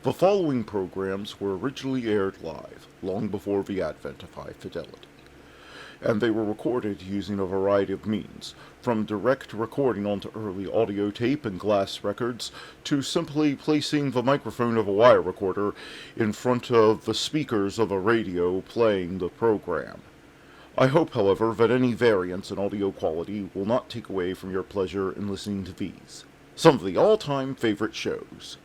The following programs were originally aired live, long before the advent of high fidelity, and they were recorded using a variety of means, from direct recording onto early audio tape and glass records, to simply placing the microphone of a wire recorder in front of the speakers of a radio playing the program. I hope, however, that any variance in audio quality will not take away from your pleasure in listening to these, some of the all-time favorite shows.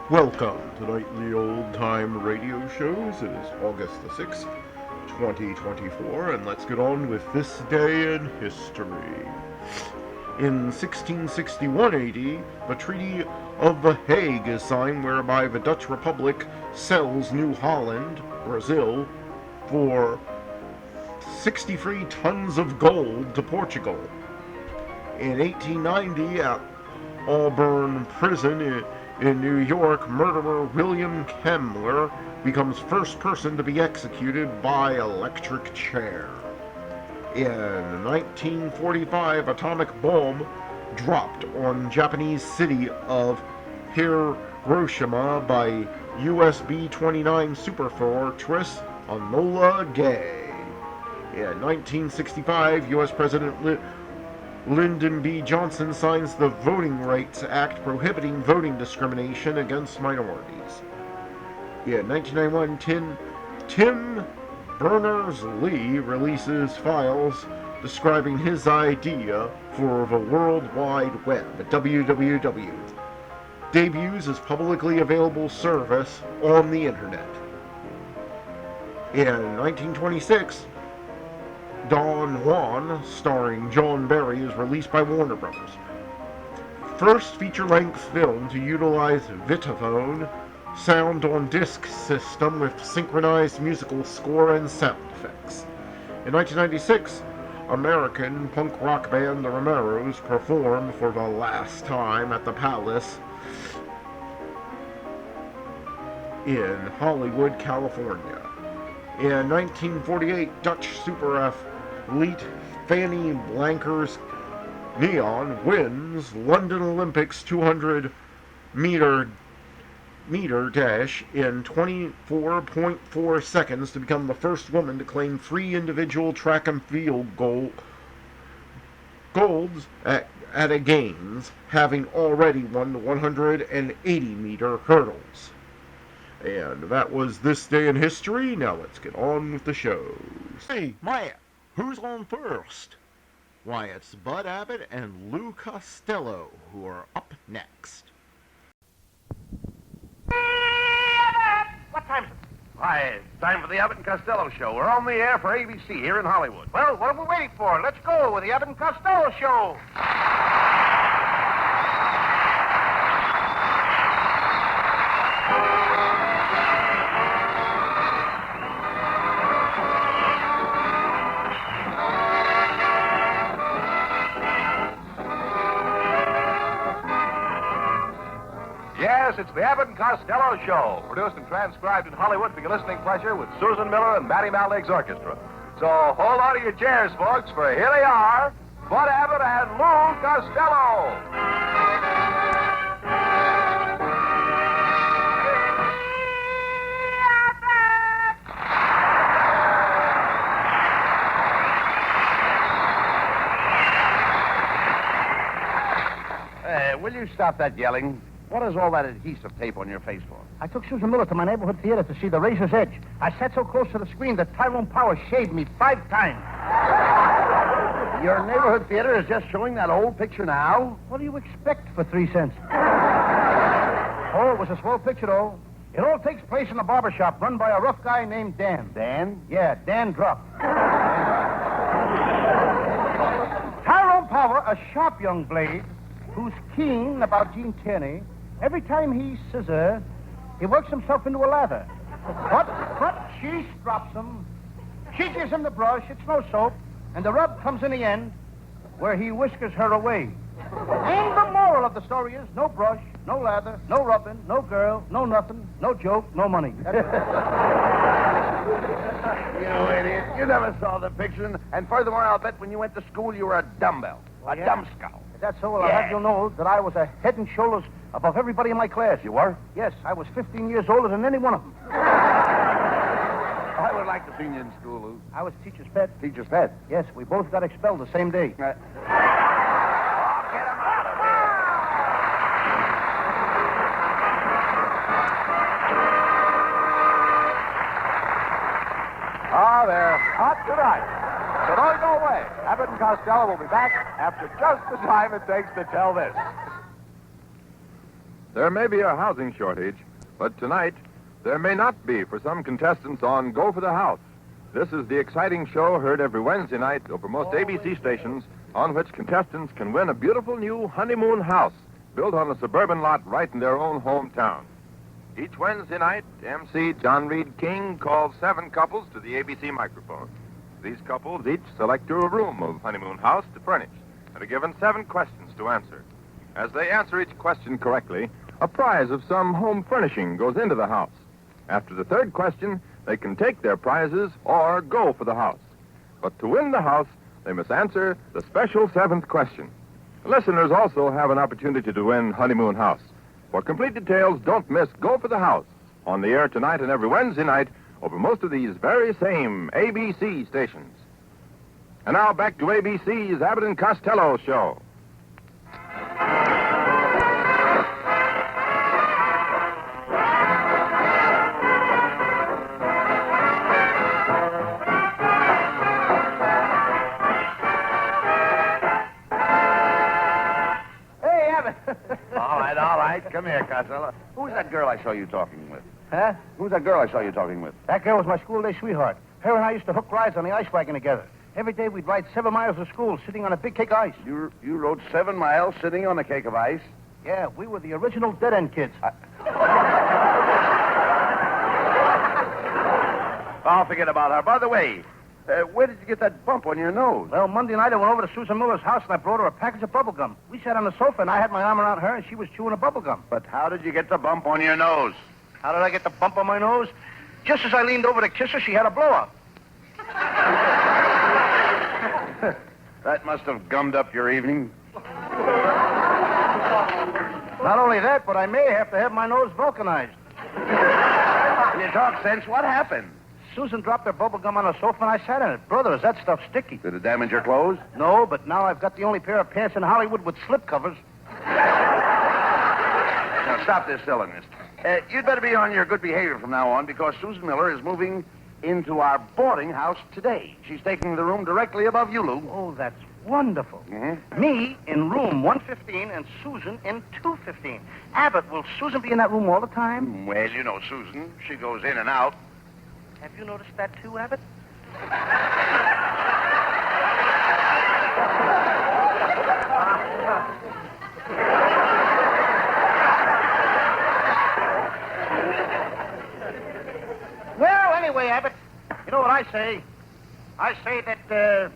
Welcome to Nightly Old Time Radio Shows. It is August the 6th, 2024, and let's get on with this day in history. In 1661 AD, the Treaty of The Hague is signed, whereby the Dutch Republic sells New Holland, Brazil, for 63 tons of gold to Portugal. In 1890, at Auburn Prison in New York, murderer William Kemmler becomes first person to be executed by electric chair. In 1945, atomic bomb dropped on Japanese city of Hiroshima by US B-29 superfortress Enola Gay. In 1965, US President Lyndon B. Johnson signs the Voting Rights Act prohibiting voting discrimination against minorities. In 1991, Tim Berners-Lee releases files describing his idea for the World Wide Web, WWW. Debuts as publicly available service on the Internet. In 1926, Don Juan, starring John Barry, is released by Warner Brothers. First feature-length film to utilize Vitaphone sound on disc system with synchronized musical score and sound effects. In 1996, American punk rock band The Romeros performed for the last time at the Palace in Hollywood, California. In 1948, Dutch super athlete Fanny Blankers Neon wins London Olympics 200 meter dash in 24.4 seconds to become the first woman to claim 3 individual track and field golds at a Games, having already won the 180 meter hurdles. And that was This Day in History. Now let's get on with the shows. Hey, Wyatt, who's on first? Why, it's Bud Abbott and Lou Costello who are up next. What time is it? Why, it's time for the Abbot and Costello show. We're on the air for ABC here in Hollywood. Well, what are we waiting for? Let's go with the Abbot and Costello show. Yes, it's It's the Abbot and Costello Show, produced and transcribed in Hollywood for your listening pleasure with Susan Miller and Matty Malnick's orchestra. So hold on to your chairs, folks, for here they are, Bud Abbott and Lou Costello. Will you stop that yelling? What is all that adhesive tape on your face for? I took Susan Miller to my neighborhood theater to see The Razor's Edge. I sat so close to the screen that Tyrone Power shaved me 5 times. Your neighborhood theater is just showing that old picture now? What do you expect for 3 cents? Oh, it was a swell picture, though. It all takes place in a barber shop run by a rough guy named Dan. Dan? Yeah, Dan Druff. Tyrone Power, a sharp young blade, who's keen about Gene Tierney. Every time he scissor, he works himself into a lather. But she drops him. She gives him the brush, it's no soap, and the rub comes in the end, where he whiskers her away. And the moral of the story is no brush, no lather, no rubbing, no girl, no nothing, no joke, no money. You idiot. You never saw the picture. And furthermore, I'll bet when you went to school, you were a dumbbell. A dumb skull. That's so. Well, I'll have you know that I was a head and shoulders above everybody in my class. You were? Yes, I was 15 years older than any one of them. I would like to see you in school, Lou. I was teacher's pet. Teacher's pet? Yes, we both got expelled the same day. Get him out of here. Ah, they're hot tonight. So don't go away. Abbott and Costello will be back after just the time it takes to tell this. There may be a housing shortage, but tonight there may not be for some contestants on Go for the House. This is the exciting show heard every Wednesday night over most ABC stations, on which contestants can win a beautiful new honeymoon house built on a suburban lot right in their own hometown. Each Wednesday night, MC John Reed King calls 7 couples to the ABC microphone. These couples each select a room of honeymoon house to furnish and are given 7 questions to answer. As they answer each question correctly, a prize of some home furnishing goes into the house. After the 3rd question, they can take their prizes or go for the house. But to win the house, they must answer the special 7th question. Listeners also have an opportunity to win honeymoon house. For complete details, don't miss Go for the House on the air tonight and every Wednesday night over most of these very same ABC stations. And now back to ABC's Abbott and Costello show. Hey, Abbott. All right. Come here, Costello. Who's that girl I saw you talking with? Huh? Who's that girl I saw you talking with? That girl was my school day sweetheart. Her and I used to hook rides on the ice wagon together. Every day we'd ride 7 miles to school, sitting on a big cake of ice. You rode 7 miles sitting on a cake of ice? Yeah, we were the original dead-end kids. I'll forget about her. By the way, where did you get that bump on your nose? Well, Monday night I went over to Susan Miller's house and I brought her a package of bubble gum. We sat on the sofa and I had my arm around her and she was chewing a bubble gum. But how did you get the bump on your nose? How did I get the bump on my nose? Just as I leaned over to kiss her, she had a blow-up. That must have gummed up your evening. Not only that, but I may have to have my nose vulcanized. You talk sense. What happened? Susan dropped her bubble gum on the sofa and I sat in it. Brother, is that stuff sticky? Did it damage your clothes? No, but now I've got the only pair of pants in Hollywood with slip covers. Now, stop this silliness. You'd better be on your good behavior from now on because Susan Miller is moving into our boarding house today. She's taking the room directly above you, Lou. Oh, that's wonderful. Mm-hmm. Me in room 115 and Susan in 215. Abbott, will Susan be in that room all the time? Well, you know Susan. She goes in and out. Have you noticed that too, Abbott? Well, anyway, Abbott, you know what I say? I say that, You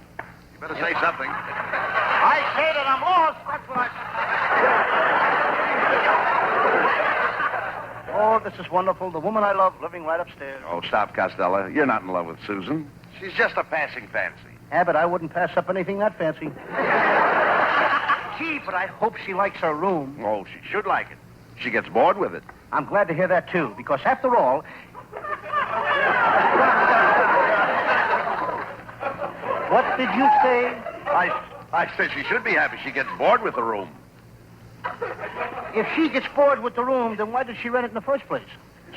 better say something. I say that I'm lost. That's what I say. Oh, this is wonderful. The woman I love living right upstairs. Oh, stop, Costello. You're not in love with Susan. She's just a passing fancy. Abbott, I wouldn't pass up anything that fancy. Gee, but I hope she likes her room. Oh, she should like it. She gets bored with it. I'm glad to hear that, too, because after all... What did you say? I said she should be happy she gets bored with the room. If she gets bored with the room, then why did she rent it in the first place?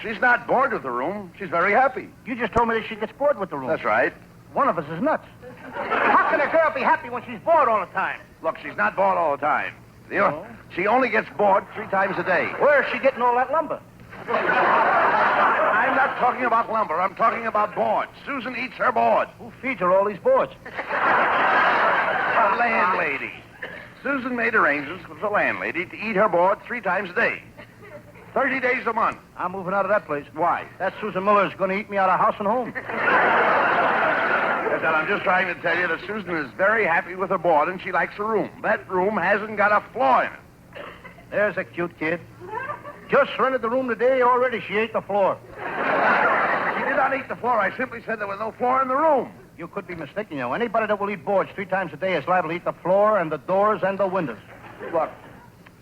She's not bored with the room. She's very happy. You just told me that she gets bored with the room. That's right. One of us is nuts. How can a girl be happy when she's bored all the time? Look, she's not bored all the time. No? She only gets bored 3 times a day. Where is she getting all that lumber? I'm not talking about lumber. I'm talking about board. Susan eats her board. Who feeds her all these boards? A landlady. Susan made arrangements with the landlady to eat her board 3 times a day. 30 days a month. I'm moving out of that place. Why? That Susan Miller's going to eat me out of house and home. Yes, and I'm just trying to tell you that Susan is very happy with her board and she likes her room. That room hasn't got a flaw in it. There's a cute kid. Just rented the room today, already she ate the floor. She did not eat the floor. I simply said there was no floor in the room. You could be mistaken, you know. Anybody that will eat boards 3 times a day is liable to eat the floor and the doors and the windows. Look,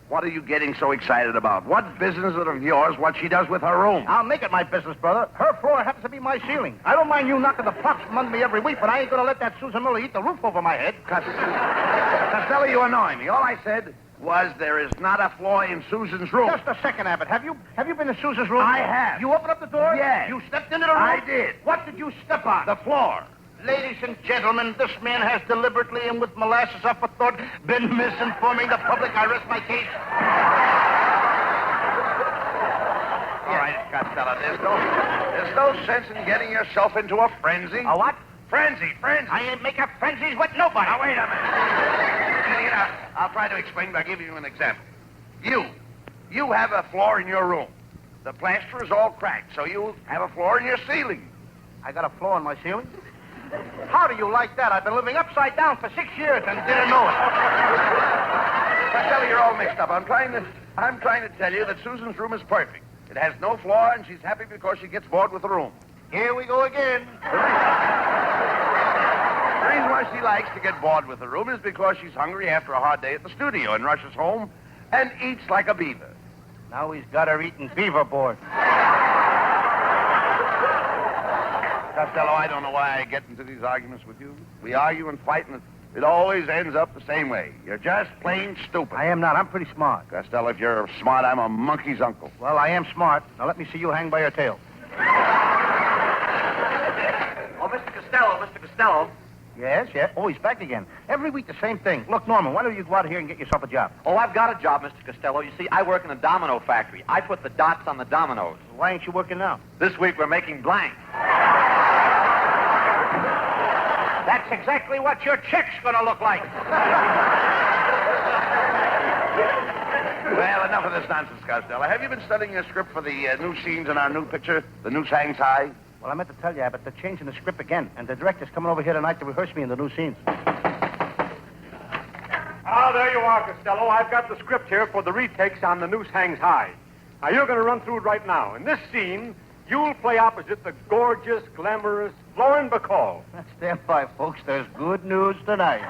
what are you getting so excited about? What business is it of yours what she does with her room? I'll make it my business, brother. Her floor happens to be my ceiling. I don't mind you knocking the props from under me every week, but I ain't going to let that Susan Miller eat the roof over my head. Costello, you annoy me. All I said was there is not a flaw in Susan's room. Just a second, Abbott. Have you been in Susan's room? I have. You opened up the door? Yes. You stepped into the room? I did. What did you step on? The floor. Ladies and gentlemen, this man has deliberately and with molasses aforethought been misinforming the public. I rest my case. All right, Costello, there's no sense in getting yourself into a frenzy. A what? Frenzy. I ain't making frenzies with nobody. Now, wait a minute. I'll try to explain by giving you an example. You have a floor in your room. The plaster is all cracked, so you have a floor in your ceiling. I got a flaw in my ceiling? How do you like that? I've been living upside down for 6 years and didn't know it. Costello, you're all mixed up. I'm trying to tell you that Susan's room is perfect. It has no flaw, and she's happy because she gets bored with the room. Here we go again. The reason why she likes to get bored with the room is because she's hungry after a hard day at the studio and rushes home and eats like a beaver. Now he's got her eating beaver board. Costello, I don't know why I get into these arguments with you. We argue and fight, and it always ends up the same way. You're just plain stupid. I am not. I'm pretty smart. Costello, if you're smart, I'm a monkey's uncle. Well, I am smart. Now let me see you hang by your tail. Oh, Mr. Costello. Yes. Oh, he's back again. Every week the same thing. Look, Norman, why don't you go out here and get yourself a job? Oh, I've got a job, Mr. Costello. You see, I work in a domino factory. I put the dots on the dominoes. Why ain't you working now? This week we're making blank. That's exactly what your check's gonna look like. Well, enough of this nonsense, Costello. Have you been studying your script for the new scenes in our new picture, The Noose Hangs High? Well, I meant to tell you, Abbott, they're changing the script again, and the director's coming over here tonight to rehearse me in the new scenes. Ah, there you are, Costello. I've got the script here for the retakes on The Noose Hangs High. Now, you're going to run through it right now. In this scene, you'll play opposite the gorgeous, glamorous Lauren Bacall. Stand by, folks. There's good news tonight.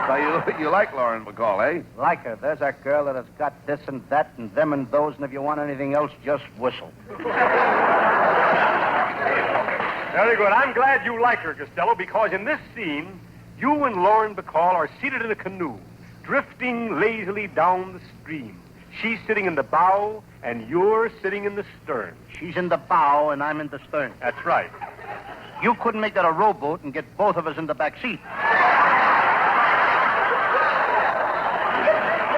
So you like Lauren Bacall, eh? Like her. There's a girl that has got this and that and them and those, and if you want anything else, just whistle. Very good. I'm glad you like her, Costello, because in this scene, you and Lauren Bacall are seated in a canoe, drifting lazily down the stream. She's sitting in the bow, and you're sitting in the stern. She's in the bow, and I'm in the stern. That's right. You couldn't make that a rowboat and get both of us in the back seat.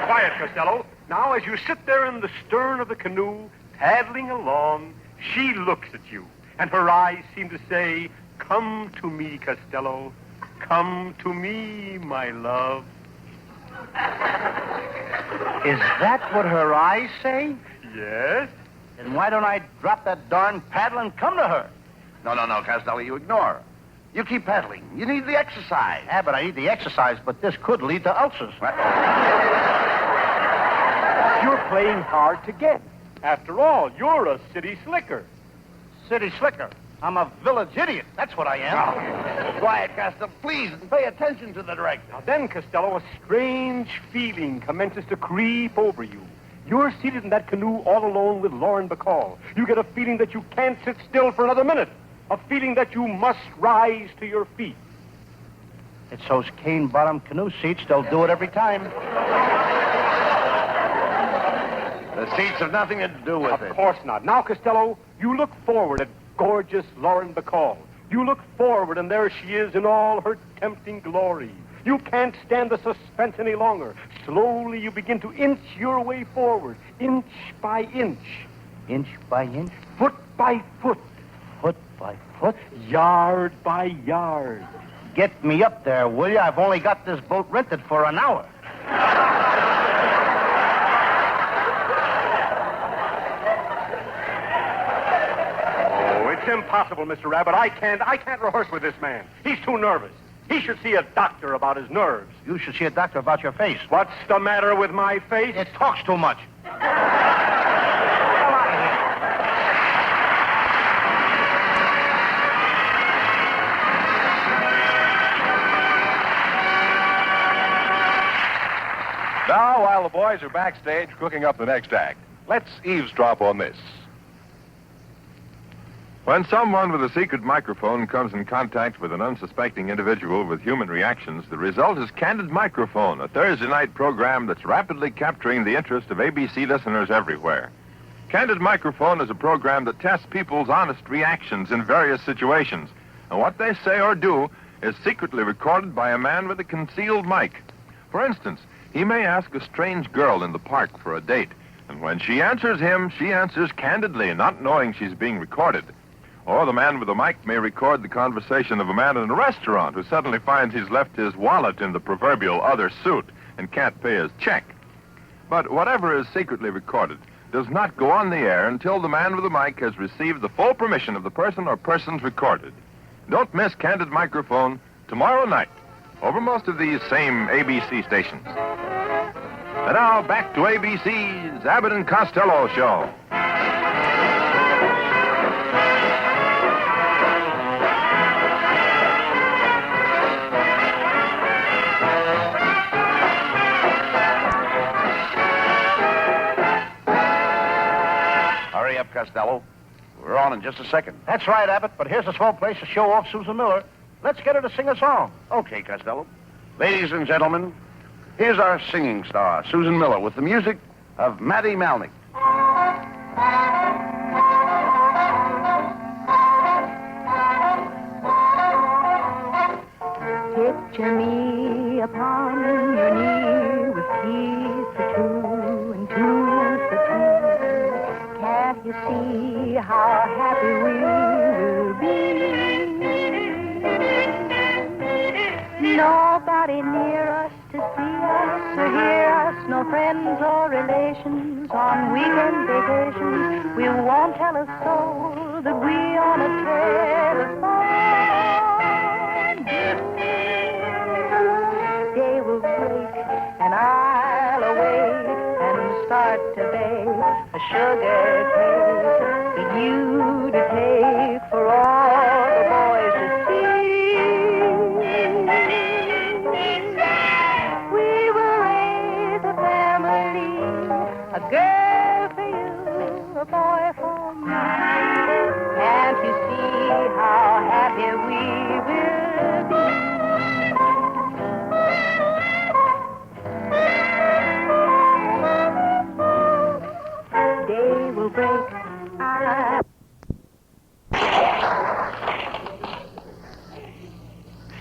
Quiet, Costello. Now, as you sit there in the stern of the canoe, paddling along, she looks at you, and her eyes seem to say, "Come to me, Costello. Come to me, my love." Is that what her eyes say? Yes? Then why don't I drop that darn paddle and come to her? No, Costello, you ignore her. You keep paddling. You need the exercise. Abbott, I need the exercise, but this could lead to ulcers. You're playing hard to get. After all, you're a city slicker. City slicker. I'm a village idiot. That's what I am. Quiet, Costello, please, and pay attention to the director. Now then, Costello, a strange feeling commences to creep over you. You're seated in that canoe all alone with Lauren Bacall. You get a feeling that you can't sit still for another minute. A feeling that you must rise to your feet. It's those cane-bottom canoe seats. They'll do it every time. The seats have nothing to do with it. Of course not. Now, Costello, you look forward at gorgeous Lauren Bacall. You look forward, and there she is in all her tempting glory. You can't stand the suspense any longer. Slowly, you begin to inch your way forward, inch by inch. Inch by inch, Foot by foot. foot by foot. Yard by yard. Get me up there, will you? I've only got this boat rented for an hour. Oh, it's impossible, Mr. Rabbit. I can't rehearse with this man. He's too nervous. He should see a doctor about his nerves. You should see a doctor about your face. What's the matter with my face? It talks too much. Now, while the boys are backstage cooking up the next act, let's eavesdrop on this. When someone with a secret microphone comes in contact with an unsuspecting individual with human reactions, the result is Candid Microphone, a Thursday night program that's rapidly capturing the interest of ABC listeners everywhere. Candid Microphone is a program that tests people's honest reactions in various situations, and what they say or do is secretly recorded by a man with a concealed mic. For instance, he may ask a strange girl in the park for a date, and when she answers him, she answers candidly, not knowing she's being recorded. Or the man with the mic may record the conversation of a man in a restaurant who suddenly finds he's left his wallet in the proverbial other suit and can't pay his check. But whatever is secretly recorded does not go on the air until the man with the mic has received the full permission of the person or persons recorded. Don't miss Candid Microphone tomorrow night over most of these same ABC stations. And now back to ABC's Abbot and Costello show. Hurry up, Costello. We're on in just a second. That's right, Abbott, but here's a small place to show off Susan Miller. Let's get her to sing a song. Okay, Costello. Ladies and gentlemen, here's our singing star, Susan Miller, with the music of Matty Malnick. Picture me upon your knee with teeth for two and tooth for two. Can't you see how happy we will be? Nobody near us to see us or hear us, no friends or relations on weekend vacations. We won't tell a soul that we on a telephone. Day will break and I'll awake and start to bake a sugar cake for you to take for all the boys to see. We will raise a family, a girl for you, a boy for me. Can't you see how happy we will be? Day will break.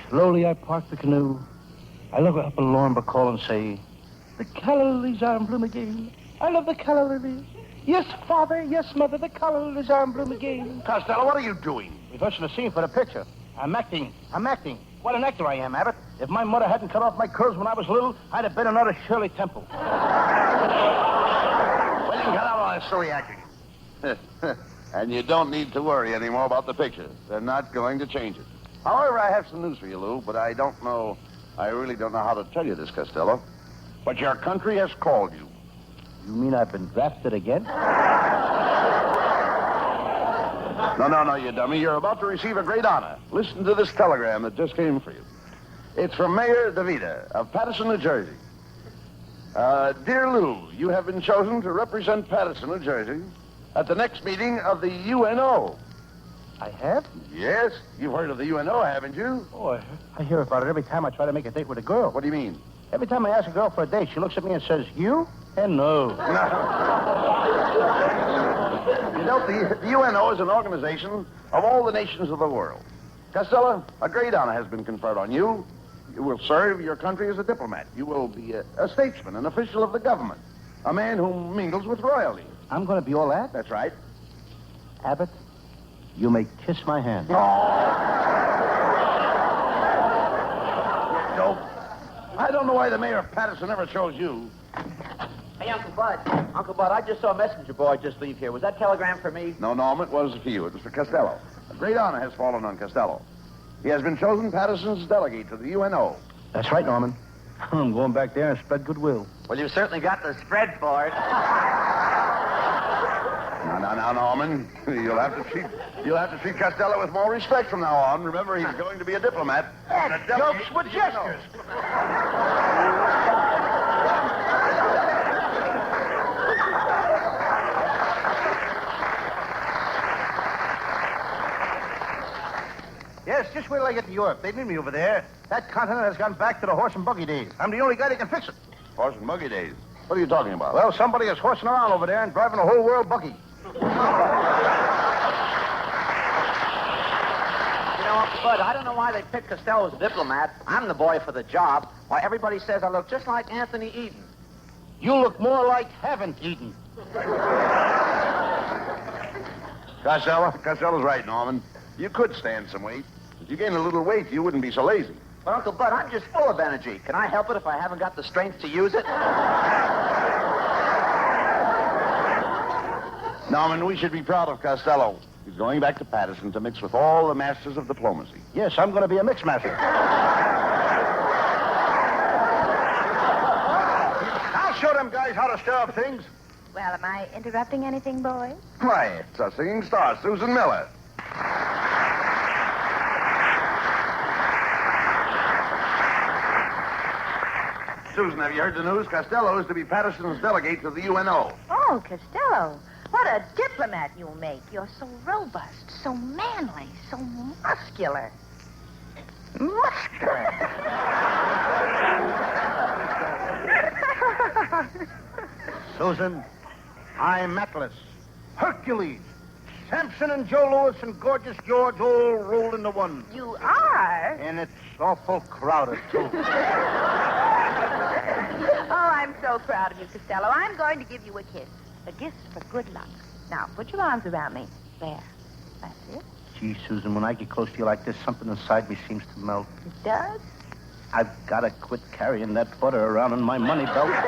Slowly I park the canoe. I look up at Lauren Bacall and say, the calla lilies are in bloom again. I love the calla lilies. Yes, Father, yes, Mother, the calla lilies are in bloom again. Costello, what are you doing? Rehearsing a scene for the picture. I'm acting. What an actor I am, Abbott. If my mother hadn't cut off my curls when I was little, I'd have been another Shirley Temple. Well, you can cut out all that silly acting. And you don't need to worry anymore about the picture. They're not going to change it. However, I have some news for you, Lou, but I really don't know how to tell you this, Costello. But your country has called you. You mean I've been drafted again? No, you dummy. You're about to receive a great honor. Listen to this telegram that just came for you. It's from Mayor DeVita of Paterson, New Jersey. Dear Lou, you have been chosen to represent Paterson, New Jersey at the next meeting of the UNO. I have? Yes, you've heard of the UNO, haven't you? Oh, I hear about it every time I try to make a date with a girl. What do you mean? Every time I ask a girl for a date, she looks at me and says, you? And no. You know, the UNO is an organization of all the nations of the world. Costello, a great honor has been conferred on you. You will serve your country as a diplomat. You will be a statesman, an official of the government, a man who mingles with royalty. I'm going to be all that? That's right. Abbott, you may kiss my hand. No, I don't know why the mayor of Paterson ever chose you. Hey, Uncle Bud. Uncle Bud, I just saw a messenger boy just leave here. Was that telegram for me? No, Norm, it wasn't for you. It was for Costello. A great honor has fallen on Costello. He has been chosen Paterson's delegate to the UNO. That's right, Norman. I'm going back there and spread goodwill. Well, you certainly got the spread for it. Now, Norman, you'll have to treat Costello with more respect from now on. Remember, he's going to be a diplomat. Jokes with gestures. Yes, just wait till I get to Europe. They need me over there. That continent has gone back to the horse and buggy days. I'm the only guy that can fix it. Horse and buggy days. What are you talking about? Well, somebody is horsing around over there and driving a whole world buggy. You know, Uncle Bud, I don't know why they picked Costello as a diplomat. I'm the boy for the job. Why, everybody says I look just like Anthony Eden. You look more like haven't eaten. Costello's right, Norman. You could stand some weight. If you gain a little weight, you wouldn't be so lazy. But, Uncle Bud, I'm just full of energy. Can I help it if I haven't got the strength to use it? Norman, we should be proud of Costello. He's going back to Paterson to mix with all the masters of diplomacy. Yes, I'm going to be a mix master. I'll show them guys how to stir up things. Well, am I interrupting anything, boys? Why, it's a singing star, Susan Miller. Susan, have you heard the news? Costello is to be Paterson's delegate to the UNO. Oh, Costello. What a diplomat you'll make. You're so robust, so manly, so muscular. Muscular. Susan, I'm Atlas, Hercules, Samson and Joe Louis and Gorgeous George all rolled into one. You are? And it's awful crowded, too. Oh, I'm so proud of you, Costello. I'm going to give you a kiss. A gift for good luck. Now, put your arms around me. There. That's it. Gee, Susan, when I get close to you like this, something inside me seems to melt. It does? I've got to quit carrying that butter around in my money belt. Well,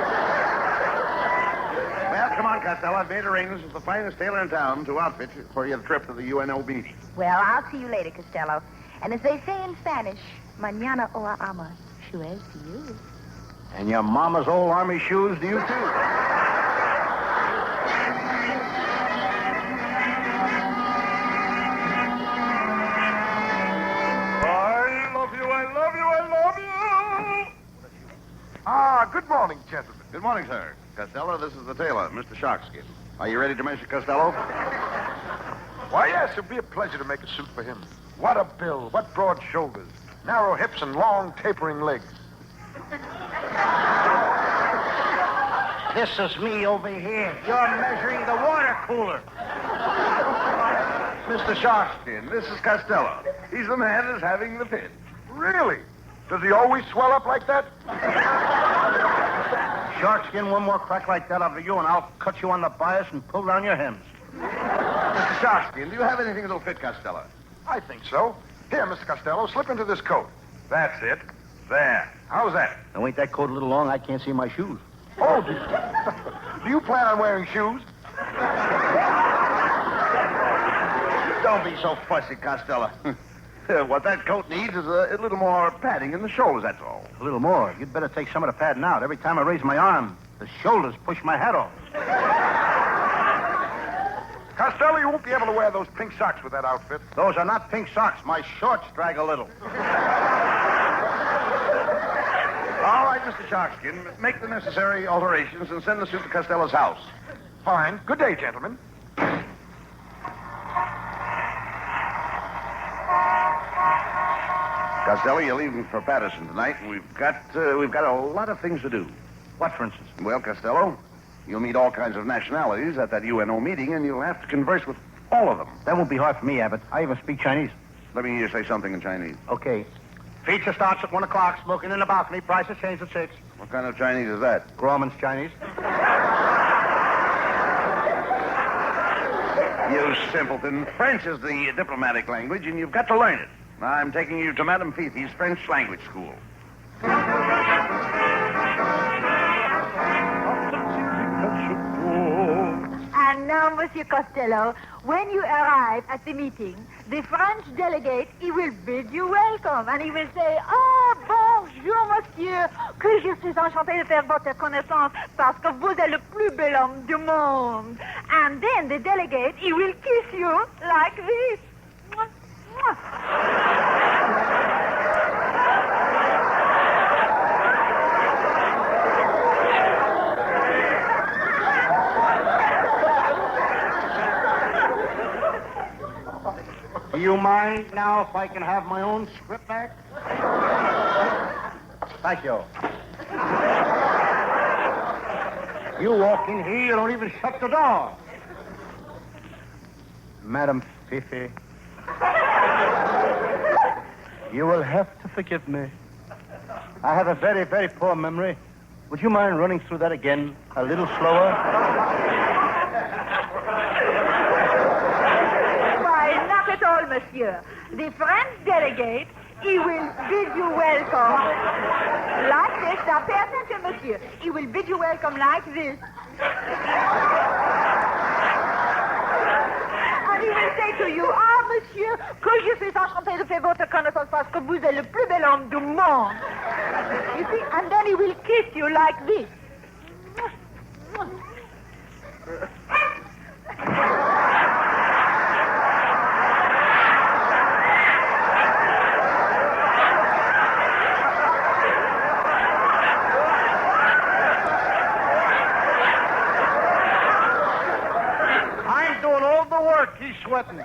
come on, Costello. I've made arrangements with the finest tailor in town to outfit you for your trip to the UNO meeting. Well, I'll see you later, Costello. And as they say in Spanish, mañana o ama. Suez to you. And your mama's old army shoes to you, too. Good morning, gentlemen. Good morning, sir. Costello, this is the tailor, Mr. Sharkskin. Are you ready to measure Costello? Why, yes, it'd be a pleasure to make a suit for him. What a build, what broad shoulders, narrow hips and long tapering legs. This is me over here. You're measuring the water cooler. Mr. Sharkskin, this is Costello. He's the man who's having the fit. Really? Does he always swell up like that? Sharkskin, one more crack like that out of you, and I'll cut you on the bias and pull down your hems. Mr. Sharkskin, do you have anything that'll fit Costello? I think so. Here, Mr. Costello, slip into this coat. That's it. There. How's that? Now, ain't that coat a little long? I can't see my shoes. Oh, do you plan on wearing shoes? Don't be so fussy, Costello. What that coat needs is a little more padding in the shoulders, that's all. A little more. You'd better take some of the padding out. Every time I raise my arm, The shoulders push my head off. Costello, you won't be able to wear those pink socks with that outfit. Those are not pink socks. My shorts drag a little. All right, Mr. Sharkskin, make the necessary alterations and send the suit to Costello's house. Fine. Good day, gentlemen. Costello, you're leaving for Patterson tonight, and we've got a lot of things to do. What, for instance? Well, Costello, you'll meet all kinds of nationalities at that UNO meeting, and you'll have to converse with all of them. That won't be hard for me, Abbott. I even speak Chinese. Let me hear you say something in Chinese. Okay. Feature starts at 1 o'clock, smoking in the balcony, prices change at 6. What kind of Chinese is that? Grauman's Chinese. You simpleton. French is the diplomatic language, and you've got to learn it. I'm taking you to Madame Fifi's French language school. And now, Monsieur Costello, when you arrive at the meeting, the French delegate, he will bid you welcome. And he will say, "Ah, bonjour, monsieur, que je suis enchanté de faire votre connaissance parce que vous êtes le plus bel homme du monde." And then the delegate, he will kiss you like this. Mwah, mwah. Do you mind now if I can have my own script back? Thank you. You walk in here, you don't even shut the door. Madam Fifi, you will have to forgive me. I have a very, very poor memory. Would you mind running through that again a little slower? At all, monsieur. The French delegate, he will bid you welcome like this. Now, pay attention, monsieur. He will bid you welcome like this. And he will say to you, "Ah, monsieur, que je suis enchanté de faire votre connaissance parce que vous êtes le plus bel homme du monde." You see? And then he will kiss you like this. He's sweating.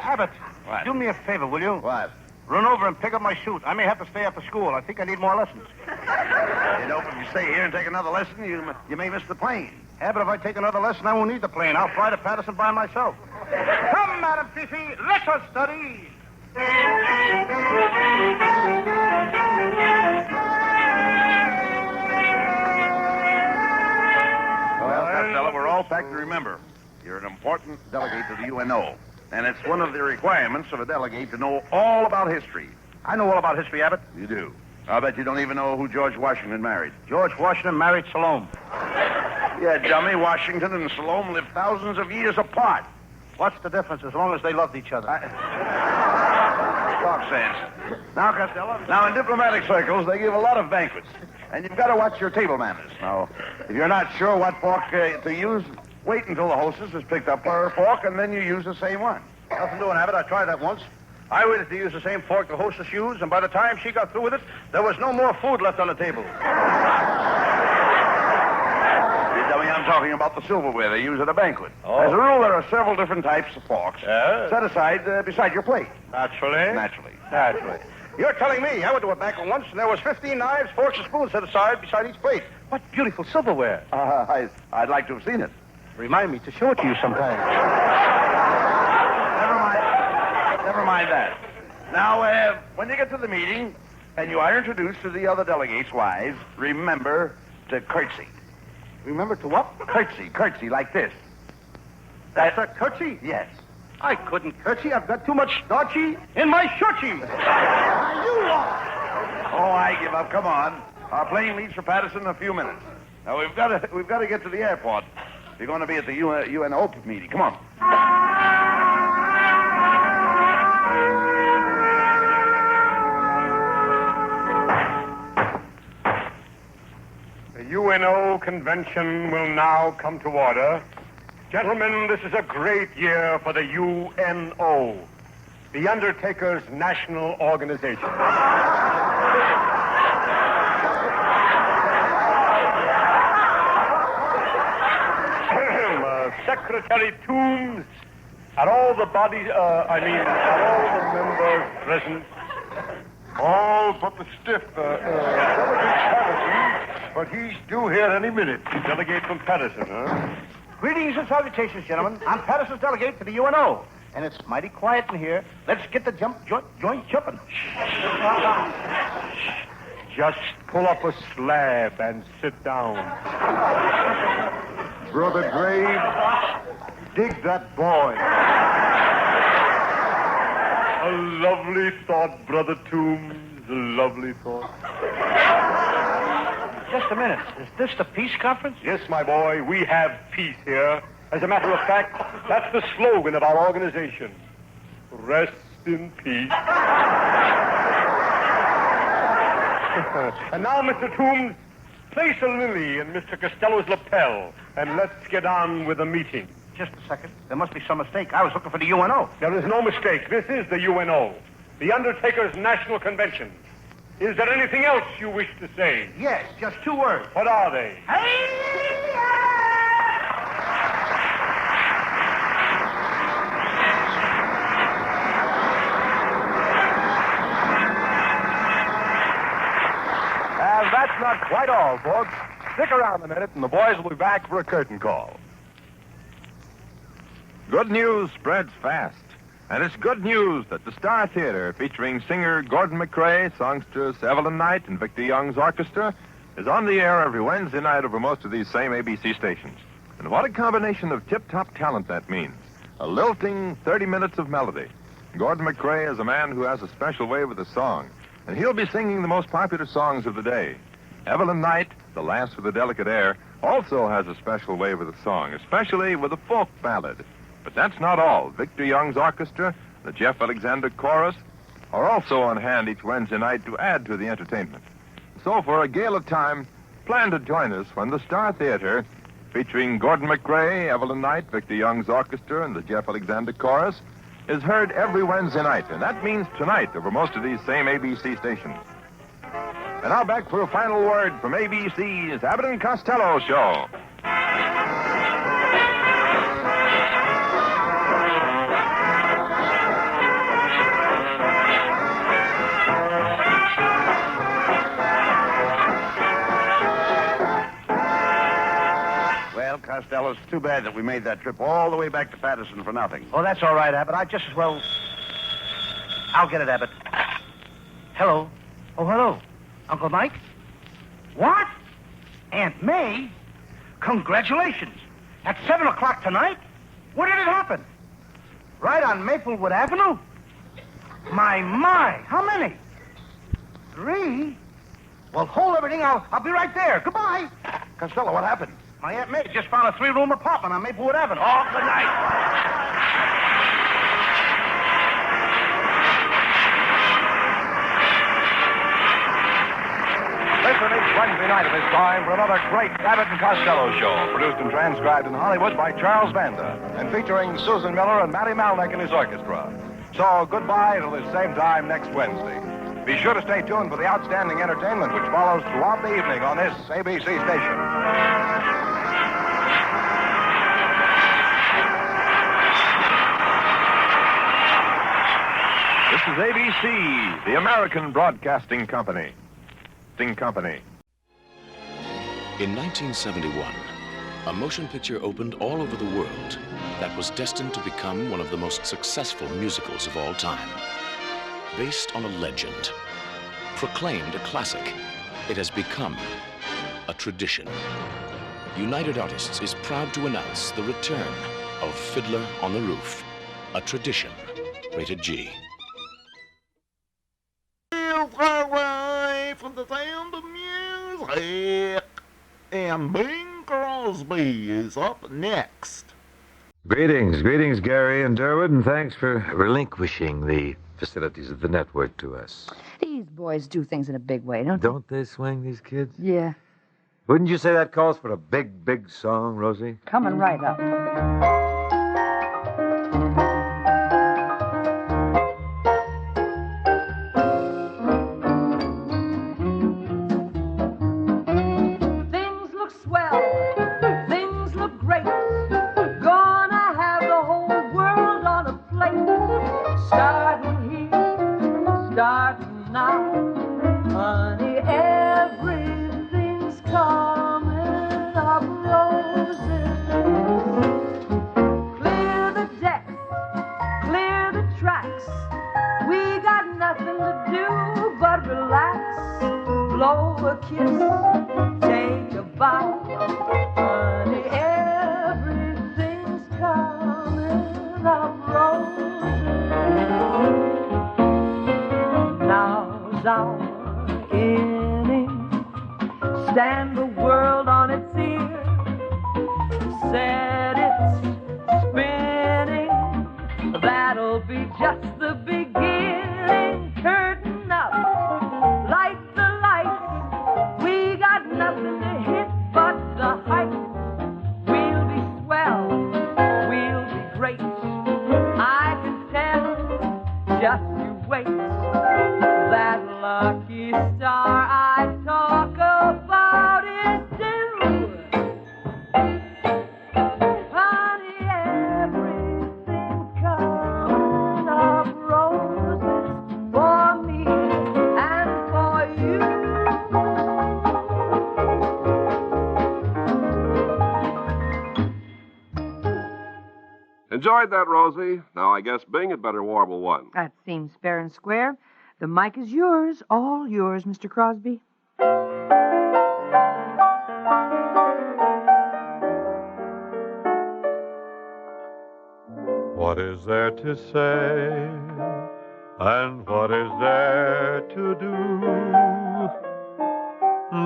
Abbott, What? do me a favor, will you? What? Run over and pick up my suit. I may have to stay after school. I think I need more lessons. You know, if you stay here and take another lesson, you may miss the plane. Abbott, if I take another lesson, I won't need the plane. I'll fly to Patterson by myself. Come, Madam Fifi, let us study. Well, Costello, we're all packed to remember. You're an important delegate to the UNO, and it's one of the requirements of a delegate to know all about history. I know all about history, Abbott. You do. I'll bet you don't even know who George Washington married. George Washington married Salome. Yeah, dummy, Washington and Salome lived thousands of years apart. What's the difference as long as they loved each other? Talk sense. Now, Costello. Now, in diplomatic circles, they give a lot of banquets. And you've got to watch your table manners. Now, if you're not sure what fork to use, wait until the hostess has picked up her fork, and then you use the same one. Nothing doing, Abbott. I tried that once. I waited to use the same fork the hostess used, and by the time she got through with it, there was no more food left on the table. You dummy, I'm talking about the silverware they use at a banquet. Oh. As a rule, there are several different types of forks. Yes. Set aside beside your plate. Naturally. Naturally. You're telling me. I went to a banquet once, and there was 15 knives, forks, and spoons set aside beside each plate. What beautiful silverware. I'd like to have seen it. Remind me to show it to you sometime. Never mind that. Now, when you get to the meeting and you are introduced to the other delegates' wives, remember to curtsy. Remember to what? Curtsy like this. That's a curtsy? Yes. I couldn't curtsy. I've got too much starchy in my shorty. Oh, I give up. Come on. Our plane leaves for Patterson in a few minutes. Now, we've got to get to the airport. You're going to be at the UNO meeting. Come on. National Convention will now come to order. Gentlemen, this is a great year for the UNO, the Undertakers' National Organization. Secretary Toombs, at all the bodies, at all the members present. All but the stiff, Delegate Patterson, but he's due here any minute. Delegate from Patterson, huh? Greetings and salutations, gentlemen. I'm Patterson's delegate to the UNO, and it's mighty quiet in here. Let's get the joint jumping. Just pull up a slab and sit down. Brother Graves, dig that boy. A lovely thought, Brother Toombs, a lovely thought. Just a minute. Is this the peace conference? Yes, my boy, we have peace here. As a matter of fact, that's the slogan of our organization. Rest in peace. And now, Mr. Toombs, place a lily in Mr. Costello's lapel, and let's get on with the meeting. Just a second. There must be some mistake. I was looking for the UNO. There is no mistake. This is the UNO, the Undertakers' National Convention. Is there anything else you wish to say? Yes, just 2 words. What are they? And that's not quite all, folks. Stick around a minute, and the boys will be back for a curtain call. Good news spreads fast. And it's good news that the Star Theater, featuring singer Gordon McCrae, songstress Evelyn Knight, and Victor Young's orchestra, is on the air every Wednesday night over most of these same ABC stations. And what a combination of tip-top talent that means. A lilting 30 minutes of melody. Gordon McCrae is a man who has a special way with a song, and he'll be singing the most popular songs of the day. Evelyn Knight, the lass with a delicate air, also has a special way with a song, especially with a folk ballad. But that's not all. Victor Young's orchestra, the Jeff Alexander chorus, are also on hand each Wednesday night to add to the entertainment. So for a gala time, plan to join us when the Star Theater, featuring Gordon McCrae, Evelyn Knight, Victor Young's orchestra, and the Jeff Alexander chorus, is heard every Wednesday night. And that means tonight over most of these same ABC stations. And now back for a final word from ABC's Abbot and Costello show. Well, Costello, it's too bad that we made that trip all the way back to Patterson for nothing. Oh, that's all right, Abbott. I just as well... I'll get it, Abbott. Hello. Oh, hello. Uncle Mike? What? Aunt May? Congratulations. At 7 o'clock tonight? Where did it happen? Right on Maplewood Avenue? My. How many? 3? Well, hold everything. I'll be right there. Goodbye. Costello, what happened? My Aunt May just found a 3-room apartment on Maplewood Avenue. Oh, good night. Listen each Wednesday night at this time for another great Abbott and Costello show, produced and transcribed in Hollywood by Charles Banda, and featuring Susan Miller and Matty Malnick and his orchestra. So goodbye till this same time next Wednesday. Be sure to stay tuned for the outstanding entertainment which follows throughout the evening on this ABC station. This is ABC, the American Broadcasting Company. In 1971, a motion picture opened all over the world that was destined to become one of the most successful musicals of all time. Based on a legend, proclaimed a classic, it has become a tradition. United Artists is proud to announce the return of Fiddler on the Roof, a tradition, rated G. Away from the sound of music, and Bing Crosby is up next. Greetings, Gary and Durwood, and thanks for relinquishing the facilities of the network to us. These boys do things in a big way, don't they? Don't they swing, these kids? Yeah. Wouldn't you say that calls for a big, big song, Rosie? Coming right up. Things look swell. Things look great. Gonna have the whole world on a plate. Starting here, starting now. Honey, everything's coming up roses. Clear the decks, clear the tracks. We got nothing to do but relax. Blow a kiss, take a bow. Honey, everything's coming up roses. Now's our inning. Stand the world on its ear. Set it spinning. That'll be just the beginning. Curtain up, light the lights. We got nothing to hit but the heights. We'll be swell, we'll be great. I can tell, just you wait. That lucky star I talk about is due. Honey, everything's coming up roses for me and for you. Enjoyed that, Rosie. Now I guess Bing had better warble one. That seems fair and square. The mic is yours, all yours, Mr. Crosby. What is there to say, and what is there to do?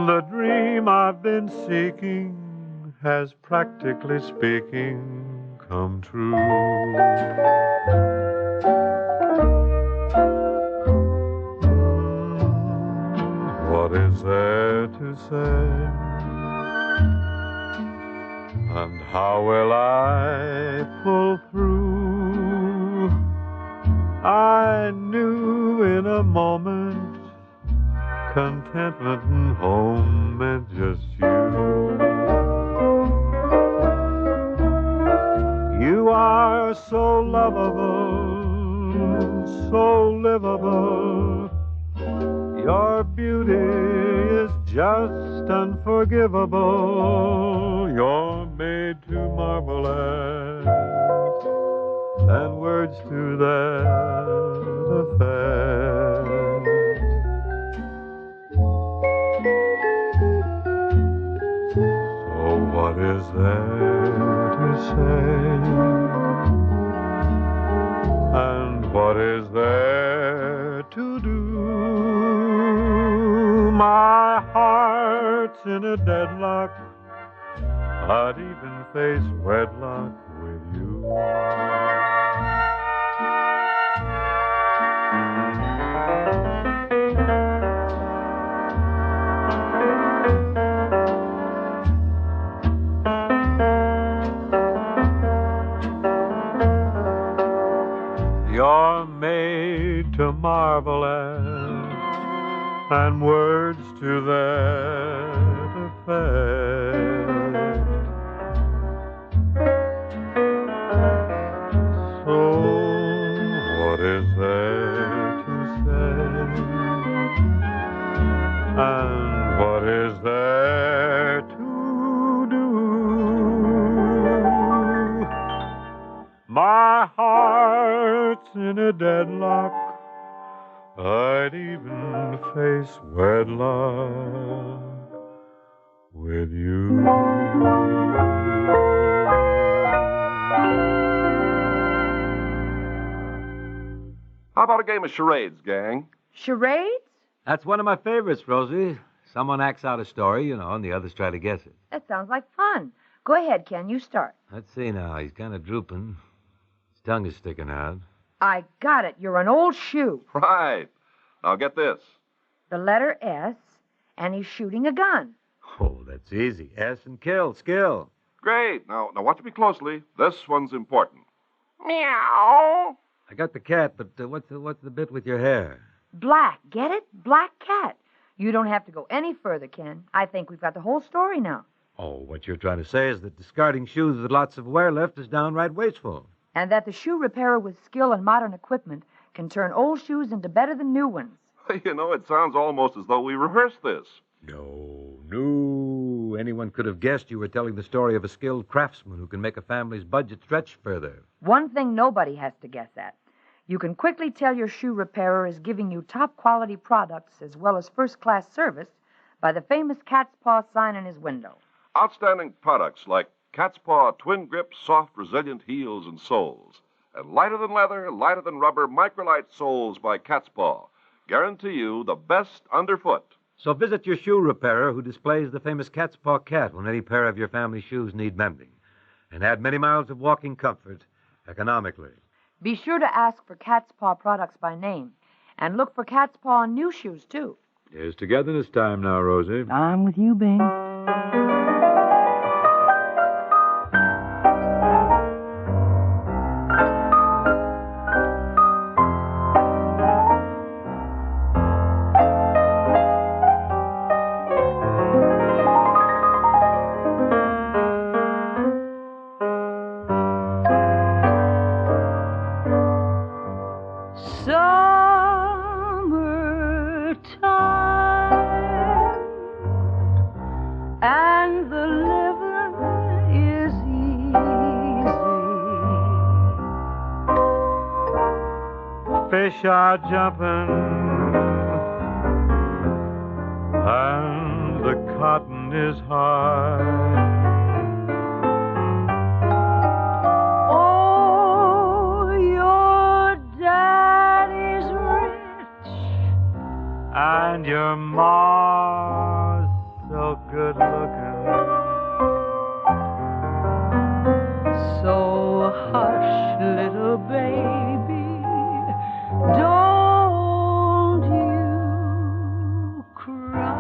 The dream I've been seeking has, practically speaking, come true. What is there to say? And how will I pull through? I knew in a moment contentment and home meant just you. You are so lovable, so livable. Your beauty is just unforgivable. You're made to marvel at, and words to that effect. So what is there to say? And what is there to do? My heart's in a deadlock. I'd even face wedlock with you. You're made to marvel at, and words to that effect. So what is there to say? And what is there to do? My heart's in a deadlock. I'd even face wedlock with you. How about a game of charades, gang? Charades? That's one of my favorites, Rosie. Someone acts out a story, and the others try to guess it. That sounds like fun. Go ahead, Ken. You start. Let's see now. He's kind of drooping. His tongue is sticking out. I got it. You're an old shoe. Right. Now get this. The letter S, and he's shooting a gun. Oh, that's easy. S and kill. Skill. Great. Now watch me closely. This one's important. Meow. I got the cat, but what's the bit with your hair? Black. Get it? Black cat. You don't have to go any further, Ken. I think we've got the whole story now. Oh, what you're trying to say is that discarding shoes with lots of wear left is downright wasteful. And that the shoe repairer with skill and modern equipment can turn old shoes into better than new ones. You know, it sounds almost as though we rehearsed this. No. Anyone could have guessed you were telling the story of a skilled craftsman who can make a family's budget stretch further. One thing nobody has to guess at. You can quickly tell your shoe repairer is giving you top-quality products as well as first-class service by the famous cat's paw sign in his window. Outstanding products like Cat's Paw Twin Grip Soft Resilient Heels and Soles, and lighter than leather, lighter than rubber Microlite Soles by Cat's Paw guarantee you the best underfoot. So visit your shoe repairer who displays the famous cat's paw cat when any pair of your family shoes need mending. And add many miles of walking comfort economically. Be sure to ask for Cat's Paw products by name. And look for Cat's Paw on new shoes, too. Here's togetherness time now, Rosie. I'm with you, Bing. Fish are jumping and the cotton is high. Oh, your daddy's rich And your ma's so good looking. So hush, little baby, don't you cry.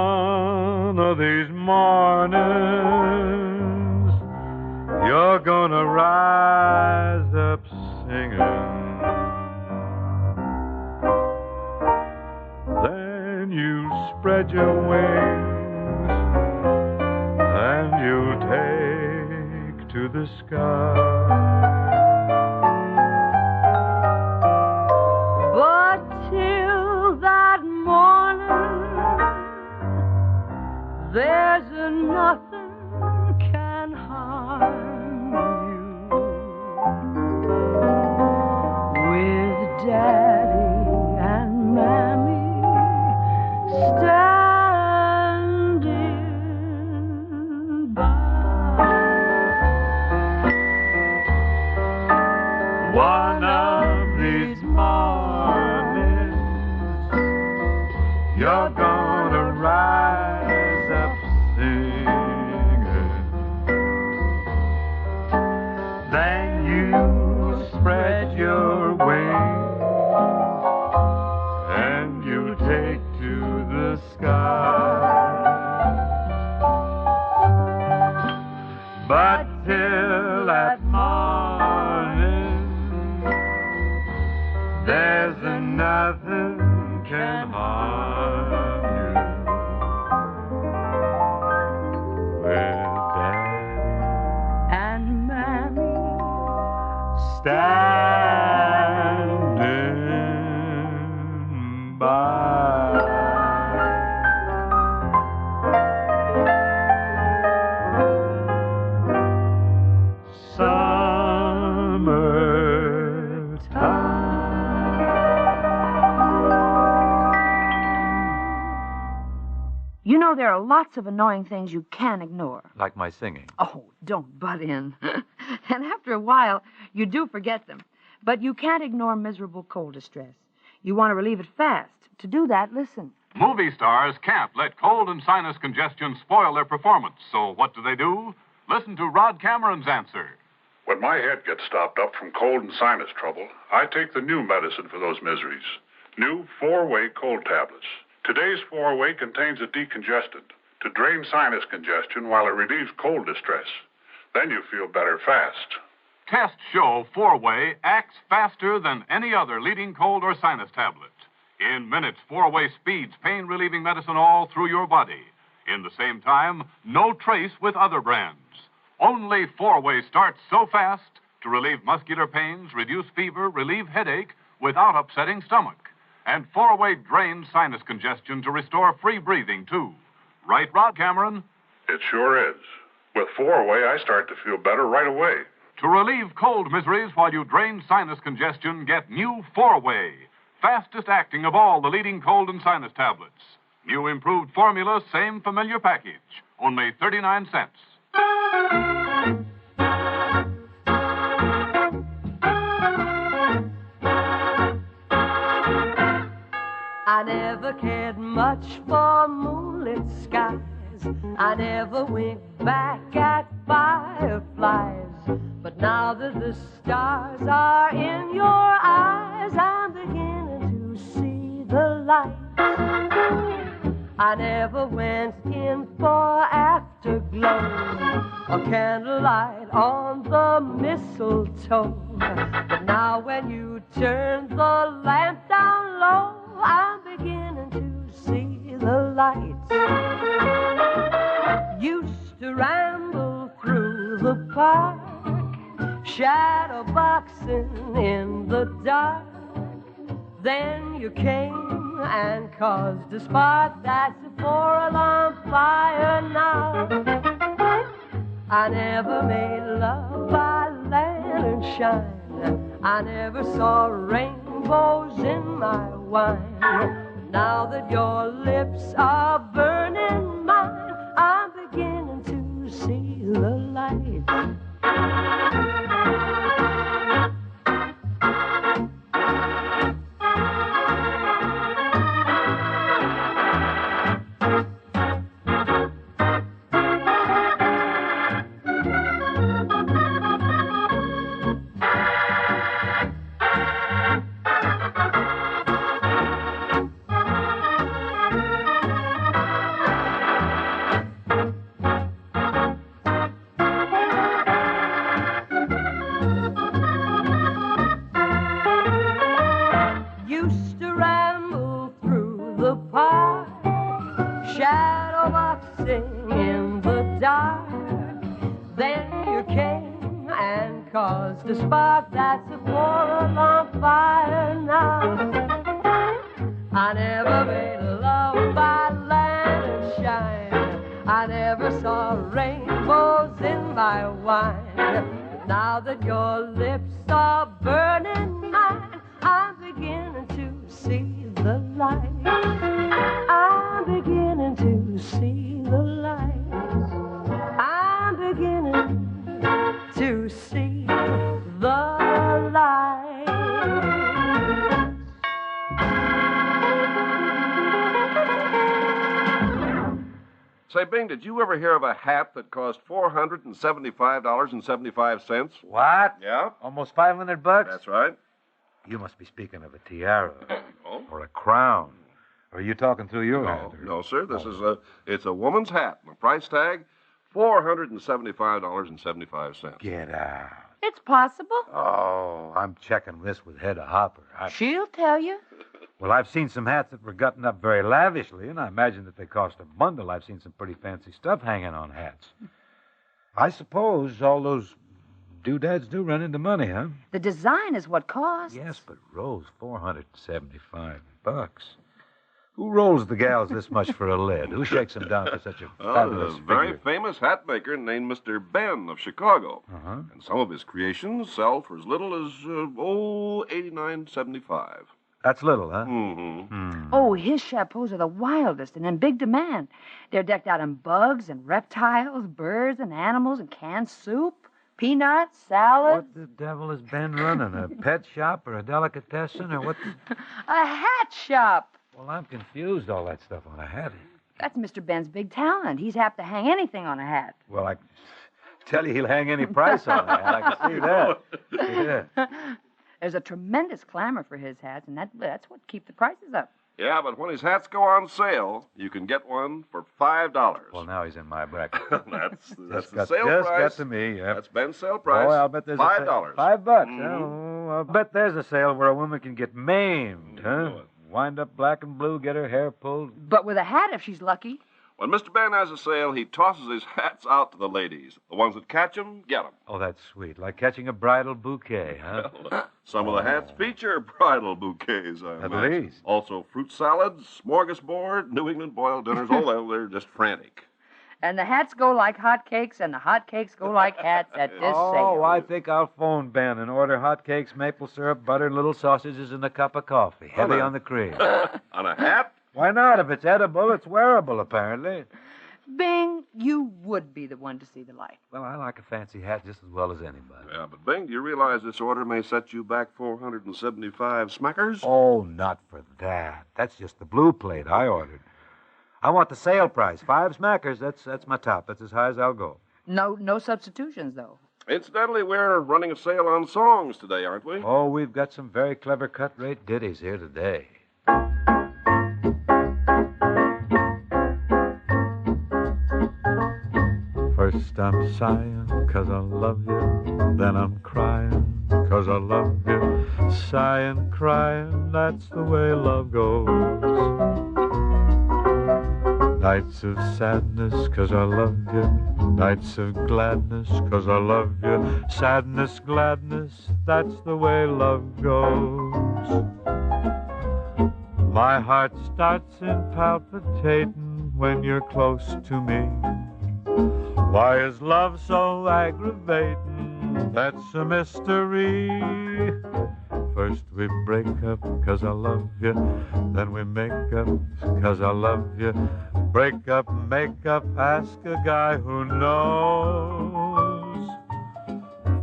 One of these mornings, you're gonna rise up singing. Then you spread your wings and you take to the sky. But till that morning, there's nothing can harm you. With Daddy and Mammy standing by. One of these mornings, you're gonna rise up singing. Then you spread your wings and you take to the sky. But till that morning, there's nothing can harm you. With Daddy And Mammy standing by. You know, there are lots of annoying things you can ignore. Like my singing. Oh, don't butt in. And after a while, you do forget them. But you can't ignore miserable cold distress. You want to relieve it fast. To do that, listen. Movie stars can't let cold and sinus congestion spoil their performance. So what do? Listen to Rod Cameron's answer. When my head gets stopped up from cold and sinus trouble, I take the new medicine for those miseries. New 4-Way cold tablets. Today's 4-Way contains a decongestant to drain sinus congestion while it relieves cold distress. Then you feel better fast. Tests show 4-Way acts faster than any other leading cold or sinus tablet. In minutes, 4-Way speeds pain-relieving medicine all through your body. In the same time, no trace with other brands. Only 4-Way starts so fast to relieve muscular pains, reduce fever, relieve headache without upsetting stomach. And 4-Way drains sinus congestion to restore free breathing, too. Right, Rod Cameron? It sure is. With 4-Way, I start to feel better right away. To relieve cold miseries while you drain sinus congestion, get new 4-Way. Fastest acting of all the leading cold and sinus tablets. New improved formula, same familiar package. Only 39 cents. I never cared much for moonlit skies. I never winked back at fireflies. But now that the stars are in your eyes, I'm beginning to see the light. I never went in for afterglow or candlelight on the mistletoe. But now when you turn the lamp down low, I'm beginning to see the lights. Used to ramble through the park, shadow boxing in the dark. Then you came and caused a spark that's a 4-alarm fire now. I never made love by lantern shine. I never saw rainbows in my wine. Now that your lips are burning mine, I'm beginning to see the light. The spark that's a 4-alarm fire now. I never made love by lantern shine. I never saw rainbows in my wine. Now that your lips are burning mine, I'm beginning to see the light. I'm beginning to see the light. I'm beginning to see the light. Say, Bing, did you ever hear of a hat that cost $475.75? What? Yeah? Almost $500? That's right. You must be speaking of a tiara. Or a crown. Or are you talking through your head? No, sir. It's a woman's hat. The price tag, $475.75. Get out. It's possible. Oh, I'm checking this with Hedda Hopper. She'll tell you. Well, I've seen some hats that were gotten up very lavishly, and I imagine that they cost a bundle. I've seen some pretty fancy stuff hanging on hats. I suppose all those doodads do run into money, huh? The design is what costs. Yes, but Rose, $475. Who rolls the gals this much for a lid? Who shakes them down for such a fabulous A very figure? famous hat maker named Mr. Ben of Chicago. Uh-huh. And some of his creations sell for as little as, $89.75. That's little, huh? Mm-hmm. Oh, his chapeaux are the wildest and in big demand. They're decked out in bugs and reptiles, birds and animals and canned soup, peanuts, salad. What the devil is Ben running? A pet shop or a delicatessen or what? A hat shop. Well, I'm confused, all that stuff on a hat. That's Mr. Ben's big talent. He's apt to hang anything on a hat. Well, Tell you he'll hang any price on that. I can see that. Yeah. There's a tremendous clamor for his hats, and that's what keeps the prices up. Yeah, but when his hats go on sale, you can get one for $5. Well, now he's in my bracket. That's the Just sale price. got to me. Yep. That's Ben's sale price. Boy, I'll bet there's $5. $5. Oh, I'll bet there's a sale where a woman can get maimed, huh? Wind up black and blue, get her hair pulled. But with a hat if she's lucky. When Mr. Ben has a sale, he tosses his hats out to the ladies. The ones that catch 'em, get 'em. Oh, that's sweet. Like catching a bridal bouquet, huh? Some of the hats feature bridal bouquets, I At imagine. least. Also, fruit salads, smorgasbord, New England boiled dinners. Oh, they're just frantic. And the hats go like hotcakes, and the hotcakes go like hats at this Oh, sale. I think I'll phone Ben and order hotcakes, maple syrup, butter, little sausages, and a cup of coffee. Heavy on the cream. On a hat? Why not? If it's edible, it's wearable, apparently. Bing, you would be the one to see the light. Well, I like a fancy hat just as well as anybody. Yeah, but Bing, do you realize this order may set you back 475 smackers? Oh, not for that. That's just the blue plate I ordered. I want the sale price. 5 smackers. That's my top. That's as high as I'll go. No substitutions, though. Incidentally, we're running a sale on songs today, aren't we? Oh, we've got some very clever cut-rate ditties here today. First I'm sighing 'cause I love you, then I'm crying 'cause I love you. Sighing, crying, that's the way love goes. Nights of sadness 'cause I love you, nights of gladness 'cause I love you. Sadness, gladness, that's the way love goes. My heart starts in palpitating when you're close to me. Why is love so aggravating? That's a mystery. First we break up 'cause I love you, then we make up 'cause I love you. Break up, make up, ask a guy who knows.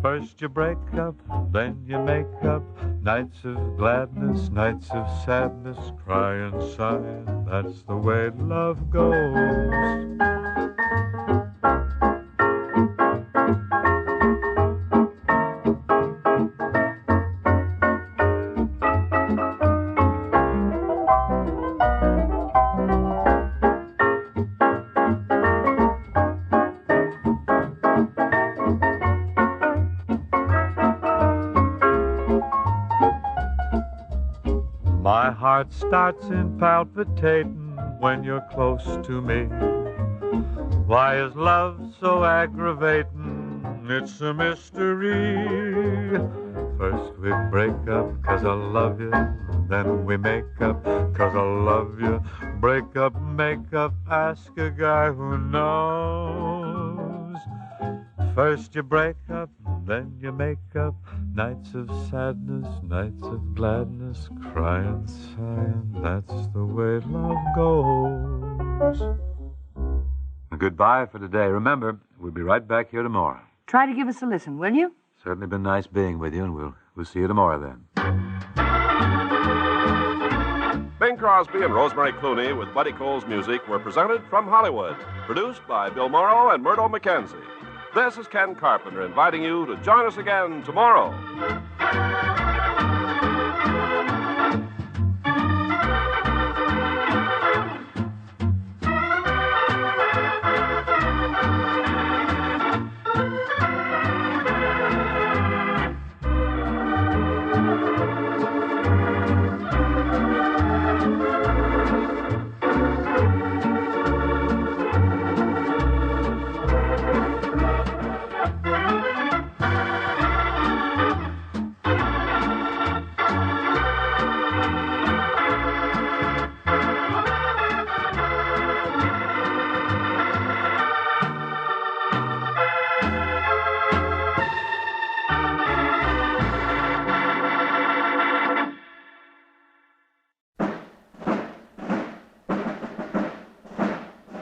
First you break up, then you make up. Nights of gladness, nights of sadness, crying, sighing, that's the way love goes. My heart starts in palpitating when you're close to me. Why is love so aggravating? It's a mystery. First we break up 'cause I love you, then we make up 'cause I love you. Break up, make up, ask a guy who knows. First you break up, then you make up. Nights of sadness, nights of gladness, crying, sighing, that's the way love goes. Goodbye for today. Remember, we'll be right back here tomorrow. Try to give us a listen, will you? Certainly been nice being with you, and we'll see you tomorrow then. Bing Crosby and Rosemary Clooney with Buddy Cole's music were presented from Hollywood. Produced by Bill Morrow and Murdo McKenzie. This is Ken Carpenter inviting you to join us again tomorrow.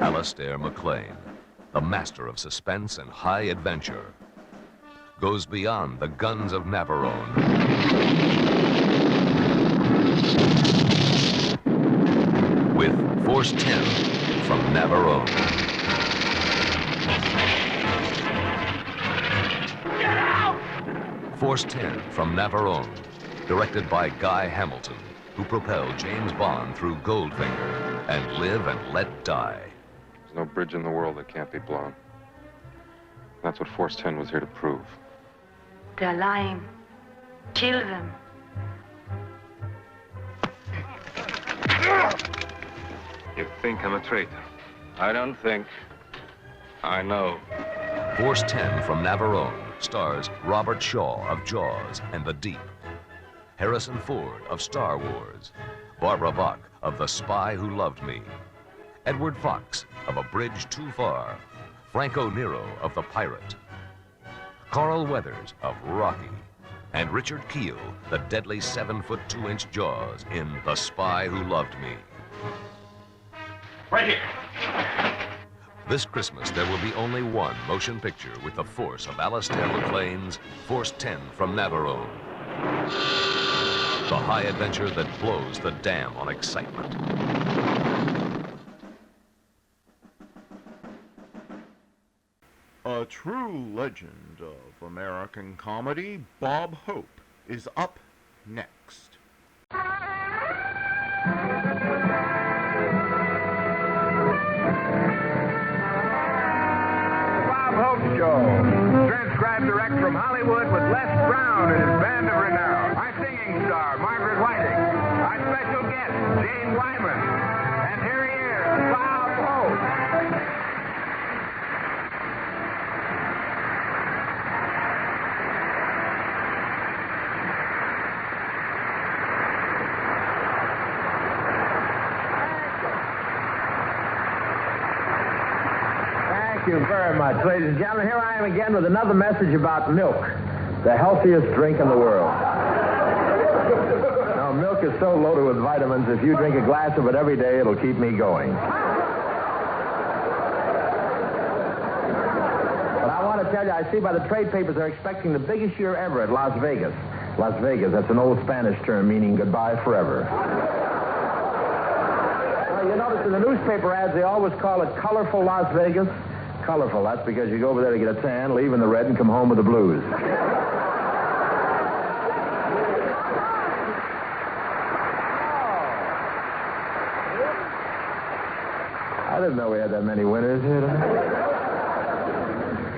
Alastair MacLean, the master of suspense and high adventure, goes beyond the guns of Navarone. With Force 10 from Navarone. Force 10 from Navarone, directed by Guy Hamilton, who propelled James Bond through Goldfinger and Live and Let Die. There's no bridge in the world that can't be blown. That's what Force 10 was here to prove. They're lying. Kill them. You think I'm a traitor? I don't think. I know. Force 10 from Navarone stars Robert Shaw of Jaws and The Deep, Harrison Ford of Star Wars, Barbara Bach of The Spy Who Loved Me, Edward Fox of A Bridge Too Far, Franco Nero of The Pirate, Carl Weathers of Rocky, and Richard Keel, the deadly 7'2" Jaws in The Spy Who Loved Me. Right here. This Christmas, there will be only one motion picture with the force of Alastair MacLean's Force 10 from Navarone. The high adventure that blows the dam on excitement. A true legend of American comedy, Bob Hope, is up next. Bob Hope Show. Transcribed direct from Hollywood with Les Brown and his band of renown. Our singing star, Margaret Whiting. Our special guest, Jane Wyman. And here he is, Bob Hope. Thank you very much, ladies and gentlemen. Here I am again with another message about milk, the healthiest drink in the world. Now, milk is so loaded with vitamins, if you drink a glass of it every day, it'll keep me going. But I want to tell you, I see by the trade papers they're expecting the biggest year ever at Las Vegas. Las Vegas, that's an old Spanish term meaning goodbye forever. Well, you notice in the newspaper ads, they always call it colorful Las Vegas. Colorful, that's because you go over there to get a tan, leave in the red, and come home with the blues. I didn't know we had that many winners here tonight.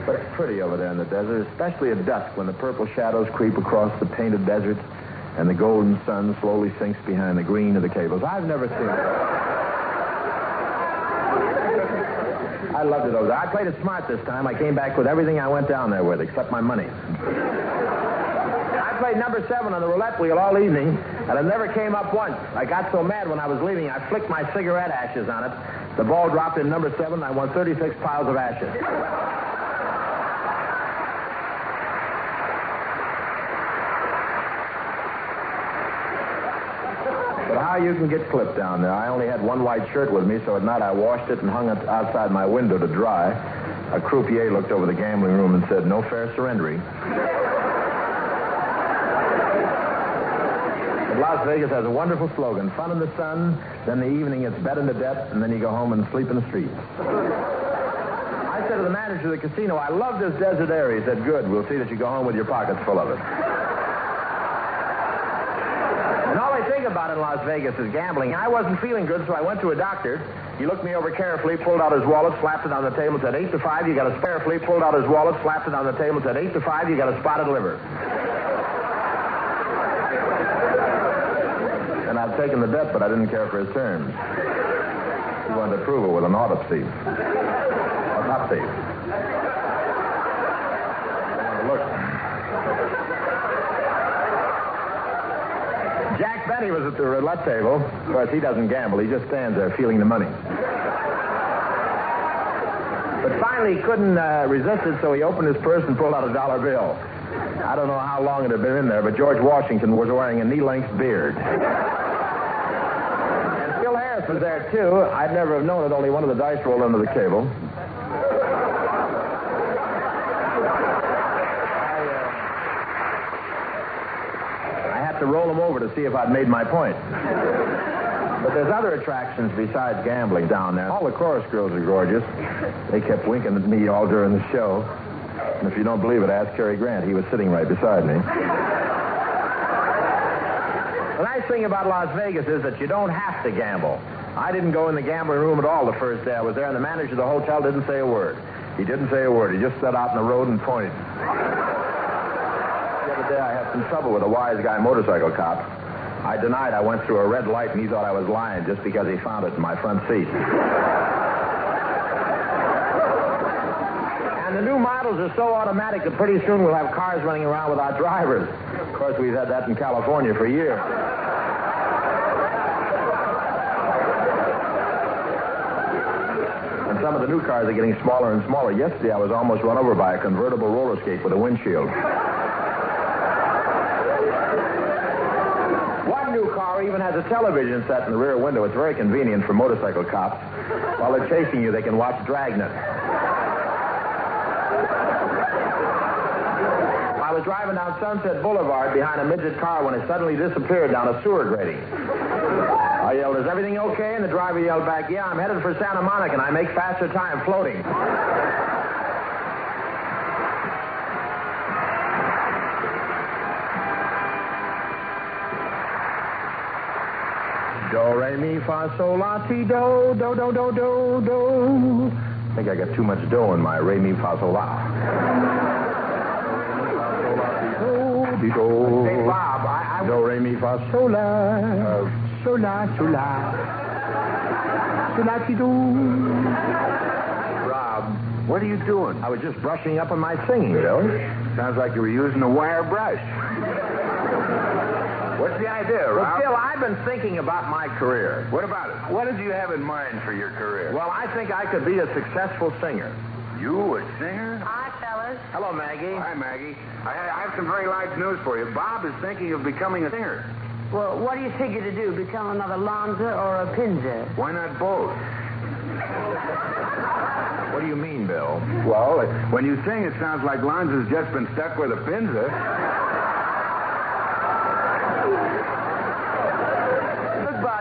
But it's pretty over there in the desert, especially at dusk when the purple shadows creep across the painted deserts and the golden sun slowly sinks behind the green of the cables. I've never seen it. I loved it over there. I played it smart this time. I came back with everything I went down there with, except my money. I played number 7 on the roulette wheel all evening, and it never came up once. I got so mad when I was leaving, I flicked my cigarette ashes on it. The ball dropped in number 7, and I won 36 piles of ashes. But how you can get clipped down there. I only had one white shirt with me, so at night I washed it and hung it outside my window to dry. A croupier looked over the gambling room and said, "No fair surrendering." But Las Vegas has a wonderful slogan, fun in the sun, then the evening it's bed in the debt, and then you go home and sleep in the streets. I said to the manager of the casino, "I love this desert area." He said, "Good, we'll see that you go home with your pockets full of it." And all I think about in Las Vegas is gambling. I wasn't feeling good, so I went to a doctor. He looked me over carefully, pulled out his wallet, slapped it on the table, said, 8 to 5, you got a spare flea, pulled out his wallet, slapped it on the table, said, 8 to 5, you got a spotted liver. And I'd taken the bet, but I didn't care for his terms. He wanted to prove it with an autopsy. Autopsy. Look. Jack Benny was at the roulette table. Of course, he doesn't gamble. He just stands there feeling the money. But finally, he couldn't resist it, so he opened his purse and pulled out a $1 bill. I don't know how long it had been in there, but George Washington was wearing a knee-length beard. And Phil Harris was there, too. I'd never have known it. Only one of the dice rolled under the cable. To roll them over to see if I'd made my point. But there's other attractions besides gambling down there. All the chorus girls are gorgeous. They kept winking at me all during the show. And if you don't believe it, ask Cary Grant. He was sitting right beside me. The nice thing about Las Vegas is that you don't have to gamble. I didn't go in the gambling room at all the first day I was there, and the manager of the hotel didn't say a word. He didn't say a word. He just sat out in the road and pointed. The other day I had some trouble with a wise guy motorcycle cop. I denied I went through a red light, and he thought I was lying just because he found it in my front seat. And the new models are so automatic that pretty soon we'll have cars running around without drivers. Of course, we've had that in California for years. And some of the new cars are getting smaller and smaller. Yesterday, I was almost run over by a convertible roller skate with a windshield. One new car even has a television set in the rear window. It's very convenient for motorcycle cops. While they're chasing you, they can watch Dragnet. I was driving down Sunset Boulevard behind a midget car when it suddenly disappeared down a sewer grating. I yelled, "Is everything okay?" And the driver yelled back, "Yeah, I'm headed for Santa Monica, and I make faster time floating." Do, re, mi, fa, sol, la, ti, do, do, do, do, do, do. I think I got too much dough in my re, mi, fa, sol, la. Hey, Bob, do, re, mi, fa, sol, la. Sol, la, sol, la. Sol, la, ti, do. Rob, what are you doing? I was just brushing up on my singing, Bill. Sounds like you were using a wire brush. What's the idea, Rob? Well, Bill, I've been thinking about my career. What about it? What did you have in mind for your career? Well, I think I could be a successful singer. You, a singer? Hi, fellas. Hello, Maggie. Hi, Maggie. I have some very large news for you. Bob is thinking of becoming a singer. Well, what do you figure to do? Become another Lanza or a Pinza? Why not both? What do you mean, Bill? Well, when you sing, it sounds like Lanza's just been stuck with a Pinza.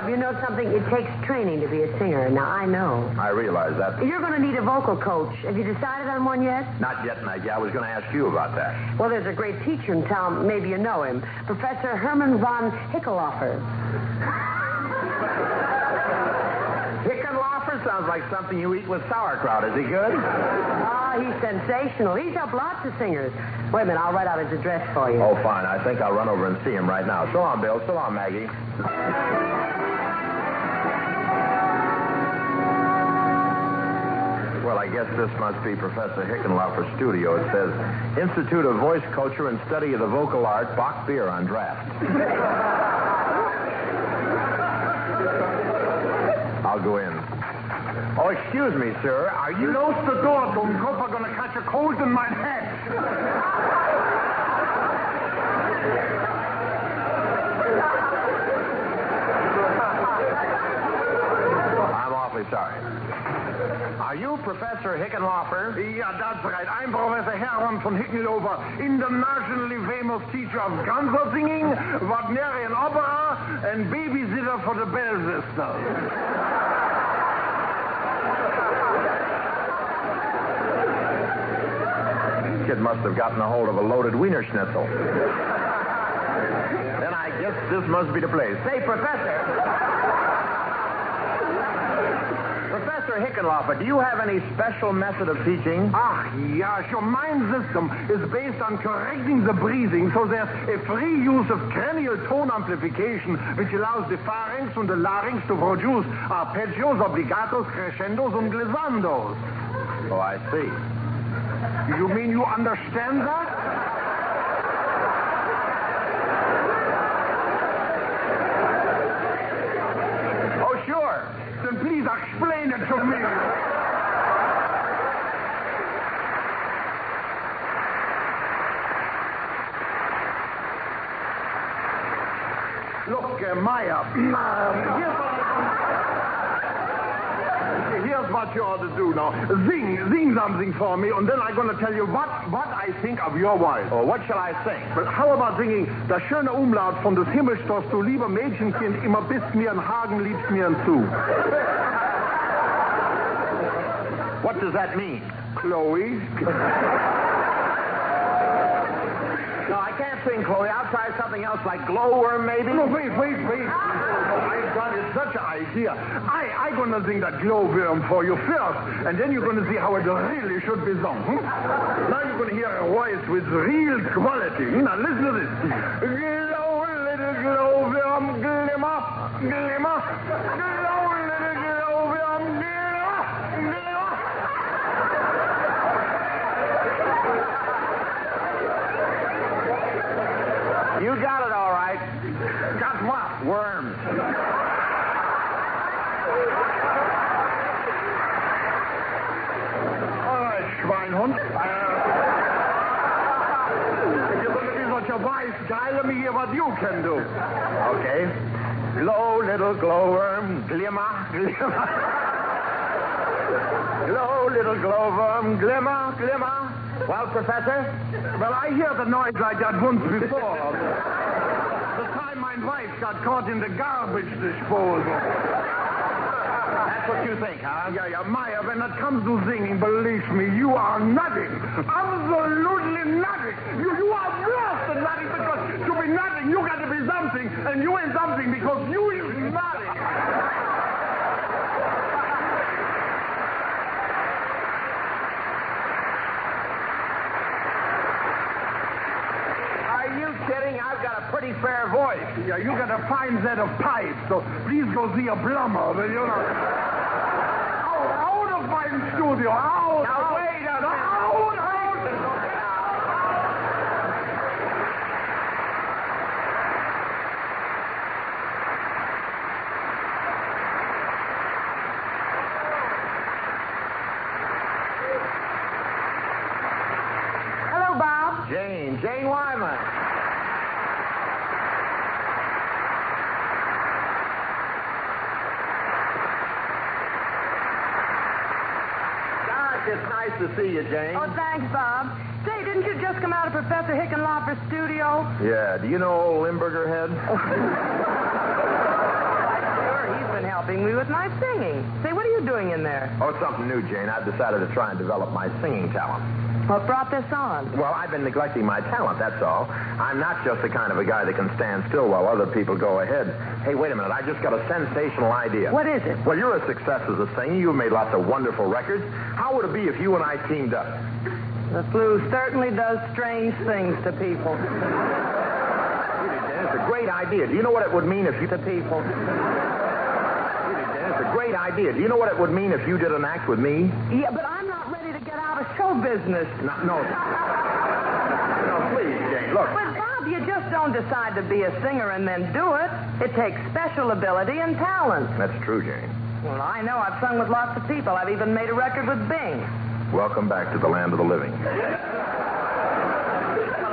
You know something? It takes training to be a singer. Now, I know. I realize that. You're going to need a vocal coach. Have you decided on one yet? Not yet, Maggie. I was going to ask you about that. Well, there's a great teacher in town. Maybe you know him. Professor Herman von Hickelhofer. Hickenlaufer sounds like something you eat with sauerkraut. Is he good? Oh, he's sensational. He's helped lots of singers. Wait a minute. I'll write out his address for you. Oh, fine. I think I'll run over and see him right now. So long, Bill. So long, Maggie. Well, I guess this must be Professor Hickenlaufer's studio. It says, Institute of Voice Culture and Study of the Vocal Art, Bach Beer on draft. I'll go in. Oh, excuse me, sir. Are you... Close the door, don't hope I'm going to catch a cold in my head. I'm awfully sorry. Are you Professor Hickenlaufer? Yeah, that's right. I'm Professor Hermann von Hickenlofer, internationally famous teacher of concert singing, Wagnerian opera, and babysitter for the Bell sisters. Kid must have gotten a hold of a loaded Wiener Schnitzel. Then I guess this must be the place. Say, Professor Hickenlaufer, do you have any special method of teaching? Ah, yes. Your mind system is based on correcting the breathing, so there's a free use of cranial tone amplification, which allows the pharynx and the larynx to produce arpeggios, obligatos, crescendos, and glissandos. Oh, I see. You mean you understand that? Oh, sure. Then please explain it to me. Look, Maya, here's what you ought to do now. Sing something for me, and then I'm going to tell you what I think of your wife. Oh, what shall I sing? But how about singing Das schöne Umlaut von des Himmelstoß, du lieber Mädchenkind, immer bist mir ein Hagen, liebst mir ein zu. What does that mean? Chloe? can't sing, Chloe. I'll try something else like glowworm, maybe. No, wait. I've got such an idea. I'm going to sing that glowworm for you first, and then you're going to see how it really should be sung. Now you're going to hear a voice with real quality. Now listen to this. Glow, little glowworm, glimmer, glimmer. Glow, little glowworm, glimmer, glimmer. You got it all right. Got what? Worms. All right, Schweinhund. If you're going to be such a wise guy, let me hear what you can do. Okay. Glow, little glowworm, glimmer, glimmer. Glow, little glowworm, glimmer, glimmer. Well, Professor? Well, I hear the noise like that once before. The time my wife got caught in the garbage disposal. That's what you think, huh? Yeah, Maya, when it comes to singing, believe me, you are nothing. Absolutely nothing. You are worse than nothing, because to be nothing, you got to be something, and you ain't something because you is nothing. Kidding? I've got a pretty fair voice. Yeah, you got a fine set of pipes, so please go see a plumber. You know. Out of my studio. Out. Now, wait a minute. Hello, Bob. Jane Wyman. It's nice to see you, Jane. Oh, thanks, Bob. Say, didn't you just come out of Professor Hickenlooper's studio? Yeah, do you know old Limburger Head? Sure, he's been helping me with my singing. Say, what are you doing in there? Oh, it's something new, Jane. I've decided to try and develop my singing talent. What brought this on? Well, I've been neglecting my talent, that's all. I'm not just the kind of a guy that can stand still while other people go ahead. Hey, wait a minute. I just got a sensational idea. What is it? Well, you're a success as a singer. You've made lots of wonderful records. How would it be if you and I teamed up? The flu certainly does strange things to people. It's a great idea. Do you know what it would mean if you... To people. It's a great idea. Do you know what it would mean if you did an act with me? Yeah, but I'm not ready to get out of show business. No, please, Jane, look. But, Bob, you just don't decide to be a singer and then do it. It takes special ability and talent. That's true, Jane. Well, I know. I've sung with lots of people. I've even made a record with Bing. Welcome back to the land of the living. Well,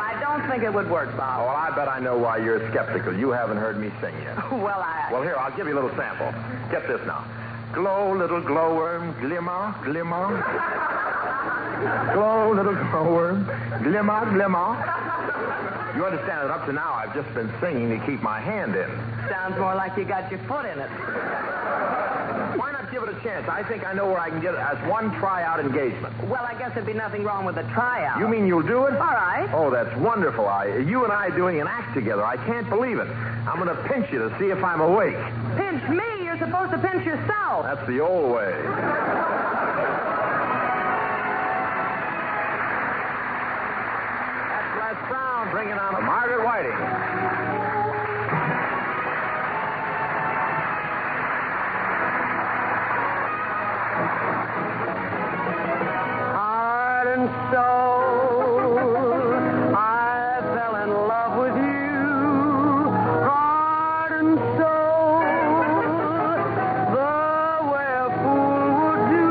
I don't think it would work, Bob. Oh, well, I bet I know why you're skeptical. You haven't heard me sing yet. Well, here, I'll give you a little sample. Get this now. Glow, little glowworm, glimmer, glimmer. Glow, little glowworm, glimmer, glimmer. You understand that up to now I've just been singing to keep my hand in. Sounds more like you got your foot in it. Why not give it a chance? I think I know where I can get it as one tryout engagement. Well, I guess there'd be nothing wrong with a tryout. You mean you'll do it? All right. Oh, that's wonderful. You and I doing an act together. I can't believe it. I'm going to pinch you to see if I'm awake. Pinch me? You're supposed to pinch yourself. That's the old way. That's Les Brown bringing on Margaret Whiting. Heart and soul, I fell in love with you. Heart and soul, the way a fool would do.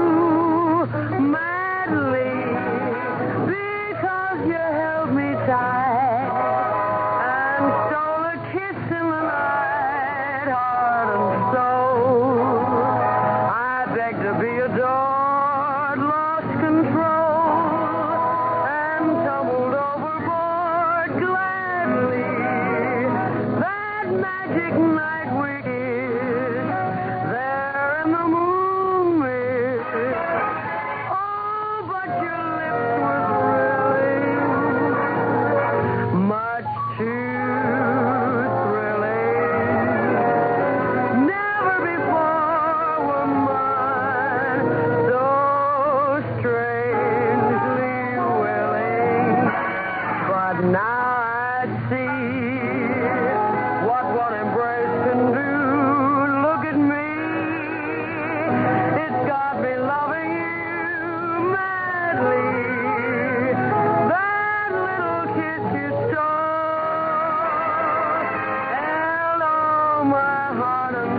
Now I see what one embrace can do. Look at me. It's got me loving you madly. That little kiss you stole held all my heart and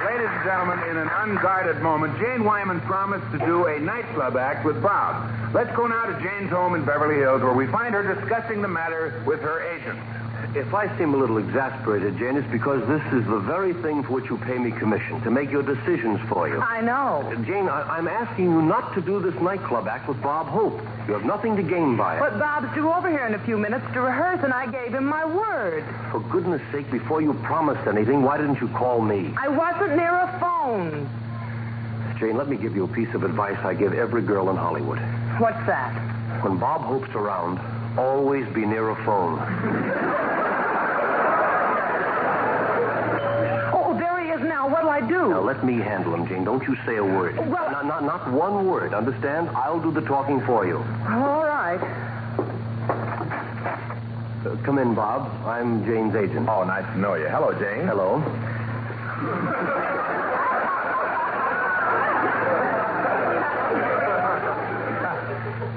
Ladies and gentlemen, in an unguarded moment, Jane Wyman promised to do a nightclub act with Bob. Let's go now to Jane's home in Beverly Hills, where we find her discussing the matter with her agent. If I seem a little exasperated, Jane, it's because this is the very thing for which you pay me commission, to make your decisions for you. I know. Jane, I'm asking you not to do this nightclub act with Bob Hope. You have nothing to gain by it. But Bob's due over here in a few minutes to rehearse, and I gave him my word. For goodness sake, before you promised anything, why didn't you call me? I wasn't near a phone. Jane, let me give you a piece of advice I give every girl in Hollywood. What's that? When Bob Hope's around, always be near a phone. Now, what'll I do? Now, let me handle him, Jane. Don't you say a word. Well, not one word, understand? I'll do the talking for you. All right. Come in, Bob. I'm Jane's agent. Oh, nice to know you. Hello, Jane. Hello.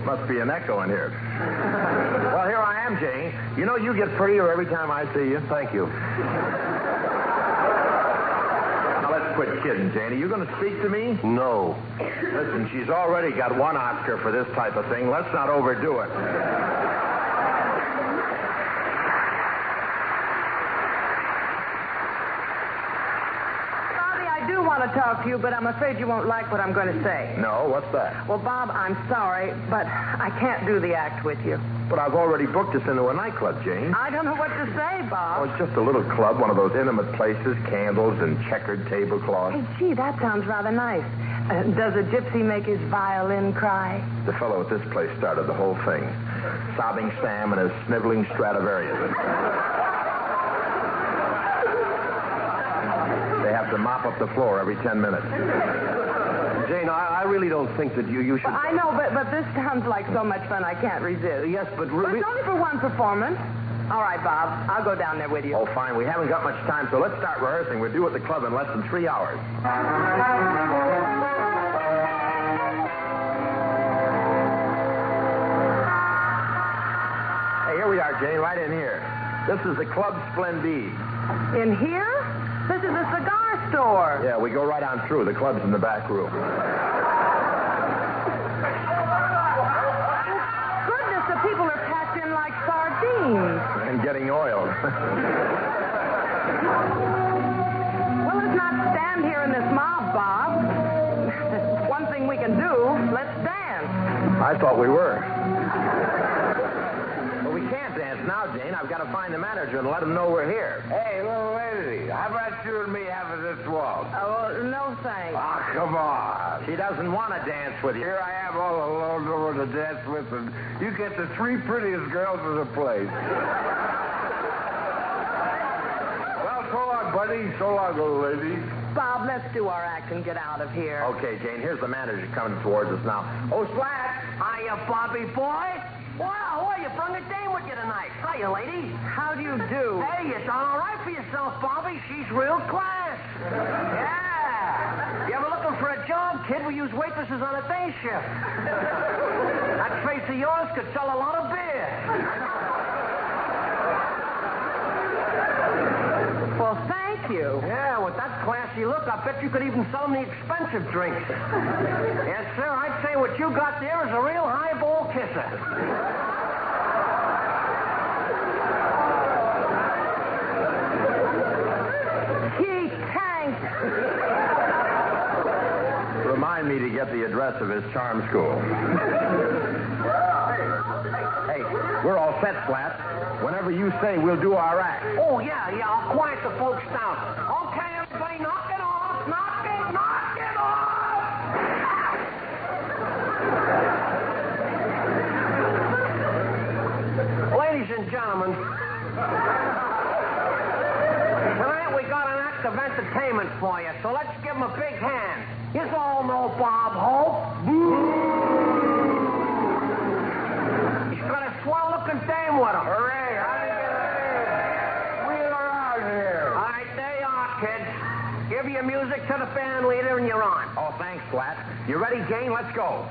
Must be an echo in here. Well, here I am, Jane. You know, you get prettier every time I see you. Thank you. Quit kidding, Jane. Are you going to speak to me? No. Listen, she's already got one Oscar for this type of thing. Let's not overdo it. Bobby, I do want to talk to you, but I'm afraid you won't like what I'm going to say. No, what's that? Well, Bob, I'm sorry, but I can't do the act with you. But I've already booked us into a nightclub, Jane. I don't know what to say, Bob. Oh, it's just a little club, one of those intimate places, candles and checkered tablecloths. Hey, gee, that sounds rather nice. Does a gypsy make his violin cry? The fellow at this place started the whole thing. Sobbing Sam and his sniveling Stradivarius. They have to mop up the floor every 10 minutes. Jane, I really don't think that you should... Well, I know, but this sounds like so much fun I can't resist. Yes, but... Well, it's only for one performance. All right, Bob. I'll go down there with you. Oh, fine. We haven't got much time, so let's start rehearsing. We're due at the club in less than 3 hours. Hey, here we are, Jane, right in here. This is the Club Splendide. In here? This is a cigar store. Yeah, we go right on through. The club's in the back room. Goodness, the people are packed in like sardines. And getting oiled. Well, let's not stand here in this mob, Bob. One thing we can do, let's dance. I thought we were. But we can't dance now, Jane. I've got to find the manager and let him know we're here. Hey, little lady, how about you and me having this waltz? Oh, no thanks. Oh, come on. She doesn't want to dance with you. Here I am all alone, no one to dance with, and you get the 3 prettiest girls in the place. Well, so long, buddy. So long, little lady. Bob, let's do our act and get out of here. Okay, Jane, here's the manager coming towards us now. Oh, Slat, hiya, Bobby boy. Wow, you brought a dame with you tonight. Hiya, lady. How do you do? Hey, you done all right for yourself, Bobby. She's real class. Yeah. You ever looking for a job, kid? We use waitresses on a day shift. That face of yours could sell a lot of beer. Well, thank you. Yeah, with that classy look, I bet you could even sell them the expensive drinks. Yes, sir, I'd say what you got there is a real highball kisser. Gee, thanks. Remind me to get the address of his charm school. Hey, we're all set, Flat. Whenever you say, we'll do our act. Oh, yeah, I'll quiet the folks down. Okay, everybody, knock it off. Knock it off. Ladies and gentlemen, tonight we got an act of entertainment for you, so let's give them a big hand. You all know Bob Hope. He's got a swell-looking dame with him. Hooray! Kids, give your music to the band leader and you're on. Oh, thanks, Flat. You ready, Jane? Let's go.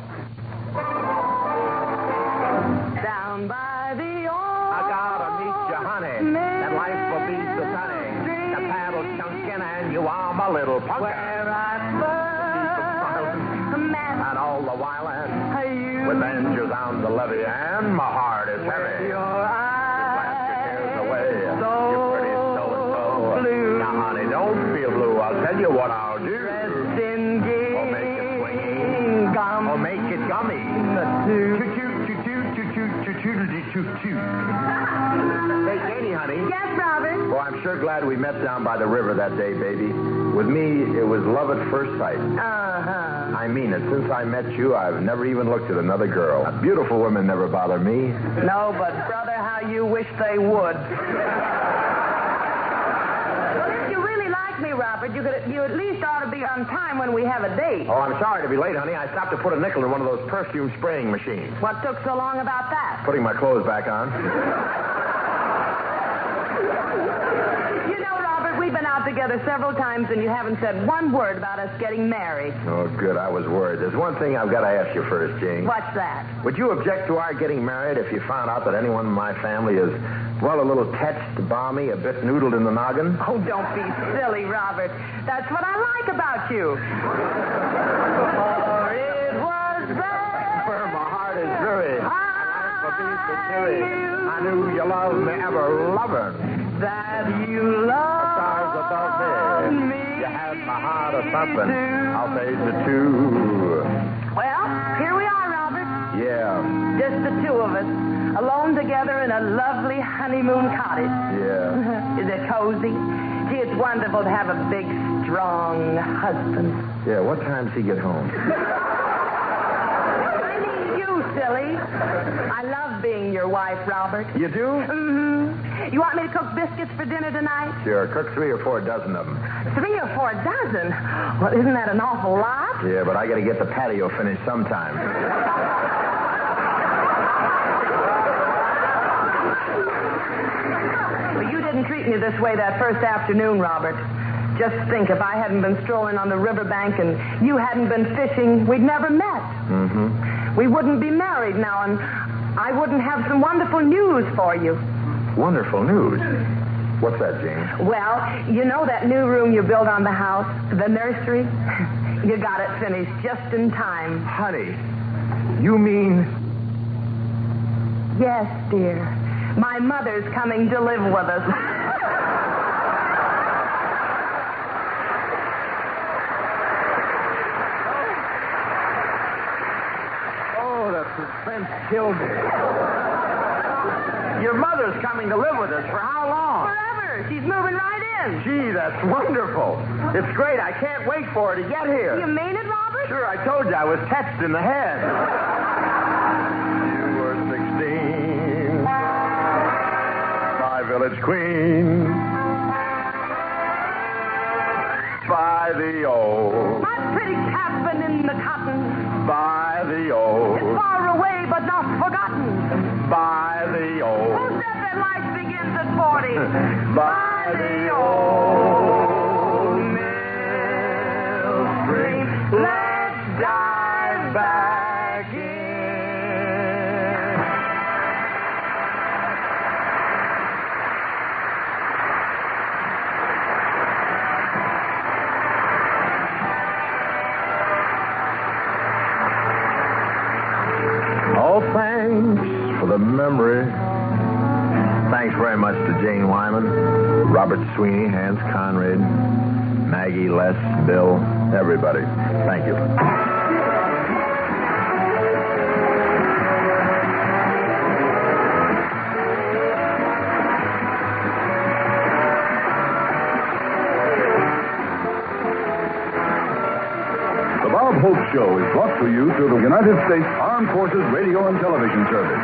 Down by the old I gotta meet you, honey. That life will be so sunny. The paddle chunkin' and you are my little punk. Where I first met. And all the while with angels on the levee and my heart is heavy. Your eyes don't feel blue. I'll tell you what I'll do. Dressed in gingham. Or make it swingy. Gum. Or make it gummy. Choo-choo. Hey, Janie, honey. Yes, Robert? Oh, I'm sure glad we met down by the river that day, baby. With me, it was love at first sight. Uh-huh. I mean it. Since I met you, I've never even looked at another girl. Beautiful women never bother me. No, but, brother, how you wish they would. Robert, you at least ought to be on time when we have a date. Oh, I'm sorry to be late, honey. I stopped to put a nickel in one of those perfume spraying machines. What took so long about that? Putting my clothes back on. You know, Robert, we've been out together several times and you haven't said one word about us getting married. Oh, good. I was worried. There's one thing I've got to ask you first, Jane. What's that? Would you object to our getting married if you found out that anyone in my family is, well, a little tetched, balmy, a bit noodled in the noggin? Oh, don't be silly, Robert. That's what I like about you. For it was there. My heart is dreary. I knew you loved me ever loving. That you loved stars above me. You had my heart a thumping. I'll say the two. Well, here we are, Robert. Yeah. Just the two of us, alone together in a lovely honeymoon cottage. Yeah. Is it cozy? Gee, it's wonderful to have a big, strong husband. Yeah, what time does he get home? I mean you, silly. I love being your wife, Robert. You do? Mm-hmm. You want me to cook biscuits for dinner tonight? Sure. Cook 3 or 4 dozen of them. 3 or 4 dozen? Well, isn't that an awful lot? Yeah, but I got to get the patio finished sometime. Well, you didn't treat me this way that first afternoon, Robert. Just think, if I hadn't been strolling on the riverbank and you hadn't been fishing, we'd never met. Mm-hmm. We wouldn't be married now, and I wouldn't have some wonderful news for you. Wonderful news? What's that, Jane? Well, you know that new room you built on the house, the nursery? You got it finished just in time. Honey, you mean... Yes, dear. My mother's coming to live with us. Oh, the suspense killed me. Your mother's coming to live with us. For how long? Forever. She's moving right in. Gee, that's wonderful. It's great. I can't wait for her to get here. You mean it, Robert? Sure, I told you I was touched in the head. You were 16, my village queen. 5 by the old. My pretty cabin in the cotton. By the old. It's far away but not forgotten. By the old. Who said that life begins at 40? By the old mill stream. Let's dive back in. Oh, thanks for the memory. Thanks very much to Jane Wyman, Robert Sweeney, Hans Conrad, Maggie, Les, Bill, everybody. Thank you. The Bob Hope Show is brought to you through the United States Armed Forces Radio and Television Service.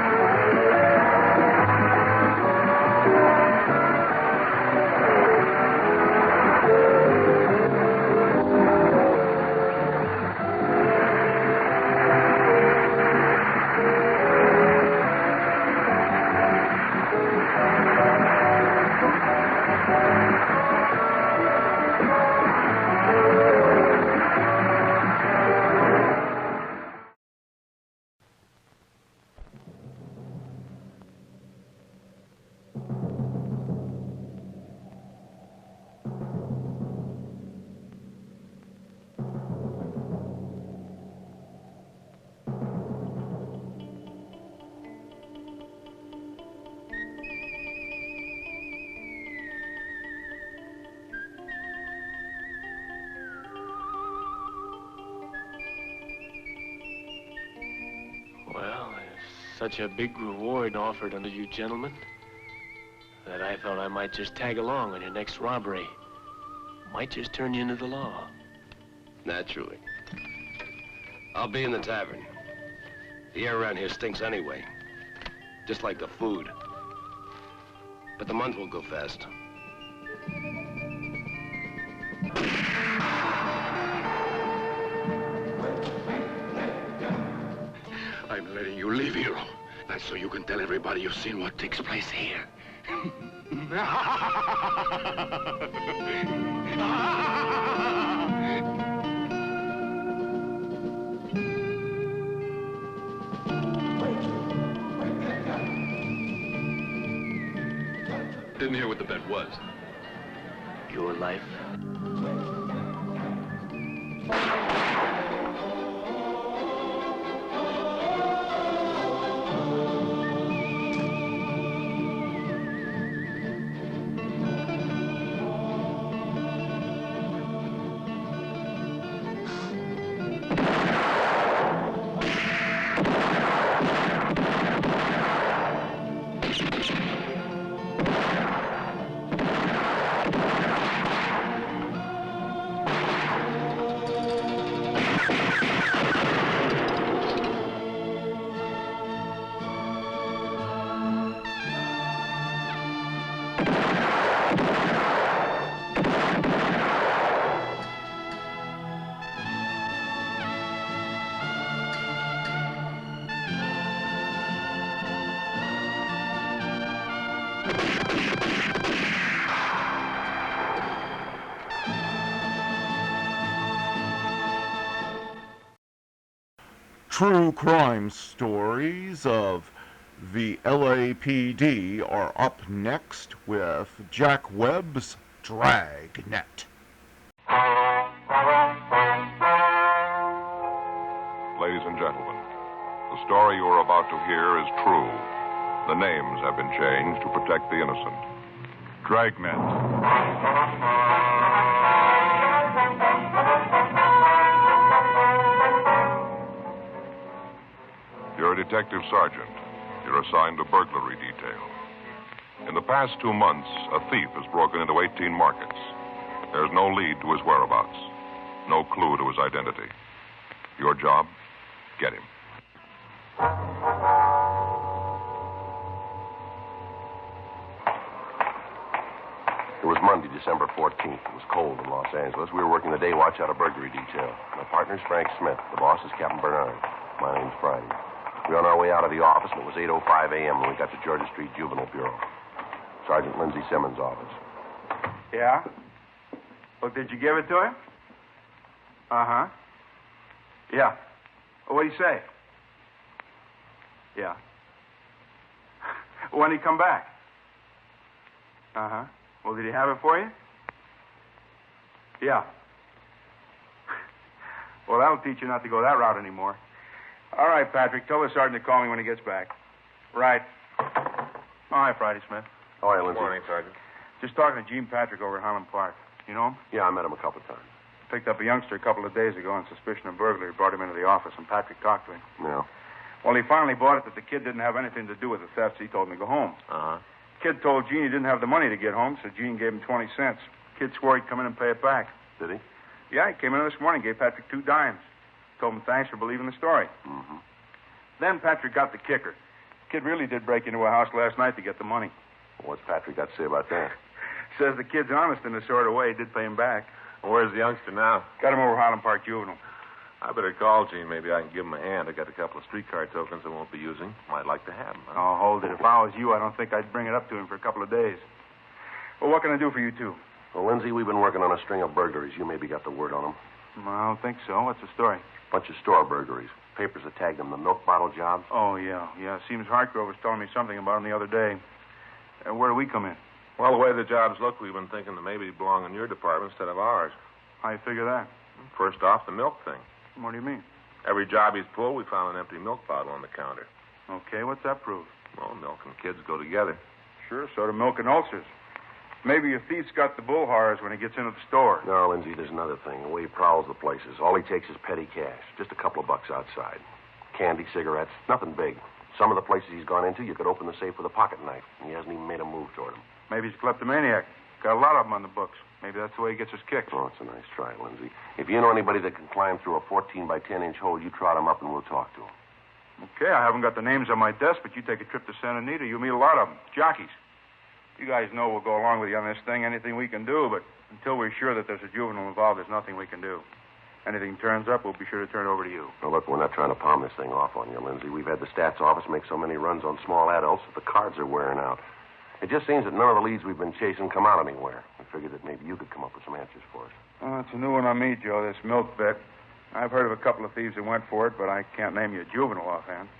Such a big reward offered unto you gentlemen that I thought I might just tag along on your next robbery. Might just turn you into the law. Naturally. I'll be in the tavern. The air around here stinks anyway. Just like the food. But the month will go fast. I'm letting you leave, hero. That's so you can tell everybody you've seen what takes place here. Didn't hear what the bet was. Your life. True crime stories of the LAPD are up next with Jack Webb's Dragnet. Ladies and gentlemen, the story you are about to hear is true. The names have been changed to protect the innocent. Dragnet. You're a detective sergeant. You're assigned to burglary detail. In the past 2 months, a thief has broken into 18 markets. There's no lead to his whereabouts, no clue to his identity. Your job? Get him. It was Monday, December 14th. It was cold in Los Angeles. We were working the day watch out of burglary detail. My partner's Frank Smith. The boss is Captain Bernard. My name's Friday. We were on our way out of the office, and it was 8:05 a.m. when we got to Georgia Street Juvenile Bureau. Sergeant Lindsay Simmons' office. Yeah? Well, did you give it to him? Uh-huh. Yeah. Well, what'd he say? Yeah. When'd he come back? Uh-huh. Well, did he have it for you? Yeah. Well, that'll teach you not to go that route anymore. All right, Patrick. Tell the sergeant to call me when he gets back. Right. Oh, hi, Friday Smith. Oh, hi, Lindsay. Good morning, Sergeant. Just talking to Gene Patrick over at Highland Park. You know him? Yeah, I met him a couple of times. Picked up a youngster a couple of days ago on suspicion of burglary. Brought him into the office, and Patrick talked to him. Yeah. Well, he finally bought it that the kid didn't have anything to do with the theft, so he told me to go home. Uh-huh. Kid told Gene he didn't have the money to get home, so Gene gave him 20 cents. Kid swore he'd come in and pay it back. Did he? Yeah, he came in this morning, gave Patrick 2 dimes. Told him thanks for believing the story. Mm-hmm. Then Patrick got the kicker. Kid really did break into a house last night to get the money. Well, what's Patrick got to say about that? Says the kid's honest in a sort of way. He did pay him back. Well, where's the youngster now? Got him over Highland Park Juvenile. I better call Gene. Maybe I can give him a hand. I got a couple of streetcar tokens I won't be using. Might like to have them. Huh? Oh, hold it. If I was you, I don't think I'd bring it up to him for a couple of days. Well, what can I do for you two? Well, Lindsay, we've been working on a string of burglaries. You maybe got the word on them. I don't think so. What's the story? Bunch of store burglaries. Papers that tagged them the milk bottle jobs. Oh, yeah. Seems Hartgrove was telling me something about them the other day. Where do we come in? Well, the way the jobs look, we've been thinking that maybe belong in your department instead of ours. How you figure that? First off, the milk thing. What do you mean? Every job he's pulled, we found an empty milk bottle on the counter. Okay, what's that prove? Well, milk and kids go together. Sure, so do milk and ulcers. Maybe a thief's got the bull horrors when he gets into the store. No, Lindsay, there's another thing. The way he prowls the places. All he takes is petty cash. Just a couple of bucks outside. Candy, cigarettes, nothing big. Some of the places he's gone into, you could open the safe with a pocket knife, and he hasn't even made a move toward him. Maybe he's a kleptomaniac. Got a lot of them on the books. Maybe that's the way he gets his kicks. Oh, it's a nice try, Lindsay. If you know anybody that can climb through a 14 by 10-inch hole, you trot him up and we'll talk to him. Okay, I haven't got the names on my desk, but you take a trip to Santa Anita, you'll meet a lot of them. Jockeys. You guys know we'll go along with you on this thing, anything we can do, but until we're sure that there's a juvenile involved, there's nothing we can do. Anything turns up, we'll be sure to turn it over to you. Well, look, we're not trying to palm this thing off on you, Lindsay. We've had the stats office make so many runs on small adults that the cards are wearing out. It just seems that none of the leads we've been chasing come out anywhere. We figured that maybe you could come up with some answers for us. Oh, it's a new one on me, Joe, this milk bet. I've heard of a couple of thieves that went for it, but I can't name you a juvenile offhand.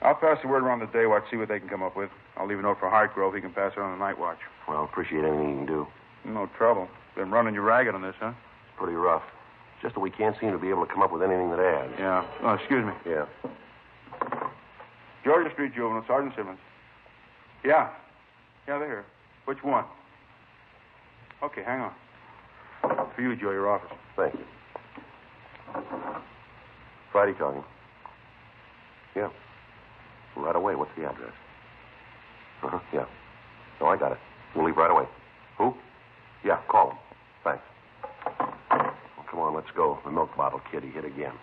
I'll pass the word around the day watch, see what they can come up with. I'll leave a note for Hartgrove. He can pass it on the night watch. Well, appreciate anything you can do. No trouble. Been running you ragged on this, huh? It's pretty rough. Just that we can't seem to be able to come up with anything that adds. Yeah. Oh, excuse me. Yeah. Georgia Street Juvenile, Sergeant Simmons. Yeah. Yeah, they're here. Which one? Okay, hang on. For you, Joe, your office. Thank you. Friday talking. Yeah. Right away. What's the address? Uh-huh, yeah. No, I got it. We'll leave right away. Who? Yeah, call him. Thanks. Well, come on, let's go. The milk bottle kid, he hit again.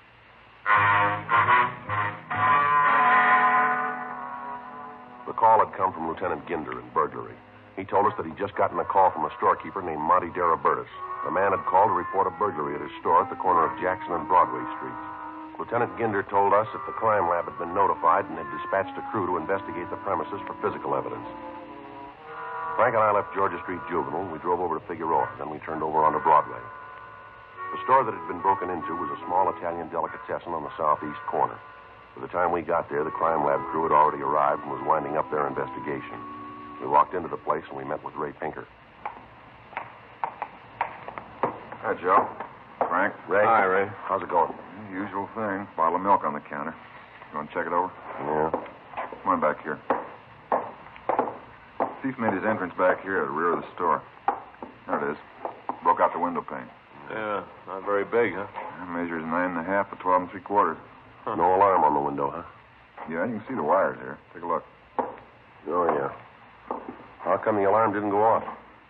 The call had come from Lieutenant Ginder in burglary. He told us that he'd just gotten a call from a storekeeper named Monty Darabertis. The man had called to report a burglary at his store at the corner of Jackson and Broadway Streets. Lieutenant Ginder told us that the crime lab had been notified and had dispatched a crew to investigate the premises for physical evidence. Frank and I left Georgia Street Juvenile, and we drove over to Figueroa. Then we turned over onto Broadway. The store that had been broken into was a small Italian delicatessen on the southeast corner. By the time we got there, the crime lab crew had already arrived and was winding up their investigation. We walked into the place, and we met with Ray Pinker. Hi, Joe. Frank. Ray. Hi, Ray. How's it going? Usual thing. Bottle of milk on the counter. You want to check it over? Yeah. Come on back here. Thief made his entrance back here at the rear of the store. There it is. Broke out the window pane. Yeah, not very big, huh? It measures 9.5 by 12 3/4. No alarm on the window, huh? Yeah, you can see the wires here. Take a look. Oh, yeah. How come the alarm didn't go off?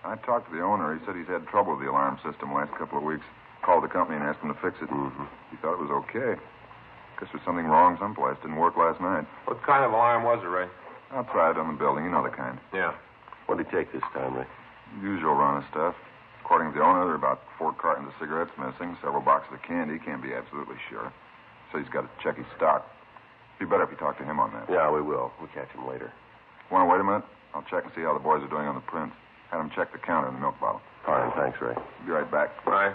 I talked to the owner. He said he's had trouble with the alarm system the last couple of weeks. Called the company and asked them to fix it. Mm-hmm. He thought it was okay. Guess there's something wrong someplace. Didn't work last night. What kind of alarm was it, Ray? Outside on the building. You know the kind. Yeah. What did he take this time, Ray? Usual run of stuff. According to the owner, there are about 4 cartons of cigarettes missing, several boxes of candy. Can't be absolutely sure. So he's got to check his stock. Be better if you talk to him on that. Yeah, we will. We'll catch him later. Want to wait a minute? I'll check and see how the boys are doing on the prints. Had them check the counter and the milk bottle. Fine, thanks, Ray. Be right back. Bye.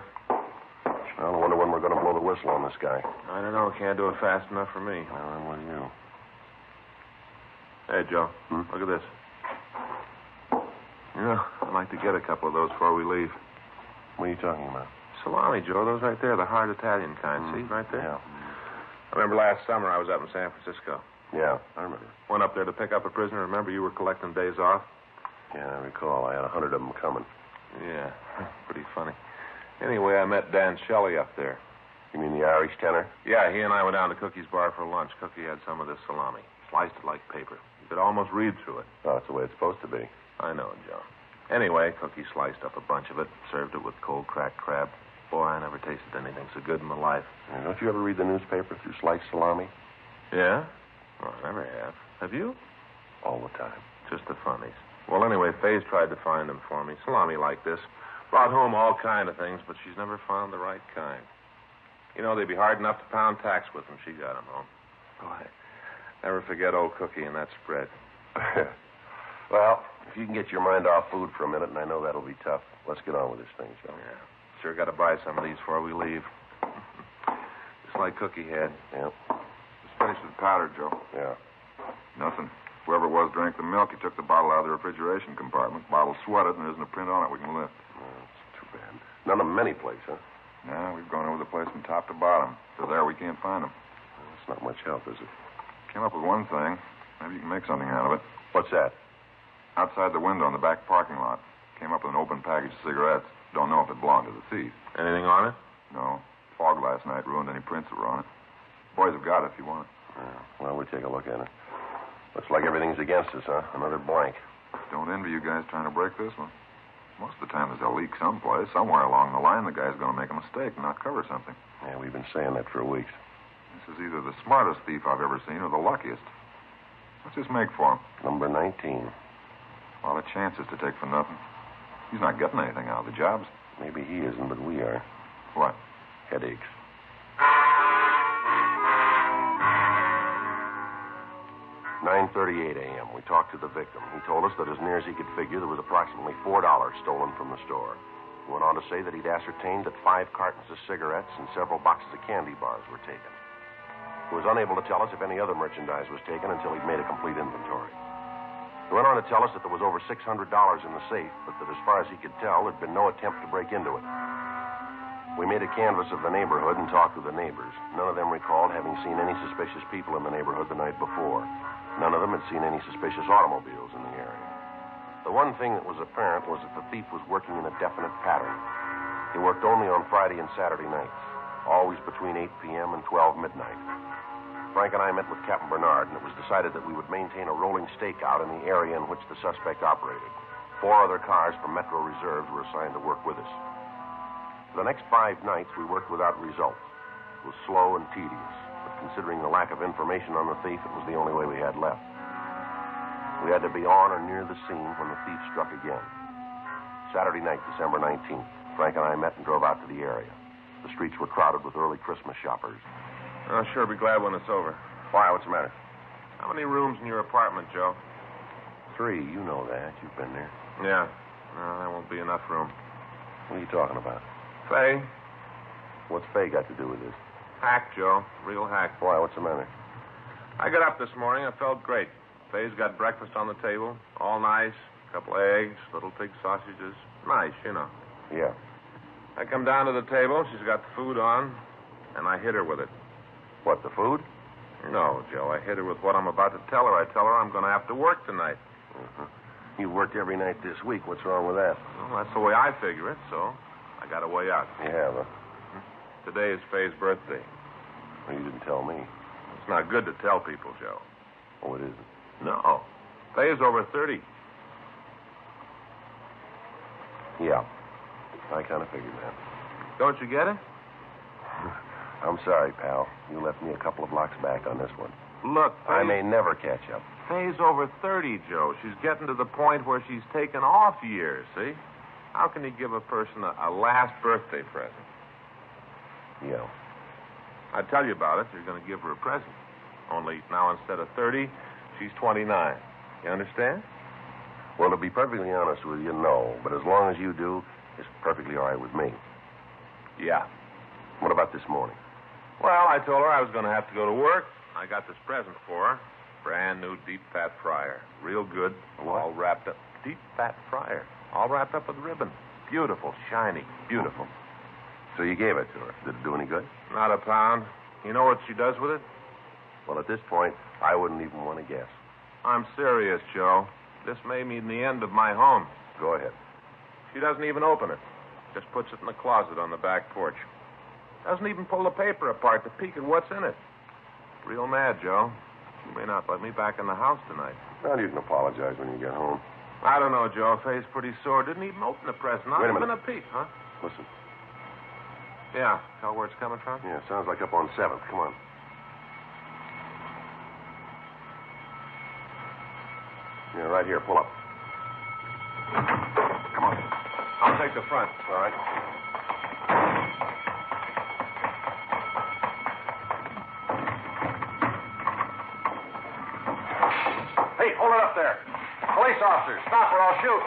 I wonder when we're going to blow the whistle on this guy. I don't know. Can't do it fast enough for me. Well, then what do you know? Hey, Joe. Look at this. Yeah, I'd like to get a couple of those before we leave. What are you talking about? Salami, Joe. Those right there, the hard Italian kind. See, right there? Yeah. I remember last summer I was up in San Francisco. Yeah, I remember. Went up there to pick up a prisoner. Remember you were collecting days off? Yeah, I recall. I had 100 of them coming. Yeah, pretty funny. Anyway, I met Dan Shelley up there. You mean the Irish tenor? Yeah, he and I went down to Cookie's bar for lunch. Cookie had some of this salami. Sliced it like paper. You could almost read through it. Oh, that's the way it's supposed to be. I know, Joe. Anyway, Cookie sliced up a bunch of it, served it with cold cracked crab. Boy, I never tasted anything so good in my life. Don't you ever read the newspaper through sliced salami? Yeah? Well, I never have. Have you? All the time. Just the funnies. Well, anyway, Faye's tried to find them for me. Salami like this. Brought home all kind of things, but she's never found the right kind. You know, they'd be hard enough to pound tacks with when she got them home. Boy, never forget old Cookie and that spread. Well, if you can get your mind off food for a minute, and I know that'll be tough, let's get on with this thing, Joe. Yeah. Sure got to buy some of these before we leave. Just like Cookie had. Yeah. Just finished with powder, Joe. Yeah. Nothing. Whoever it was drank the milk. He took the bottle out of the refrigeration compartment. Bottle sweated, and there isn't a print on it we can lift. It's too bad. None of them any place, huh? Yeah, we've gone over the place from top to bottom. So there, we can't find them. It's not much help, is it? Came up with one thing. Maybe you can make something out of it. What's that? Outside the window in the back parking lot. Came up with an open package of cigarettes. Don't know if it belonged to the thief. Anything on it? No. Fog last night ruined any prints that were on it. Boys have got it if you want it. Yeah. Well, we'll take a look at it. Looks like everything's against us, huh? Another blank. Don't envy you guys trying to break this one. Most of the time there's a leak someplace. Somewhere along the line, the guy's going to make a mistake and not cover something. Yeah, we've been saying that for weeks. This is either the smartest thief I've ever seen or the luckiest. What's this make for him? Number 19. A lot of chances to take for nothing. He's not getting anything out of the jobs. Maybe he isn't, but we are. What? Headaches. 9:38 a.m. We talked to the victim. He told us that as near as he could figure, there was approximately $4 stolen from the store. He went on to say that he'd ascertained that 5 cartons of cigarettes and several boxes of candy bars were taken. He was unable to tell us if any other merchandise was taken until he'd made a complete inventory. He went on to tell us that there was over $600 in the safe, but that as far as he could tell, there'd been no attempt to break into it. We made a canvass of the neighborhood and talked with the neighbors. None of them recalled having seen any suspicious people in the neighborhood the night before. None of them had seen any suspicious automobiles in the area. The one thing that was apparent was that the thief was working in a definite pattern. He worked only on Friday and Saturday nights, always between 8 p.m. and 12 midnight. Frank and I met with Captain Bernard, and it was decided that we would maintain a rolling stakeout in the area in which the suspect operated. 4 other cars from Metro Reserves were assigned to work with us. For the next 5 nights, we worked without results. It was slow and tedious, but considering the lack of information on the thief, it was the only way we had left. We had to be on or near the scene when the thief struck again. Saturday night, December 19th, Frank and I met and drove out to the area. The streets were crowded with early Christmas shoppers. I'll sure be glad when it's over. Why? What's the matter? How many rooms in your apartment, Joe? 3. You know that. You've been there. Yeah. No, there won't be enough room. What are you talking about? Faye? What's Faye got to do with this? Hack, Joe. Real hack. Why? What's the matter? I got up this morning. I felt great. Faye's got breakfast on the table. All nice. A couple eggs, little pig sausages. Nice, you know. Yeah. I come down to the table. She's got the food on, and I hit her with it. What, the food? No, Joe. I hit her with what I'm about to tell her. I tell her I'm going to have to work tonight. You worked every night this week. What's wrong with that? Well, that's the way I figure it, so I got a way out. You have, huh? Today is Faye's birthday. Well, you didn't tell me. It's not good to tell people, Joe. Oh, it isn't? No. Faye's over 30. Yeah. I kind of figured that. Don't you get it? I'm sorry, pal. You left me a couple of blocks back on this one. Look, Faye... I may never catch up. Faye's over 30, Joe. She's getting to the point where she's taken off years, see? How can you give a person a last birthday present? Yeah. I'd tell you about it. You're going to give her a present. Only now instead of 30, she's 29. You understand? Well, to be perfectly honest with you, no. But as long as you do, it's perfectly all right with me. Yeah. What about this morning? Well, I told her I was going to have to go to work. I got this present for her. Brand new deep fat fryer. Real good. What? All wrapped up. Deep fat fryer. All wrapped up with ribbon. Beautiful, shiny, beautiful. So you gave it to her. Did it do any good? Not a pound. You know what she does with it? Well, at this point, I wouldn't even want to guess. I'm serious, Joe. This may mean the end of my home. Go ahead. She doesn't even open it. Just puts it in the closet on the back porch. Doesn't even pull the paper apart to peek at what's in it. Real mad, Joe. She may not let me back in the house tonight. Well, you can apologize when you get home. I don't know, Joe. Faye's pretty sore. Didn't even open the present. Not Wait a even minute. a peek, huh? Listen. Yeah. Tell where it's coming from? Yeah, sounds like up on 7th. Come on. Yeah, right here. Pull up. Come on. I'll take the front. All right. Hey, hold it up there. Police officers, stop or I'll shoot.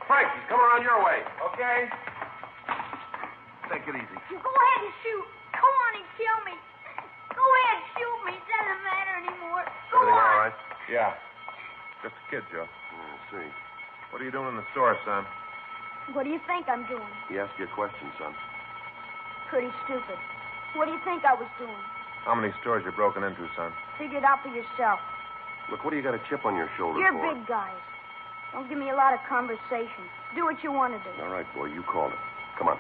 Frank, he's coming around your way. Okay. Take it easy. You go ahead and shoot. Go on and kill me. Go ahead and shoot me. It doesn't matter anymore. Go Everything on. all right? Yeah. Just a kid, Joe. Yeah, see. What are you doing in the store, son? What do you think I'm doing? He asked you a question, son. Pretty stupid. What do you think I was doing? How many stores you broken into, son? Figure it out for yourself. Look, what do you got a chip on your shoulder You're for? big guys. Don't give me a lot of conversation. Do what you want to do. All right, boy, you called it. Come on.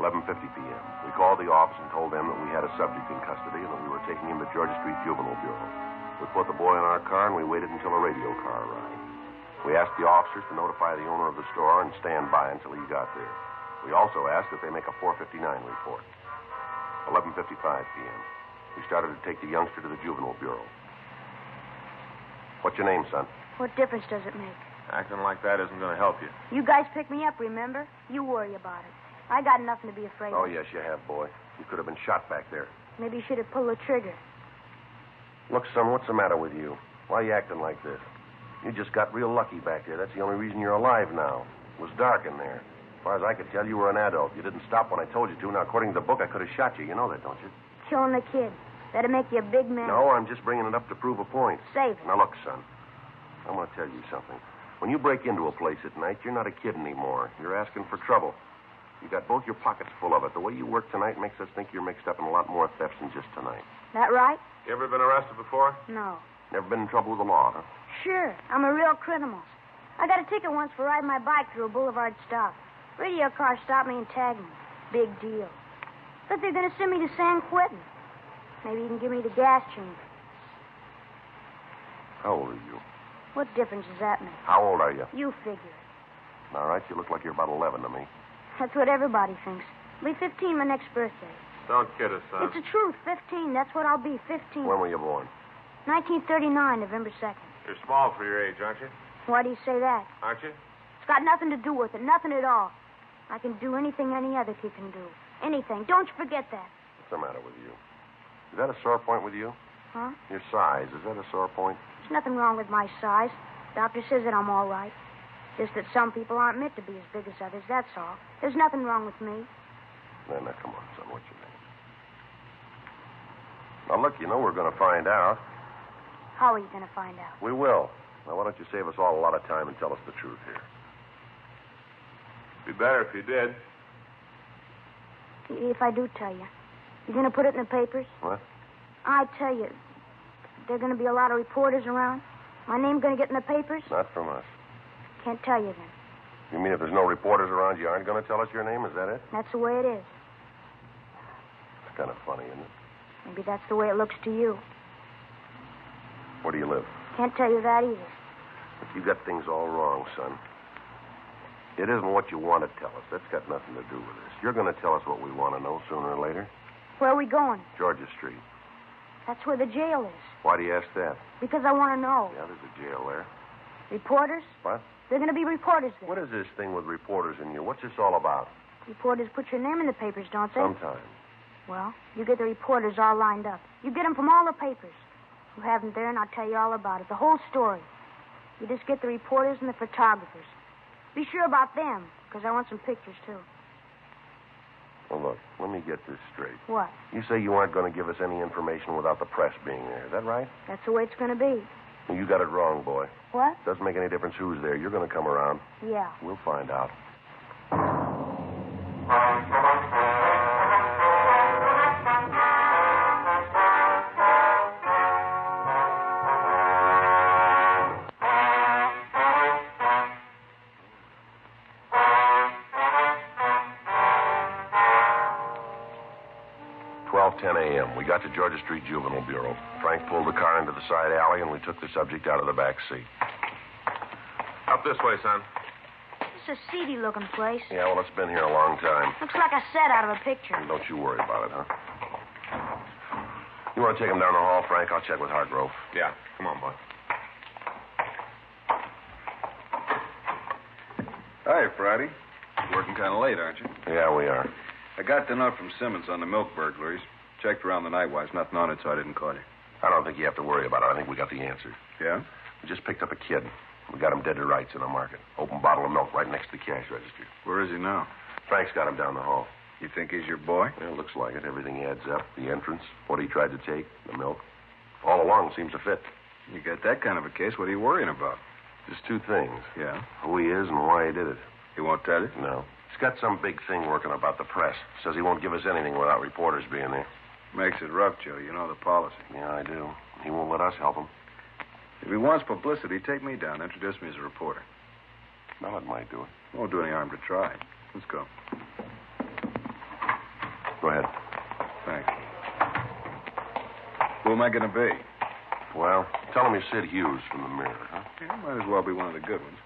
11:50 p.m. We called the office and told them that we had a subject in custody and that we were taking him to Georgia Street Juvenile Bureau. We put the boy in our car and we waited until a radio car arrived. We asked the officers to notify the owner of the store and stand by until he got there. We also asked that they make a 459 report. 11:55 p.m. We started to take the youngster to the Juvenile Bureau. What's your name, son? What difference does it make? Acting like that isn't going to help you. You guys picked me up, remember? You worry about it. I got nothing to be afraid Oh, of. yes, you have, boy. You could have been shot back there. Maybe you should have pulled the trigger. Look, son, what's the matter with you? Why are you acting like this? You just got real lucky back there. That's the only reason you're alive now. It was dark in there. As far as I could tell, you were an adult. You didn't stop when I told you to. Now, according to the book, I could have shot you. You know that, don't you? Killing the kid. That'd make you a big man. No, I'm just bringing it up to prove a point. Save it. Now, look, son. I'm going to tell you something. When you break into a place at night, you're not a kid anymore. You're asking for trouble. You got both your pockets full of it. The way you work tonight makes us think you're mixed up in a lot more thefts than just tonight. That right? You ever been arrested before? No. Never been in trouble with the law, huh? Sure. I'm a real criminal. I got a ticket once for riding my bike through a boulevard stop. Radio car stopped me and tagged me. Big deal. But they're going to send me to San Quentin. Maybe you can give me the gas chamber. How old are you? What difference does that make? How old are you? You figure. All right, you look like you're about 11 to me. That's what everybody thinks. I'll be 15 my next birthday. Don't kid us, son. It's the truth. 15. That's what I'll be. 15. When were you born? 1939, November 2nd. You're small for your age, aren't you? Why do you say that? Aren't you? It's got nothing to do with it. Nothing at all. I can do anything any other kid can do. Anything. Don't you forget that. What's the matter with you? Is that a sore point with you? Huh? Your size, is that a sore point? There's nothing wrong with my size. Doctor says that I'm all right. Just that some people aren't meant to be as big as others, that's all. There's nothing wrong with me. Now, come on, son. What's your name? Now, look, you know we're going to find out. How are you going to find out? We will. Now, why don't you save us all a lot of time and tell us the truth here? Be better if you did. If I do tell you. You going to put it in the papers? What? I tell you, there are going to be a lot of reporters around. My name going to get in the papers? Not from us. Can't tell you then. You mean if there's no reporters around, you aren't going to tell us your name? Is that it? That's the way it is. It's kind of funny, isn't it? Maybe that's the way it looks to you. Where do you live? Can't tell you that either. But you got things all wrong, son. It isn't what you want to tell us. That's got nothing to do with this. You're going to tell us what we want to know sooner or later. Where are we going? Georgia Street. That's where the jail is. Why do you ask that? Because I want to know. Yeah, there's a jail there. Reporters? What? They're going to be reporters there. What is this thing with reporters and you? What's this all about? Reporters put your name in the papers, don't they? Sometimes. Well, you get the reporters all lined up. You get them from all the papers. You have them there, and I'll tell you all about it, the whole story. You just get the reporters and the photographers. Be sure about them, because I want some pictures, too. Well, look, let me get this straight. What? You say you aren't going to give us any information without the press being there. Is that right? That's the way it's going to be. Well, you got it wrong, boy. What? Doesn't make any difference who's there. You're going to come around. Yeah. We'll find out. We got to Georgia Street Juvenile Bureau. Frank pulled the car into the side alley, and we took the subject out of the back seat. Up this way, son. It's a seedy-looking place. Yeah, well, it's been here a long time. Looks like a set out of a picture. Don't you worry about it, huh? You want to take him down the hall, Frank? I'll check with Hargrove. Yeah. Come on, boy. Hi, Friday. Working kind of late, aren't you? Yeah, we are. I got the note from Simmons on the milk burglaries. Checked around the night watch. Nothing on it, so I didn't call you. I don't think you have to worry about it. I think we got the answer. Yeah? We just picked up a kid. We got him dead to rights in the market. Open bottle of milk right next to the cash register. Where is he now? Frank's got him down the hall. You think he's your boy? Yeah, it looks like it. Everything adds up. The entrance, what he tried to take, the milk. All along seems to fit. You got that kind of a case. What are you worrying about? Just two things. Yeah? Who he is and why he did it. He won't tell you? No. He's got some big thing working about the press. Says he won't give us anything without reporters being there. Makes it rough, Joe. You know the policy. Yeah, I do. He won't let us help him. If he wants publicity, take me down. Introduce me as a reporter. Well, it might do it. Won't do any harm to try. Let's go. Go ahead. Thanks. Who am I going to be? Well, tell him you're Sid Hughes from the Mirror, huh? Yeah, might as well be one of the good ones.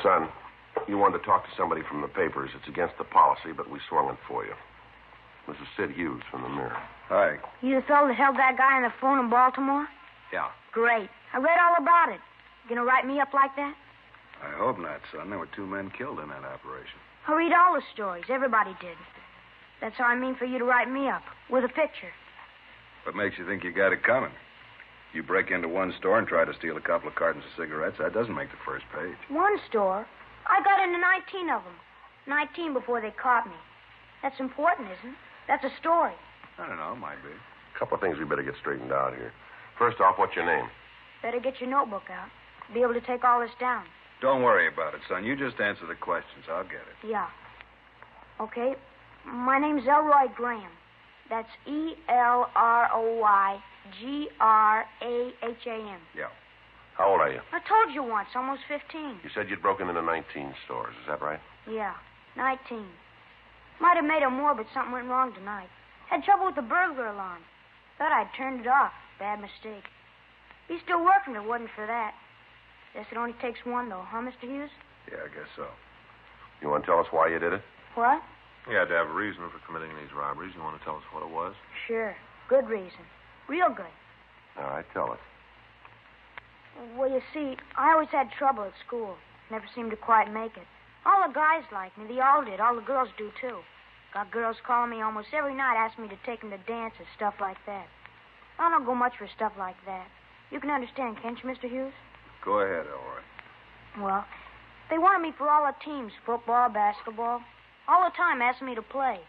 Son, you wanted to talk to somebody from the papers. It's against the policy, but we swung it for you. This is Sid Hughes from the Mirror. Hi. You the fellow that held that guy on the phone in Baltimore? Yeah. Great. I read all about it. You gonna write me up like that? I hope not, son. There were 2 men killed in that operation. I read all the stories. Everybody did. That's how I mean for you to write me up, with a picture. What makes you think you got it coming? You break into one store and try to steal a couple of cartons of cigarettes. That doesn't make the first page. One store? I got into 19 of them. 19 before they caught me. That's important, isn't it? That's a story. I don't know. It might be. A couple of things we better get straightened out here. First off, what's your name? Better get your notebook out. Be able to take all this down. Don't worry about it, son. You just answer the questions. I'll get it. Yeah. Okay. My name's Elroy Graham. That's ELROYGRAHAM. Yeah. How old are you? I told you once, almost 15. You said you'd broken into 19 stores. Is that right? Yeah, 19. Might have made 'em more, but something went wrong tonight. Had trouble with the burglar alarm. Thought I'd turned it off. Bad mistake. He's still working if it wasn't for that. Guess it only takes one, though, huh, Mr. Hughes? Yeah, I guess so. You want to tell us why you did it? What? You had to have a reason for committing these robberies. You want to tell us what it was? Sure. Good reason. Real good. All right, tell us. Well, you see, I always had trouble at school. Never seemed to quite make it. All the guys liked me. They all did. All the girls do, too. Got girls calling me almost every night asking me to take them to dances, stuff like that. I don't go much for stuff like that. You can understand, can't you, Mr. Hughes? Go ahead, Elroy. Well, they wanted me for all the teams, football, basketball. All the time asking me to play.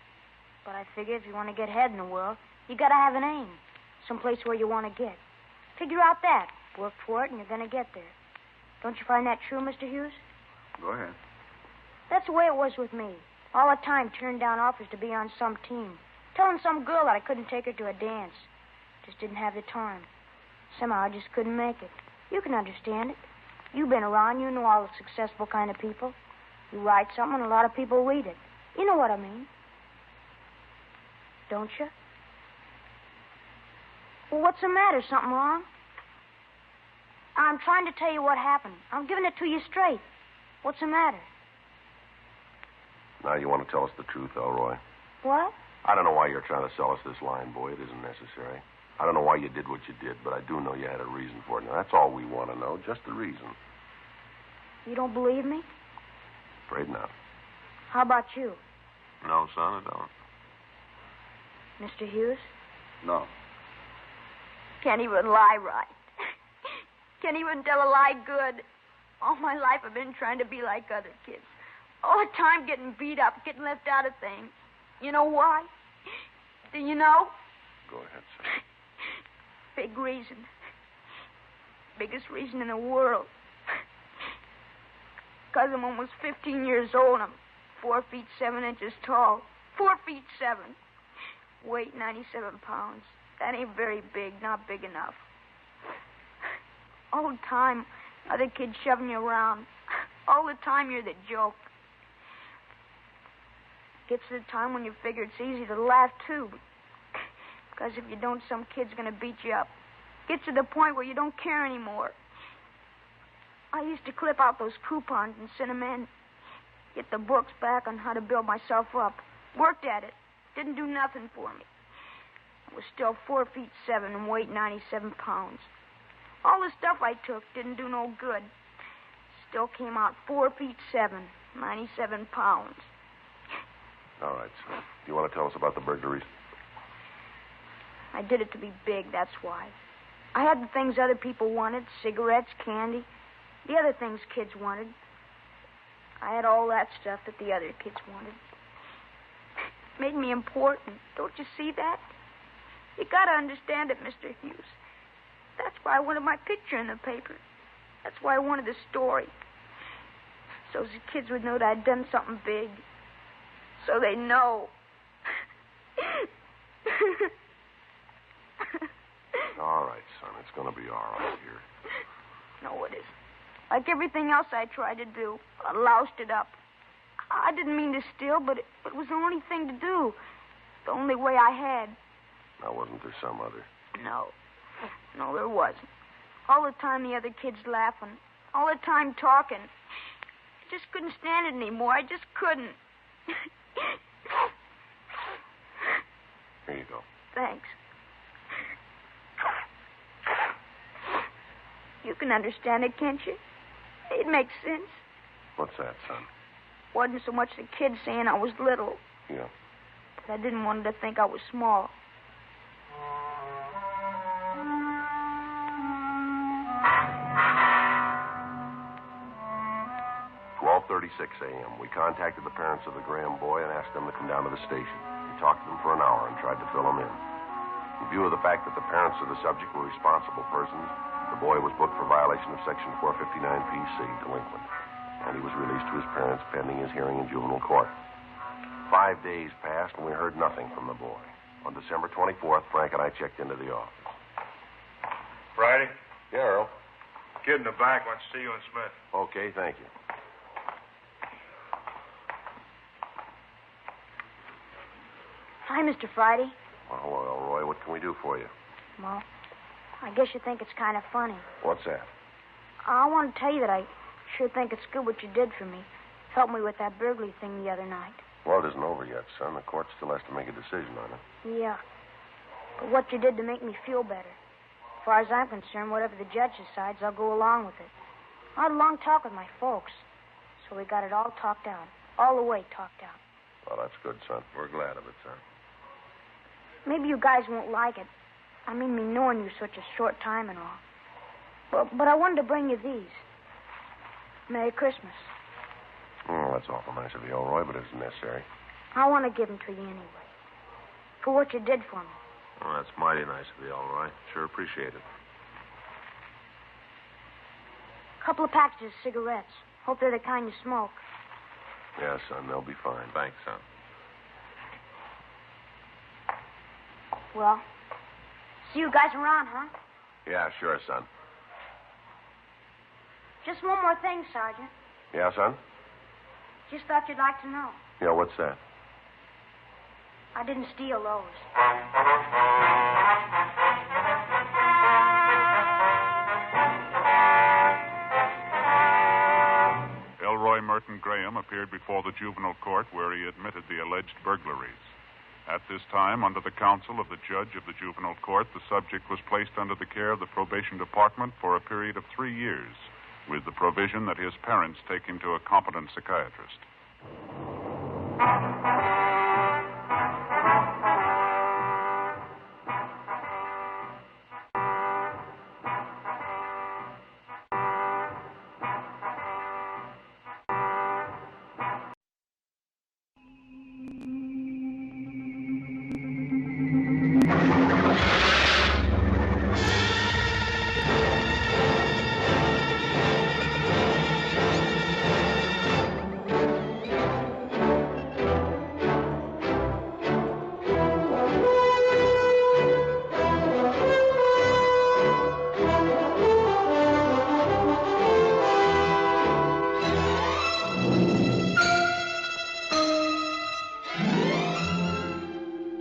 But I figure if you want to get ahead in the world, you got to have an aim. Someplace where you want to get. Figure out that. Work for it, and you're going to get there. Don't you find that true, Mr. Hughes? Go ahead. That's the way it was with me. All the time turned down offers to be on some team. Telling some girl that I couldn't take her to a dance. Just didn't have the time. Somehow I just couldn't make it. You can understand it. You've been around. You know all the successful kind of people. You write something and a lot of people read it. You know what I mean. Don't you? Well, what's the matter? Something wrong? I'm trying to tell you what happened. I'm giving it to you straight. What's the matter? Now you want to tell us the truth, Elroy. What? I don't know why you're trying to sell us this line, boy. It isn't necessary. I don't know why you did what you did, but I do know you had a reason for it. Now, that's all we want to know, just the reason. You don't believe me? Afraid not. How about you? No, son, I don't. Mr. Hughes? No. Can't even lie right. Can't even tell a lie good. All my life I've been trying to be like other kids. All the time getting beat up, getting left out of things. You know why? Do you know? Go ahead, son. Big reason. Biggest reason in the world. Because I'm almost 15 years old. I'm 4 feet 7 inches tall. 4 feet 7. Weight 97 pounds. That ain't very big, not big enough. All the time, other kids shoving you around. All the time you're the joke. Gets to the time when you figure it's easy to laugh, too. Because if you don't, some kid's going to beat you up. Gets to the point where you don't care anymore. I used to clip out those coupons and send them in. Get the books back on how to build myself up. Worked at it. Didn't do nothing for me. I was still 4 feet 7 and weighed 97 pounds. All the stuff I took didn't do no good. Still came out 4 feet 7, 97 pounds. All right, son. Do you want to tell us about the burglaries? I did it to be big, that's why. I had the things other people wanted, cigarettes, candy, the other things kids wanted. I had all that stuff that the other kids wanted. Made me important. Don't you see that? You gotta understand it, Mr. Hughes. That's why I wanted my picture in the paper. That's why I wanted the story. So the kids would know that I'd done something big. So they know. All right, son. It's going to be all right here. No, it isn't. Like everything else I tried to do, I loused it up. I didn't mean to steal, but it was the only thing to do. The only way I had. Now, wasn't there some other? No. No, there wasn't. All the time the other kids laughing. All the time talking. I just couldn't stand it anymore. I just couldn't. Here you go. Thanks. You can understand it, can't you? It makes sense. What's that, son? Wasn't so much the kids saying I was little. Yeah. But I didn't want them to think I was small. a.m. We contacted the parents of the Graham boy and asked them to come down to the station. We talked to them for an hour and tried to fill them in. In view of the fact that the parents of the subject were responsible persons, the boy was booked for violation of Section 459 PC, delinquent, and he was released to his parents pending his hearing in juvenile court. 5 days passed, and we heard nothing from the boy. On December 24th, Frank and I checked into the office. Friday? Yeah, Earl. Kid in the back wants to see you and Smith. Okay, thank you. Hi, Mr. Friday. Well, hello, Elroy. What can we do for you? Well, I guess you think it's kind of funny. What's that? I want to tell you that I sure think it's good what you did for me. Helped me with that burglary thing the other night. Well, it isn't over yet, son. The court still has to make a decision on it. Yeah. But what you did to make me feel better. As far as I'm concerned, whatever the judge decides, I'll go along with it. I had a long talk with my folks, so we got it all talked out. All the way talked out. Well, that's good, son. We're glad of it, son. Maybe you guys won't like it. I mean, me knowing you such a short time and all. But I wanted to bring you these. Merry Christmas. Oh, that's awful nice of you, Elroy, but it isn't necessary. I want to give them to you anyway. For what you did for me. Oh, that's mighty nice of you, Elroy. Sure appreciate it. A couple of packages of cigarettes. Hope they're the kind you smoke. Yeah, son, they'll be fine. Thanks, son. Well, see you guys around, huh? Yeah, sure, son. Just one more thing, Sergeant. Yeah, son? Just thought you'd like to know. Yeah, what's that? I didn't steal those. Elroy Merton Sergeant Graham appeared before the juvenile court where he admitted the alleged burglaries. At this time, under the counsel of the judge of the juvenile court, the subject was placed under the care of the probation department for a period of 3 years, with the provision that his parents take him to a competent psychiatrist.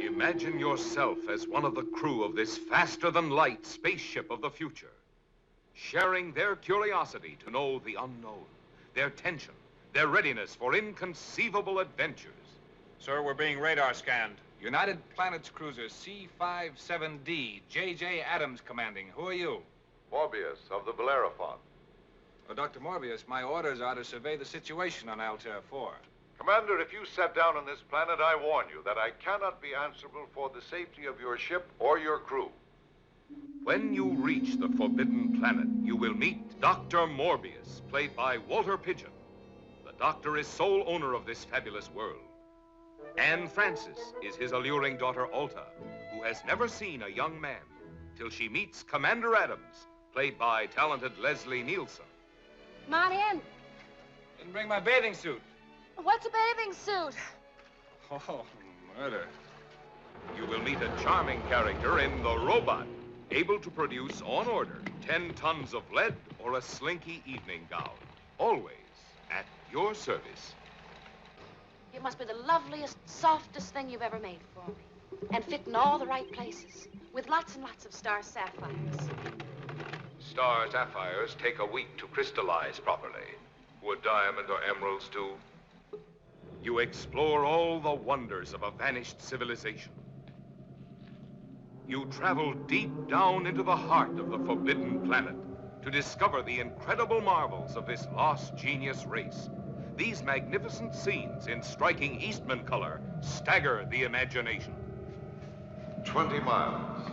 Imagine yourself as one of the crew of this faster-than-light spaceship of the future, sharing their curiosity to know the unknown, their tension, their readiness for inconceivable adventures. Sir, we're being radar scanned. United Planets cruiser C-57D, J.J. Adams commanding. Who are you? Morbius of the Bellerophon. Oh, Dr. Morbius, my orders are to survey the situation on Altair 4. Commander, if you set down on this planet, I warn you that I cannot be answerable for the safety of your ship or your crew. When you reach the Forbidden Planet, you will meet Dr. Morbius, played by Walter Pidgeon. The doctor is sole owner of this fabulous world. Anne Francis is his alluring daughter, Alta, who has never seen a young man till she meets Commander Adams, played by talented Leslie Nielsen. Come on in. Didn't bring my bathing suit. What's a bathing suit? Oh, murder. You will meet a charming character in The Robot, able to produce, on order, 10 tons of lead or a slinky evening gown. Always at your service. You must be the loveliest, softest thing you've ever made for me. And fit in all the right places, with lots and lots of star sapphires. Star sapphires take a week to crystallize properly. Would diamond or emeralds do? You explore all the wonders of a vanished civilization. You travel deep down into the heart of the Forbidden Planet to discover the incredible marvels of this lost genius race. These magnificent scenes in striking Eastman color stagger the imagination. 20 miles.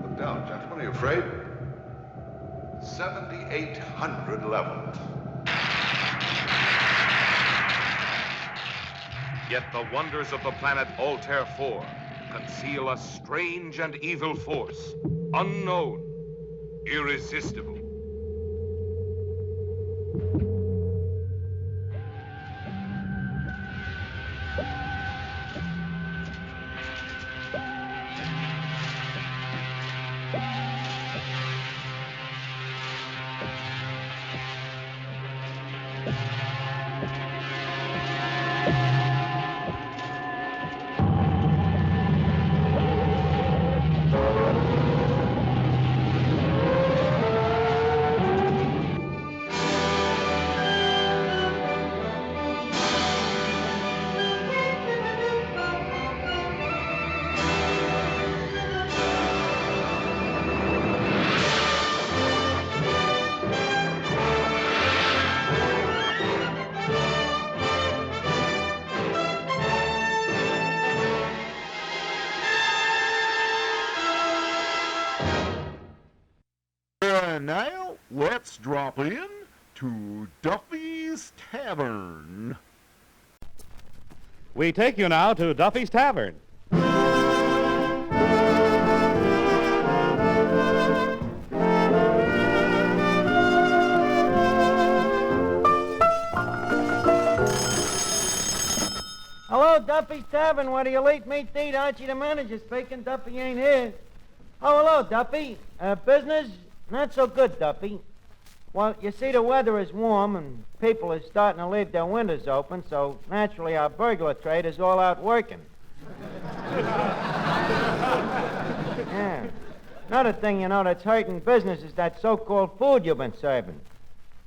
Look down, gentlemen. Are you afraid? 7,800 level. Yet the wonders of the planet Altair 4 conceal a strange and evil force, unknown, irresistible. And now, let's drop in to Duffy's Tavern. We take you now to Duffy's Tavern. Hello, Duffy's Tavern. What do you late meat to eat? Archie the manager speaking. Duffy ain't here. Oh, hello, Duffy. Business? Not so good, Duffy. Well, you see, the weather is warm and people are starting to leave their windows open, so naturally our burglar trade is all out working. Yeah. Another thing, you know, that's hurting business is that so-called food you've been serving.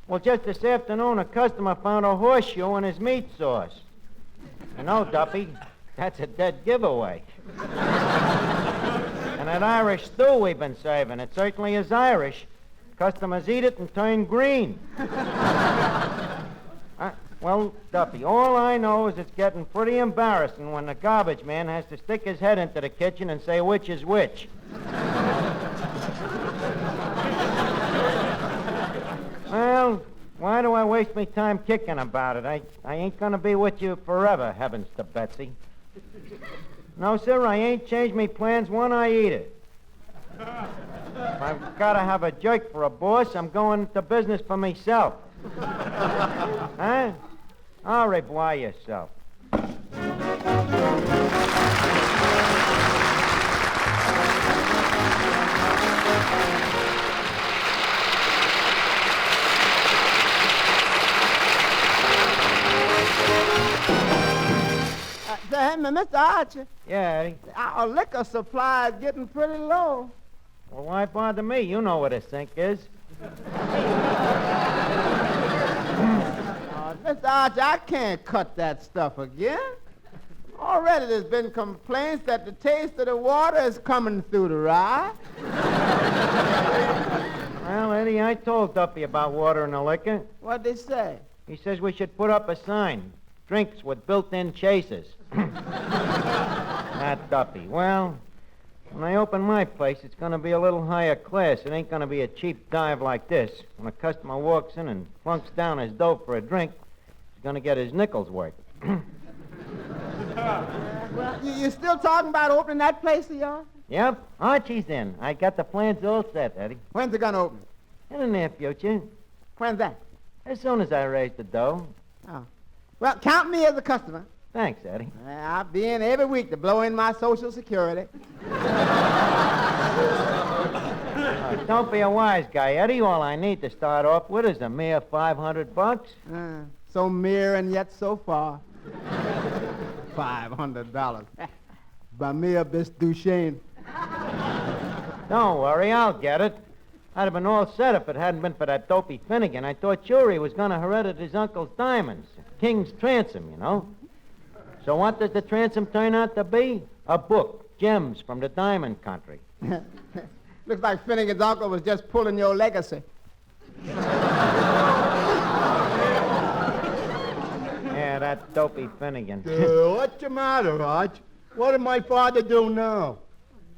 Well, just this afternoon, a customer found a horseshoe in his meat sauce. You know, Duffy, that's a dead giveaway. And that Irish stew we've been serving, it certainly is Irish. Customers eat it and turn green. Well, Duffy, all I know is it's getting pretty embarrassing when the garbage man has to stick his head into the kitchen and say which is which. Well, why do I waste my time kicking about it? I ain't gonna be with you forever, heavens to Betsy. No, sir, I ain't changed me plans one iota. If I've got to have a jerk for a boss, I'm going to business for myself. Huh? Au revoir yourself. Hey, Mr. Archer. Yeah, Eddie? Our liquor supply is getting pretty low. Well, why bother me? You know what a sink is. Mr. Archer, I can't cut that stuff again. Already there's been complaints that the taste of the water is coming through the rye. Well, Eddie, I told Duffy about water and the liquor. What'd they say? He says we should put up a sign. Drinks with built-in chasers. Not Duffy. Well, when I open my place, it's going to be a little higher class. It ain't going to be a cheap dive like this. When a customer walks in and plunks down his dough for a drink, he's going to get his nickels worth. Well, you still talking about opening that place of yours? Yep, Archie's in. I got the plans all set, Eddie. When's it going to open? In the near future. When's that? As soon as I raise the dough. Oh. Well, count me as a customer. Thanks, Eddie. I'll be in every week to blow in my Social Security. Don't be a wise guy, Eddie. All I need to start off with is a mere $500. So mere and yet so far. $500. By mere bis Duchesne. Don't worry, I'll get it. I'd have been all set if it hadn't been for that dopey Finnegan. I thought sure he was going to heredit his uncle's diamonds. King's transom, you know. So what does the transom turn out to be? A book, Gems from the Diamond Country. Looks like Finnegan's uncle was just pulling your legacy. Yeah, that dopey Finnegan. What's the matter, Arch? What did my father do now?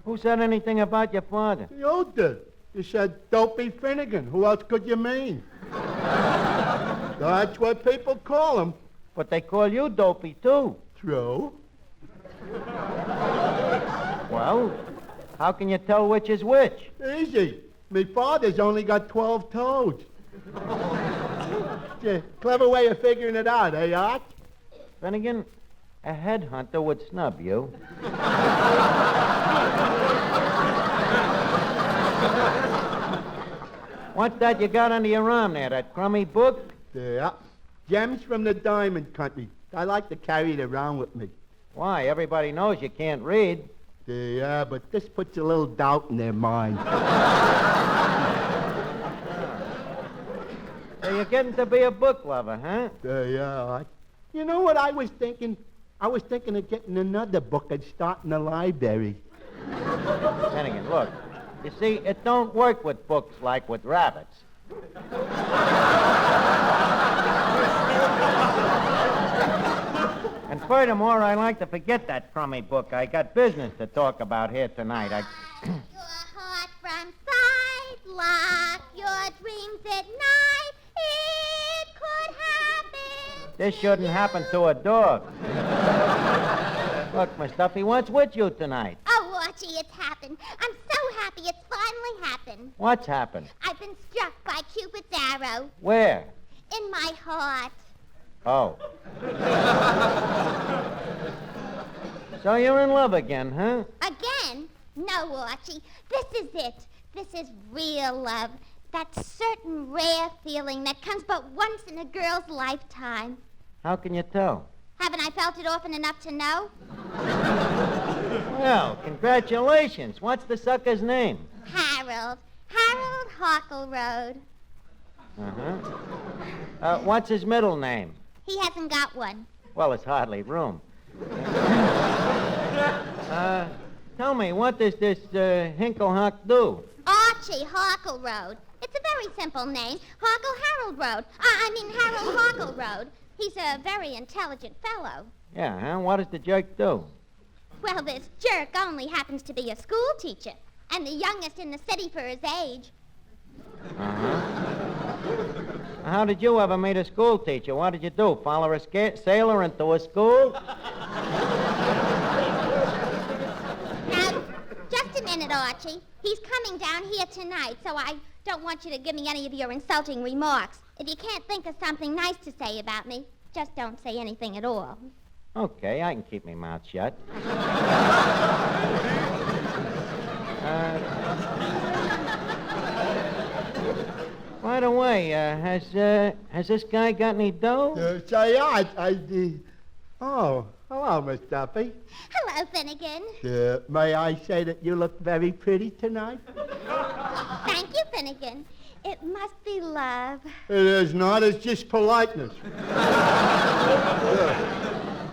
Who said anything about your father? You did. You said Dopey Finnegan. Who else could you mean? That's what people call him. But they call you Dopey, too. True. Well, how can you tell which is which? Easy. Me father's only got 12 toes. Clever way of figuring it out, eh, Art? Finnegan, a headhunter would snub you. What's that you got under your arm there, that crummy book? Yeah. Gems from the Diamond Country. I like to carry it around with me. Why? Everybody knows you can't read. Yeah, but this puts a little doubt in their mind. So you're getting to be a book lover, huh? Yeah. You know what I was thinking? I was thinking of getting another book and starting a library. Finnegan, look. You see, it don't work with books like with rabbits. And furthermore, I like to forget that crummy book. I got business to talk about here tonight. Your heart from sight, lock your dreams at night. It could happen. This shouldn't happen to a dog. Look, Miss Duffy, what's with you tonight? Oh, Archie, it's happened. I'm so happy it's finally happened. What's happened? I've been struck by Cupid's arrow. Where? In my heart. Oh. So you're in love again, huh? Again? No, Archie. This is it. This is real love. That certain rare feeling that comes but once in a girl's lifetime. How can you tell? Haven't I felt it often enough to know? Well, congratulations. What's the sucker's name? Harold. Harold Harkleroad. Uh-huh. What's his middle name? He hasn't got one. Well, it's hardly room. Tell me, what does this Hinkle-Huck do? Archie Harkle Road. It's a very simple name. Harkle Harold Road. Harold Harkle Road. He's a very intelligent fellow. Yeah, huh? What does the jerk do? Well, this jerk only happens to be a school teacher, and the youngest in the city for his age. Uh-huh. How did you ever meet a school teacher? What did you do? Follow a sailor into a school? Now, just a minute, Archie. He's coming down here tonight, so I don't want you to give me any of your insulting remarks. If you can't think of something nice to say about me, just don't say anything at all. Okay, I can keep my mouth shut. By the way, has this guy got any dough? Oh, hello, Miss Duffy. Hello, Finnegan. May I say that you look very pretty tonight? Thank you, Finnegan. It must be love. It is not. It's just politeness.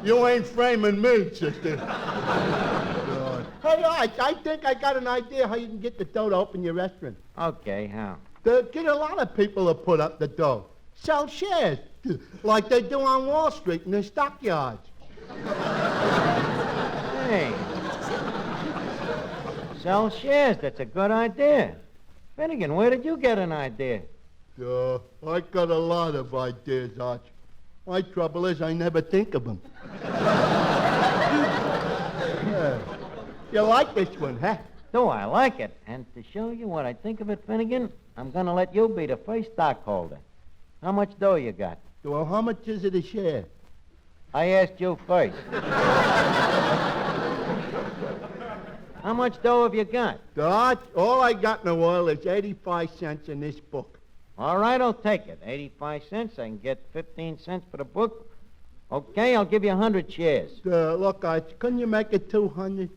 You ain't framing me, sister. Hey, I think I got an idea how you can get the dough to open your restaurant. Okay, how? Get a lot of people to put up the dough. Sell shares, like they do on Wall Street in the stockyards. Hey. Sell shares. That's a good idea. Finnegan, where did you get an idea? I got a lot of ideas, Arch. My trouble is I never think of them. Yeah. You like this one, huh? Do I like it? And to show you what I think of it, Finnegan, I'm going to let you be the first stockholder. How much dough you got? Well, how much is it a share? I asked you first. How much dough have you got? Arch, all I got in the world is 85 cents in this book. All right, I'll take it. 85 cents. I can get 15 cents for the book. Okay, I'll give you 100 shares. Look, Arch, couldn't you make it 200?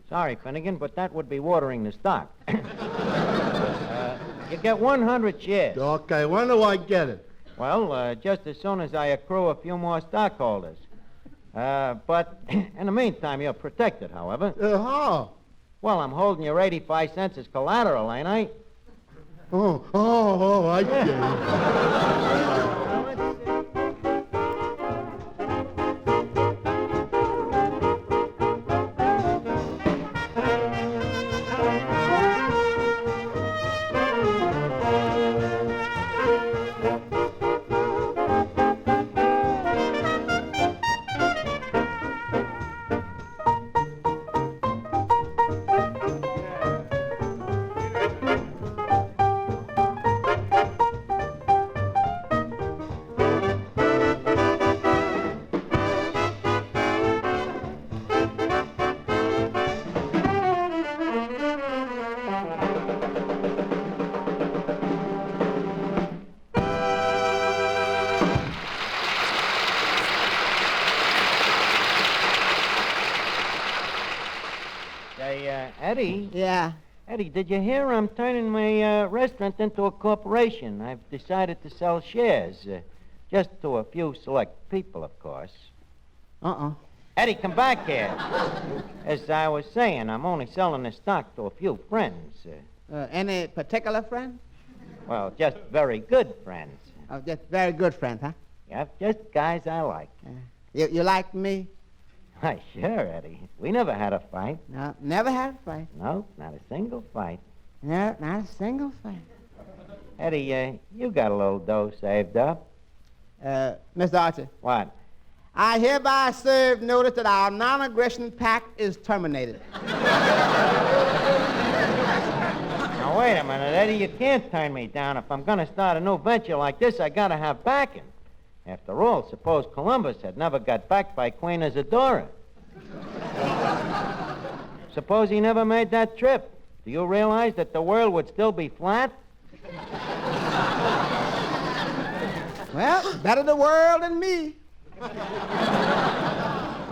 Sorry, Finnegan, but that would be watering the stock. You get 100 shares. Okay, when do I get it? Well, just as soon as I accrue a few more stockholders. But in the meantime, you're protected, however. How? Well, I'm holding your 85 cents as collateral, ain't I? Oh, I see. Eddie? Yeah? Eddie, did you hear I'm turning my restaurant into a corporation? I've decided to sell shares. Just to a few select people, of course. Eddie, come back here. As I was saying, I'm only selling the stock to a few friends. Any particular friend? Well, just very good friends. Oh, just very good friends, huh? Yep, just guys I like. You like me? Why, sure, Eddie. We never had a fight. No, never had a fight. No, not a single fight. No, not a single fight. Eddie, you got a little dough saved up. Mr. Archer. What? I hereby serve notice that our non-aggression pact is terminated. Now, wait a minute, Eddie. You can't turn me down. If I'm going to start a new venture like this, I got to have backing. After all, suppose Columbus had never got backed by Queen Isadora. Suppose he never made that trip. Do you realize that the world would still be flat? Well, better the world than me.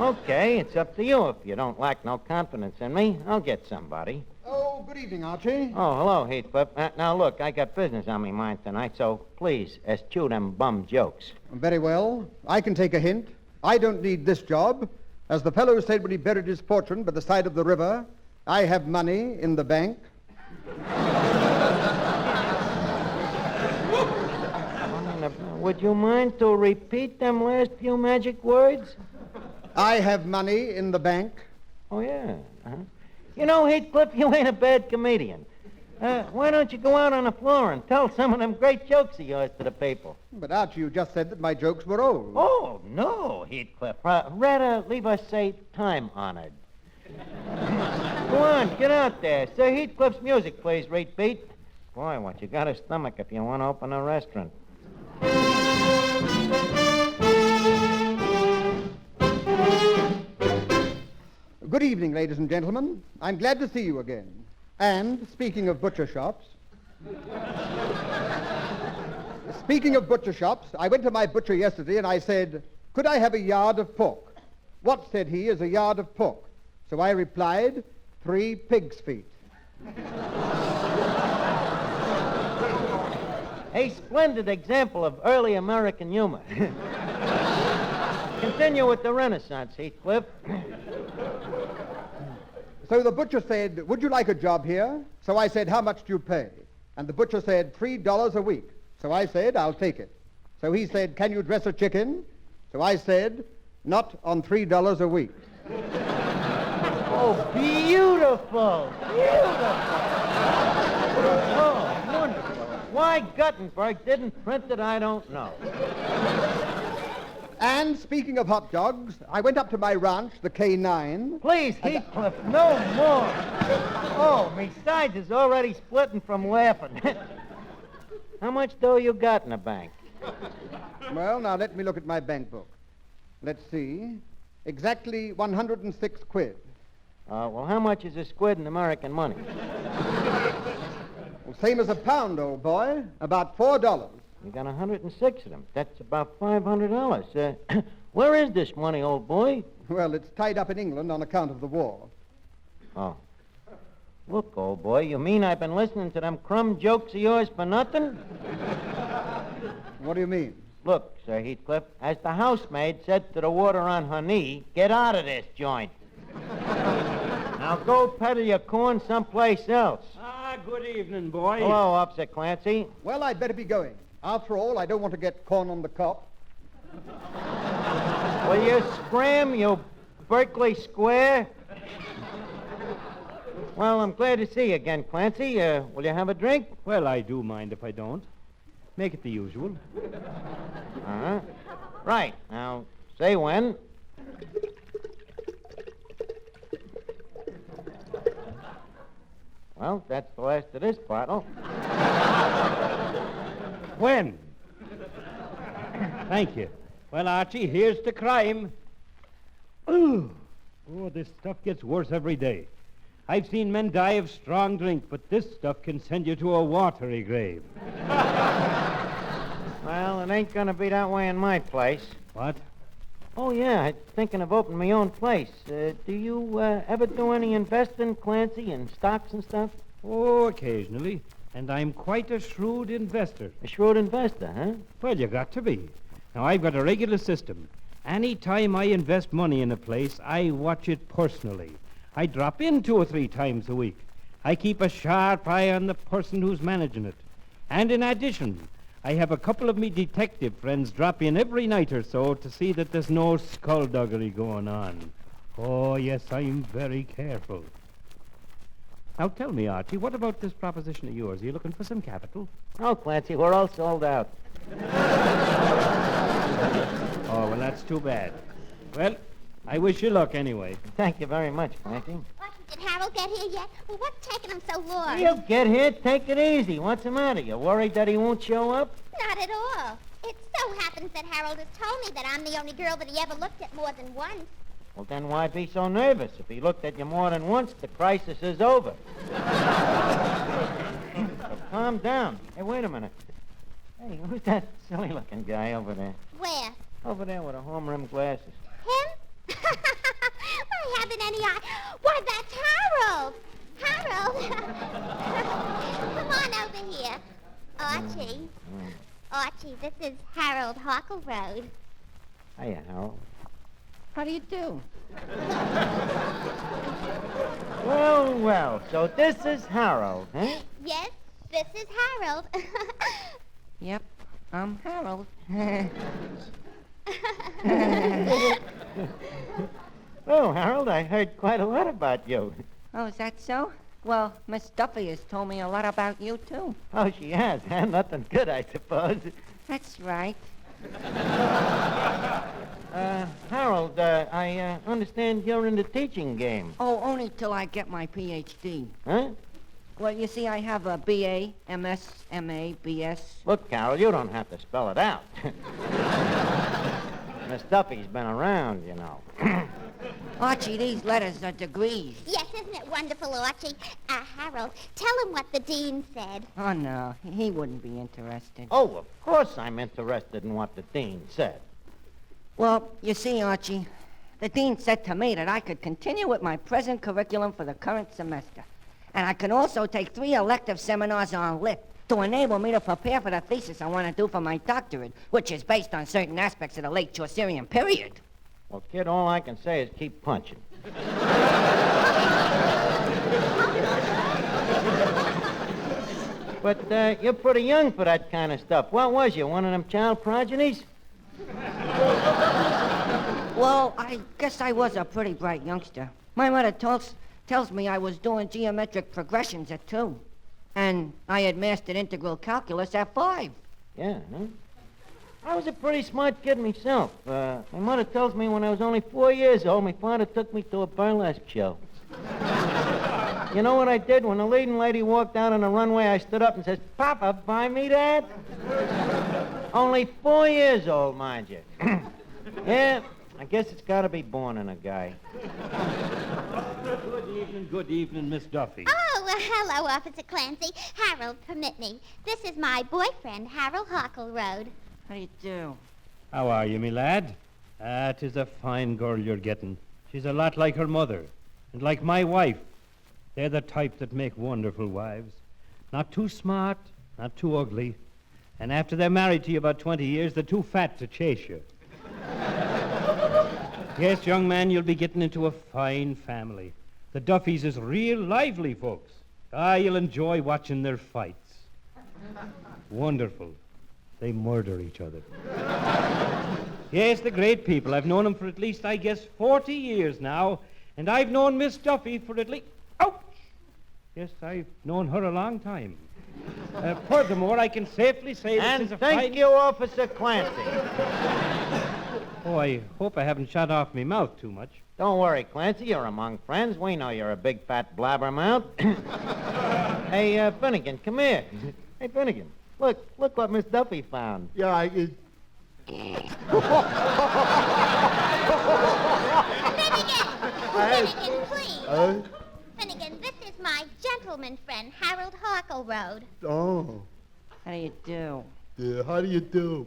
Okay, it's up to you. If you don't lack no confidence in me, I'll get somebody. Oh, Oh, good evening, Archie. Oh, hello, Heathcliff. Now, look, I got business on me mind tonight, so please, eschew them bum jokes. Very well. I can take a hint. I don't need this job. As the fellow said when he buried his fortune by the side of the river, I have money in the bank. Would you mind to repeat them last few magic words? I have money in the bank. Oh, yeah. Uh-huh. You know, Heathcliff, you ain't a bad comedian. Why don't you go out on the floor and tell some of them great jokes of yours to the people? But, Archie, you just said that my jokes were old. Oh, no, Heathcliff. Rather, leave us say time-honored. Go on, get out there. Sir Heathcliff's music plays right beat. Boy, what you got a stomach if you want to open a restaurant. Good evening, ladies and gentlemen. I'm glad to see you again. And, speaking of butcher shops... I went to my butcher yesterday and I said, could I have a yard of pork? What, said he, is a yard of pork? So I replied, 3 pig's feet. A splendid example of early American humor. Continue with the Renaissance, Heathcliff. So the butcher said, would you like a job here? So I said, how much do you pay? And the butcher said, $3 a week. So I said, I'll take it. So he said, can you dress a chicken? So I said, not on $3 a week. Oh, beautiful. Beautiful. Oh, wonderful. Why Guttenberg didn't print it, I don't know. And speaking of hot dogs, I went up to my ranch, the K9. Please, Heathcliff, no more. Oh, me sides is already splitting from laughing. How much dough you got in the bank? Well, now let me look at my bank book. Let's see. Exactly 106 quid. Well, how much is a squid in American money? Well, same as a pound, old boy. About $4. You got 106 of them. That's about $500. Where is this money, old boy? Well, it's tied up in England on account of the war. Oh. Look, old boy, you mean I've been listening to them crumb jokes of yours for nothing? What do you mean? Look, Sir Heathcliff, as the housemaid said to the water on her knee, get out of this joint. Now go peddle your corn someplace else. Good evening, boy. Hello, Officer Clancy. Well, I'd better be going. After all, I don't want to get corn on the cob. Will you scram, you Berkeley Square? Well, I'm glad to see you again, Clancy. Will you have a drink? Well, I do mind if I don't. Make it the usual. Uh-huh. Right. Now, say when. Well, that's the last of this bottle. When? Thank you. Well, Archie, here's the crime. Oh, this stuff gets worse every day. I've seen men die of strong drink, but this stuff can send you to a watery grave. Well, it ain't gonna be that way in my place. What? Oh, yeah, I'm thinking of opening my own place. Do you ever do any investing, Clancy, in stocks and stuff? Oh, occasionally. And I'm quite a shrewd investor. A shrewd investor, huh? Well, you got to be. Now, I've got a regular system. Any time I invest money in a place, I watch it personally. I drop in 2 or 3 times a week. I keep a sharp eye on the person who's managing it. And in addition, I have a couple of me detective friends drop in every night or so to see that there's no skullduggery going on. Oh, yes, I'm very careful. Now, tell me, Archie, what about this proposition of yours? Are you looking for some capital? Oh, Clancy, we're all sold out. Oh, well, that's too bad. Well, I wish you luck anyway. Thank you very much, Clancy. Did Harold get here yet? Well, what's taking him so long? He'll get here. Take it easy. What's the matter? You worried that he won't show up? Not at all. It so happens that Harold has told me that I'm the only girl that he ever looked at more than once. Well, then why be so nervous? If he looked at you more than once, the crisis is over. So calm down. Hey, wait a minute. Hey, who's that silly-looking guy over there? Where? Over there with the horn-rimmed glasses. Him? I haven't any eye. Why, that's Harold. Harold. this is Harold Harkleroad. Hiya, Harold. How do you do? Well, so this is Harold, huh? Yes, this is Harold. Yep, I'm Harold. Oh, Harold, I heard quite a lot about you. Oh, is that so? Well, Miss Duffy has told me a lot about you, too. Oh, she has, huh? Nothing good, I suppose. That's right. Harold, I understand you're in the teaching game. Oh, only till I get my Ph.D. Huh? Well, you see, I have a B.A., M.S., M.A., B.S. Look, Carol, you don't have to spell it out. Miss Duffy's been around, you know. Archie, these letters are degrees. Yes, isn't it wonderful, Archie? Harold, tell him what the dean said. Oh, no, he wouldn't be interested. Oh, of course I'm interested in what the dean said. Well, you see, Archie, the dean said to me that I could continue with my present curriculum for the current semester. And I can also take 3 elective seminars on lit to enable me to prepare for the thesis I want to do for my doctorate, which is based on certain aspects of the late Chaucerian period. Well, kid, all I can say is keep punching. But you're pretty young for that kind of stuff. What was you, one of them child progenies? Well, I guess I was a pretty bright youngster. My mother tells me I was doing geometric progressions at 2. And I had mastered integral calculus at 5. Yeah, huh? I was a pretty smart kid myself. My mother tells me when I was only 4 years old, my father took me to a burlesque show. You know what I did? When the leading lady walked out on the runway, I stood up and said, "Papa, buy me that?" Only 4 years old, mind you. Yeah, I guess it's got to be born in a guy. Good evening, Miss Duffy. Oh, well, hello, Officer Clancy. Harold, permit me. This is my boyfriend, Harold Harkleroad. How do you do? How are you, me lad? 'Tis a fine girl you're getting. She's a lot like her mother, and like my wife. They're the type that make wonderful wives. Not too smart, not too ugly. And after they're married to you about 20 years, they're too fat to chase you. Yes, young man, you'll be getting into a fine family. The Duffys is real lively folks. You'll enjoy watching their fights. Wonderful. They murder each other. Yes, the great people. I've known them for at least, I guess, 40 years now. And I've known Miss Duffy for at least... Ouch! Yes, I've known her a long time. Furthermore, I can safely say this is a fine... Thank you, Officer Clancy. Oh, I hope I haven't shut off me mouth too much. Don't worry, Clancy. You're among friends. We know you're a big, fat blabbermouth. Hey, Finnegan, come here. Hey, Finnegan, look what Miss Duffy found. Yeah, Finnegan, please. Finnegan, this is my gentleman friend, Harold Harkleroad. Oh. How do you do? Yeah, how do you do?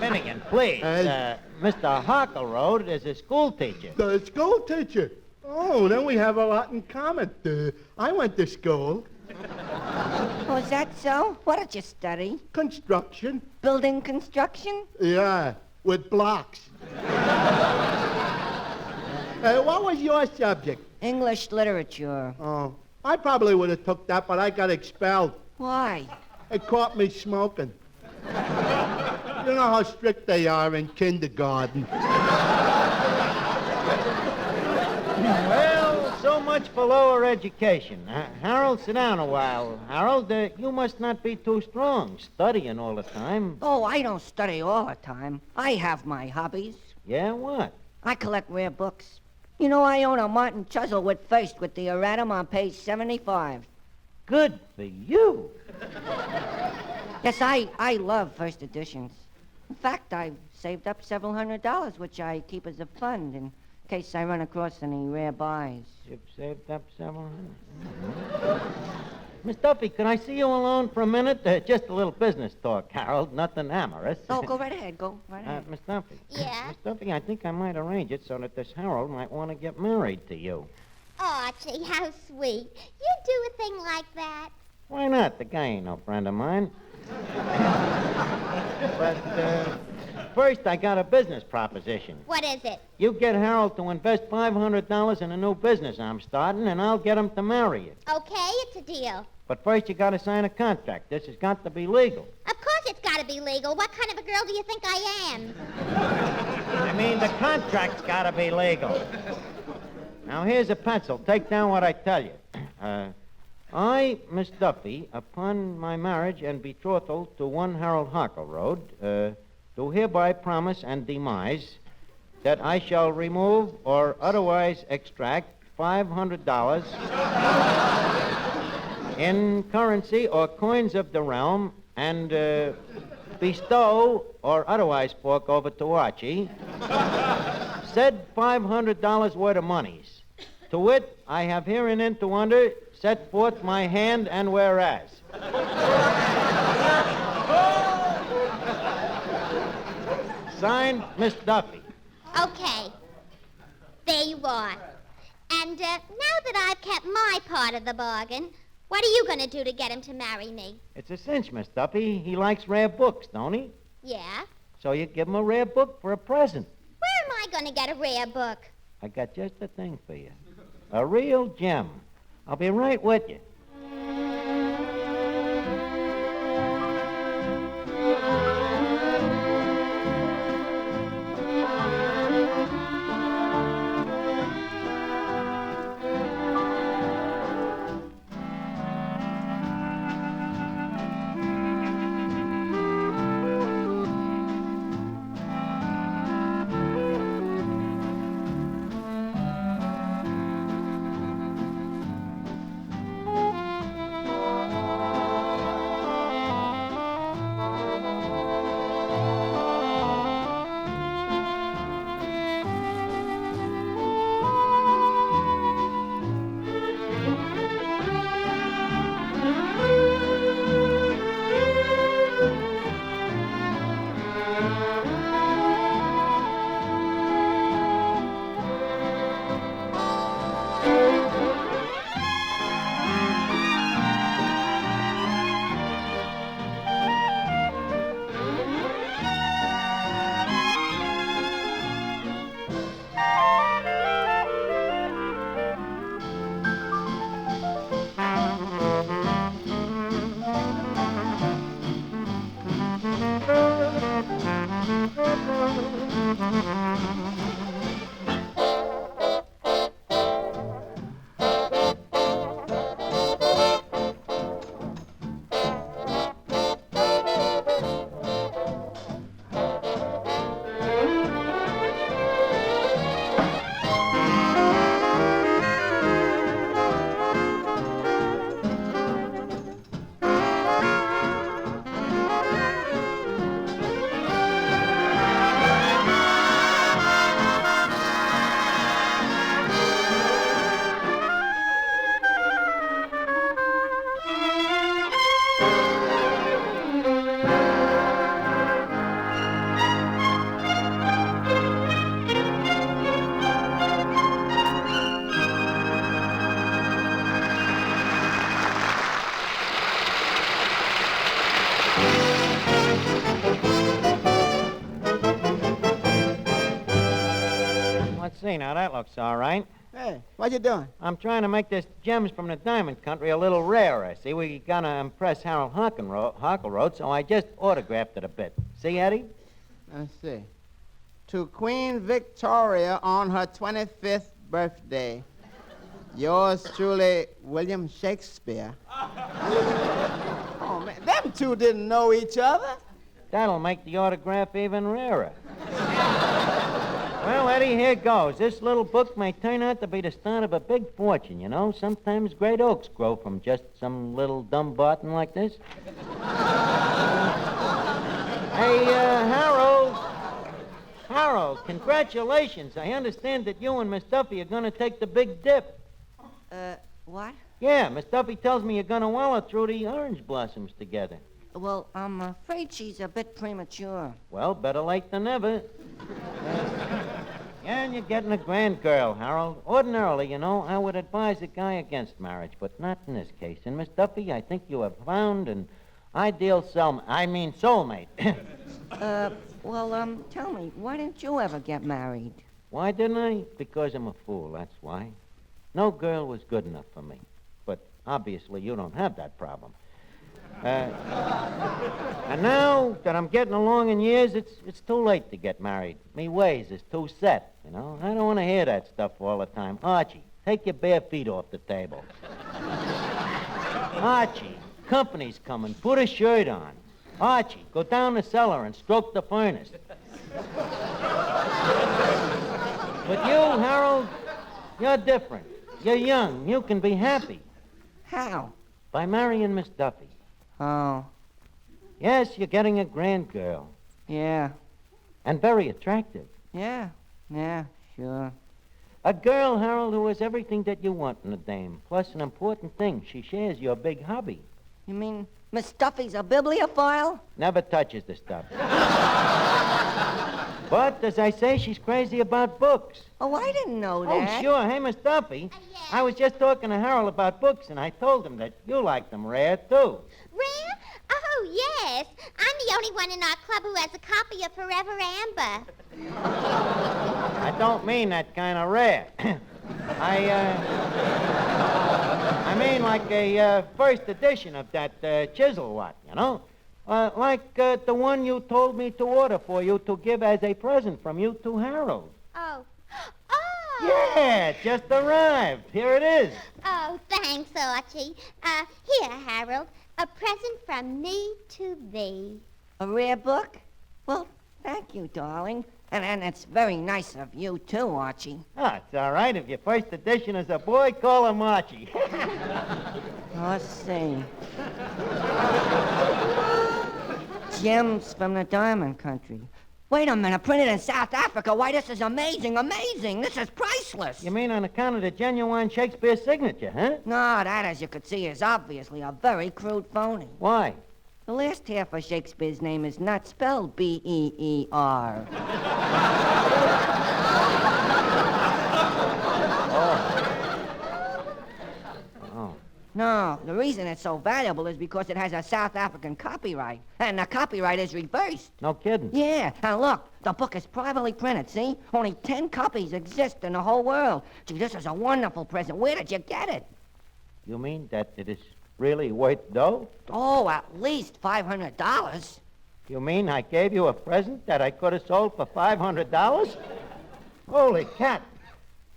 Finnegan, please. Mr. Harkleroad is a school teacher. The school teacher? Oh, then we have a lot in common. I went to school. Oh, is that so? What did you study? Construction. Building construction? Yeah, with blocks. What was your subject? English literature. Oh, I probably would have took that, but I got expelled. Why? It caught me smoking. You know how strict they are in kindergarten. Well, so much for lower education. Harold, sit down a while. Harold, you must not be too strong, studying all the time. Oh, I don't study all the time. I have my hobbies. Yeah, what? I collect rare books. You know, I own a Martin Chuzzlewit First with the erratum on page 75. Good for you. Yes, I love first editions. In fact, I've saved up several $100, which I keep as a fund in case I run across any rare buys. You've saved up several hundred. Miss Duffy, can I see you alone for a minute? Just a little business talk, Harold. Nothing amorous. Oh, go right ahead. Go right ahead. Miss Duffy. Yeah? Miss Duffy, I think I might arrange it so that this Harold might want to get married to you. Oh, Archie, how sweet. You do a thing like that? Why not? The guy ain't no friend of mine. But, first, I got a business proposition. What is it? You get Harold to invest $500 in a new business I'm starting, and I'll get him to marry you. Okay, it's a deal. But first, you got to sign a contract. This has got to be legal. Of course it's got to be legal. What kind of a girl do you think I am? I mean, the contract's got to be legal. Now, here's a pencil. Take down what I tell you. I, Miss Duffy, upon my marriage and betrothal to one Harold Harkleroad, do hereby promise and demise that I shall remove or otherwise extract $500 in currency or coins of the realm and bestow or otherwise fork over to Archie said $500 worth of monies. To wit, I have hereinto under set forth my hand and whereas. Signed, Miss Duffy. Okay. There you are. And now that I've kept my part of the bargain, what are you going to do to get him to marry me? It's a cinch, Miss Duffy. He likes rare books, don't he? Yeah? So you give him a rare book for a present. Where am I going to get a rare book? I got just the thing for you. A real gem. I'll be right with you. See, now that looks all right. Hey, what you doing? I'm trying to make this gems from the diamond country a little rarer. See, we gotta impress Harold Harkleroad, so I just autographed it a bit. See, Eddie? Let's see. To Queen Victoria on her 25th birthday. Yours truly, William Shakespeare. Oh, man, them two didn't know each other. That'll make the autograph even rarer. Well, Eddie, here goes. This little book may turn out to be the start of a big fortune, you know. Sometimes great oaks grow from just some little dumb barton like this. Hey, Harold. Harold, congratulations. I understand that you and Miss Duffy are going to take the big dip. What? Yeah, Miss Duffy tells me you're going to wallow through the orange blossoms together. Well, I'm afraid she's a bit premature. Well, better late than never. Yeah, and you're getting a grand girl, Harold. Ordinarily, you know, I would advise a guy against marriage, but not in this case. And, Miss Duffy, I think you have found an Ideal soulmate. Tell me, why didn't you ever get married? Why didn't I? Because I'm a fool, that's why. No girl was good enough for me. But obviously you don't have that problem. And now that I'm getting along in years, it's too late to get married. Me ways is too set, you know. I don't want to hear that stuff all the time. Archie, take your bare feet off the table. Archie, company's coming. Put a shirt on. Archie, go down the cellar and stroke the furnace. But you, Harold, you're different. You're young. You can be happy. How? By marrying Miss Duffy. Oh. Yes, you're getting a grand girl. Yeah. And very attractive. Yeah, sure. A girl, Harold, who has everything that you want in a dame. Plus an important thing, she shares your big hobby. You mean Miss Duffy's a bibliophile? Never touches the stuff. But, as I say, she's crazy about books. Oh, I didn't know that. Oh, sure. Hey, Miss Duffy, I was just talking to Harold about books, and I told him that you like them rare, too. Rare? Oh, yes. I'm the only one in our club who has a copy of Forever Amber. I don't mean that kind of rare. I mean like a first edition of that chisel what, you know? Like the one you told me to order for you to give as a present from you to Harold. Oh. Yeah, it just arrived. Here it is. Oh, thanks, Archie. Here, Harold. A present from me to thee. A rare book? Well, thank you, darling. And it's very nice of you, too, Archie. Oh, it's all right. If your first edition is a boy, call him Archie. Let's see. Gems from the Diamond Country. Wait a minute, printed in South Africa. Why, this is amazing. This is priceless. You mean on account of the genuine Shakespeare signature, huh? No, that, as you could see, is obviously a very crude phony. Why? The last half of Shakespeare's name is not spelled B-E-E-R. Oh. No, the reason it's so valuable is because it has a South African copyright, and the copyright is reversed. No kidding. Yeah, and look, the book is privately printed, see? Only 10 copies exist in the whole world. Gee, this is a wonderful present. Where did you get it? You mean that it is really worth dough? Oh, at least $500. You mean I gave you a present that I could have sold for $500? Holy cat.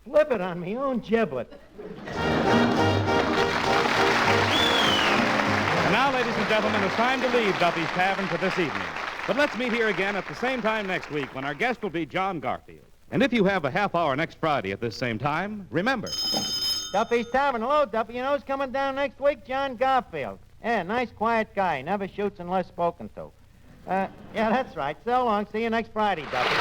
Flip it on me own giblet. And now, ladies and gentlemen, it's time to leave Duffy's Tavern for this evening. But let's meet here again at the same time next week when our guest will be John Garfield. And if you have a half hour next Friday at this same time, remember... Duffy's Tavern. Hello, Duffy. You know who's coming down next week? John Garfield. Yeah, nice, quiet guy. Never shoots unless spoken to. Yeah, that's right. So long. See you next Friday, Duffy.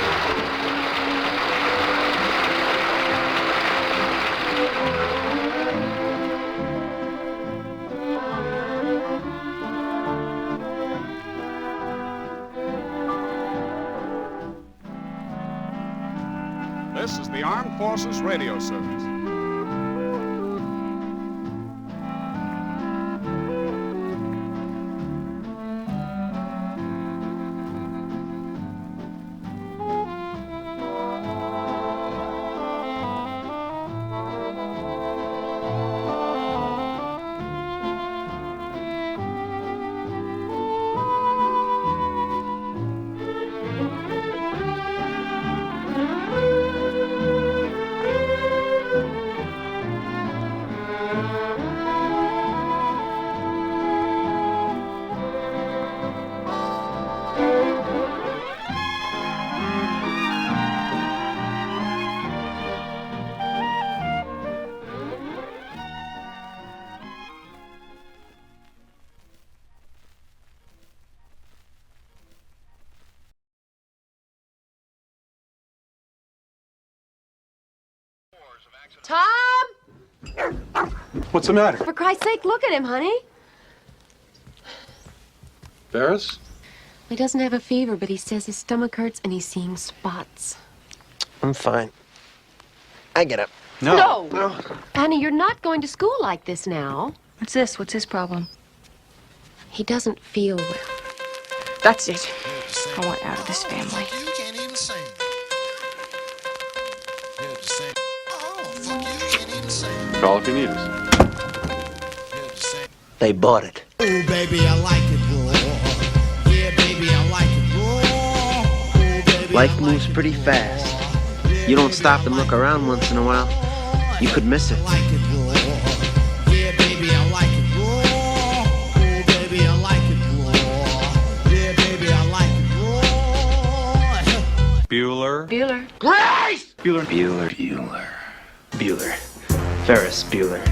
This is the Armed Forces Radio Service. Tom! What's the matter? For Christ's sake, look at him, honey. Ferris? He doesn't have a fever, but he says his stomach hurts and he's seeing spots. I'm fine. I get up. No! Honey, you're not going to school like this now. What's this? What's his problem? He doesn't feel well. That's it. I want out of this family. You can't even sing. Here to sing. Oh, fuck you can't even sing. All if you need us. Here to sing. They bought it. Oh, baby, I like it raw. Yeah, baby, I like it raw. Oh, baby, Life moves pretty fast. You don't stop and look around once in a while, you could miss it. like it raw. Yeah, baby, I like it raw. Oh, baby, I like it raw. Yeah, baby, I like it raw. Bueller. Bueller. Grace! Bueller. Bueller. Bueller. Bueller. Ferris Bueller.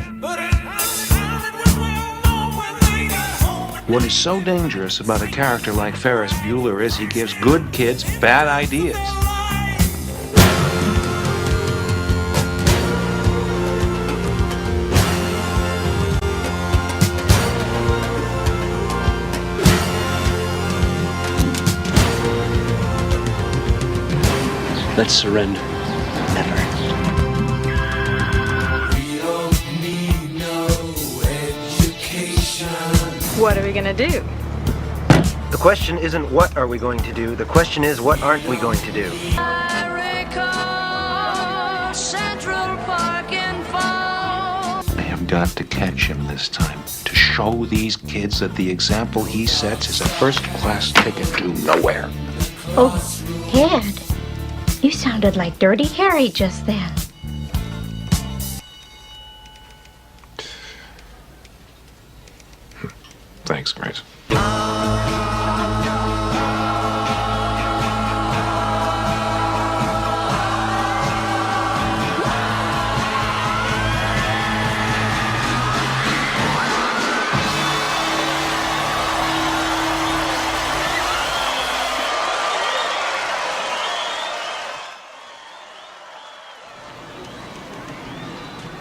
What is so dangerous about a character like Ferris Bueller is he gives good kids bad ideas. Let's surrender. Never. What are we gonna do? The question isn't what are we going to do, the question is what aren't we going to do. I have got to catch him this time, to show these kids that the example he sets is a first-class ticket to nowhere. Oh, Dad, you sounded like Dirty Harry just then. Thanks, Grace.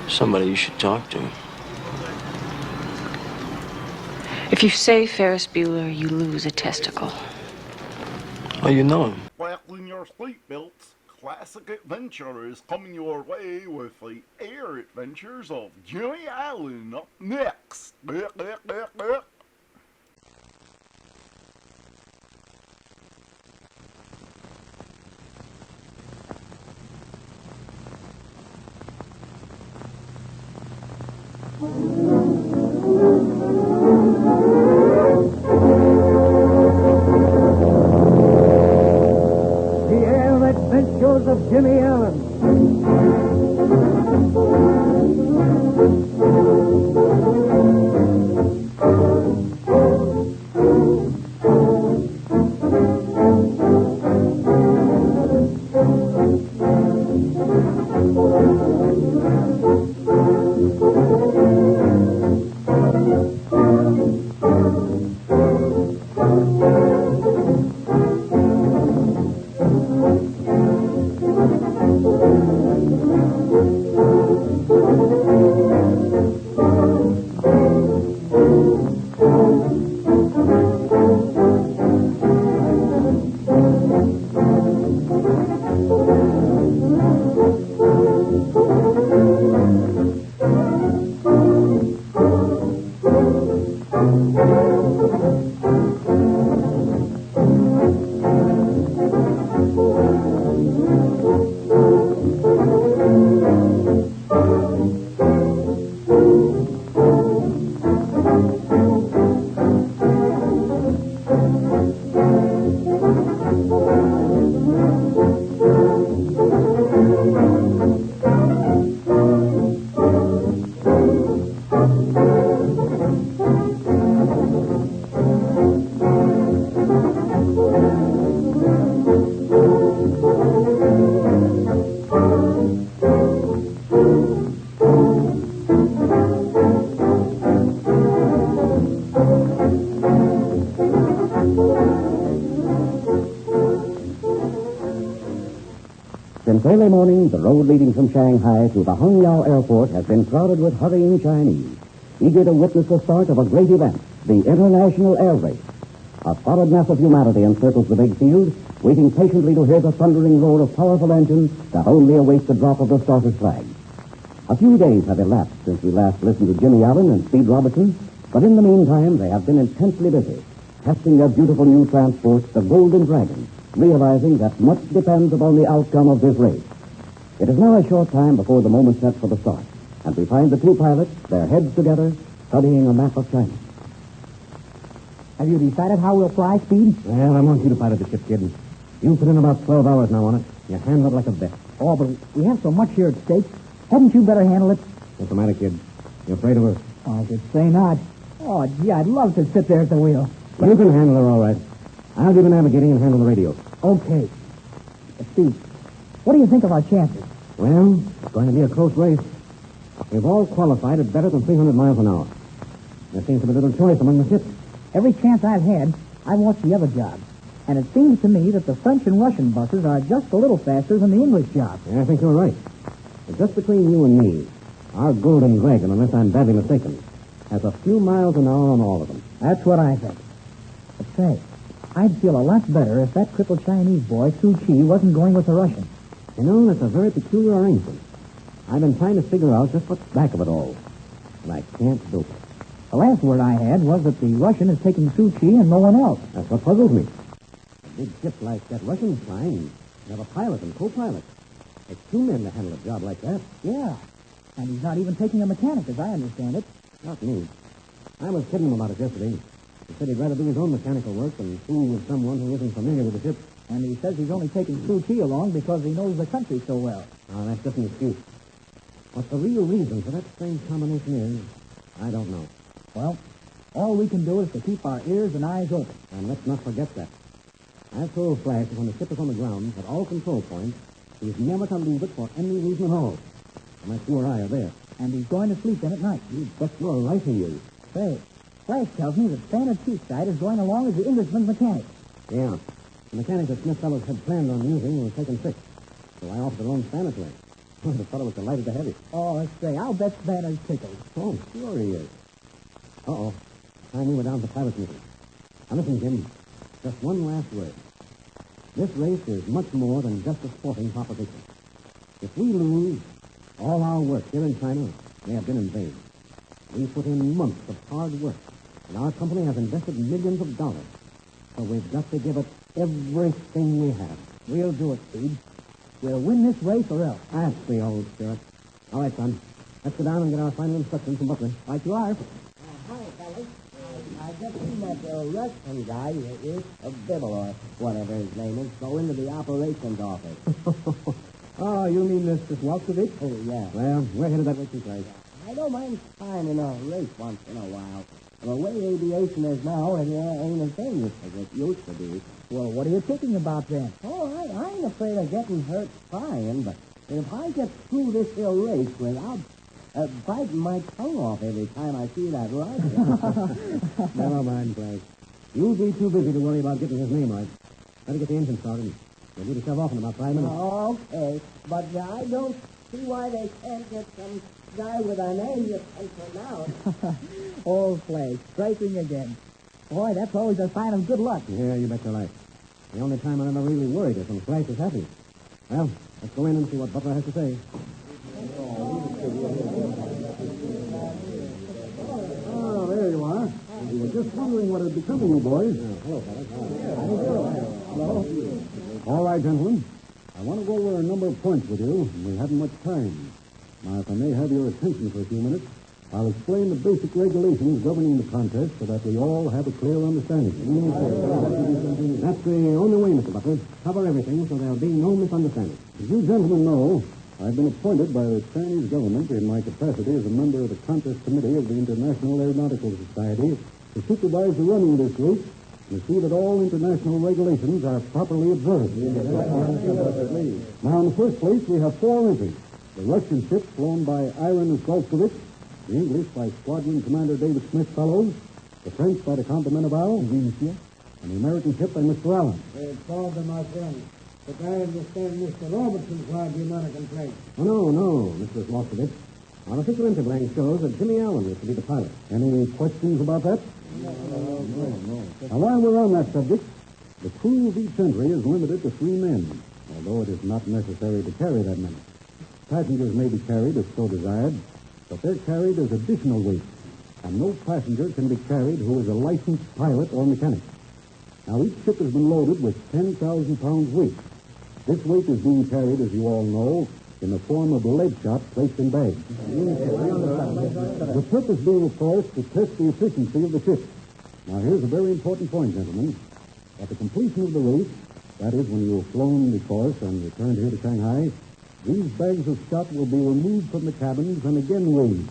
Somebody you should talk to. If you say Ferris Bueller, you lose a testicle. Oh, you know him. Fasten your seatbelts. Classic adventure is coming your way with the air adventures of Jimmy Allen up next. The Air Adventures of Jimmy Allen. Since early morning, the road leading from Shanghai to the Hongyao Airport has been crowded with hurrying Chinese, eager to witness the start of a great event, the International Air Race. A solid mass of humanity encircles the big field, waiting patiently to hear the thundering roar of powerful engines that only await the drop of the starter's flag. A few days have elapsed since we last listened to Jimmy Allen and Speed Robertson, But in the meantime, they have been intensely busy, testing their beautiful new transport, the Golden Dragon, realizing that much depends upon the outcome of this race. It is now a short time before the moment set for the start, and we find the two pilots, their heads together, studying a map of China. Have you decided how we'll fly, Speed? Well, I want you to pilot the ship, kid. You've put in about 12 hours now on it. You handle it like a vet. Oh, but we have so much here at stake. Hadn't you better handle it? What's the matter, kid? You afraid of her? Oh, I should say not. Oh, gee, I'd love to sit there at the wheel. You can handle her all right. I'll do the navigating and handle the radio. Okay. Steve, what do you think of our chances? Well, it's going to be a close race. We've all qualified at better than 300 miles an hour. There seems to be little choice among the ships. Every chance I've had, I've watched the other jobs. And it seems to me that the French and Russian buses are just a little faster than the English job. Yeah, I think you're right. But just between you and me, our Golden Dragon, unless I'm badly mistaken, has a few miles an hour on all of them. That's what I think. But say, I'd feel a lot better if that crippled Chinese boy, Su Chi, wasn't going with the Russian. You know, that's a very peculiar arrangement. I've been trying to figure out just what's back of it all. And I can't do it. The last word I had was that the Russian is taking Su Chi and no one else. That's what puzzles me. A big ship like that Russian's flying, you have a pilot and co-pilot. It's two men to handle a job like that. Yeah. And he's not even taking a mechanic, as I understand it. Not me. I was kidding him about it yesterday. He said he'd rather do his own mechanical work than fool with someone who isn't familiar with the ship. And he says he's only taking Su Chi along because he knows the country so well. Oh, that's just an excuse. What the real reason for that strange combination is, I don't know. Well, all we can do is to keep our ears and eyes open. And let's not forget that. I've told Flash that when the ship is on the ground, at all control points, he's never to leave it for any reason at all. Unless you or I are there. And he's going to sleep in at night. You bet your life he is. Say, Flash tells me that Standard Teesside is going along as the Englishman's mechanic. Yeah. The mechanic that Smith fellows had planned on using was taken sick. So I offered a loan Spanish way. The fellow was delighted to have it. Oh, let's say, I'll bet Spanish tickled. Oh, sure he is. Uh-oh. Time we were down to the pilot's meeting. Now listen, Jim. Just one last word. This race is much more than just a sporting proposition. If we lose, all our work here in China may have been in vain. We put in months of hard work, and our company has invested millions of dollars. So we've got to give it everything we have. We'll do it, Speed. We'll win this race or else. That's the old spirit. All right, son. Let's go down and get our final instructions from Butler. Right you are. Hi, fellas. I just seen that Russian guy, Fibber or whatever his name is, go into the operations office. Oh, you mean this Walkovich? Oh, yeah. Well, we're headed that way too, guys. I don't mind flying in a race once in a while. The way aviation is now, it ain't a thing as it used to be. Well, what are you thinking about then? Oh, I ain't afraid of getting hurt flying, but if I get through this here race without biting my tongue off every time I see that light. Never mind, Flash. You'll be too busy to worry about getting his name right. Better get the engine started. We'll do the stuff off in about 5 minutes. Oh, okay, but I don't see why they can't get some guy with a name you can pronounce. Old Flash, striking again. Boy, that's always a sign of good luck. Yeah, you bet your life. The only time I'm ever really worried is when Flash is happy. Well, let's go in and see what Butler has to say. Oh, there you are. We were just wondering what had become of you boys. Hello, fellas. Hello. All right, gentlemen. I want to go over a number of points with you, and we haven't much time. Now, if I may have your attention for a few minutes, I'll explain the basic regulations governing the contest so that we all have a clear understanding. That's the only way, Mr. Butler. Cover everything so there'll be no misunderstanding. As you gentlemen know, I've been appointed by the Chinese government in my capacity as a member of the contest committee of the International Aeronautical Society to supervise the running of this race and see that all international regulations are properly observed. Now, in the first place, we have 4 entries. The Russian ship flown by Iron Golskovich, the English by Squadron Commander David Smith Fellows, the French by the Count de Meneval, and the American ship by Mr. Allen. Pardon, my friend, but I understand Mr. Robertson flies the American flag. Oh, no, Mr. Golskovich. Our official interblank shows that Jimmy Allen is to be the pilot. Any questions about that? No. Now, while we're on that subject, the crew of each entry is limited to 3 men, although it is not necessary to carry that many. Passengers may be carried if so desired, but they're carried as additional weight. and no passenger can be carried who is a licensed pilot or mechanic. Now, each ship has been loaded with 10,000 pounds weight. This weight is being carried, as you all know, in the form of lead shot placed in bags. The purpose being, of course, to test the efficiency of the ship. Now, here's a very important point, gentlemen. At the completion of the race, that is, when you have flown the course and returned here to Shanghai, these bags of shot will be removed from the cabins and again weighed.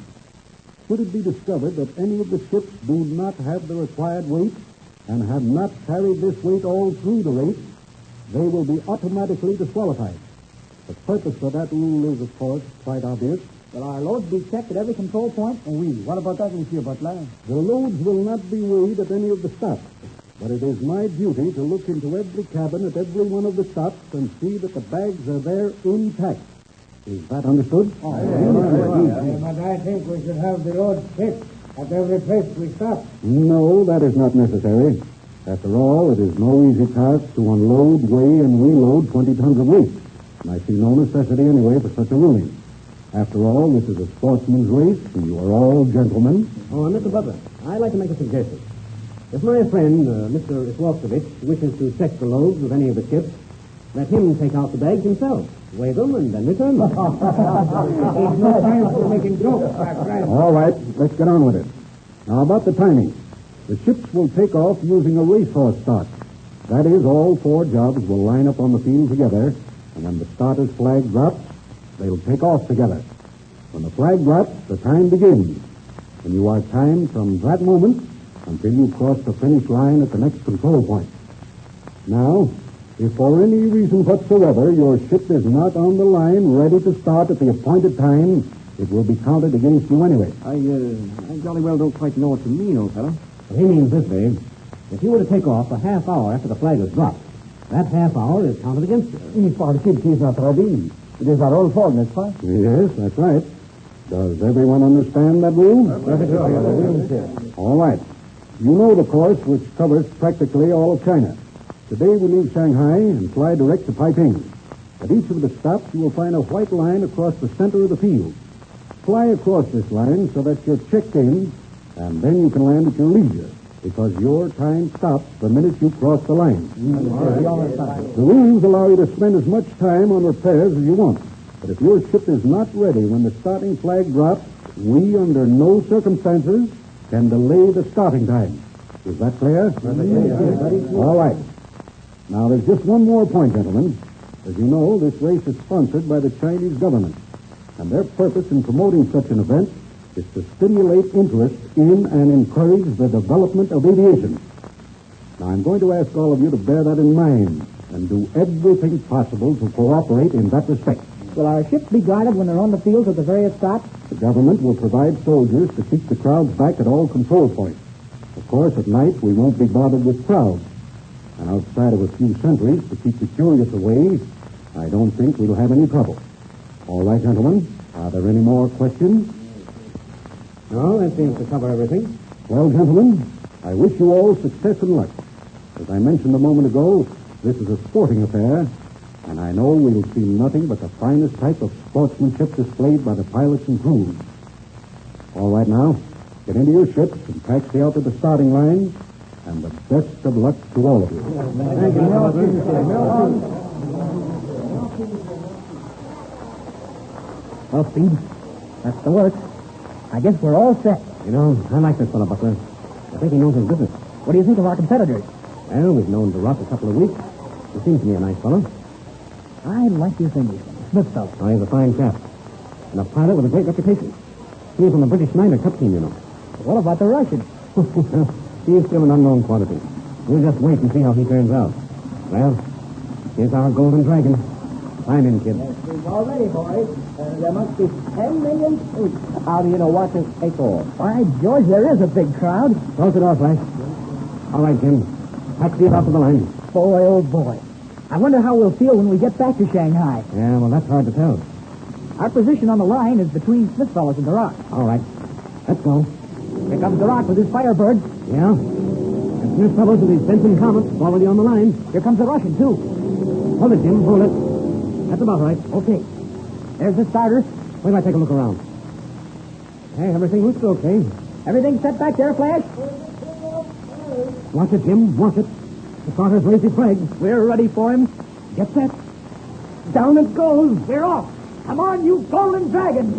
Should it be discovered that any of the ships do not have the required weight and have not carried this weight all through the race, they will be automatically disqualified. The purpose for that rule is, of course, quite obvious. Will our loads be checked at every control point? Oui. What about that, Monsieur Butler? The loads will not be weighed at any of the stops, but it is my duty to look into every cabin at every one of the stops and see that the bags are there intact. Is that understood? But I think we should have the loads checked at every place we stop. No, that is not necessary. After all, it is no easy task to unload, weigh, and reload 20 tons of weight. And I see no necessity anyway for such a ruling. After all, this is a sportsman's race, and you are all gentlemen. Oh, Mr. Butler, I'd like to make a suggestion. If my friend, Mr. Iswalkovich, wishes to check the loads of any of the ships, let him take out the bags himself, weigh them, and then return them. There's no time for making jokes, my friend. All right, let's get on with it. Now, about the timing. The ships will take off using a racehorse start. That is, all 4 jobs will line up on the field together, and when the starter's flag drops, they'll take off together. When the flag drops, the time begins, and you are timed from that moment until you cross the finish line at the next control point. Now, if for any reason whatsoever your ship is not on the line ready to start at the appointed time, it will be counted against you anyway. I jolly well don't quite know what you mean, old fellow. Well, he means this, Dave. If you were to take off a half hour after the flag is dropped, that half hour is counted against you. If our ship is not ready, it is our own fault, n'est-ce pas? Yes, that's right. Does everyone understand that rule? All right. You know the course which covers practically all of China. Today we leave Shanghai and fly direct to Peiping. At each of the stops, you will find a white line across the center of the field. Fly across this line so that you're checked in, and then you can land at your leisure, because your time stops the minute you cross the line. The rules allow you to spend as much time on repairs as you want. But if your ship is not ready when the starting flag drops, we, under no circumstances, can delay the starting time. Is that clear? All right. Now, there's just one more point, gentlemen. As you know, this race is sponsored by the Chinese government, and their purpose in promoting such an event is to stimulate interest in and encourage the development of aviation. Now, I'm going to ask all of you to bear that in mind and do everything possible to cooperate in that respect. Will our ships be guarded when they're on the field at the various stops? The government will provide soldiers to keep the crowds back at all control points. Of course, at night, we won't be bothered with crowds. And outside of a few sentries to keep the curious away, I don't think we'll have any trouble. All right, gentlemen. Are there any more questions? No, that seems to cover everything. Well, gentlemen, I wish you all success and luck. As I mentioned a moment ago, this is a sporting affair, and I know we'll see nothing but the finest type of sportsmanship displayed by the pilots and crews. All right, now, get into your ships and taxi out to the starting line, and the best of luck to all of you. Thank you, Well, Speed, that's the work. I guess we're all set. You know, I like this fellow, Butler. I think he knows his business. What do you think of our competitors? Well, we've known Durant a couple of weeks. He seems to me a nice fellow. I like this Englishman, Smith fellow. Oh, he's a fine chap. And a pilot with a great reputation. He's on the British Snyder Cup team, you know. What about the Russian? He's still an unknown quantity. We'll just wait and see how he turns out. Well, here's our golden dragon. Climb in, kid. We've already, boys. There must be 10 million suits. How do you know what to take off? By George, there is a big crowd. Close it off, Flash. All right, Jim. Taxi it out to the line. Boy, oh boy. I wonder how we'll feel when we get back to Shanghai. Yeah, well, that's hard to tell. Our position on the line is between Smith fellows and the Rock. All right. Let's go. Here comes the Rock with his Firebird. Yeah. And Smith fellows with his Benson Comet already on the line. Here comes the Russian, too. Hold it, Jim. Hold it. That's about right. Okay. There's the starters. Wait till I take a look around. Hey, everything looks okay. Everything set back there, Flash? Watch it, Jim. Watch it. The starter's raised his flag. We're ready for him. Get set. Down it goes. We're off. Come on, you golden dragon.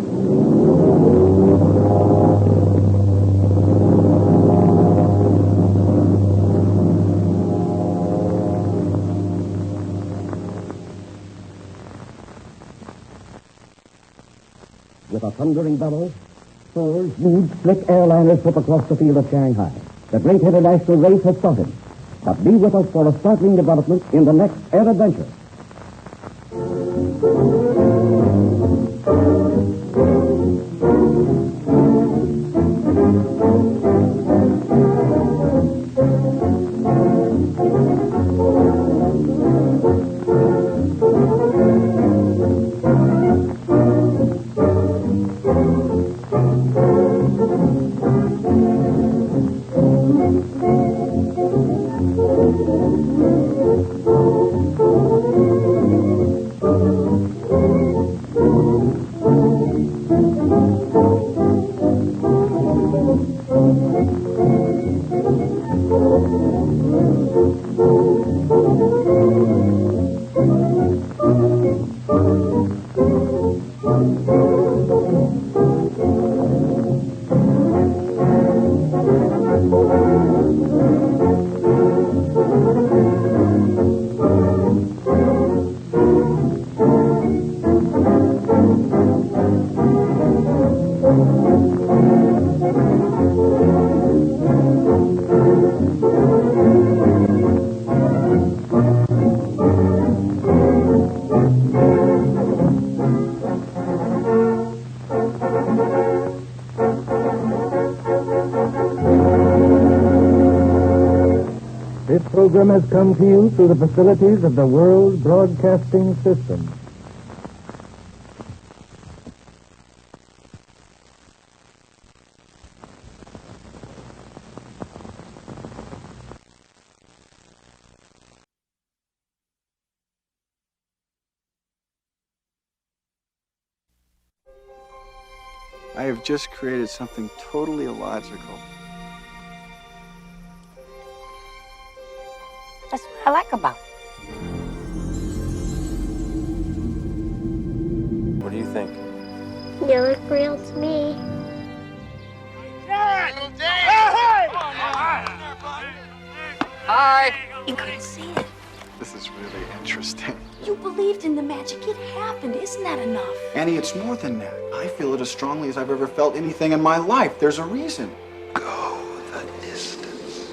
With a thundering bellow, 4 huge, slick airliners whip across the field of Shanghai. The great international race has started. But be with us for a startling development in the next air adventure. This program has come to you through the facilities of the World Broadcasting System. I have just created something totally illogical. That's what I like about it. What do you think? You look real to me. Hi! You couldn't see it. This is really interesting. You believed in the magic. It happened. Isn't that enough? Annie, it's more than that. I feel it as strongly as I've ever felt anything in my life. There's a reason. Go the distance.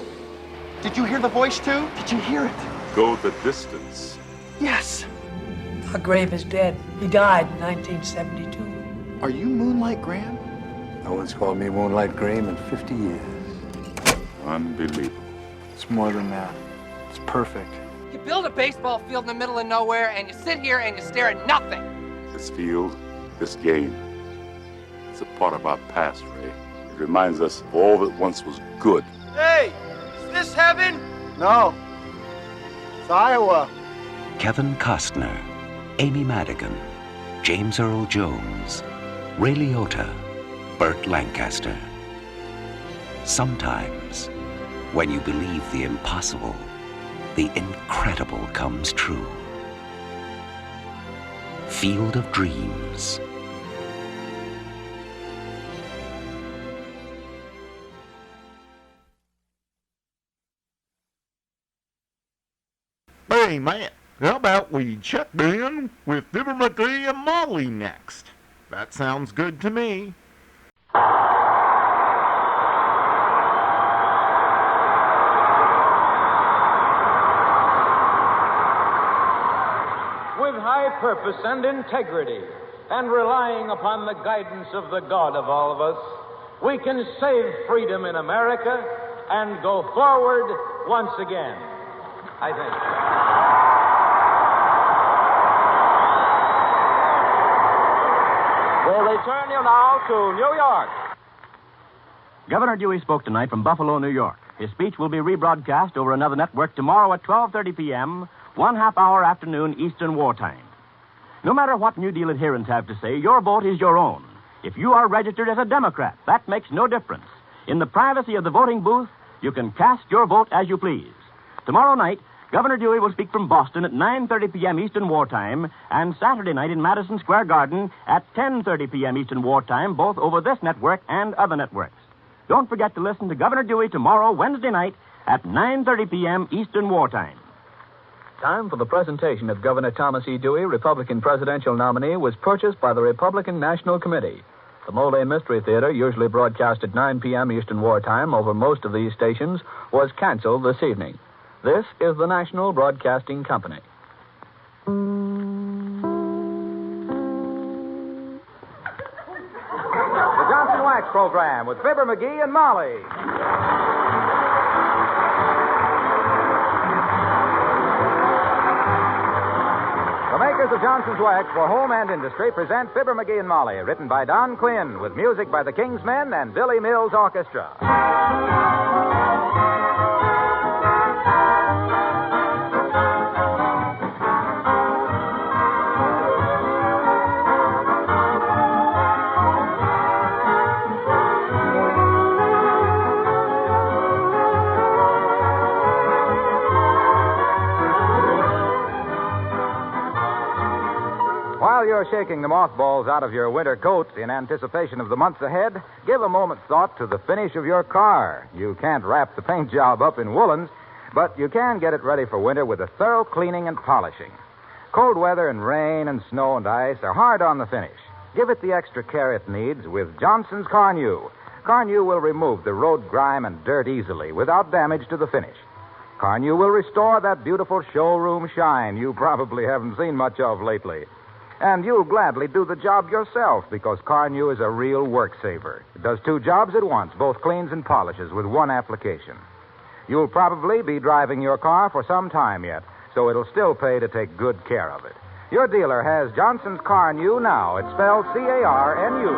Did you hear the voice, too? Did you hear it? Go the distance. Yes. Our Grave is dead. He died in 1972. Are you Moonlight Graham? No one's called me Moonlight Graham in 50 years. Unbelievable. It's more than that. It's perfect. You build a baseball field in the middle of nowhere, and you sit here and you stare at nothing. This field, this game, it's a part of our past, Ray. It reminds us of all that once was good. Hey, is this heaven? No. It's Iowa. Kevin Costner, Amy Madigan, James Earl Jones, Ray Liotta, Burt Lancaster. Sometimes, when you believe the impossible, the incredible comes true. Field of Dreams. Hey, man, how about we check in with Fibber, Magee, and Molly next? That sounds good to me. With high purpose and integrity, and relying upon the guidance of the God of all of us, we can save freedom in America and go forward once again, I think. We'll return you now to New York. Governor Dewey spoke tonight from Buffalo, New York. His speech will be rebroadcast over another network tomorrow at 12:30 p.m., 1/2 hour afternoon Eastern Wartime. No matter what New Deal adherents have to say, your vote is your own. If you are registered as a Democrat, that makes no difference. In the privacy of the voting booth, you can cast your vote as you please. Tomorrow night, Governor Dewey will speak from Boston at 9:30 p.m. Eastern Wartime, and Saturday night in Madison Square Garden at 10:30 p.m. Eastern Wartime, both over this network and other networks. Don't forget to listen to Governor Dewey tomorrow, Wednesday night, at 9:30 p.m. Eastern Wartime. Time for the presentation of Governor Thomas E. Dewey, Republican presidential nominee, was purchased by the Republican National Committee. The Mulane Mystery Theater, usually broadcast at 9 p.m. Eastern Wartime over most of these stations, was canceled this evening. This is the National Broadcasting Company. The Johnson Wax Program with Fibber, Magee, and Molly. The makers of Johnson's Wax for home and industry present Fibber, Magee, and Molly, written by Don Quinn, with music by the King's Men and Billy Mills Orchestra. While you're shaking the mothballs out of your winter coats in anticipation of the months ahead, give a moment's thought to the finish of your car. You can't wrap the paint job up in woolens, but you can get it ready for winter with a thorough cleaning and polishing. Cold weather and rain and snow and ice are hard on the finish. Give it the extra care it needs with Johnson's Carnew. Carnew will remove the road grime and dirt easily without damage to the finish. Carnew will restore that beautiful showroom shine you probably haven't seen much of lately. And you'll gladly do the job yourself because Carnew is a real work saver. It does two jobs at once, both cleans and polishes with one application. You'll probably be driving your car for some time yet, so it'll still pay to take good care of it. Your dealer has Johnson's Carnew now. It's spelled C-A-R-N-U.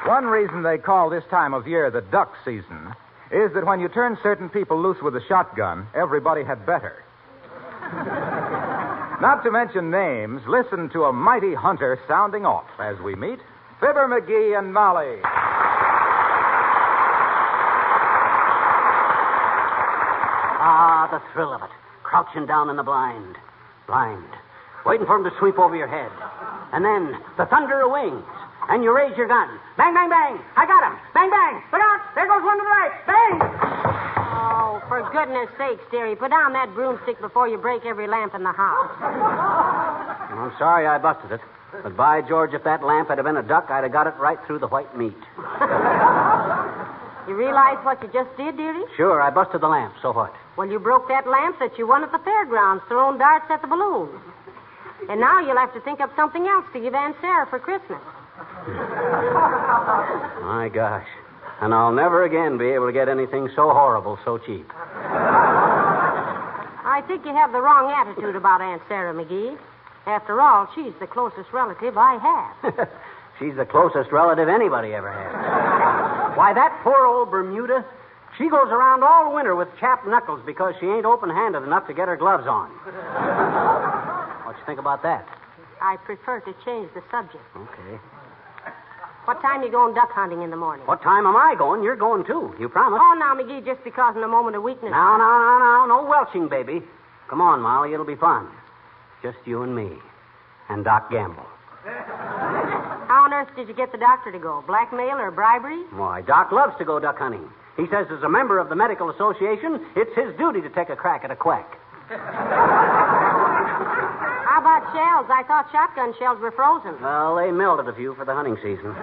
One reason they call this time of year the duck season is that when you turn certain people loose with a shotgun, everybody had better. Not to mention names, listen to a mighty hunter sounding off as we meet Fibber, Magee, and Molly. Ah, the thrill of it. Crouching down in the blind. Waiting for him to sweep over your head. And then the thunder of wings. And you raise your gun. Bang, bang, bang. I got him. Bang, bang. Look out. There goes one to the right. Bang. Oh, for goodness sakes, dearie, put down that broomstick before you break every lamp in the house. I'm sorry I busted it. But by George, if that lamp had been a duck, I'd have got it right through the white meat. You realize what you just did, dearie? Sure, I busted the lamp. So what? Well, you broke that lamp that you won at the fairgrounds, throwing darts at the balloons. And now you'll have to think up something else to give Aunt Sarah for Christmas. My gosh. And I'll never again be able to get anything so horrible so cheap. I think you have the wrong attitude about Aunt Sarah, Magee. After all, she's the closest relative I have. She's the closest relative anybody ever had. Why, that poor old Bermuda, she goes around all winter with chapped knuckles because she ain't open-handed enough to get her gloves on. What you think about that? I prefer to change the subject. Okay. What time you going duck hunting in the morning? What time am I going? You're going, too. You promised. Oh, now, Magee, just because in a moment of weakness. No. No welching, baby. Come on, Molly. It'll be fun. Just you and me. And Doc Gamble. How on earth did you get the doctor to go? Blackmail or bribery? Why, Doc loves to go duck hunting. He says as a member of the medical association, it's his duty to take a crack at a quack. How about shells? I thought shotgun shells were frozen. Well, they melted a few for the hunting season.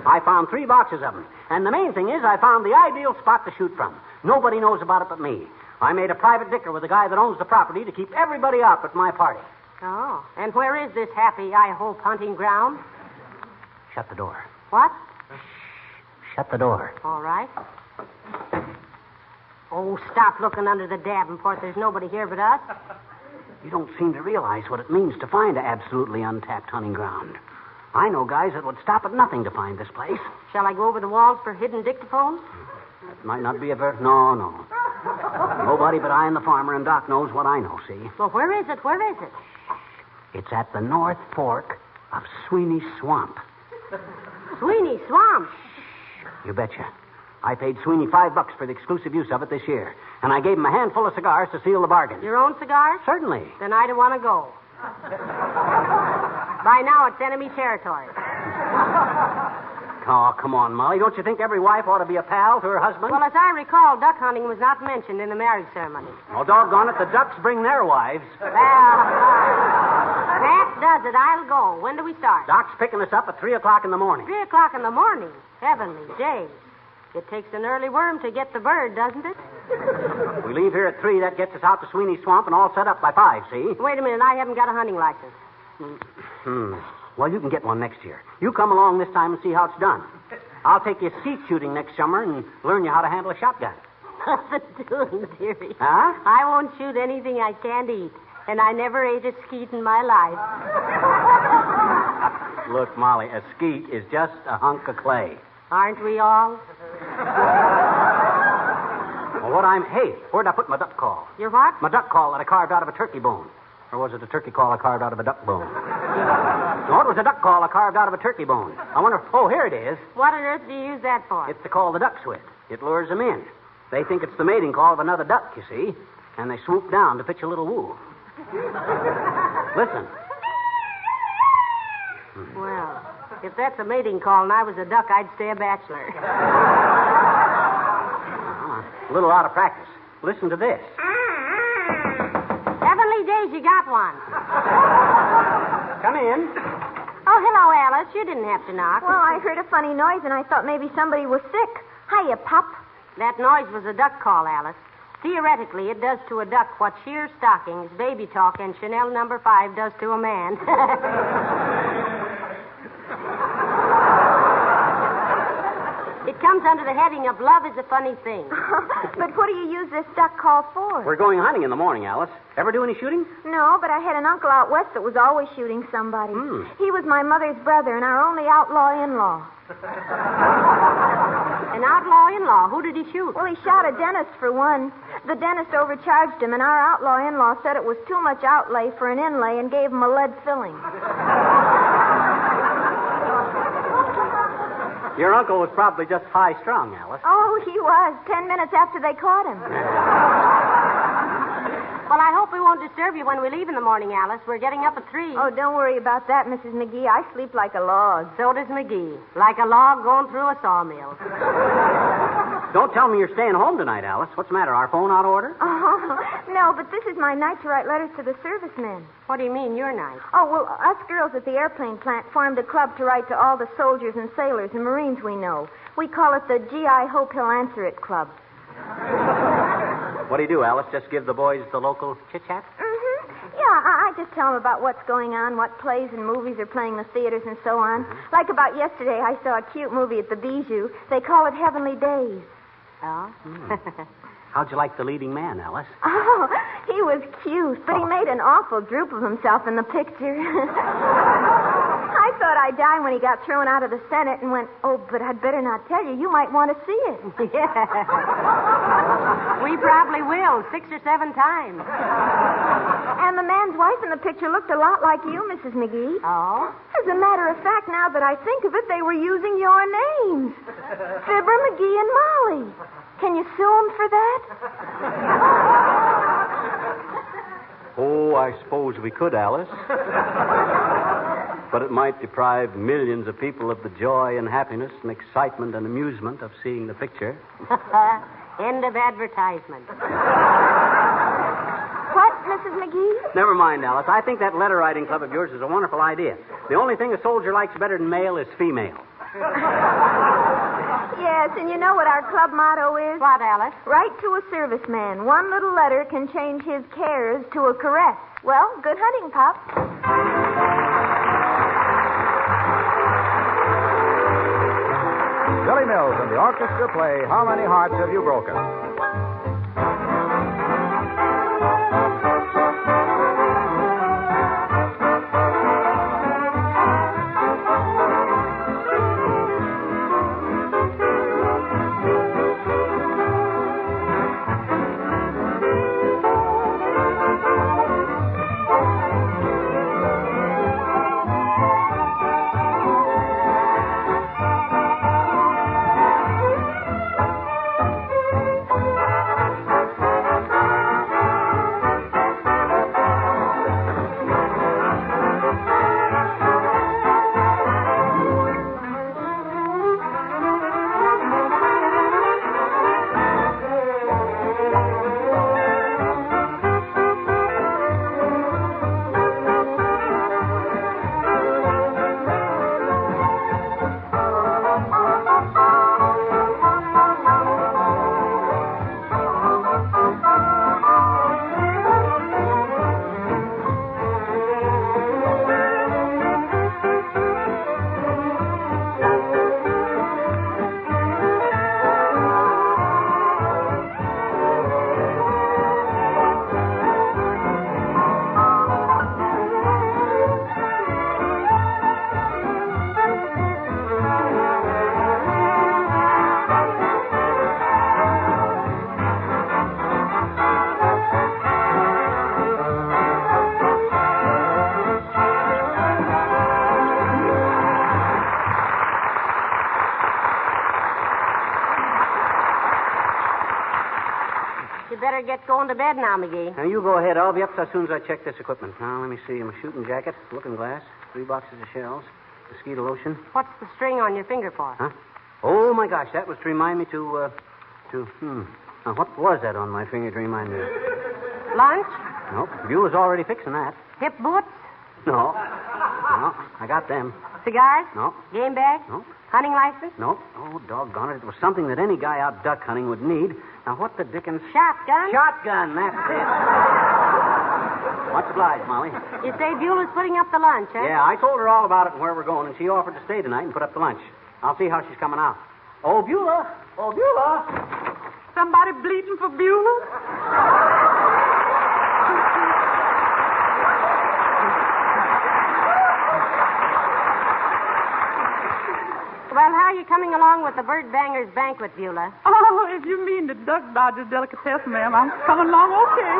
I found 3 boxes of them. And the main thing is I found the ideal spot to shoot from. Nobody knows about it but me. I made a private dicker with the guy that owns the property to keep everybody up at my party. Oh, and where is this happy, I hope, hunting ground? Shut the door. What? Shut the door. All right. Oh, stop looking under the Davenport. There's nobody here but us. You don't seem to realize what it means to find an absolutely untapped hunting ground. I know guys that would stop at nothing to find this place. Shall I go over the walls for hidden dictaphones? That might not be a very... No. Nobody but I and the farmer, and Doc knows what I know, see? Well, where is it? Where is it? It's at the North Fork of Sweeney Swamp. Sweeney Swamp? You betcha. I paid Sweeney $5 for the exclusive use of it this year, and I gave him a handful of cigars to seal the bargain. Your own cigars? Certainly. Then I don't want to go. By now, it's enemy territory. Oh, come on, Molly. Don't you think every wife ought to be a pal to her husband? Well, as I recall, duck hunting was not mentioned in the marriage ceremony. Oh, doggone it, the ducks bring their wives. Well, that does it. I'll go. When do we start? Doc's picking us up at 3 o'clock in the morning. 3 o'clock in the morning? Heavenly days. It takes an early worm to get the bird, doesn't it? We leave here at 3. That gets us out to Sweeney Swamp and all set up by 5, see? Wait a minute. I haven't got a hunting license. Well, you can get one next year. You come along this time and see how it's done. I'll take you skeet shooting next summer and learn you how to handle a shotgun. Doing, dearie. Huh? I won't shoot anything I can't eat, and I never ate a skeet in my life. Look, Molly, a skeet is just a hunk of clay. Aren't we all? Well, Hey, where'd I put my duck call? Your what? My duck call that I carved out of a turkey bone. Or was it a turkey call I carved out of a duck bone? No, it was a duck call I carved out of a turkey bone. I wonder... Oh, here it is. What on earth do you use that for? It's to call the ducks with. It lures them in. They think it's the mating call of another duck, you see. And they swoop down to pitch a little woo. Listen. Well, if that's a mating call and I was a duck, I'd stay a bachelor. A little out of practice. Listen to this. Heavenly days, you got one. Come in. Oh, hello, Alice. You didn't have to knock. Well, I heard a funny noise, and I thought maybe somebody was sick. Hiya, pup. That noise was a duck call, Alice. Theoretically, it does to a duck what sheer stockings, baby talk, and Chanel No. 5 does to a man. It comes under the heading of love is a funny thing. But what do you use this duck call for? We're going hunting in the morning, Alice. Ever do any shooting? No, but I had an uncle out west that was always shooting somebody. He was my mother's brother and our only outlaw in-law. An outlaw in-law? Who did he shoot? Well, he shot a dentist for one. The dentist overcharged him, and our outlaw in-law said it was too much outlay for an inlay and gave him a lead filling. Your uncle was probably just high-strung, Alice. Oh, he was. 10 minutes after they caught him. Well, I hope we won't disturb you when we leave in the morning, Alice. We're getting up at 3. Oh, don't worry about that, Mrs. McGee. I sleep like a log. So does McGee. Like a log going through a sawmill. Don't tell me you're staying home tonight, Alice. What's the matter? Our phone out of order? Oh, no, but this is my night to write letters to the servicemen. What do you mean, your night? Oh, well, us girls at the airplane plant formed a club to write to all the soldiers and sailors and Marines we know. We call it the G.I. Hope He'll Answer It Club. What do you do, Alice? Just give the boys the local chit-chat? Yeah, I just tell them about what's going on, what plays and movies are playing in the theaters and so on. Like about yesterday, I saw a cute movie at the Bijou. They call it Heavenly Days. Oh? How'd you like the leading man, Alice? Oh, he was cute, but he made an awful droop of himself in the picture. I thought I'd die when he got thrown out of the Senate and went, oh, but I'd better not tell you. You might want to see it. Yeah. We probably will, 6 or 7 times. And the man's wife in the picture looked a lot like you, Mrs. McGee. Oh? As a matter of fact, now that I think of it, they were using your names. Fibber, McGee, and Molly. Can you sue them for that? Oh, I suppose we could, Alice. But it might deprive millions of people of the joy and happiness and excitement and amusement of seeing the picture. End of advertisement. What, Mrs. McGee? Never mind, Alice. I think that letter writing club of yours is a wonderful idea. The only thing a soldier likes better than male is female. Yes, and you know what our club motto is? What, Alice? Write to a serviceman. One little letter can change his cares to a caress. Well, good hunting, Pop. Billy Mills and the orchestra play How Many Hearts Have You Broken? better get going to bed now, McGee. Now, you go ahead. I'll be up as soon as I check this equipment. Now, let me see. My shooting jacket, looking glass, 3 boxes of shells, mosquito lotion. What's the string on your finger for? Huh? Oh, my gosh, that was to remind me to... Now, what was that on my finger to remind me? Lunch? Nope. Beulah's already fixing that. Hip boots? No. No, I got them. Cigars? No. Game bag? No. Hunting license? Nope. Oh, doggone it. It was something that any guy out duck hunting would need. Now, what the dickens... Shotgun? Shotgun, that's it. Much obliged, Molly. You say Beulah's putting up the lunch, huh? Yeah, I told her all about it and where we're going, and she offered to stay tonight and put up the lunch. I'll see how she's coming out. Oh, Beulah! Oh, Beulah! Somebody bleeding for Beulah? Well, how are you coming along with the Bird Bangers banquet, Beulah? Oh, if you mean the Duck Dodgers delicatessen, ma'am, I'm coming along okay.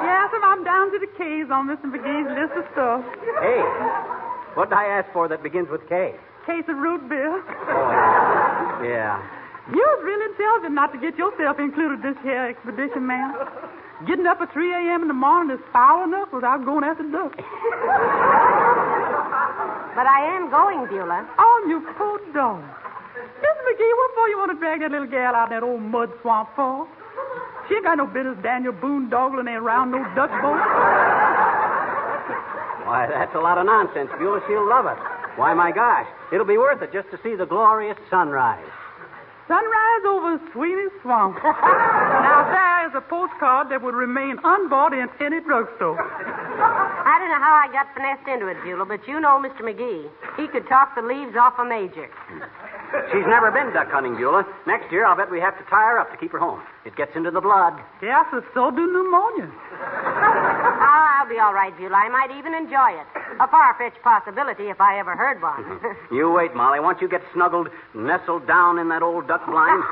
Yes, if I'm down to the K's on Mr. McGee's list of stuff. Hey, what did I ask for that begins with K? Case of root beer. Oh, yeah. You was really intelligent not to get yourself included this here expedition, ma'am. Getting up at 3 a.m. in the morning is foul enough without going after ducks. But I am going, Beulah. Oh, you poor dog. Mr. McGee, what for you want to drag that little gal out in that old mud swamp for? She ain't got no business Daniel boondoggling there around no duck boat. Why, that's a lot of nonsense, Beulah. She'll love it. Why, my gosh, it'll be worth it just to see the glorious sunrise. Sunrise over Sweeney Swamp. Now, there is a postcard that would remain unbought in any drugstore. I don't know how I got finessed into it, Beulah, but you know Mr. McGee. He could talk the leaves off a major. She's never been duck hunting, Beulah. Next year, I'll bet we have to tie her up to keep her home. It gets into the blood. Yes, so do pneumonia. I'll be all right, Beulah. I might even enjoy it. A far-fetched possibility if I ever heard one. You wait, Molly. Once you get snuggled, nestled down in that old duck blind.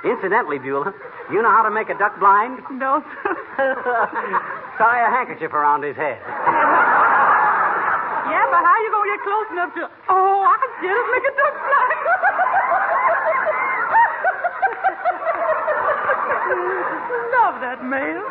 Incidentally, Beulah, you know how to make a duck blind? No, sir. Tie a handkerchief around his head. Yeah, but how you going to get close enough to... Oh, I get it. Make a duck blind. Love that man.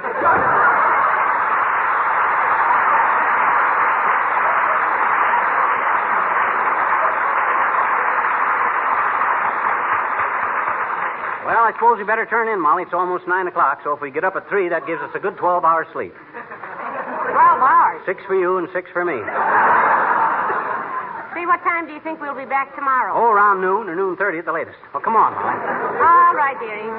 Well, I suppose we better turn in, Molly. It's almost 9 o'clock, so if we get up at 3, that gives us a good 12 hours sleep. 12 hours? 6 for you and 6 for me. See, what time do you think we'll be back tomorrow? Oh, around noon or noon 30 at the latest. Well, come on, Molly. All right, dearie.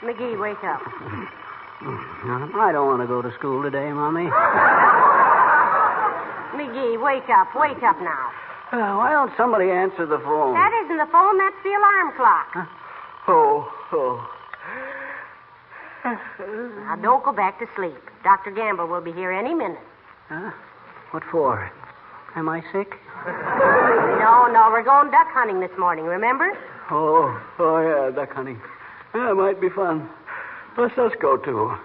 McGee, wake up. I don't want to go to school today, Mommy. McGee, wake up. Wake up now. Why don't somebody answer the phone? That isn't the phone. That's the alarm clock. Oh. Now, don't go back to sleep. Dr. Gamble will be here any minute. Huh? What for? Am I sick? No, we're going duck hunting this morning, remember? Oh, yeah, duck hunting. Yeah, it might be fun. Let's just go, too.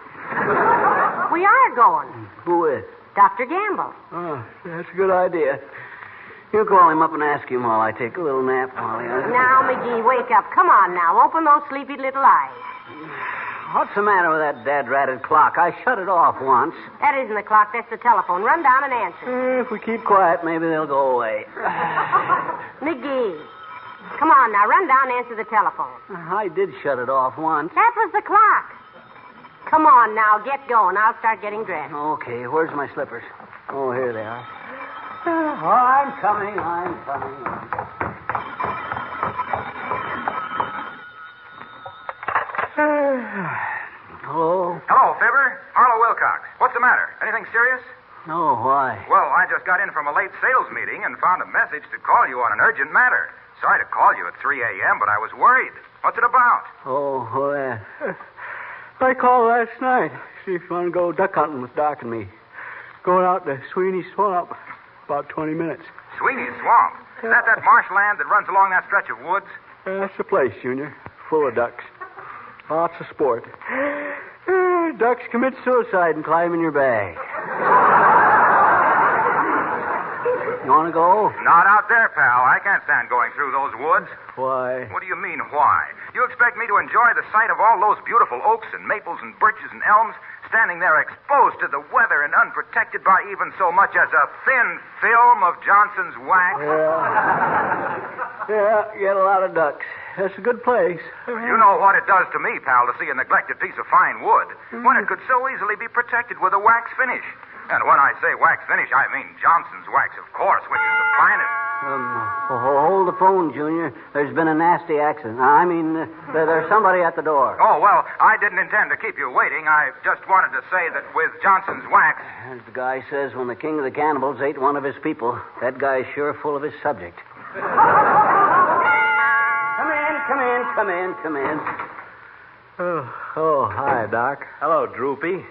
We are going. Who with? Dr. Gamble. Oh, that's a good idea. You call him up and ask him while I take a little nap, Molly. Now, McGee, wake up. Come on now. Open those sleepy little eyes. What's the matter with that dad-ratted clock? I shut it off once. That isn't the clock. That's the telephone. Run down and answer. If we keep quiet, maybe they'll go away. McGee. Come on now. Run down and answer the telephone. I did shut it off once. That was the clock. Come on now. Get going. I'll start getting dressed. Okay. Where's my slippers? Oh, here they are. I'm coming. Hello? Hello, Fibber. Harlow Wilcox. What's the matter? Anything serious? No, why? Well, I just got in from a late sales meeting and found a message to call you on an urgent matter. Sorry to call you at 3 a.m., but I was worried. What's it about? Oh, I called last night. See if you want to go duck hunting with Doc and me. Going out to Sweeney's Swamp. About 20 minutes. Sweeney's Swamp? Is that marshland that runs along that stretch of woods? That's the place, Junior. Full of ducks. Lots of sport. Ducks commit suicide and climb in your bag. You want to go? Not out there, pal. I can't stand going through those woods. Why? What do you mean, why? You expect me to enjoy the sight of all those beautiful oaks and maples and birches and elms standing there exposed to the weather and unprotected by even so much as a thin film of Johnson's wax? Yeah, get a lot of ducks. That's a good place. You know what it does to me, pal, to see a neglected piece of fine wood when it could so easily be protected with a wax finish. And when I say wax finish, I mean Johnson's wax, of course, which is the finest. Hold the phone, Junior. There's been a nasty accident. There's somebody at the door. Oh, well, I didn't intend to keep you waiting. I just wanted to say that with Johnson's wax... As the guy says, when the king of the cannibals ate one of his people, that guy's sure full of his subject. Come in. Oh, hi, Doc. Hello, Droopy.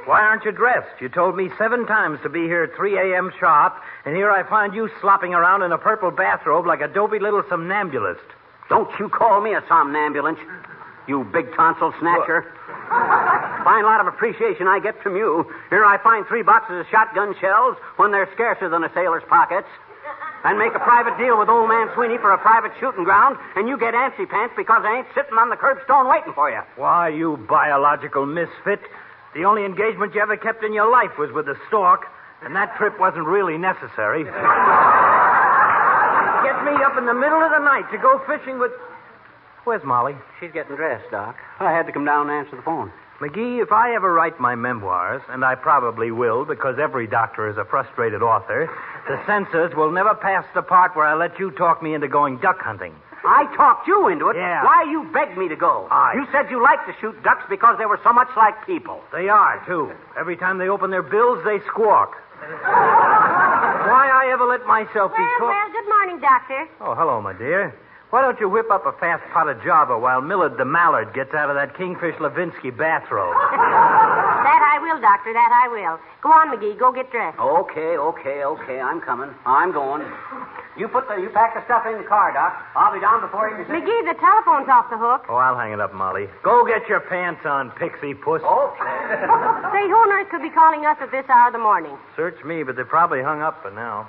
Why aren't you dressed? You told me 7 times to be here at 3 a.m. sharp, and here I find you slopping around in a purple bathrobe like a dopey little somnambulist. Don't you call me a somnambulant, you big tonsil snatcher. Fine lot of appreciation I get from you. Here I find 3 boxes of shotgun shells when they're scarcer than a sailor's pockets. And make a private deal with old man Sweeney for a private shooting ground, and you get antsy pants because I ain't sitting on the curbstone waiting for you. Why, you biological misfit. The only engagement you ever kept in your life was with the stork, and that trip wasn't really necessary. Get me up in the middle of the night to go fishing with... Where's Molly? She's getting dressed, Doc. I had to come down and answer the phone. McGee, if I ever write my memoirs, and I probably will because every doctor is a frustrated author, the censors will never pass the part where I let you talk me into going duck hunting. I talked you into it. Yeah. Why you begged me to go? You said you liked to shoot ducks because they were so much like people. They are, too. Every time they open their bills, they squawk. Why I ever let myself be taught... Well, good morning, Doctor. Oh, hello, my dear. Why don't you whip up a fast pot of Java while Millard the Mallard gets out of that Kingfish Levinsky bathrobe? That I will, Doctor, that I will. Go on, McGee, go get dressed. Okay, I'm coming. I'm going. You pack the stuff in the car, Doc. I'll be down before you... McGee, the telephone's off the hook. Oh, I'll hang it up, Molly. Go get your pants on, pixie puss. Okay. Say, who on earth could be calling us at this hour of the morning? Search me, but they're probably hung up for now.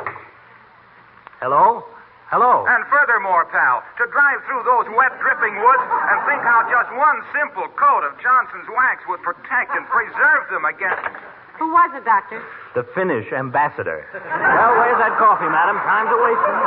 Hello? Hello. And furthermore, pal, to drive through those wet, dripping woods and think how just one simple coat of Johnson's wax would protect and preserve them against... Who was it, Doctor? The Finnish ambassador. Well, where's that coffee, madam? Time's a wasting.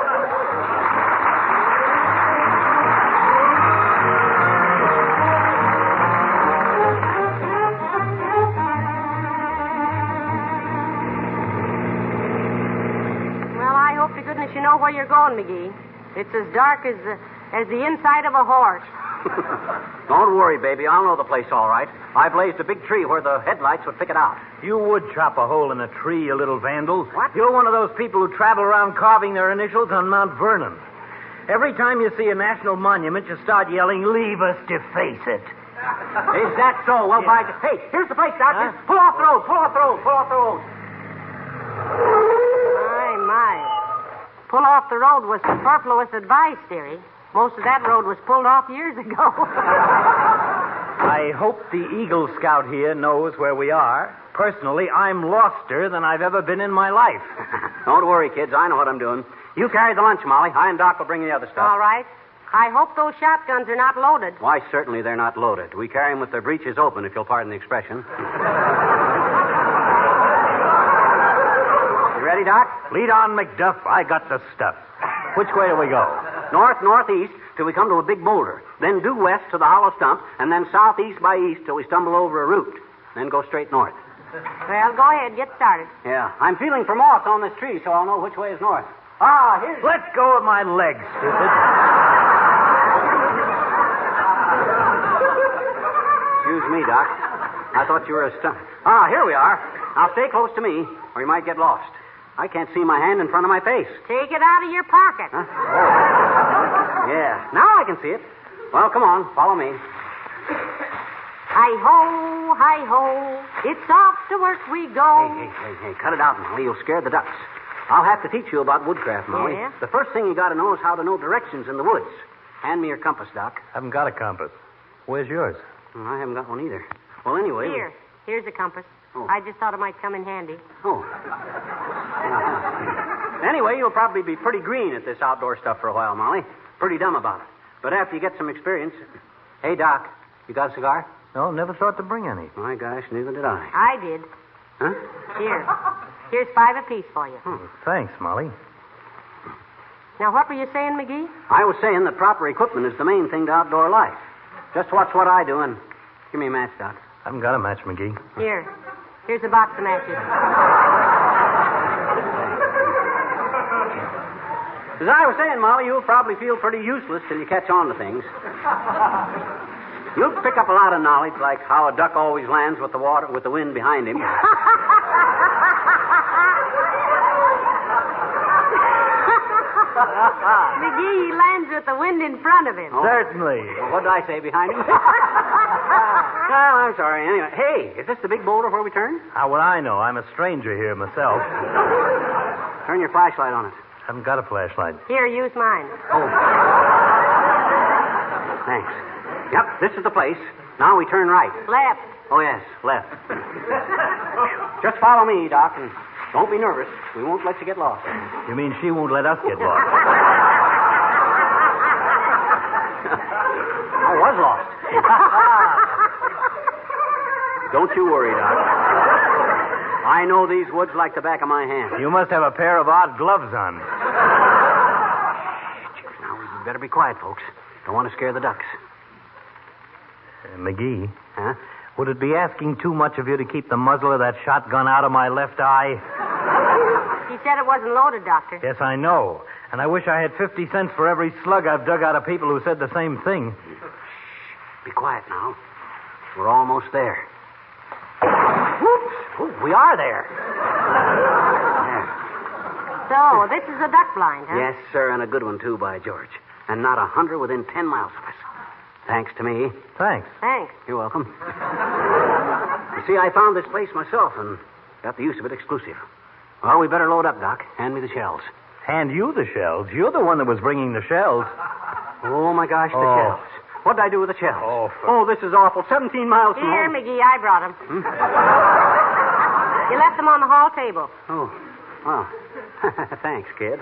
Well, I hope to goodness you know where you're going, McGee. It's as dark as the inside of a horse. Don't worry, baby. I'll know the place all right. I blazed a big tree where the headlights would pick it out. You would chop a hole in a tree, you little vandal. What? You're one of those people who travel around carving their initials on Mount Vernon. Every time you see a national monument, you start yelling, "Leave us deface it." Is that so? Well, by... Hey, here's the place, Doctor. Pull off the road. My. Pull off the road was superfluous advice, dearie. Most of that road was pulled off years ago. I hope the Eagle Scout here knows where we are. Personally, I'm loster than I've ever been in my life. Don't worry, kids. I know what I'm doing. You carry the lunch, Molly. I and Doc will bring you the other stuff. All right. I hope those shotguns are not loaded. Why, certainly they're not loaded. We carry them with their breeches open, if you'll pardon the expression. You ready, Doc? Lead on, McDuff. I got the stuff. Which way do we go? Northeast till we come to a big boulder. Then due west to the hollow stump, and then southeast by east till we stumble over a root. Then go straight north. Well, go ahead. Get started. Yeah. I'm feeling for moss on this tree, so I'll know which way is north. Here's... Let go of my legs, stupid. Excuse me, Doc. I thought you were a stunt. Here we are. Now stay close to me, or you might get lost. I can't see my hand in front of my face. Take it out of your pocket. Huh? Oh. Yeah. Now I can see it. Well, come on. Follow me. Hi-ho, hi-ho, it's off to work we go. Hey, cut it out, Molly. You'll scare the ducks. I'll have to teach you about woodcraft, Molly. Yeah? The first thing you got to know is how to know directions in the woods. Hand me your compass, Doc. Haven't got a compass. Where's yours? Well, I haven't got one either. Well, anyway... Here's a compass. Oh. I just thought it might come in handy. Oh. Anyway, you'll probably be pretty green at this outdoor stuff for a while, Molly. Pretty dumb about it. But after you get some experience... Hey, Doc, you got a cigar? No, never thought to bring any. My gosh, neither did I. I did. Huh? Here's 5 apiece for you. Thanks, Molly. Now, what were you saying, McGee? I was saying that proper equipment is the main thing to outdoor life. Just watch what I do and give me a match, Doc. Haven't got a match, McGee. Here's a box of matches. As I was saying, Molly, you'll probably feel pretty useless till you catch on to things. You'll pick up a lot of knowledge, like how a duck always lands with the wind behind him. McGee, he lands with the wind in front of him. Oh. Certainly. Well, what did I say behind him? Well, I'm sorry. Anyway, hey, is this the big boulder where we turn? How would I know? I'm a stranger here myself. Turn your flashlight on it. Haven't got a flashlight. Here, use mine. Oh. Thanks. Yep, this is the place. Now we turn right. Left. Oh, yes, left. Just follow me, Doc, and don't be nervous. We won't let you get lost. You mean she won't let us get lost? I was lost. Don't you worry, Doc. I know these woods like the back of my hand. You must have a pair of odd gloves on. Now, we better be quiet, folks. Don't want to scare the ducks. McGee? Huh? Would it be asking too much of you to keep the muzzle of that shotgun out of my left eye? He said it wasn't loaded, Doctor. Yes, I know. And I wish I had 50 cents for every slug I've dug out of people who said the same thing. Be quiet now. We're almost there. Whoops! Oh, we are there. So, this is a duck blind, huh? Yes, sir, and a good one, too, by George. And not 100 within 10 miles of us. Thanks to me. Thanks. You're welcome. You see, I found this place myself and got the use of it exclusive. Well, we better load up, Doc. Hand me the shells. Hand you the shells? You're the one that was bringing the shells. Oh, my gosh, the shells. What did I do with the shells? This is awful. 17 miles from Here, home. McGee, I brought them. You left them on the hall table. Oh, well. Thanks, kid.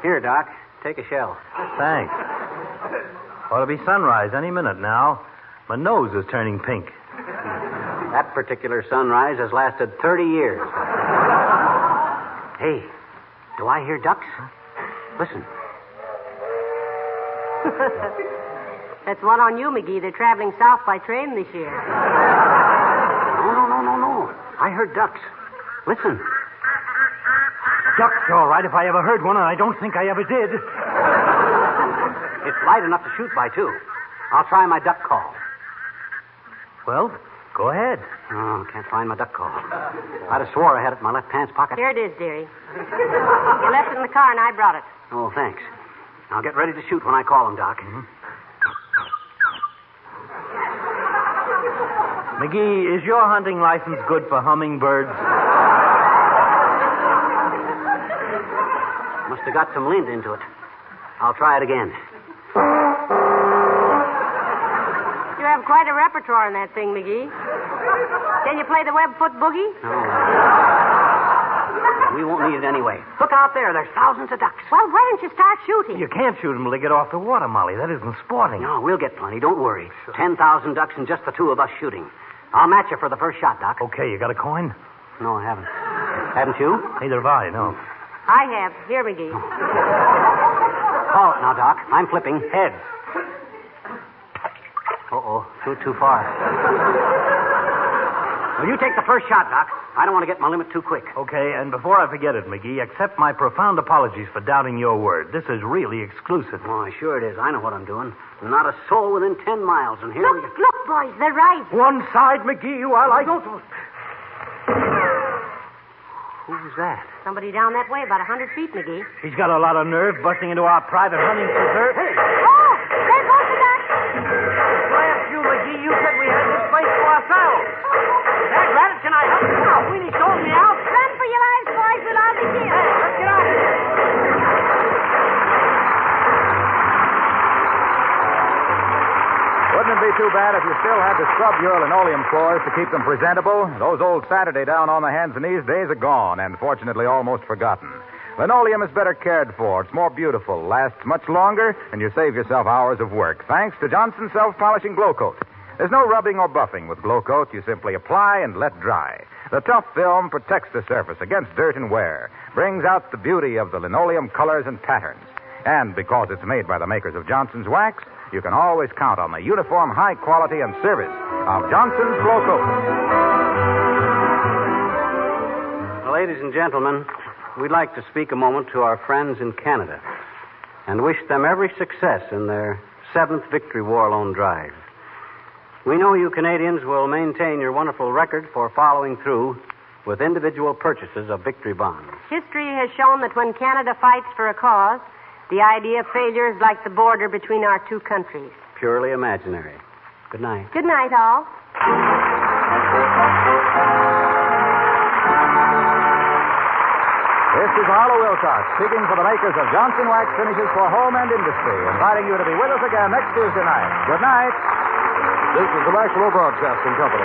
Here, Doc. Take a shell. Thanks. Ought to be sunrise any minute now. My nose is turning pink. That particular sunrise has lasted 30 years. Hey, do I hear ducks? Listen. That's one on you, McGee. They're traveling south by train this year. No. I heard ducks. Listen. Ducks, all right, if I ever heard one, and I don't think I ever did. It's light enough to shoot by, too. I'll try my duck call. Well, go ahead. Oh, can't find my duck call. I'd have swore I had it in my left pants pocket. Here it is, dearie. You left it in the car, and I brought it. Oh, thanks. I'll get ready to shoot when I call him, Doc. McGee, is your hunting license good for hummingbirds? Must have got some lint into it. I'll try it again. You have quite a repertoire in that thing, McGee. Can you play the web-foot boogie? No. We won't need it anyway. Look out there. There's thousands of ducks. Well, why don't you start shooting? You can't shoot them till they get off the water, Molly. That isn't sporting. No, we'll get plenty. Don't worry. 10,000 ducks and just the two of us shooting. I'll match you for the first shot, Doc. Okay, you got a coin? No, I haven't. Haven't you? Neither have I, no. I have. Here, McGee. Oh, now, Doc. I'm flipping. Heads. Uh-oh. Too far. Well, you take the first shot, Doc. I don't want to get my limit too quick. Okay, and before I forget it, McGee, accept my profound apologies for doubting your word. This is really exclusive. Oh, sure it is. I know what I'm doing. Not a soul within 10 miles, and here we go. Look, boys, they're right. One side, McGee, while I... Who's that? Somebody down that way, about 100 feet, McGee. He's got a lot of nerve busting into our private hunting preserve. Hey! Oh, there goes the duck. Blast you, McGee. You said we had wouldn't it be too bad if you still had to scrub your linoleum floors to keep them presentable? Those old Saturday down on the hands and knees days are gone and fortunately almost forgotten. Linoleum is better cared for. It's more beautiful, lasts much longer, and you save yourself hours of work, thanks to Johnson's Self-Polishing Glow Coat. There's no rubbing or buffing with Glow Coat. You simply apply and let dry. The tough film protects the surface against dirt and wear, brings out the beauty of the linoleum colors and patterns. And because it's made by the makers of Johnson's Wax, you can always count on the uniform high quality and service of Johnson's Glow Coat. Well, ladies and gentlemen, we'd like to speak a moment to our friends in Canada and wish them every success in their 7th Victory War Loan Drive. We know you Canadians will maintain your wonderful record for following through with individual purchases of victory bonds. History has shown that when Canada fights for a cause, the idea of failure is like the border between our two countries. Purely imaginary. Good night. Good night, all. This is Harlow Wilcox, speaking for the makers of Johnson Wax Finishes for Home and Industry, inviting you to be with us again next Tuesday night. Good night. This is the National Broadcasting Company.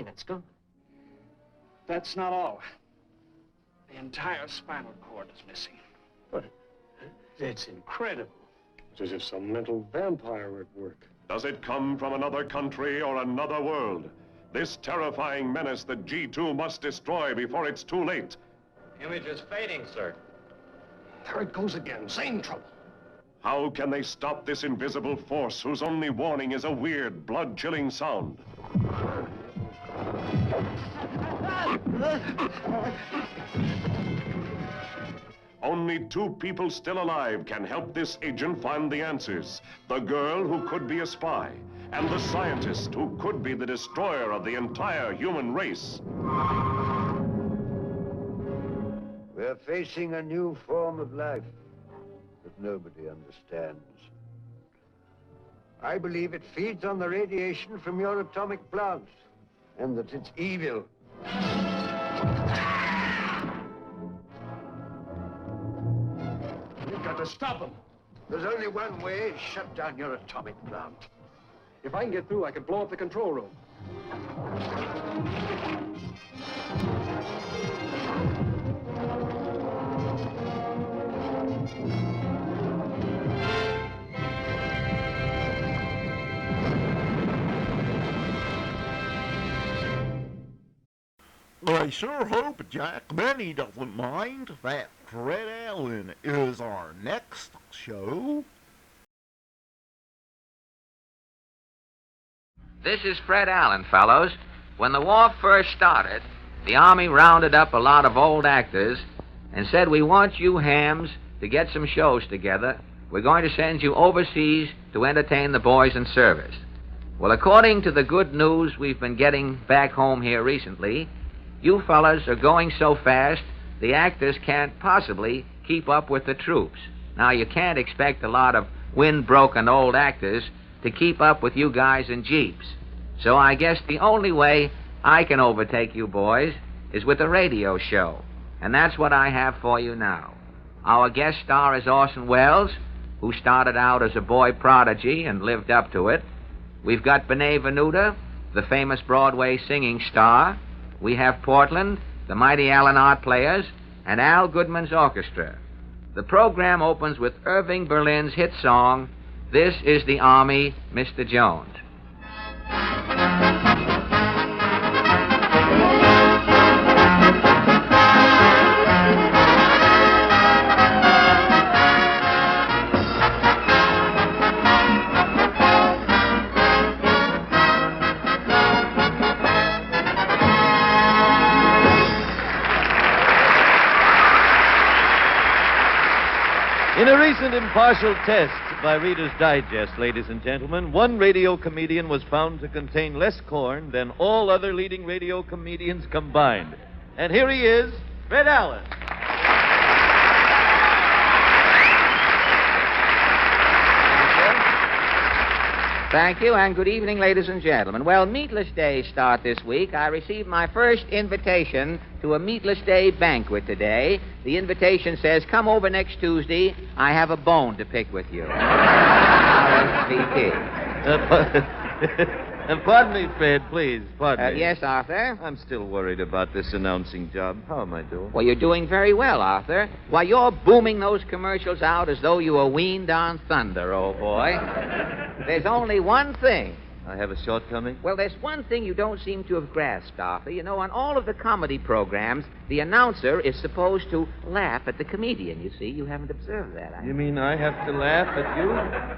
It's gone. That's not all. The entire spinal cord is missing. But it's incredible. It's as if some mental vampire were at work. Does it come from another country or another world? This terrifying menace that G2 must destroy before it's too late. Image is fading, sir. There it goes again. Same trouble. How can they stop this invisible force whose only warning is a weird, blood-chilling sound? Only 2 people still alive can help this agent find the answers. The girl who could be a spy, and the scientist who could be the destroyer of the entire human race. We're facing a new form of life that nobody understands. I believe it feeds on the radiation from your atomic plants, and that it's evil. We've got to stop them. There's only one way: shut down your atomic plant. If I can get through, I can blow up the control room. I sure hope Jack Benny doesn't mind that Fred Allen is our next show. This is Fred Allen, fellows. When the war first started, the Army rounded up a lot of old actors and said, "We want you hams to get some shows together. We're going to send you overseas to entertain the boys in service." Well, according to the good news we've been getting back home here recently, you fellas are going so fast, the actors can't possibly keep up with the troops. Now, you can't expect a lot of wind-broken old actors to keep up with you guys in jeeps. So I guess the only way I can overtake you boys is with a radio show. And that's what I have for you now. Our guest star is Orson Welles, who started out as a boy prodigy and lived up to it. We've got Benet Venuta, the famous Broadway singing star. We have Portland, the mighty Allen Art Players, and Al Goodman's orchestra. The program opens with Irving Berlin's hit song, "This is the Army, Mr. Jones." In a recent impartial test, by Reader's Digest, ladies and gentlemen. One radio comedian was found to contain less corn than all other leading radio comedians combined. And here he is, Red Allen. Thank you, and good evening, ladies and gentlemen. Well, Meatless Days start this week. I received my first invitation to a Meatless Day banquet today. The invitation says, come over next Tuesday. I have a bone to pick with you. RSVP. Pardon me, Fred, please. Pardon me. Yes, Arthur? I'm still worried about this announcing job. How am I doing? Well, you're doing very well, Arthur. Why, you're booming those commercials out as though you were weaned on thunder, old boy. There's only one thing. I have a shortcoming? Well, there's one thing you don't seem to have grasped, Arthur. You know, on all of the comedy programs, the announcer is supposed to laugh at the comedian. You see, you haven't observed that. You mean I have to laugh at you?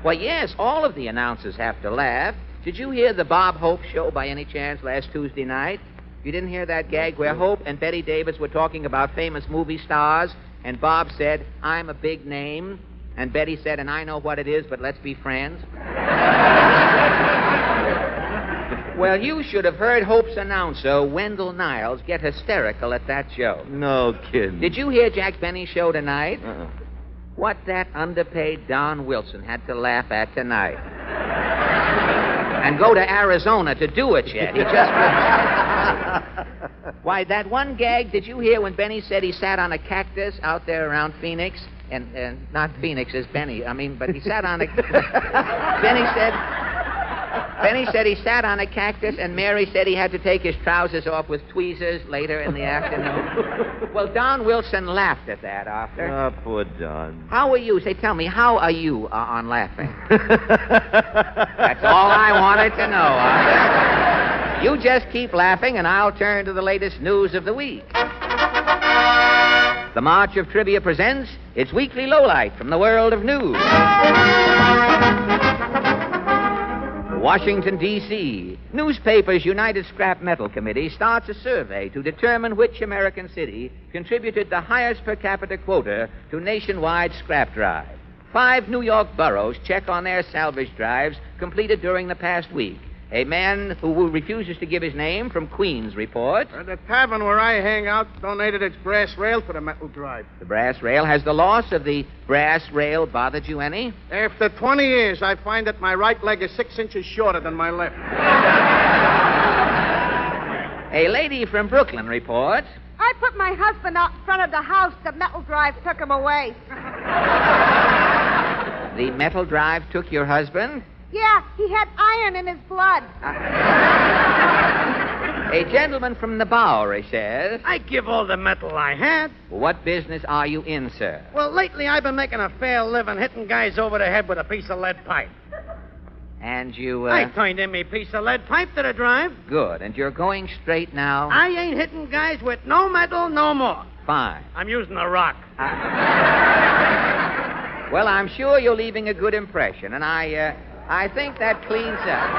Well, yes, all of the announcers have to laugh. Did you hear the Bob Hope show by any chance last Tuesday night? You didn't hear that gag where Hope and Betty Davis were talking about famous movie stars, and Bob said, I'm a big name, and Betty said, and I know what it is, but let's be friends? Well, you should have heard Hope's announcer, Wendell Niles, get hysterical at that show. No kidding. Did you hear Jack Benny's show tonight? What that underpaid Don Wilson had to laugh at tonight. And go to Arizona to do it yet. He just... Why, that one gag, did you hear when Benny said he sat on a cactus out there around Phoenix? And not Phoenix as Benny, but he sat on a... Benny said he sat on a cactus, and Mary said he had to take his trousers off with tweezers later in the afternoon. Well, Don Wilson laughed at that, Arthur. Oh, poor Don. How are you? Say, tell me, how are you on laughing? That's all I wanted to know, Arthur. You just keep laughing, and I'll turn to the latest news of the week. The March of Trivia presents its weekly lowlight from the world of news. Washington, D.C. Newspapers United Scrap Metal Committee starts a survey to determine which American city contributed the highest per capita quota to nationwide scrap drive. 5 New York boroughs check on their salvage drives completed during the past week. A man who refuses to give his name from Queens reports. The tavern where I hang out donated its brass rail for the metal drive. The brass rail. Has the loss of the brass rail bothered you any? After 20 years, I find that my right leg is 6 inches shorter than my left. A lady from Brooklyn reports. I put my husband out in front of the house. The metal drive took him away. The metal drive took your husband? Yeah, he had iron in his blood. A gentleman from the Bowery says... I give all the metal I had. What business are you in, sir? Well, lately I've been making a fair living hitting guys over the head with a piece of lead pipe. And you, I turned in me piece of lead pipe to the drive. Good. And you're going straight now? I ain't hitting guys with no metal no more. Fine. I'm using a rock. Well, I'm sure you're leaving a good impression, and I think that cleans up.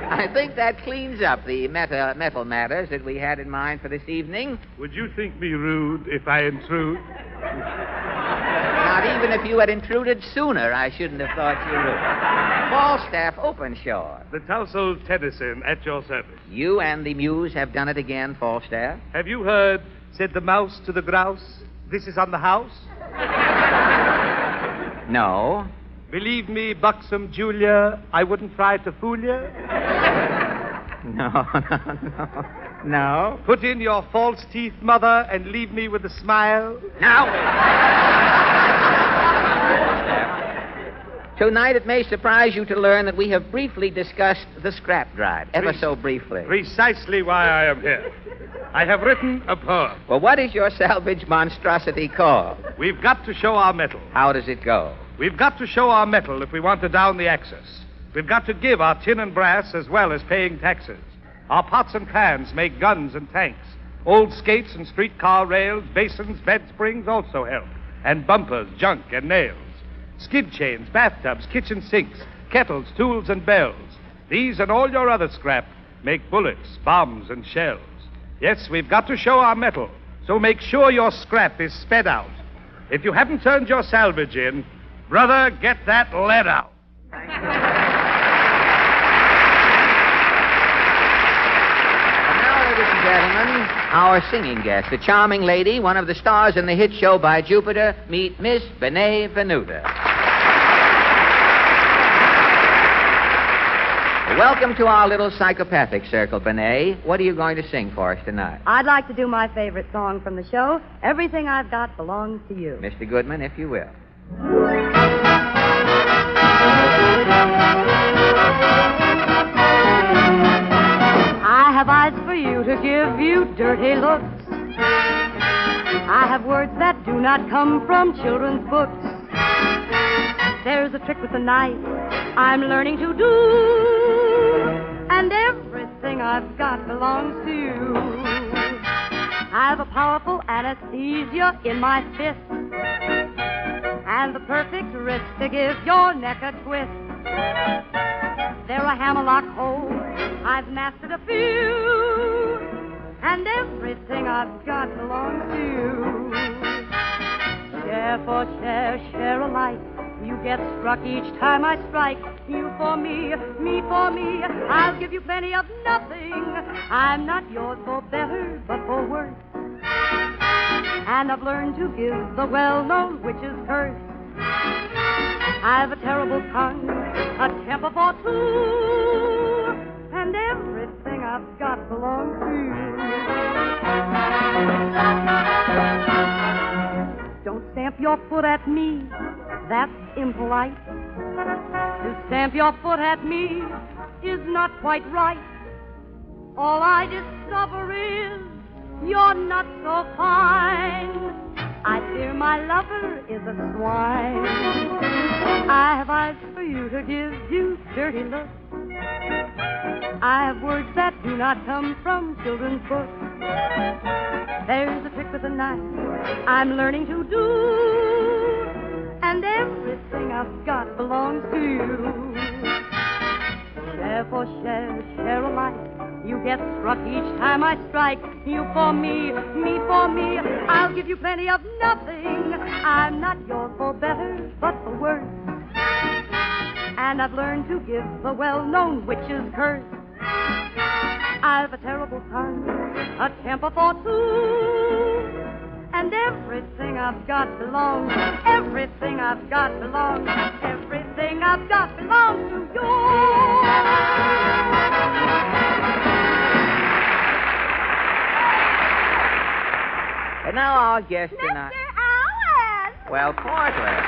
I think that cleans up the metal matters that we had in mind for this evening. Would you think me rude if I intrude? Not even if you had intruded sooner, I shouldn't have thought you rude. Falstaff, Openshaw. The Tousled Tennyson at your service. You and the Muse have done it again, Falstaff. Have you heard, said the mouse to the grouse, this is on the house? No. Believe me, buxom Julia, I wouldn't try to fool you. No. Put in your false teeth, mother, and leave me with a smile. Now. Tonight it may surprise you to learn that we have briefly discussed the scrap drive, ever so briefly. Precisely why I am here. I have written a poem. Well, what is your salvage monstrosity called? We've got to show our metal. How does it go? We've got to show our metal if we want to down the excess. We've got to give our tin and brass as well as paying taxes. Our pots and pans make guns and tanks. Old skates and streetcar rails, basins, bed springs also help. And bumpers, junk, and nails. Skid chains, bathtubs, kitchen sinks, kettles, tools, and bells. These and all your other scrap make bullets, bombs, and shells. Yes, we've got to show our metal, so make sure your scrap is sped out. If you haven't turned your salvage in, brother, get that lead out. Ladies and gentlemen, our singing guest, the charming lady, one of the stars in the hit show by Jupiter, meet Miss Benet Venuta. Welcome to our little psychopathic circle, Benet. What are you going to sing for us tonight? I'd like to do my favorite song from the show, Everything I've Got Belongs to You. Mr. Goodman, if you will. I have eyes for you to give you dirty looks. I have words that do not come from children's books. There's a trick with a knife I'm learning to do, and everything I've got belongs to you. I have a powerful anesthesia in my fist, and the perfect wrist to give your neck a twist. There are hammerlock holes, I've mastered a few, and everything I've got belongs to you. Share for share, share alike. You get struck each time I strike. You for me for me. I'll give you plenty of nothing. I'm not yours for better, but for worse. And I've learned to give the well-known witch's curse. I've a terrible tongue, a temper for two, and everything I've got belongs to you. Don't stamp your foot at me, that's impolite. To stamp your foot at me is not quite right. All I discover is you're not so fine. I fear my lover is a swine. I have eyes for you to give you dirty looks. I have words that do not come from children's books. There's a trick with a knife I'm learning to do, and everything I've got belongs to you. Share for share, share alike. You get struck each time I strike. You for me for me. I'll give you plenty of nothing. I'm not yours for better, but for worse. And I've learned to give the well-known witch's curse. I've a terrible tongue, a temper for two, and everything I've got belongs. Everything I've got belongs. Everything I've got belongs to you. And now our guest tonight. Mr. Allen! Well, Portland.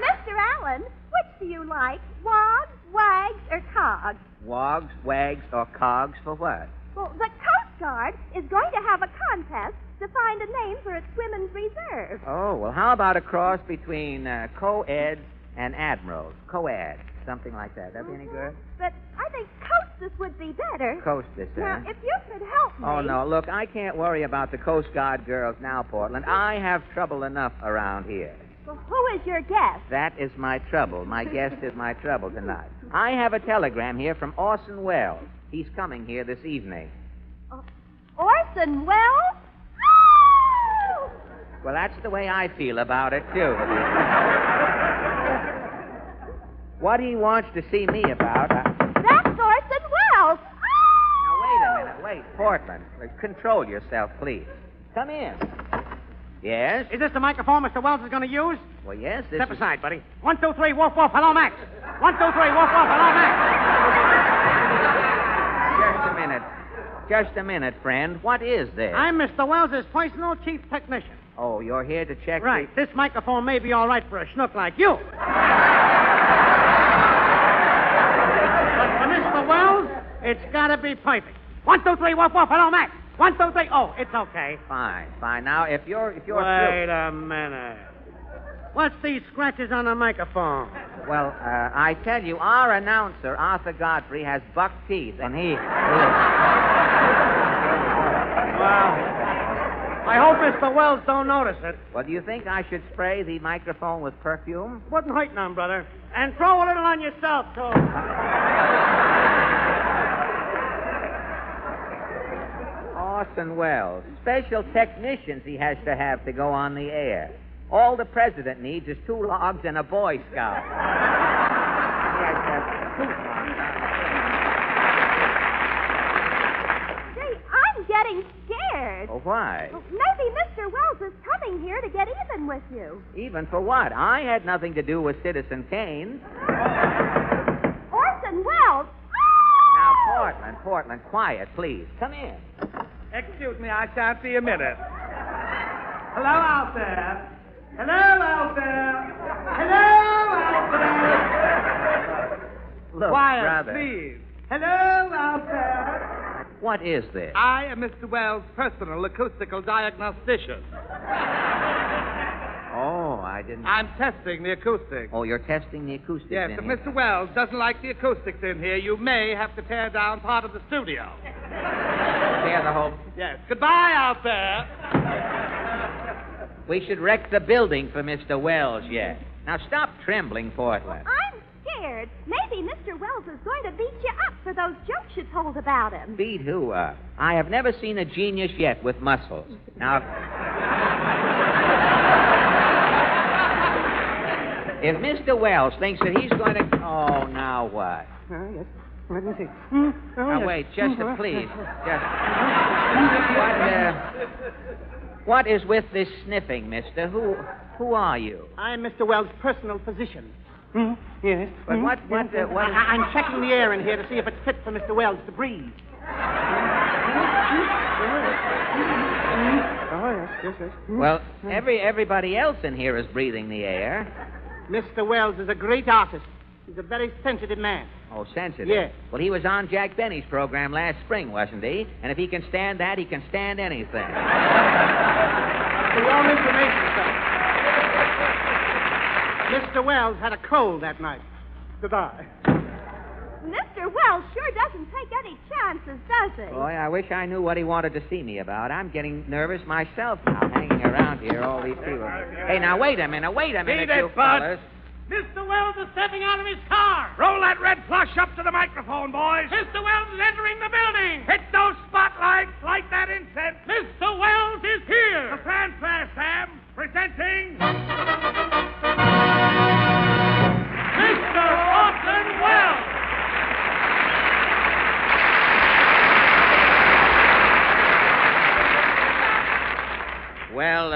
Mr. Allen, which do you like? Wogs, wags, or cogs? Wogs, wags, or cogs for what? Well, the Coast Guard is going to have a contest to find a name for its women's reserve. Oh, well, how about a cross between co-eds and admirals? Co-ed, something like that. That'd be any good? But I think Costas would be better. Costas, Now, if you could help me... Oh, no, look, I can't worry about the Coast Guard girls now, Portland. I have trouble enough around here. Well, who is your guest? That is my trouble. My guest is my trouble tonight. I have a telegram here from Orson Welles. He's coming here this evening. Orson Welles? Oh! Well, that's the way I feel about it, too. What he wants to see me about... That's Orson Welles! Oh! Now, wait a minute. Wait, Portland. Control yourself, please. Come in. Yes? Is this the microphone Mr. Wells is going to use? Well, yes, this Step is... aside, buddy. 1, 2, 3, woof, woof, hello, Max. 1, 2, 3, woof, woof, hello, Max. Just a minute, friend. What is this? I'm Mr. Wells' personal chief technician. Oh, you're here to check... Right. This microphone may be all right for a schnook like you. But for Mr. Wells, it's got to be perfect. 1, 2, 3, woof, woof, hello, Max. 1, 2, 3. Oh, it's okay. Fine. Now, if you're Wait a minute. What's these scratches on the microphone? Well, I tell you, our announcer, Arthur Godfrey, has buck teeth, and he... Well, I hope Mr. Wells don't notice it. Well, do you think I should spray the microphone with perfume? Wouldn't hurt none, brother. And throw a little on yourself, too. Oh, Orson Welles. Special technicians he has to have to go on the air. All the president needs is 2 logs and a Boy Scout. He has to have 2 logs. Gee, I'm getting scared. Oh, why? Maybe Mr. Wells is coming here to get even with you. Even for what? I had nothing to do with Citizen Kane. Orson Welles? Now, Portland, quiet, please. Come in. Excuse me, I shan't be a minute. Hello out there. Hello out there. Hello out there. Look, Quiet, brother. please. Hello out there. What is this? I am Mr. Wells' personal acoustical diagnostician. Oh, I didn't... I'm testing the acoustics. Oh, you're testing the acoustics Yes, in if here. Mr. Wells doesn't like the acoustics in here, you may have to tear down part of the studio. Tear the whole... Yes. Goodbye out there. We should wreck the building for Mr. Wells yet. Now, stop trembling, Portland. I'm scared. Maybe Mr. Wells is going to beat you up for those jokes you told about him. Beat who up? I have never seen a genius yet with muscles. Now, if Mr. Wells thinks that he's going to... Oh, now what? Yes. Let me see. Now, wait, just please. What is with this sniffing, mister? Who are you? I'm Mr. Wells' personal physician. Yes. But what... I'm checking the air in here to see if it's fit for Mr. Wells to breathe. Oh, yes. Well, everybody else in here is breathing the air. Mr. Wells is a great artist. He's a very sensitive man. Oh, sensitive? Yes. Well, he was on Jack Benny's program last spring, wasn't he? And if he can stand that, he can stand anything. For your information, sir, Mr. Wells had a cold that night. Goodbye. Mr. Wells sure doesn't take any chances, does he? Boy, I wish I knew what he wanted to see me about. I'm getting nervous myself now, hanging around here, all these people. Hey, now, wait a minute, Beat you it, Bud. fellas. Mr. Wells is stepping out of his car. Roll that red plush up to the microphone, boys. Mr. Wells is entering the building. Hit those spotlights. Light that incense. Mr. Wells is here. The fanfare, Sam. Presenting... Mr. Orson Welles. Well,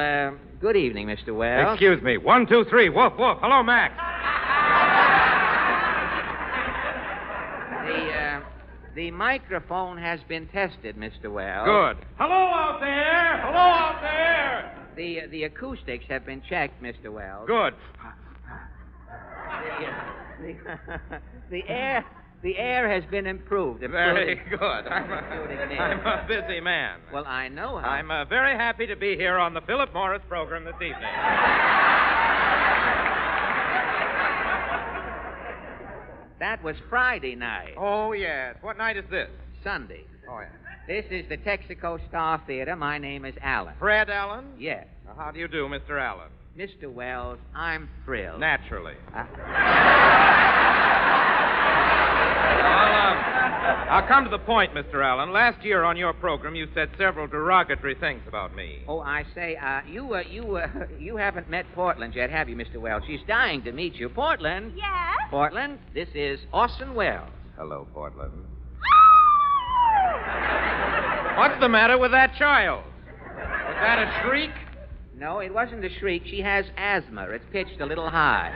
good evening, Mr. Wells. Excuse me. 1, 2, 3. Woof, woof. Hello, Max. The microphone has been tested, Mr. Wells. Good. Hello out there. Hello out there. The acoustics have been checked, Mr. Wells. Good. The air has been improved. Very good. I'm a busy man. Well, I know how. I'm very happy to be here on the Philip Morris program this evening. That was Friday night. Oh, yes. What night is this? Sunday. Oh, yeah. This is the Texaco Star Theater. My name is Allen. Fred Allen? Yes. How do you do, Mr. Allen? Mr. Wells, I'm thrilled. Naturally. I'll come to the point, Mr. Allen. Last year on your program, you said several derogatory things about me. Oh, I say, you haven't met Portland yet, have you, Mr. Wells? She's dying to meet you. Portland? Yes? Portland, this is Orson Welles. Hello, Portland. What's the matter with that child? Was that a shriek? No, it wasn't a shriek. She has asthma. It's pitched a little high.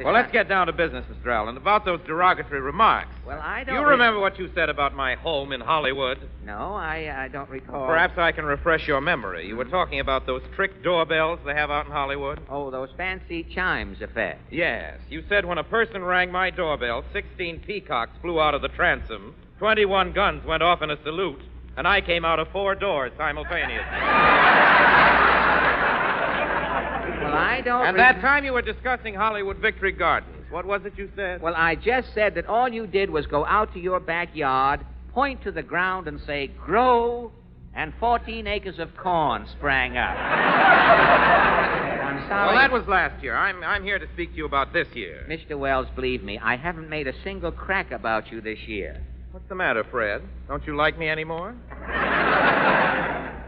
Well, let's get down to business, Mr. Allen. About those derogatory remarks. Well, I don't... You remember what you said about my home in Hollywood? No, I don't recall. Perhaps I can refresh your memory. You were talking about those trick doorbells they have out in Hollywood. Oh, those fancy chimes effect. Yes. You said when a person rang my doorbell, 16 peacocks flew out of the transom, 21 guns went off in a salute, and I came out of 4 doors simultaneously. Well, I don't... And that time you were discussing Hollywood Victory Gardens. What was it you said? Well, I just said that all you did was go out to your backyard, point to the ground, and say, grow, and 14 acres of corn sprang up. I'm sorry. Well, that was last year. I'm here to speak to you about this year. Mr. Wells, believe me, I haven't made a single crack about you this year. What's the matter, Fred? Don't you like me anymore?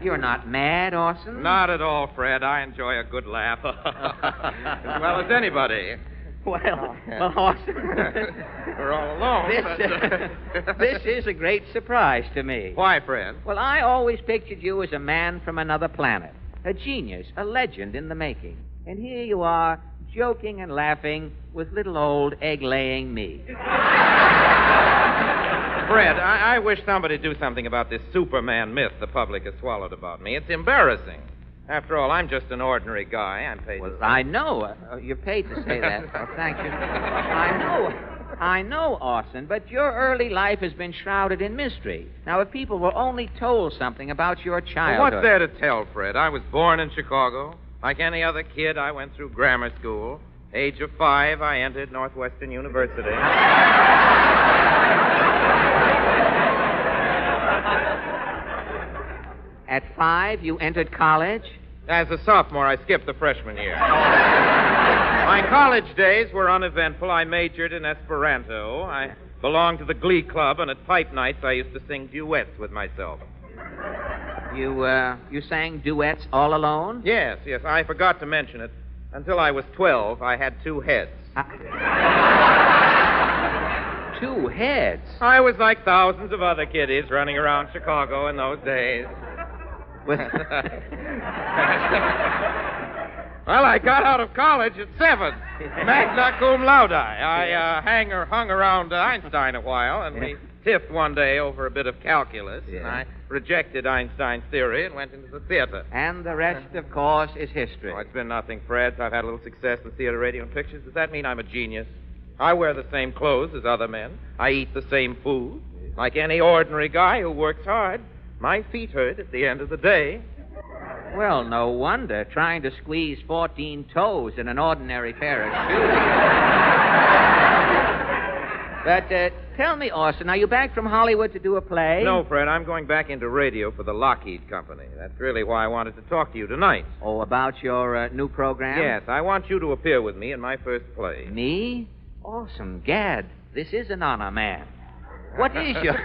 You're not mad, Orson? Not at all, Fred. I enjoy a good laugh. As well as anybody. Well, Orson. We're all alone. This is a great surprise to me. Why, Fred? Well, I always pictured you as a man from another planet. A genius, a legend in the making. And here you are, joking and laughing with little old egg-laying me. Fred, I wish somebody'd do something about this Superman myth the public has swallowed about me. It's embarrassing. After all, I'm just an ordinary guy. I'm paid to... I know. You're paid to say that. Well, thank you. I know, Orson, but your early life has been shrouded in mystery. Now, if people were only told something about your childhood... Well, what's there to tell, Fred? I was born in Chicago. Like any other kid, I went through grammar school. Age of 5, I entered Northwestern University. At 5, you entered college? As a sophomore, I skipped the freshman year. My college days were uneventful. I majored in Esperanto. I belonged to the Glee Club, and at pipe nights, I used to sing duets with myself. You sang duets all alone? Yes. I forgot to mention it. Until I was 12, I had 2 heads. 2 heads? I was like thousands of other kiddies running around Chicago in those days. Well, I got out of college at 7. Magna cum laude. I hung around Einstein a while, and we tiffed one day over a bit of calculus, and I rejected Einstein's theory and went into the theater. And the rest, of course, is history. Oh, it's been nothing, Fred. I've had a little success in theater, radio, and pictures. Does that mean I'm a genius? I wear the same clothes as other men. I eat the same food. Like any ordinary guy who works hard. My feet hurt at the end of the day. Well, no wonder, trying to squeeze 14 toes in an ordinary pair of shoes. But tell me, Orson, are you back from Hollywood to do a play? No, Fred, I'm going back into radio for the Lockheed Company. That's really why I wanted to talk to you tonight. Oh, about your new program? Yes, I want you to appear with me in my first play. Me? Awesome. Gad, this is an honor, man. What is your...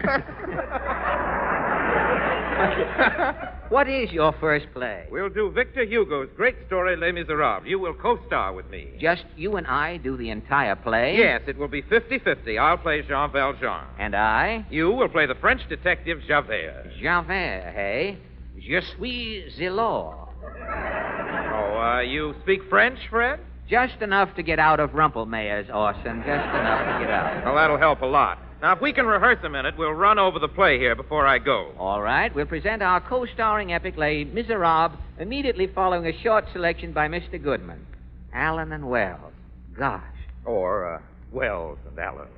What is your first play? We'll do Victor Hugo's great story, Les Miserables. You will co-star with me. Just you and I do the entire play? Yes, it will be 50-50. I'll play Jean Valjean. And I? You will play the French detective Javert. Javert, hey? Je suis the law. Oh, you speak French, Fred? Just enough to get out of Rumpelmayer's, Orson. Just enough to get out. Well, that'll help a lot. Now, if we can rehearse a minute, we'll run over the play here before I go. All right. We'll present our co-starring epic, Les Miserables, immediately following a short selection by Mr. Goodman. Allen and Wells. Gosh. Or, Wells and Allen.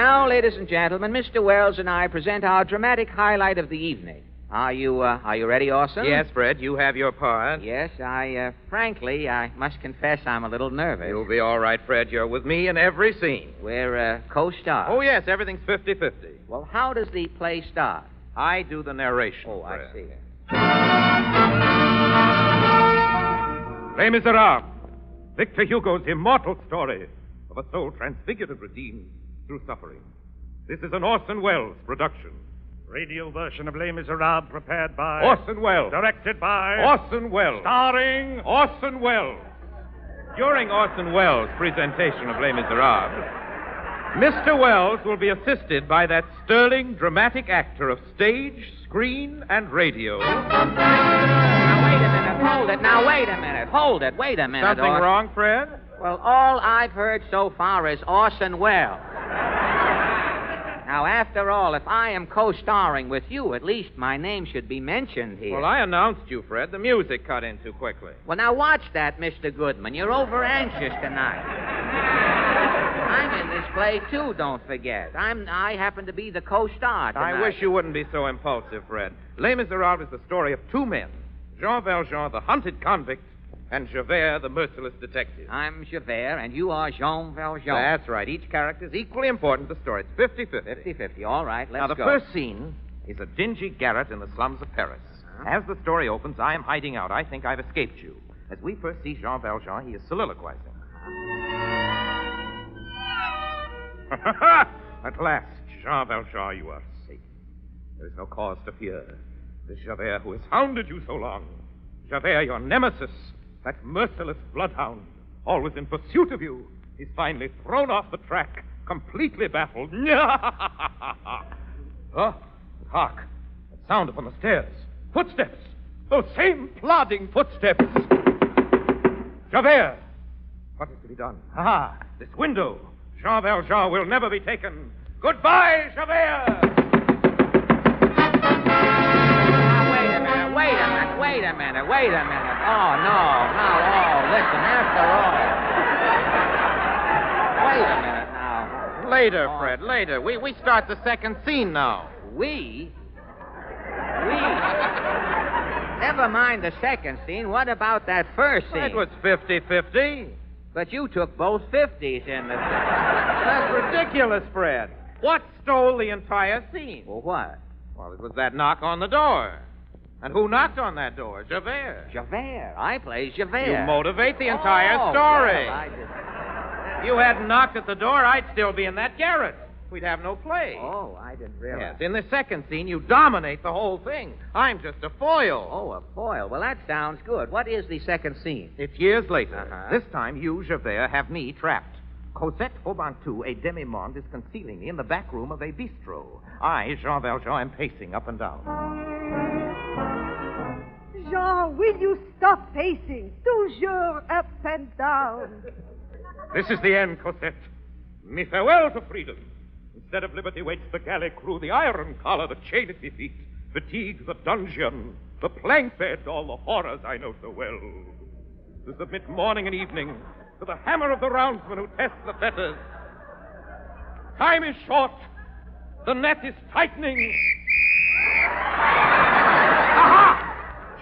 now, ladies and gentlemen, Mr. Wells and I present our dramatic highlight of the evening. Are you ready, Orson? Yes, Fred, you have your part. Yes, frankly, I must confess I'm a little nervous. You'll be all right, Fred. You're with me in every scene. We're co-stars. Oh, yes, everything's 50-50. Well, how does the play start? I do the narration. Oh, Fred. I see. Les Miserables, Victor Hugo's immortal story of a soul transfigured and redeemed through suffering. This is an Orson Welles production. Radio version of Les Miserables prepared by Orson Welles. Directed by Orson Welles. Starring Orson Welles. During Orson Welles' presentation of Les Miserables, Mr. Welles will be assisted by that sterling dramatic actor of stage, screen, and radio. Now, wait a minute. Hold it. Now, wait a minute. Hold it. Wait a minute. Something wrong, Fred? Well, all I've heard so far is Orson Welles. Now, after all, if I am co-starring with you, at least my name should be mentioned here. Well, I announced you, Fred. The music cut in too quickly. Well, now watch that, Mr. Goodman. You're over-anxious tonight. I'm in this play, too, don't forget. I happen to be the co-star tonight. I wish you wouldn't be so impulsive, Fred. Les Miserables is the story of two men. Jean Valjean, the hunted convict, and Javert, the merciless detective. I'm Javert, and you are Jean Valjean. That's right. Each character is equally important to the story. It's 50-50. 50-50. All right, let's go. Now, the first scene is a dingy garret in the slums of Paris. As the story opens, I am hiding out. I think I've escaped you. As we first see Jean Valjean, he is soliloquizing. At last, Jean Valjean, you are safe. There is no cause to fear. It is Javert who has hounded you so long. Javert, your nemesis, that merciless bloodhound, always in pursuit of you, is finally thrown off the track, completely baffled. Oh, hark. That sound upon the stairs. Footsteps. Those same plodding footsteps. Javert! What is to be done? Ah, this window. Jean Valjean will never be taken. Goodbye, Javert! Wait a minute. Oh, no. Listen, after all. Wait a minute now. Later, Fred, later. We start the second scene now. We? Never mind the second scene. What about that first scene? It was 50-50. But you took both 50s in the... That's ridiculous, Fred. What stole the entire scene? Well, what? Well, it was that knock on the door. And who knocked on that door? Javert. Javert. I play Javert. You motivate the entire story. Well, if you hadn't knocked at the door, I'd still be in that garret. We'd have no play. Oh, I didn't realize. Yes, in the second scene, you dominate the whole thing. I'm just a foil. Oh, a foil. Well, that sounds good. What is the second scene? It's years later. This time, you, Javert, have me trapped. Cosette Aubantou, a demi-monde, is concealing me in the back room of a bistro. I, Jean Valjean, am pacing up and down. Jean, will you stop pacing? Toujours up and down. This is the end, Cosette. Me farewell to freedom. Instead of liberty waits the galley crew, the iron collar, the chain at me feet, fatigue, the dungeon, the plank bed, all the horrors I know so well. To submit morning and evening to the hammer of the roundsman who tests the fetters. Time is short. The net is tightening. Aha!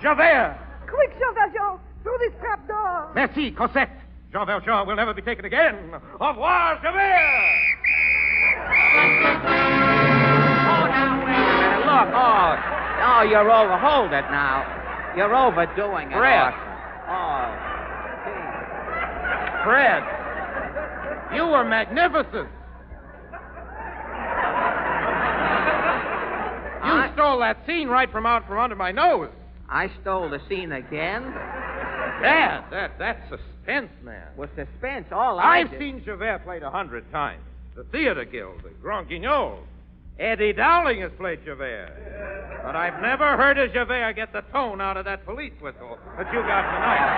Javert! Quick, Jean Valjean, through this trap door. Merci, Cosette. Jean Valjean will never be taken again. Au revoir, Javert! Oh, now, wait a minute. Look, oh, you're over. Hold it now. You're overdoing it, Fred. Orson. Fred, you were magnificent. You stole that scene right from out from under my nose. I stole the scene again? Dad, that's suspense, man. With suspense, all I've seen Javert played 100 times. The Theater Guild, the Grand Guignol. Eddie Dowling has played Javert. But I've never heard a Javert get the tone out of that police whistle that you got tonight.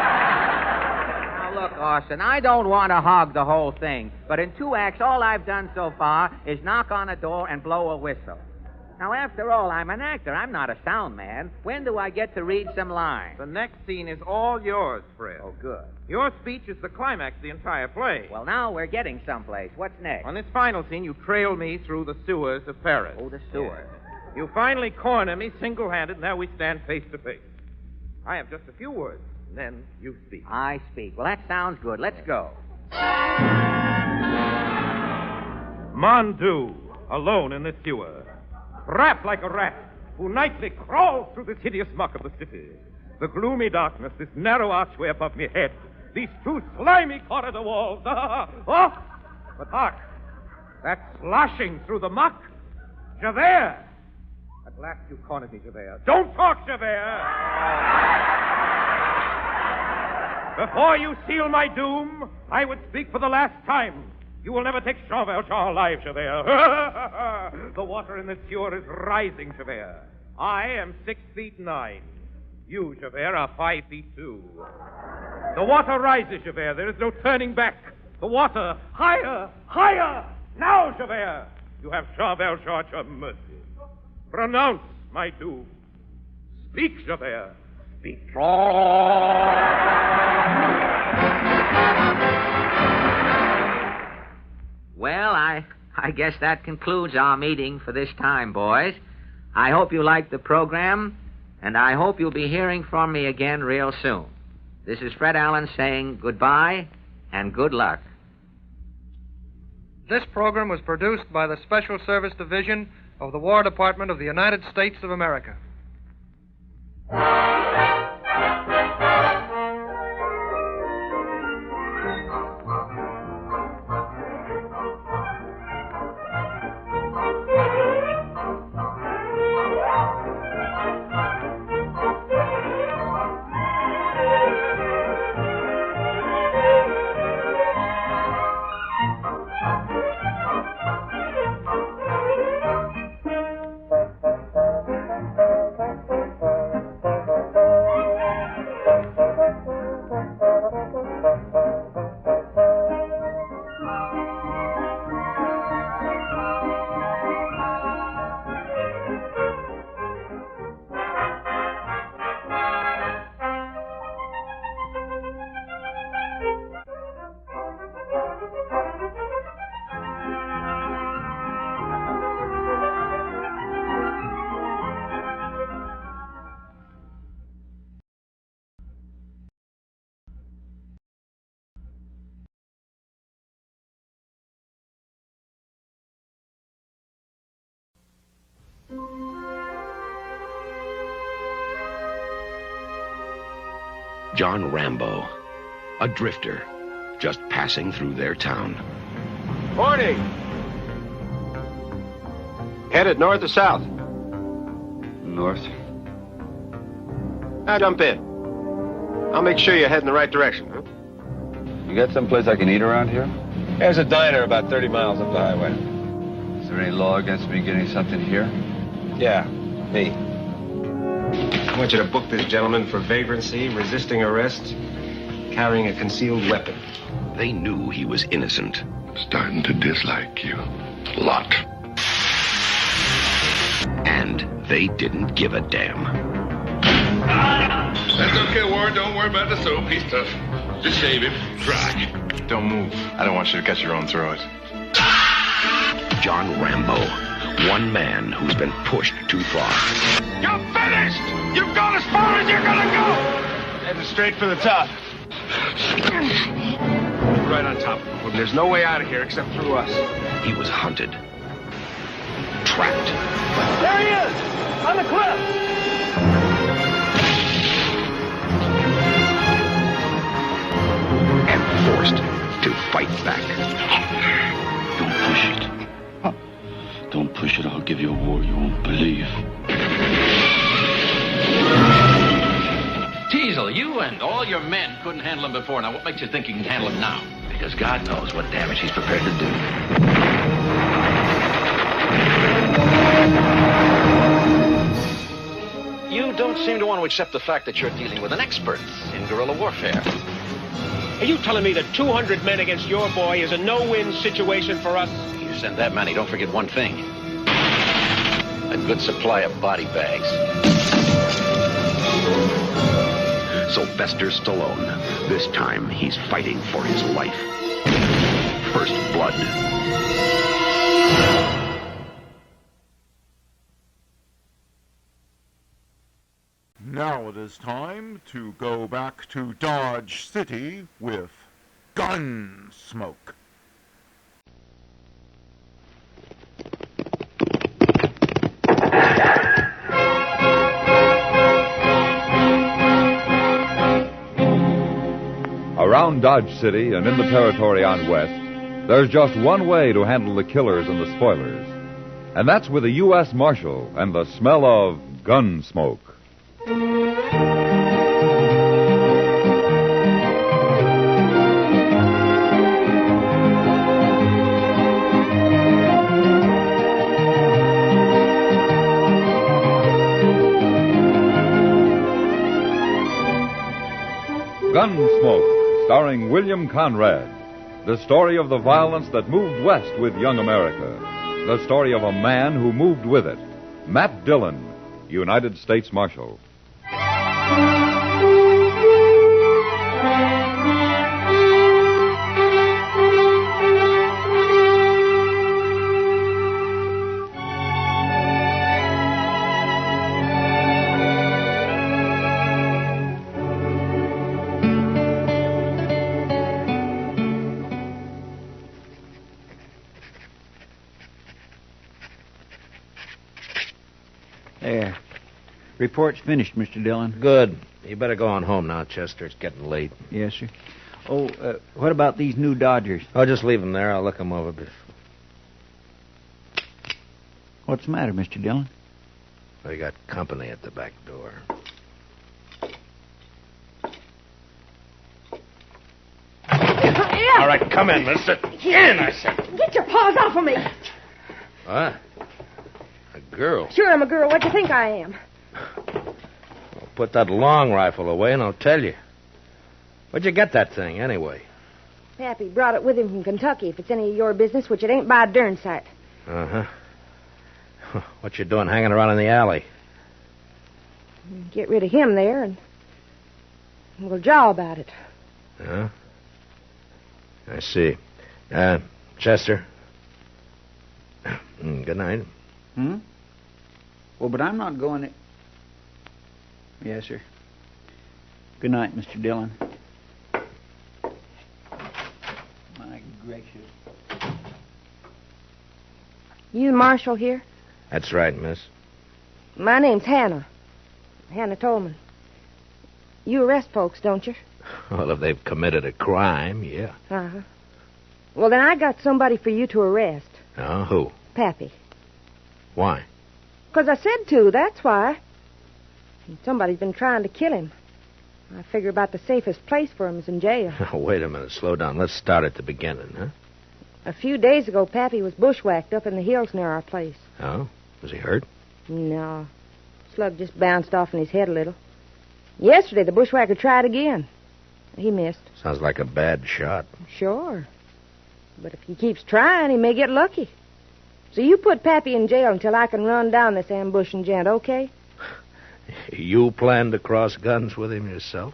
Now, look, Orson, I don't want to hog the whole thing, but in 2 acts, all I've done so far is knock on a door and blow a whistle. Now, after all, I'm an actor. I'm not a sound man. When do I get to read some lines? The next scene is all yours, Fred. Oh, good. Your speech is the climax of the entire play. Well, now we're getting someplace. What's next? On this final scene, you trail me through the sewers of Paris. Oh, the sewers. You finally corner me single-handed. Now we stand face to face. I have just a few words, and then you speak. I speak. Well, that sounds good. Let's go. Mondu, alone in the sewer, wrapped like a rat, who nightly crawls through this hideous muck of the city. The gloomy darkness, this narrow archway above me head, these two slimy corridor walls. Oh! But hark! That sloshing through the muck. Javert! At last you cornered me, Javert. Don't talk, Javert! Before you seal my doom, I would speak for the last time. You will never take Jean Valjean alive, Javert. The water in the sewer is rising, Javert. I am 6'9". You, Javert, are 5'2". The water rises, Javert. There is no turning back. The water, higher, higher. Now, Javert, you have Jean Valjean at your mercy. Pronounce my doom. Speak, Javert. Speak. Well, I guess that concludes our meeting for this time, boys. I hope you liked the program, and I hope you'll be hearing from me again real soon. This is Fred Allen saying goodbye and good luck. This program was produced by the Special Service Division of the War Department of the United States of America. John Rambo, a drifter, just passing through their town. Morning! Headed north or south? North. Now jump in. I'll make sure you're heading the right direction, huh? You got someplace I can eat around here? There's a diner about 30 miles up the highway. Is there any law against me getting something here? Yeah, me. I want you to book this gentleman for vagrancy, resisting arrest, carrying a concealed weapon. They knew he was innocent. Starting to dislike you. A lot. And they didn't give a damn. That's okay, Warren. Don't worry about the soap. He's tough. Just shave him. Try. Don't move. I don't want you to cut your own throat. John Rambo. One man who's been pushed too far. You're finished! You've gone as far as you're gonna go! Heading straight for the top. Right on top of him. There's no way out of here except through us. He was hunted. Trapped. There he is! On the cliff! And forced to fight back. Don't push it. Don't push it. I'll give you a war you won't believe. Teasel, you and all your men couldn't handle him before. Now, what makes you think you can handle him now? Because God knows what damage he's prepared to do. You don't seem to want to accept the fact that you're dealing with an expert in guerrilla warfare. Are you telling me that 200 men against your boy is a no-win situation for us? You send that many, don't forget one thing. A good supply of body bags. Sylvester Stallone. This time, he's fighting for his life. First Blood. Now it is time to go back to Dodge City with Gunsmoke. Around Dodge City and in the territory on West, there's just one way to handle the killers and the spoilers. And that's with a U.S. Marshal and the smell of Gunsmoke. Gunsmoke, starring William Conrad. The story of the violence that moved west with young America. The story of a man who moved with it. Matt Dillon, United States Marshal. There. Report's finished, Mr. Dillon. Good. You better go on home now, Chester. It's getting late. Yes, sir. Oh, what about these new Dodgers? Oh, just leave them there. I'll look them over. What's the matter, Mr. Dillon? We got company at the back door. All right, come in, mister. In, I said. Get your paws off of me. What? A girl? Sure, I'm a girl. What do you think I am? Well, put that long rifle away and I'll tell you. Where'd you get that thing, anyway? Pappy brought it with him from Kentucky, if it's any of your business, which it ain't by a darn sight. Uh-huh. What you doing hanging around in the alley? Get rid of him there, and we'll jaw about it. Huh? I see. Chester. Good night. Hmm? Well, but I'm not going to... Yes, sir. Good night, Mr. Dillon. My gracious. You the marshal here? That's right, miss. My name's Hannah. Hannah Tolman. You arrest folks, don't you? Well, if they've committed a crime, yeah. Uh-huh. Well, then I got somebody for you to arrest. Oh, who? Pappy. Why? 'Cause I said to, that's why. Somebody's been trying to kill him. I figure about the safest place for him is in jail. Wait a minute, slow down. Let's start at the beginning, huh? A few days ago, Pappy was bushwhacked up in the hills near our place. Oh? Was he hurt? No. Slug just bounced off in his head a little. Yesterday, the bushwhacker tried again. He missed. Sounds like a bad shot. Sure. But if he keeps trying, he may get lucky. So you put Pappy in jail until I can run down this ambushing gent, okay? You plan to cross guns with him yourself?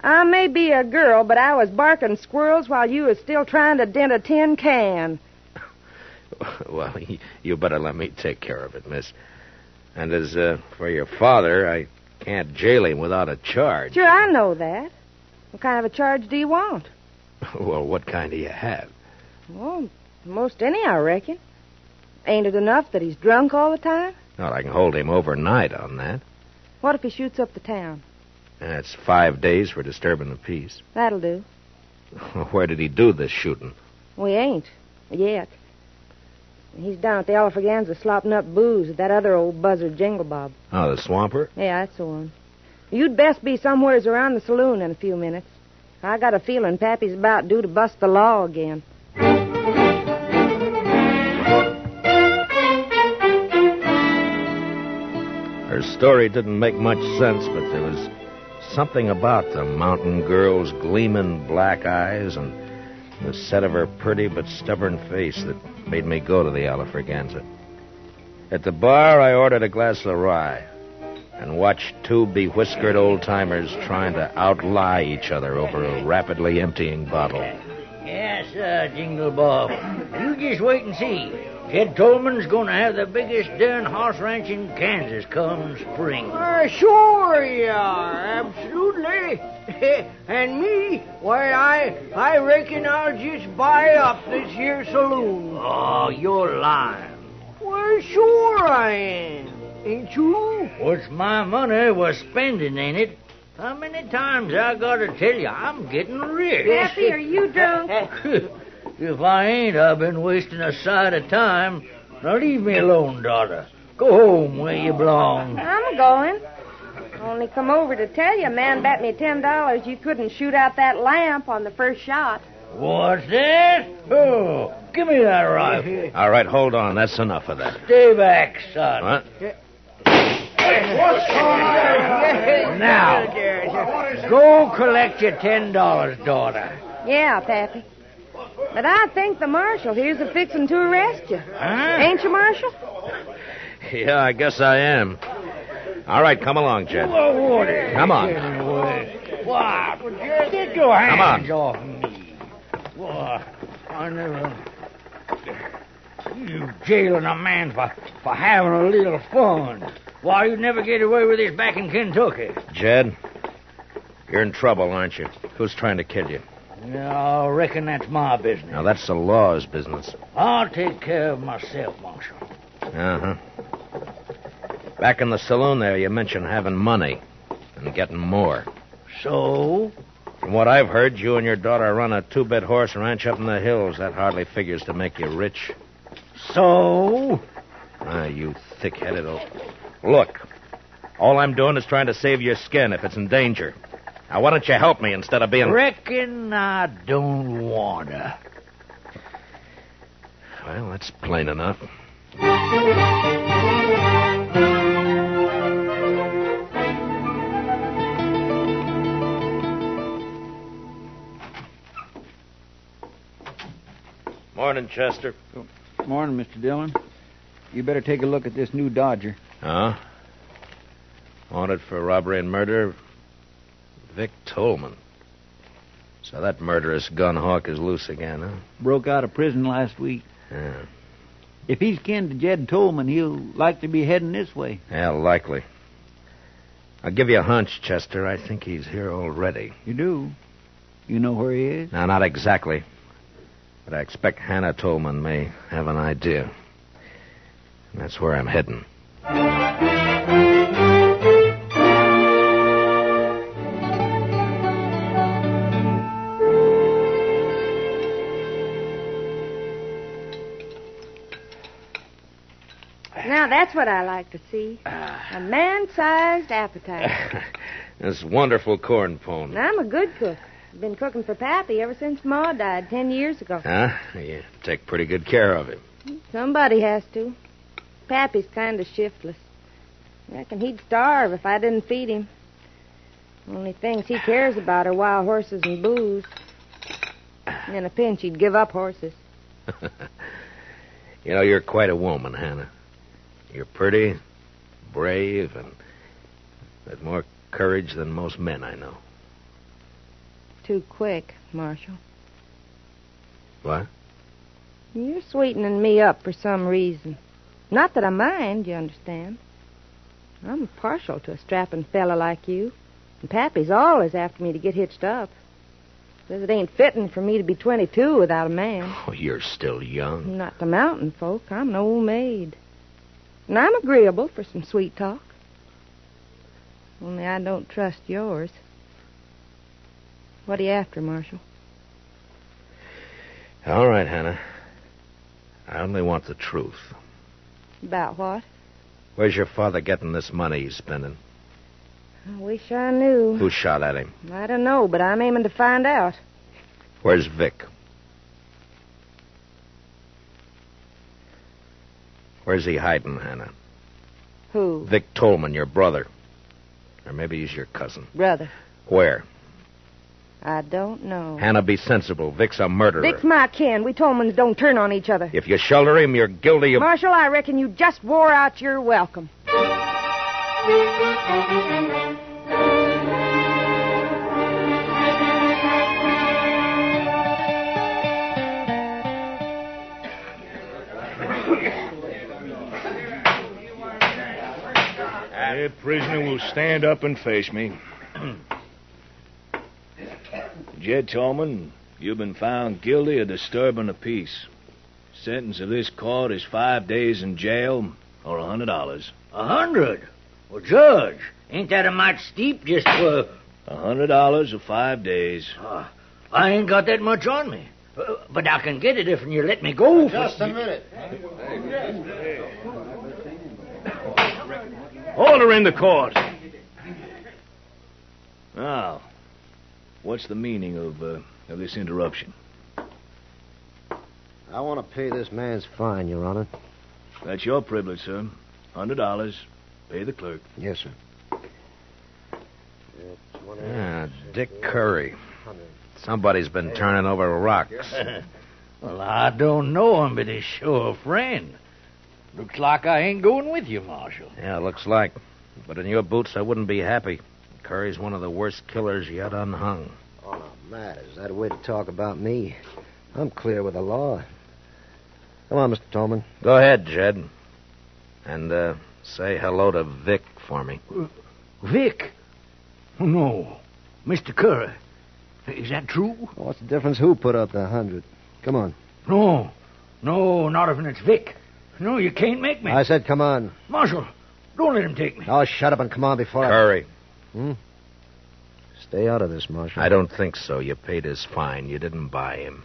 I may be a girl, but I was barking squirrels while you was still trying to dent a tin can. Well, you better let me take care of it, miss. And as for your father, I can't jail him without a charge. Sure, I know that. What kind of a charge do you want? Well, what kind do you have? Well, most any, I reckon. Ain't it enough that he's drunk all the time? Well, I can hold him overnight on that. What if he shoots up the town? That's 5 days for disturbing the peace. That'll do. Where did he do this shooting? We ain't. Yet. He's down at the Alfraganza slopping up booze with that other old buzzard Jingle Bob. Oh, the swamper? Yeah, that's the one. You'd best be somewheres around the saloon in a few minutes. I got a feeling Pappy's about due to bust the law again. Her story didn't make much sense, but there was something about the mountain girl's gleaming black eyes and the set of her pretty but stubborn face that made me go to the Alfraganza. At the bar, I ordered a glass of rye and watched two bewhiskered old-timers trying to outlie each other over a rapidly emptying bottle. Yes, Jingle Bob. You just wait and see. Ted Tolman's going to have the biggest darn horse ranch in Kansas come spring. Sure you are, absolutely. And me, why, I reckon I'll just buy up this here saloon. Oh, you're lying. Well, sure I am. Ain't you? What's my money was spending, ain't it? How many times I gotta tell you I'm getting rich? Pappy, are you drunk? If I ain't, I've been wasting a sight of time. Now leave me alone, daughter. Go home where you belong. I'm going. Only come over to tell you, a man bet me $10 you couldn't shoot out that lamp on the first shot. What's that? Oh, give me that rifle. All right, hold on. That's enough of that. Stay back, son. What? What's going on? Now, go collect your $10, daughter. Yeah, Pappy. But I think the marshal here's a fixin' to arrest you. Huh? Ain't you, Marshal? Yeah, I guess I am. All right, come along, Jed. Come on. What? Get your hands Come on. off me. What? I never... You jailing a man for having a little fun. Why, you'd never get away with this back in Kentucky. Jed, you're in trouble, aren't you? Who's trying to kill you? Yeah, I reckon that's my business. Now, that's the law's business. I'll take care of myself, Marshal. Uh-huh. Back in the saloon there, you mentioned having money and getting more. So? From what I've heard, you and your daughter run a two-bit horse ranch up in the hills. That hardly figures to make you rich. So? You thick-headed old... Look, all I'm doing is trying to save your skin if it's in danger. Now, why don't you help me instead of being... Reckon I don't wanna. Well, that's plain enough. Morning, Chester. Morning, Mr. Dillon. You better take a look at this new Dodger. Huh? Wanted for robbery and murder, Vic Tolman. So that murderous gun hawk is loose again, huh? Broke out of prison last week. Yeah. If he's kin to Jed Tolman, he'll likely be heading this way. Yeah, likely. I'll give you a hunch, Chester. I think he's here already. You do? You know where he is? No, not exactly. But I expect Hannah Tolman may have an idea. And that's where I'm heading. Now, that's what I like to see. A man-sized appetite. This wonderful corn pone. And I'm a good cook. I've been cooking for Pappy ever since Ma died 10 years ago. Huh? You take pretty good care of him. Somebody has to. Pappy's kind of shiftless. I reckon he'd starve if I didn't feed him. Only things he cares about are wild horses and booze. In a pinch, he'd give up horses. You know, you're quite a woman, Hannah. You're pretty, brave, and with more courage than most men I know. Too quick, Marshal. What? You're sweetening me up for some reason. Not that I mind, you understand. I'm partial to a strapping fella like you. And Pappy's always after me to get hitched up. Says it ain't fitting for me to be 22 without a man. Oh, you're still young. Not to mountain folk. I'm an old maid. And I'm agreeable for some sweet talk. Only I don't trust yours. What are you after, Marshal? All right, Hannah. I only want the truth. About what? Where's your father getting this money he's spending? I wish I knew. Who shot at him? I don't know, but I'm aiming to find out. Where's Vic? Where's he hiding, Hannah? Who? Vic Tolman, your brother. Or maybe he's your cousin. Brother. Where? I don't know. Hannah, be sensible. Vic's a murderer. Vic's my kin. We Tolmans don't turn on each other. If you shelter him, you're guilty of... Marshal, I reckon you just wore out your welcome. The prisoner will stand up and face me. Jed Tolman, you've been found guilty of disturbing the peace. Sentence of this court is 5 days in jail or $100. 100? Well, Judge, ain't that a mite steep just for... $100 or 5 days. I ain't got that much on me. But I can get it if you let me go. Just a minute. Order in the court. Now, what's the meaning of this interruption? I want to pay this man's fine, Your Honor. That's your privilege, sir. $100. Pay the clerk. Yes, sir. Dick Curry. Somebody's been turning over rocks. Well, I don't know him, but he's sure a friend. Looks like I ain't going with you, Marshal. Yeah, looks like. But in your boots, I wouldn't be happy. Curry's one of the worst killers yet unhung. Oh, no, Matt, is that a way to talk about me? I'm clear with the law. Come on, Mr. Tolman. Go ahead, Jed. And, say hello to Vic for me. Vic? No. Mr. Curry. Is that true? What's the difference who put up the 100? Come on. No, not if it's Vic. No, you can't make me. I said come on. Marshal, don't let him take me. Oh, shut up and come on before Curry. Stay out of this, Marshal. I don't think so. You paid his fine. You didn't buy him.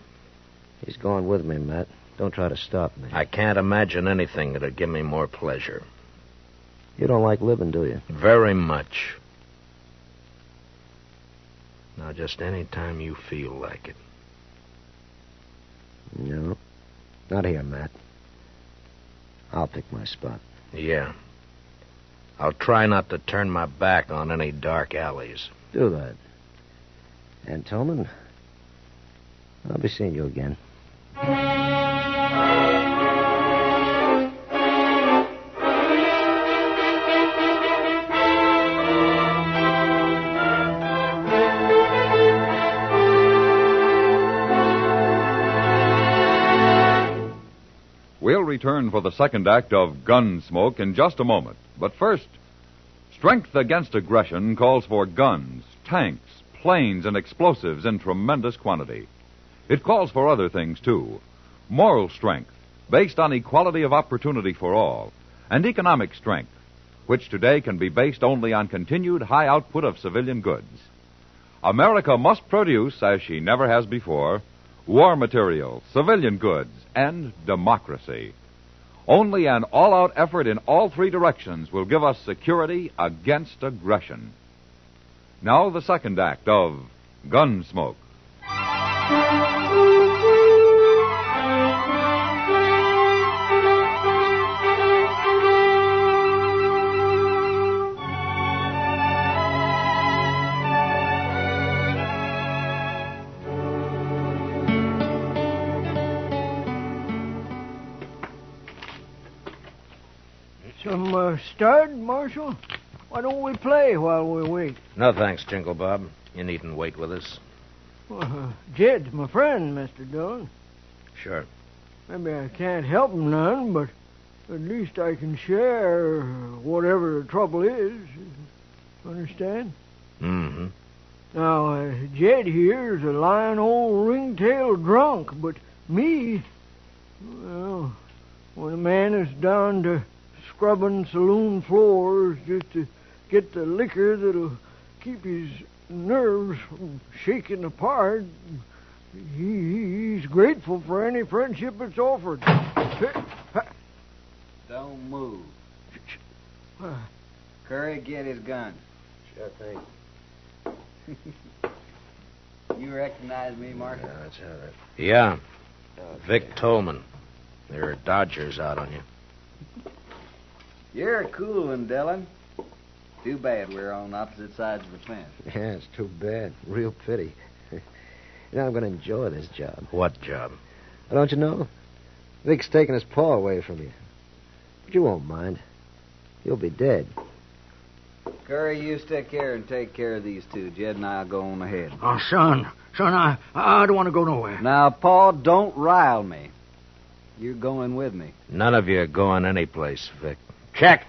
He's going with me, Matt. Don't try to stop me. I can't imagine anything that'd give me more pleasure. You don't like living, do you? Very much. Now, just any time you feel like it. No. Not here, Matt. I'll pick my spot. Yeah. I'll try not to turn my back on any dark alleys. Do that. And, Tolman, I'll be seeing you again. We'll return for the second act of Gunsmoke in just a moment. But first, strength against aggression calls for guns, tanks, planes, and explosives in tremendous quantity. It calls for other things, too. Moral strength, based on equality of opportunity for all, and economic strength, which today can be based only on continued high output of civilian goods. America must produce, as she never has before, war material, civilian goods, and democracy. Only an all-out effort in all three directions will give us security against aggression. Now the second act of Gunsmoke. Some stud, Marshal? Why don't we play while we wait? No thanks, Jingle Bob. You needn't wait with us. Jed's my friend, Mr. Dillon. Sure. Maybe I can't help him none, but at least I can share whatever the trouble is. Understand? Mm-hmm. Now, Jed here's a lying old ringtail drunk, but me, well, when a man is down to scrubbing saloon floors just to get the liquor that'll keep his nerves from shaking apart, he's grateful for any friendship that's offered. Don't move. Curry, get his gun. Sure thing. You recognize me, Marshal? Yeah, that's all right. Yeah. Vic Tolman. There are Dodgers out on you. You're a cool one, Dillon. Too bad we're on opposite sides of the fence. Yeah, it's too bad. Real pity. I'm going to enjoy this job. What job? Don't you know? Vic's taking his paw away from you. But you won't mind. You'll be dead. Curry, you stick here and take care of these two. Jed and I'll go on ahead. Oh, son, I don't want to go nowhere. Now, Paul, don't rile me. You're going with me. None of you are going any place, Vic. Check.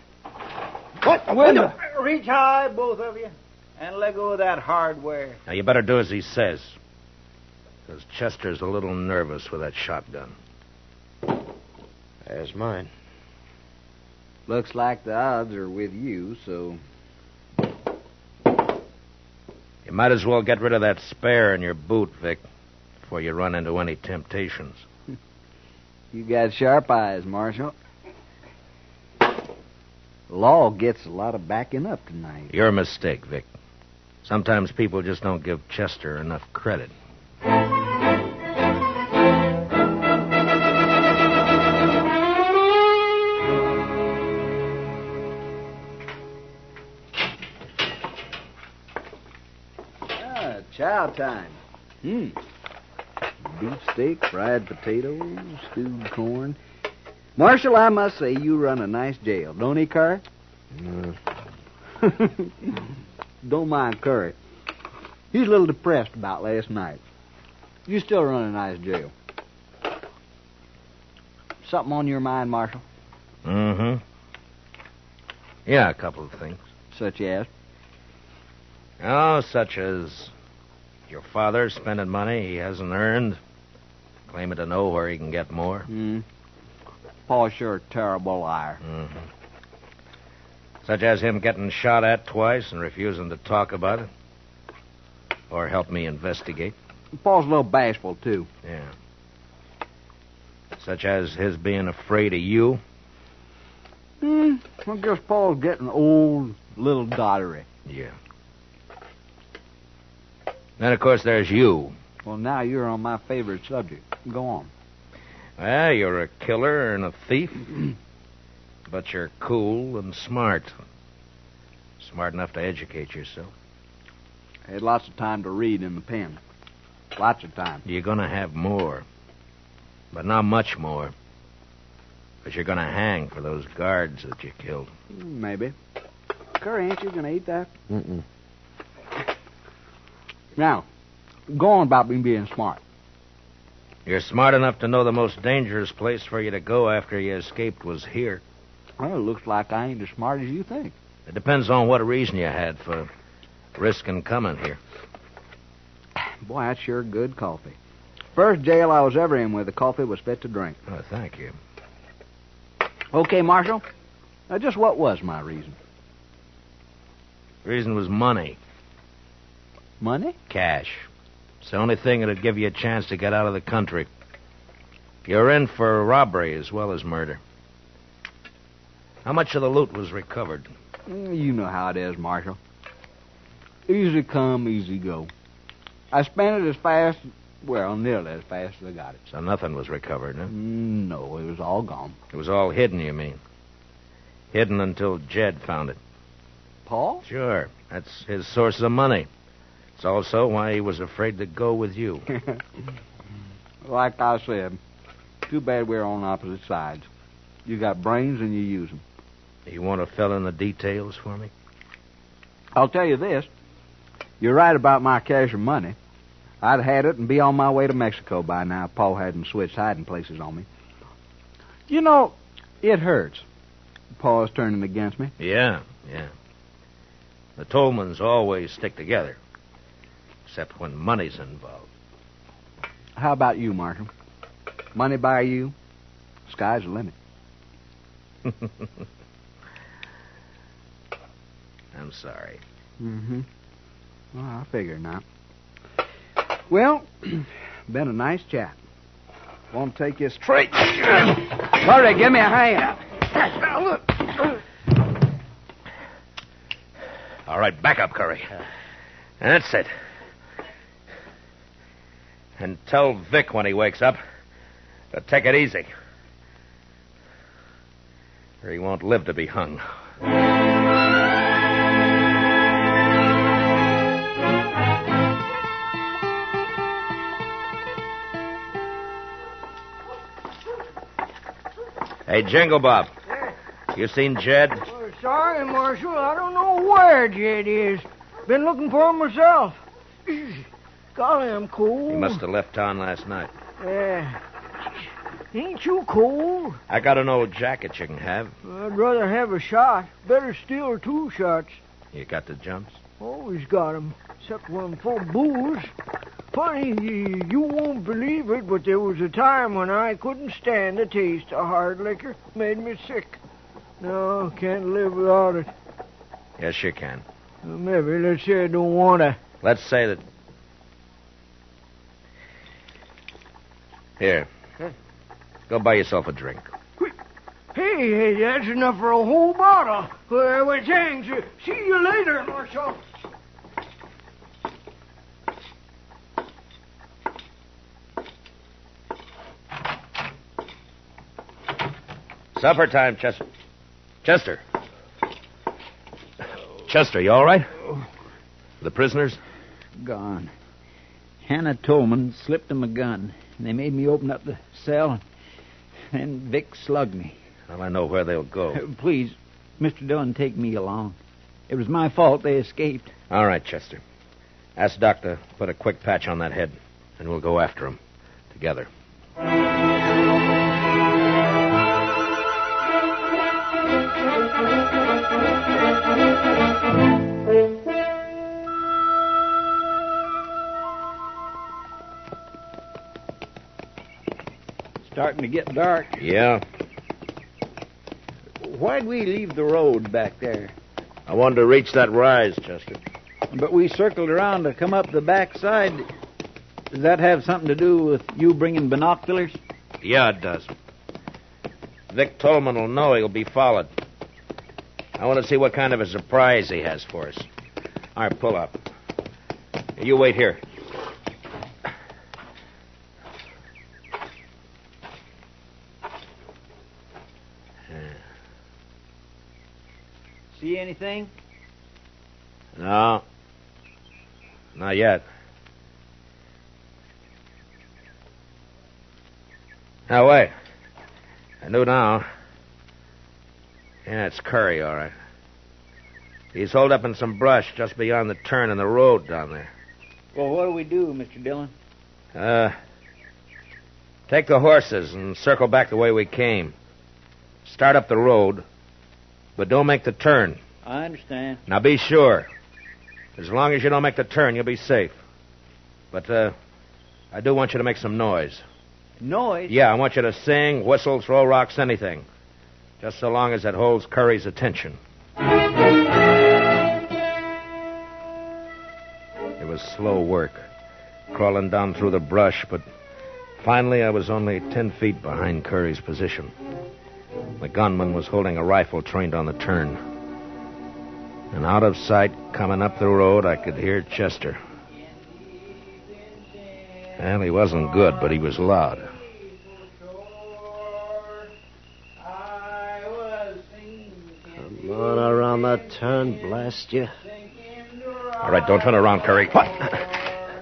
What? Reach high, both of you. And let go of that hardware. Now, you better do as he says. Because Chester's a little nervous with that shotgun. There's mine. Looks like the odds are with you, so... You might as well get rid of that spare in your boot, Vic, before you run into any temptations. You got sharp eyes, Marshal. Law gets a lot of backing up tonight. Your mistake, Vic. Sometimes people just don't give Chester enough credit. Chow time. Beefsteak, fried potatoes, stewed corn. Marshal, I must say you run a nice jail, don't he, Curry? Don't mind Curry. He's a little depressed about last night. You still run a nice jail. Something on your mind, Marshal? Mm-hmm. Yeah, a couple of things. Such as? Oh, such as your father spending money he hasn't earned, claiming to know where he can get more. Paul's sure a terrible liar. Mm-hmm. Such as him getting shot at twice and refusing to talk about it. Or help me investigate. Paul's a little bashful, too. Yeah. Such as his being afraid of you. I guess Paul's getting old, little dottery. Yeah. Then, of course, there's you. Well, now you're on my favorite subject. Go on. Well, you're a killer and a thief. But you're cool and smart. Smart enough to educate yourself. I had lots of time to read in the pen. Lots of time. You're going to have more. But not much more. But you're going to hang for those guards that you killed. Maybe. Curry, ain't you going to eat that? Mm-mm. Now, go on about me being smart. You're smart enough to know the most dangerous place for you to go after you escaped was here. Well, it looks like I ain't as smart as you think. It depends on what reason you had for risking coming here. Boy, that's sure good coffee. First jail I was ever in where the coffee was fit to drink. Oh, thank you. Okay, Marshal. Now, just what was my reason? The reason was money. Money? Cash. It's the only thing that'd give you a chance to get out of the country. You're in for robbery as well as murder. How much of the loot was recovered? You know how it is, Marshal. Easy come, easy go. I spent it as fast, well, nearly as fast as I got it. So nothing was recovered, huh? No, it was all gone. It was all hidden, you mean? Hidden until Jed found it. Paul? Sure. That's his source of money. It's also why he was afraid to go with you. Like I said, too bad we're on opposite sides. You got brains and you use them. You want to fill in the details for me? I'll tell you this. You're right about my cash and money. I'd had it and be on my way to Mexico by now if Paul hadn't switched hiding places on me. You know, it hurts. Paul's turning against me. Yeah. The Tolmans always stick together. Except when money's involved. How about you, Marshal? Money by you? Sky's the limit. I'm sorry. Well, I figure not. Well, been a nice chat. Want to take you straight. Hurry, give me a hand. All right, back up, Curry. That's it. And tell Vic when he wakes up to take it easy. Or he won't live to be hung. Hey, Jingle Bob. You seen Jed? Sorry, Marshal. I don't know where Jed is. Been looking for him myself. Golly, I'm cold. He must have left town last night. Yeah. Ain't you cold? I got an old jacket you can have. I'd rather have a shot. Better still 2 shots. You got the jumps? Always got 'em, except when I'm full of booze. Funny, you won't believe it, but there was a time when I couldn't stand the taste of hard liquor. Made me sick. No, can't live without it. Yes, you can. Maybe, let's say I don't want to. Let's say that... Here. Go buy yourself a drink. Hey, that's enough for a whole bottle. Well, thanks. See you later, Marshal. Supper time, Chester. Chester. Chester, you all right? The prisoners? Gone. Hannah Tolman slipped him a gun, and they made me open up the cell, and Vic slugged me. Well, I know where they'll go. Please, Mr. Dillon, take me along. It was my fault they escaped. All right, Chester. Ask Doc to put a quick patch on that head, and we'll go after him together. Starting to get dark. Yeah. Why'd we leave the road back there? I wanted to reach that rise, Chester. But we circled around to come up the back side. Does that have something to do with you bringing binoculars? Yeah, it does. Vic Tolman will know he'll be followed. I want to see what kind of a surprise he has for us. All right, pull up. You wait here. See anything? No. Not yet. Now, wait. I knew now. Yeah, it's Curry, all right. He's holed up in some brush just beyond the turn in the road down there. Well, what do we do, Mr. Dillon? Take the horses and circle back the way we came. Start up the road, but don't make the turn. I understand. Now, be sure. As long as you don't make the turn, you'll be safe. But, I do want you to make some noise. Noise? Yeah, I want you to sing, whistle, throw rocks, anything. Just so long as it holds Curry's attention. It was slow work, crawling down through the brush, but finally I was only 10 feet behind Curry's position. The gunman was holding a rifle trained on the turn. And out of sight, coming up the road, I could hear Chester. Well, he wasn't good, but he was loud. Come on around that turn, blast you. All right, don't turn around, Curry. What?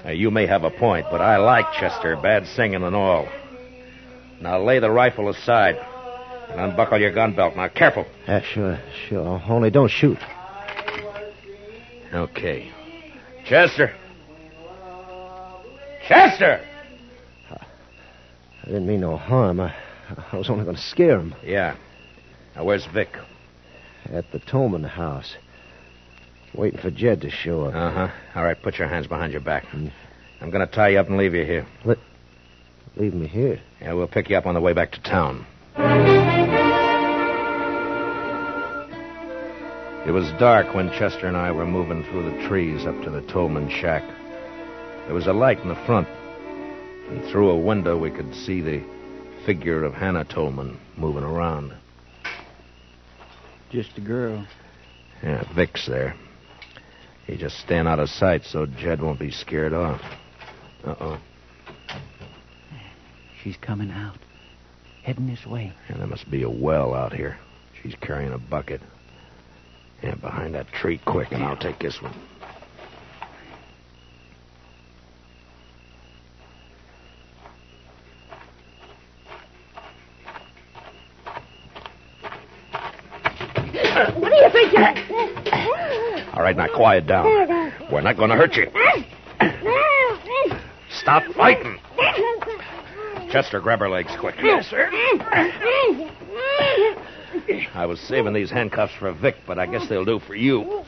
Now, you may have a point, but I like Chester, bad singing and all. Now lay the rifle aside and unbuckle your gun belt. Now, careful. Yeah, sure. Only don't shoot. Okay. Chester! Chester! I didn't mean no harm. I was only going to scare him. Yeah. Now, where's Vic? At the Tolman house. Waiting for Jed to show up. Uh-huh. All right, put your hands behind your back. I'm going to tie you up and leave you here. Leave me here? Yeah, we'll pick you up on the way back to town. It was dark when Chester and I were moving through the trees up to the Tolman shack. There was a light in the front, and through a window we could see the figure of Hannah Tolman moving around. Just a girl. Yeah, Vic's there. He's just staying out of sight so Jed won't be scared off. Uh-oh. She's coming out. Heading this way. Yeah, there must be a well out here. She's carrying a bucket. Yeah, behind that tree quick, and I'll take this one. All right, now quiet down. We're not going to hurt you. Stop fighting. Chester, grab her legs quick. Yes, sir. I was saving these handcuffs for Vic, but I guess they'll do for you.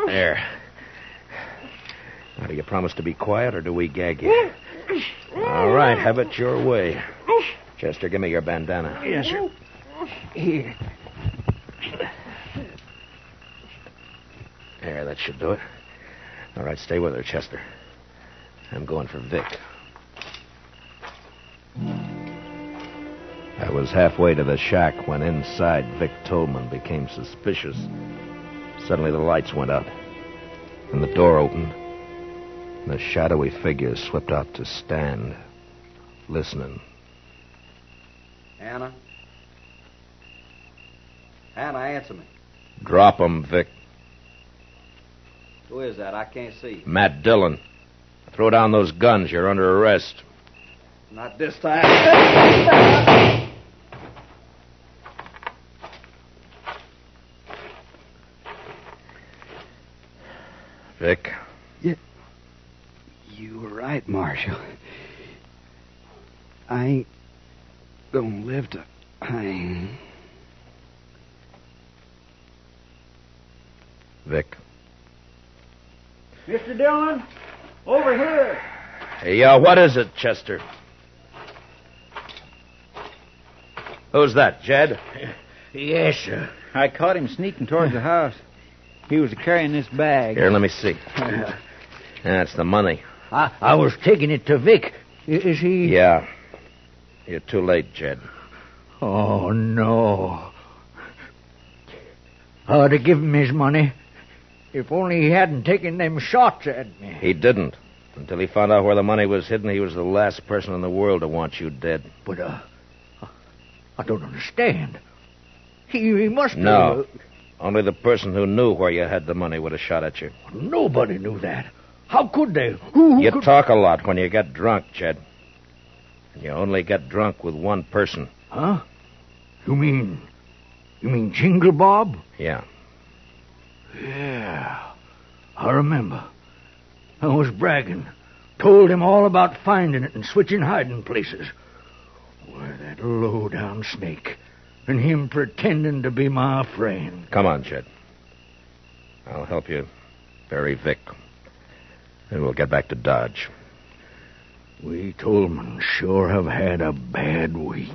There. Now, do you promise to be quiet, or do we gag you? All right, have it your way. Chester, give me your bandana. Yes, sir. Here. There, that should do it. All right, stay with her, Chester. I'm going for Vic. I was halfway to the shack when inside Vic Tolman became suspicious. Suddenly the lights went out, and the door opened, and a shadowy figure slipped out to stand, listening. Hannah? Hannah, answer me. Drop him, Vic. Who is that? I can't see. Matt Dillon. Throw down those guns. You're under arrest. Not this time. Vic? You were right, Marshal. I ain't gonna live to hang. Vic. Mr. Dillon, over here. Hey, what is it, Chester? Who's that, Jed? Yes, sir. I caught him sneaking towards the house. He was carrying this bag. Here, let me see. That's the money. I was taking it to Vic. Is he... Yeah. You're too late, Jed. Oh, no. I ought to give him his money. If only he hadn't taken them shots at me. He didn't. Until he found out where the money was hidden, he was the last person in the world to want you dead. But, I don't understand. He must have... No. Only the person who knew where you had the money would have shot at you. Nobody knew that. How could they? You could... talk a lot when you get drunk, Jed. And you only get drunk with one person. Huh? You mean Jingle Bob? Yeah. Yeah. I remember. I was bragging. Told him all about finding it and switching hiding places. Why, that low-down snake. And him pretending to be my friend. Come on, Jed. I'll help you bury Vic. And we'll get back to Dodge. We Tolman sure have had a bad week.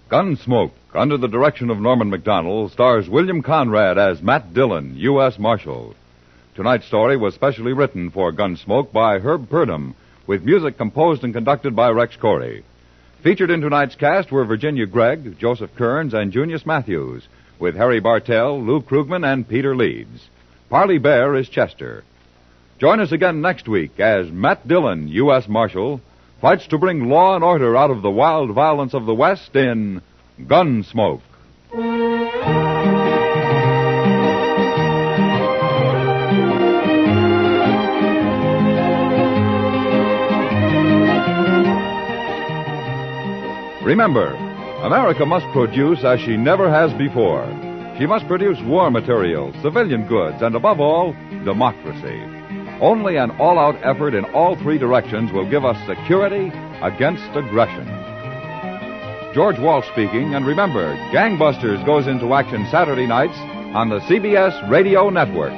Gunsmoke, under the direction of Norman Macdonald, stars William Conrad as Matt Dillon, U.S. Marshal. Tonight's story was specially written for Gunsmoke by Herb Purdom, with music composed and conducted by Rex Corey. Featured in tonight's cast were Virginia Gregg, Joseph Kearns, and Junius Matthews, with Harry Bartell, Lou Krugman, and Peter Leeds. Parley Bear is Chester. Join us again next week as Matt Dillon, U.S. Marshal, fights to bring law and order out of the wild violence of the West in Gunsmoke. Remember, America must produce as she never has before. She must produce war materials, civilian goods, and above all, democracy. Only an all-out effort in all three directions will give us security against aggression. George Walsh speaking, and remember, Gangbusters goes into action Saturday nights on the CBS Radio Network.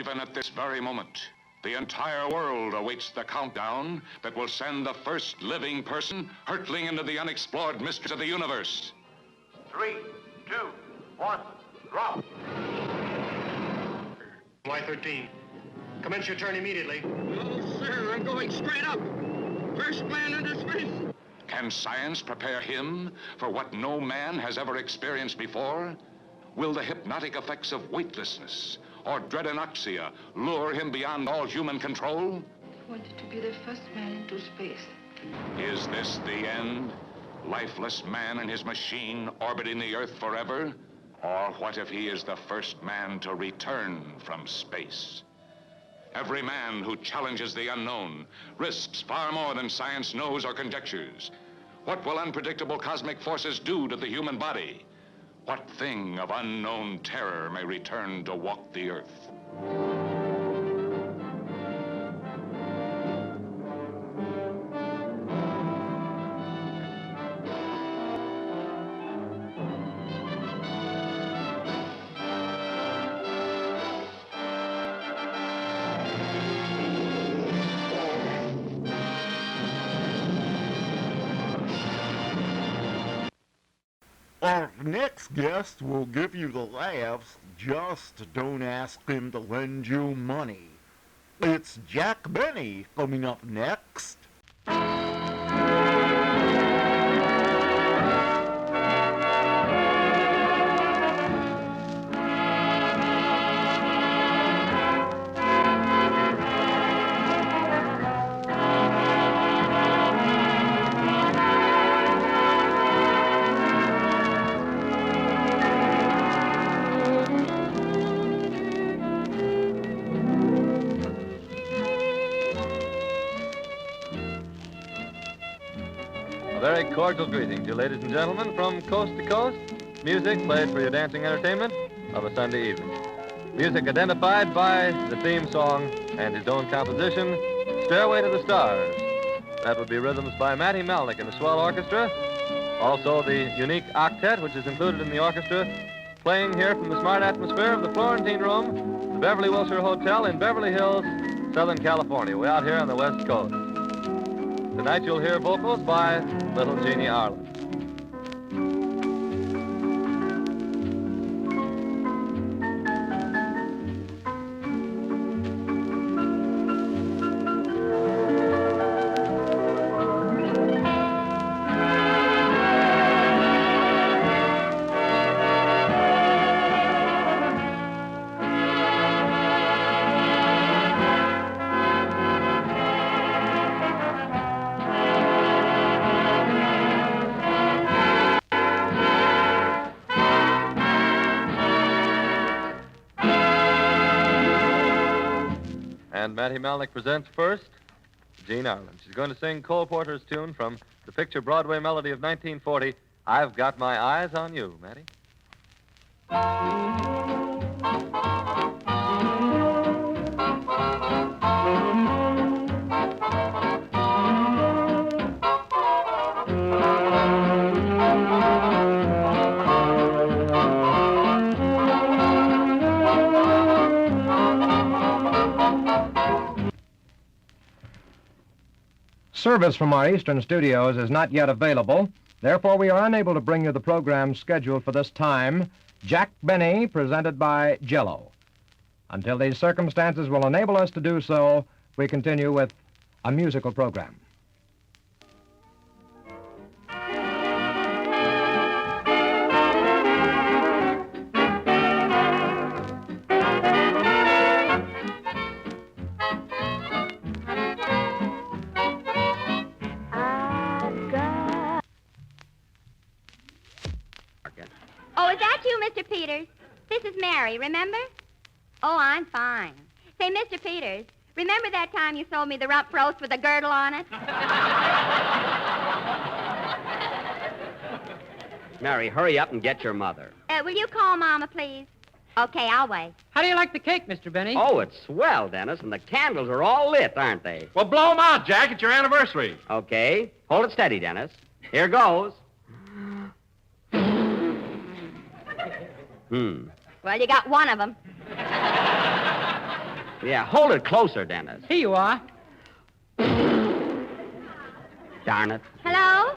Even at this very moment, the entire world awaits the countdown that will send the first living person hurtling into the unexplored mysteries of the universe. 3, 2, 1, drop. Y-13. Commence your turn immediately. No, sir. I'm going straight up. First man into space. Can science prepare him for what no man has ever experienced before? Will the hypnotic effects of weightlessness or dread anoxia lure him beyond all human control? I wanted to be the first man into space. Is this the end? Lifeless man and his machine orbiting the Earth forever? Or what if he is the first man to return from space? Every man who challenges the unknown risks far more than science knows or conjectures. What will unpredictable cosmic forces do to the human body? What thing of unknown terror may return to walk the earth? Our next guest will give you the laughs, just don't ask him to lend you money. It's Jack Benny coming up next. Very cordial greeting to you, ladies and gentlemen, from coast to coast. Music played for your dancing entertainment of a Sunday evening. Music identified by the theme song and his own composition, Stairway to the Stars. That would be rhythms by Matty Malnick and the Swell Orchestra. Also the unique octet, which is included in the orchestra, playing here from the smart atmosphere of the Florentine Room, the Beverly Wilshire Hotel in Beverly Hills, Southern California. We're out here on the West Coast. Tonight you'll hear vocals by Little Jeannie Arlen. And Matty Malnick presents first Jean Arlen. She's going to sing Cole Porter's tune from the picture Broadway melody of 1940, I've Got My Eyes on You, Matty. Service from our eastern studios is not yet available. Therefore, we are unable to bring you the program scheduled for this time, Jack Benny, presented by Jell-O. Until these circumstances will enable us to do so, we continue with a musical program. Oh, is that you, Mr. Peters? This is Mary, remember? Oh, I'm fine. Say, Mr. Peters, remember that time you sold me the rump roast with a girdle on it? Mary, hurry up and get your mother. Will you call Mama, please? Okay, I'll wait. How do you like the cake, Mr. Benny? Oh, it's swell, Dennis, and the candles are all lit, aren't they? Well, blow 'em out, Jack. It's your anniversary. Okay. Hold it steady, Dennis. Here goes. Well, you got one of them. Yeah, hold it closer, Dennis. Here you are. Darn it. Hello?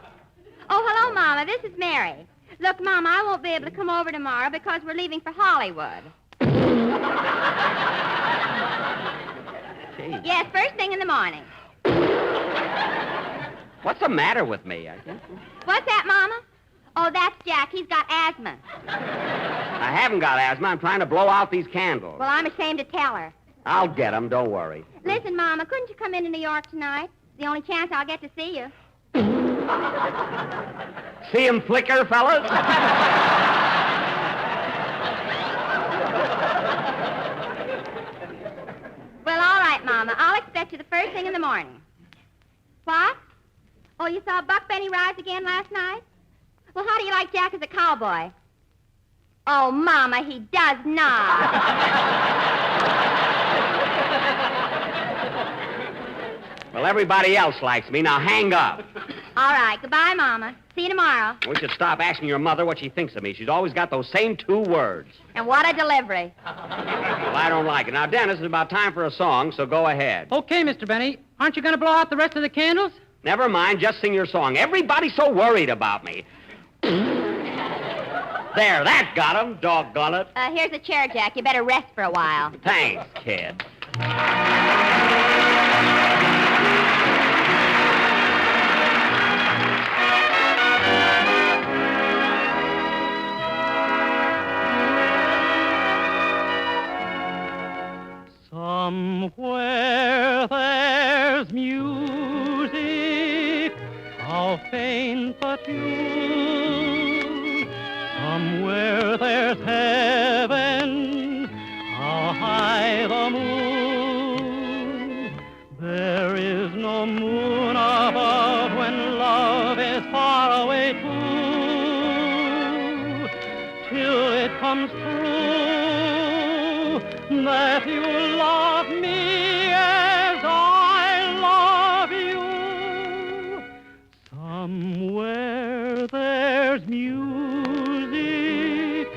Oh, hello, Mama. This is Mary. Look, Mama, I won't be able to come over tomorrow because we're leaving for Hollywood. Gee. Yes, first thing in the morning. What's the matter with me? What's that, Mama? Oh, that's Jack. He's got asthma. I haven't got asthma. I'm trying to blow out these candles. Well, I'm ashamed to tell her. I'll get them. Don't worry. Listen, Mama, couldn't you come into New York tonight? It's the only chance I'll get to see you. See him flicker, fellas? Well, all right, Mama. I'll expect you the first thing in the morning. What? Oh, you saw Buck Benny rise again last night? Well, how do you like Jack as a cowboy? Oh, Mama, he does not. Well, everybody else likes me. Now hang up. All right. Goodbye, Mama. See you tomorrow. We should stop asking your mother what she thinks of me. She's always got those same 2 words. And what a delivery. Well, I don't like it. Now, Dennis, it's about time for a song, so go ahead. Okay, Mr. Benny. Aren't you going to blow out the rest of the candles? Never mind. Just sing your song. Everybody's so worried about me. There, that got him. Doggone it. Here's a chair, Jack. You better rest for a while. Thanks, kid. Somewhere there's music, how faint the tune. Somewhere there's heaven, how high the moon. There is no moon above when love is far away too, till it comes true that you love me as I love you. Somewhere there's music,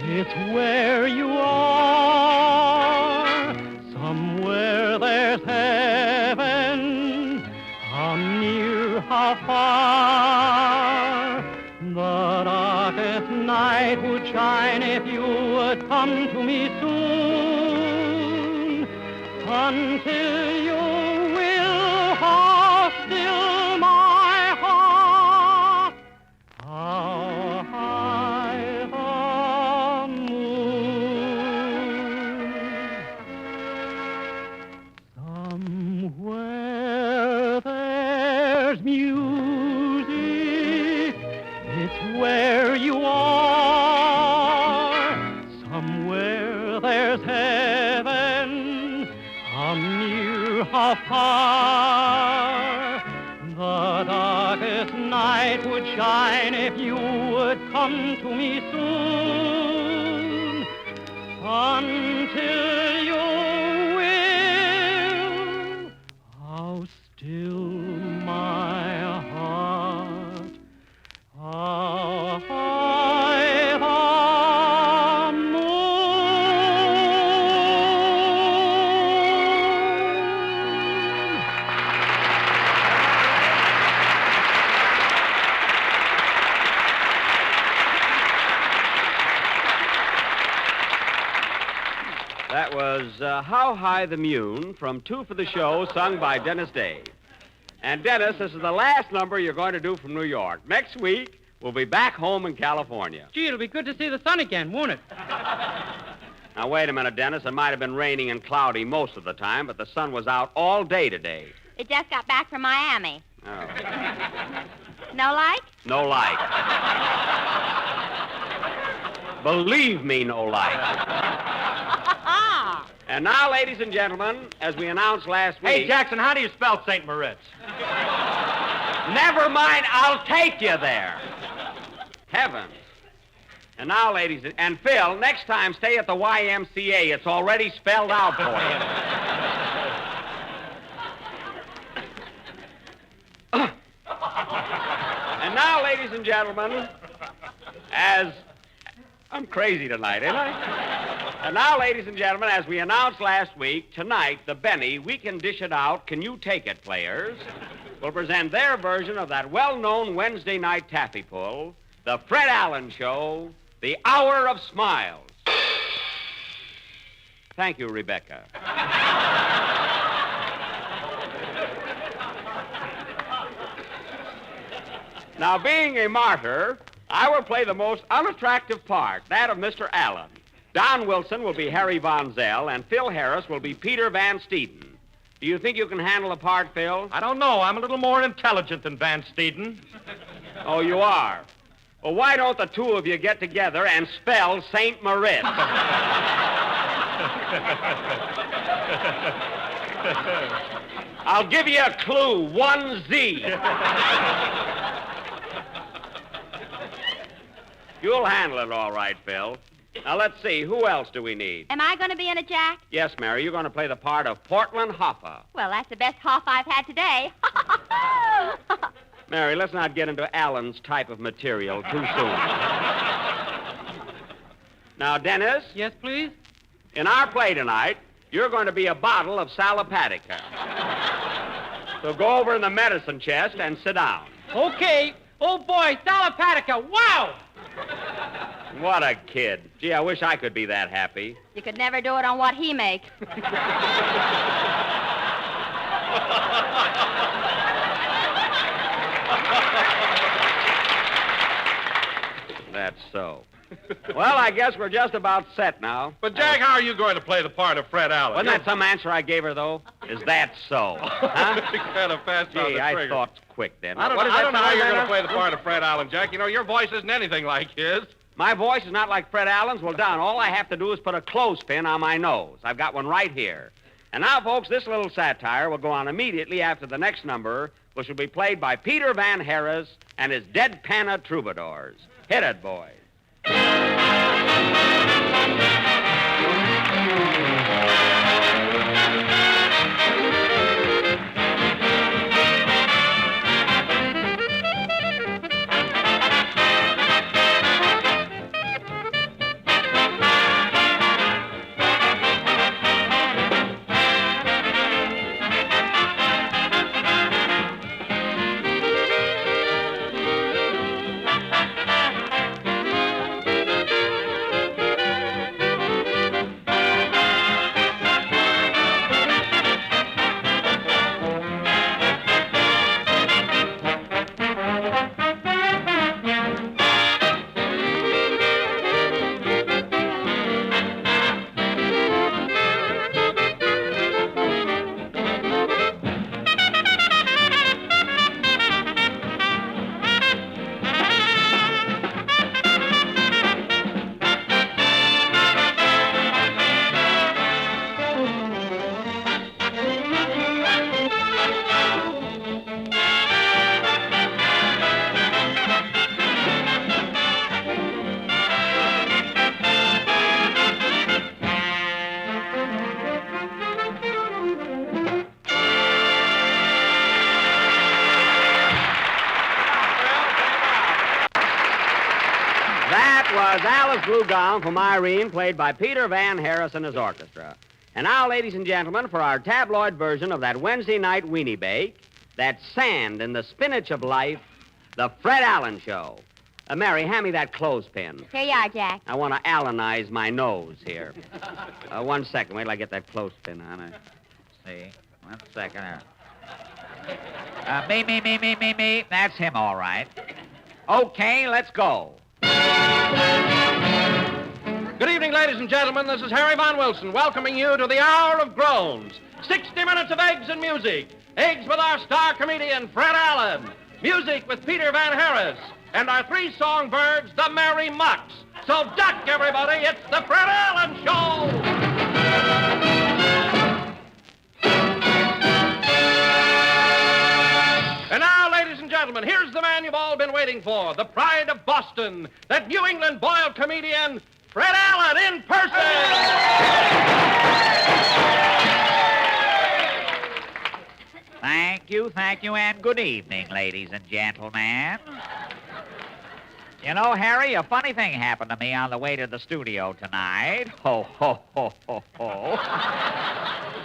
it's where you are. Somewhere there's heaven, how near, how far. The darkest night would shine if you would come to me soon. Until you will, how still my heart, how high the moon. Somewhere there's music, it's where you are. Somewhere there's heaven, how near, how far. The darkest night would shine if you would come to me soon. Until you will, how still my heart, how high the That was How High the Moon from Two for the Show, sung by Dennis Day. And Dennis, this is the last number you're going to do from New York. Next week, we'll be back home in California. Gee, it'll be good to see the sun again, won't it? Now, wait a minute, Dennis. It might have been raining and cloudy most of the time, but the sun was out all day today. It just got back from Miami. Oh. No like? No like. Believe me, no like. And now, ladies and gentlemen, as we announced last week... Hey, Jackson, how do you spell St. Moritz? Never mind, I'll take you there. Heavens. And now, ladies and Phil, next time stay at the YMCA. It's already spelled out for you. And now, ladies and gentlemen, as... I'm crazy tonight, ain't I? And now, ladies and gentlemen, as we announced last week, tonight, the Benny, We Can Dish It Out, Can You Take It players will present their version of that well-known Wednesday night taffy pull, the Fred Allen Show, The Hour of Smiles. Thank you, Rebecca. Now, being a martyr, I will play the most unattractive part, that of Mr. Allen. Don Wilson will be Harry Von Zell, and Phil Harris will be Peter Van Steeden. Do you think you can handle the part, Phil? I don't know. I'm a little more intelligent than Van Steeden. Oh, you are? Well, why don't the two of you get together and spell St. Moritz? I'll give you a clue. 1Z. You'll handle it all right, Phil. Now, let's see. Who else do we need? Am I going to be in it, Jack? Yes, Mary. You're going to play the part of Portland Hoffa. Well, that's the best hoff I've had today. Mary, let's not get into Allen's type of material too soon. Now, Dennis. Yes, please? In our play tonight, you're going to be a bottle of Salapatica. So go over in the medicine chest and sit down. Okay. Oh, boy, Salapatica. Wow! What a kid. Gee, I wish I could be that happy. You could never do it on what he makes. That's so. Well, I guess we're just about set now. But, Jack, how are you going to play the part of Fred Allen? Wasn't that some answer I gave her, though? Is that so? Huh? Kind of fast on the Gee, I trigger. thought quick then. I don't know how you're going to play the part of Fred Allen, Jack. You know, your voice isn't anything like his. My voice is not like Fred Allen's. Well, Don, all I have to do is put a clothespin on my nose. I've got one right here. And now, folks, this little satire will go on immediately after the next number, which will be played by Peter Van Harris and his Deadpanna Troubadours. Hit it, boys. Was Alice Blue Gown from Irene, played by Peter Van Harris and his orchestra. And now, ladies and gentlemen, for our tabloid version of that Wednesday night weenie bake, that sand in the spinach of life, the Fred Allen Show. Mary, hand me that clothespin. Here you are, Jack. I want to Allenize my nose here. 1 second. Wait till I get that clothespin on. See. 1 second. Me. That's him, all right. Okay, let's go. Good evening, ladies and gentlemen. This is Harry Von Wilson welcoming you to the Hour of Groans. 60 minutes of eggs and music. Eggs with our star comedian, Fred Allen. Music with Peter Van Harris. And our three songbirds, the Merry Mucks. So duck, everybody. It's the Fred Allen Show. And now, ladies and gentlemen, here's the man you've all been waiting for, the pride of Boston, that New England boiled comedian, Fred Allen, in person! Thank you, and good evening, ladies and gentlemen. You know, Harry, a funny thing happened to me on the way to the studio tonight. Ho, ho, ho, ho, ho.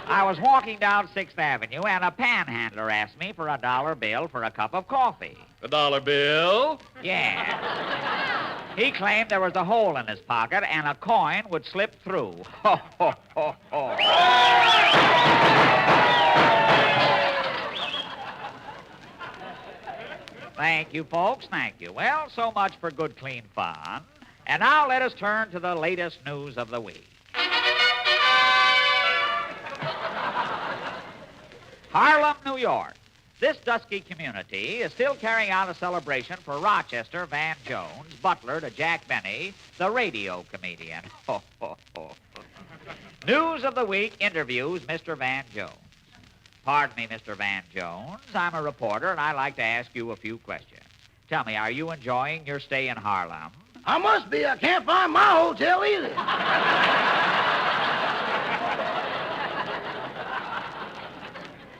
I was walking down 6th Avenue, and a panhandler asked me for a $1 bill for a cup of coffee. $1 bill? Yeah. He claimed there was a hole in his pocket, and a coin would slip through. Ho, ho, ho, ho. Thank you, folks. Thank you. Well, so much for good, clean fun. And now let us turn to the latest news of the week. Harlem, New York. This dusky community is still carrying out a celebration for Rochester Van Jones, butler to Jack Benny, the radio comedian. Ho, ho, ho. News of the week interviews Mr. Van Jones. Pardon me, Mr. Van Jones. I'm a reporter, and I'd like to ask you a few questions. Tell me, are you enjoying your stay in Harlem? I must be. I can't find my hotel either.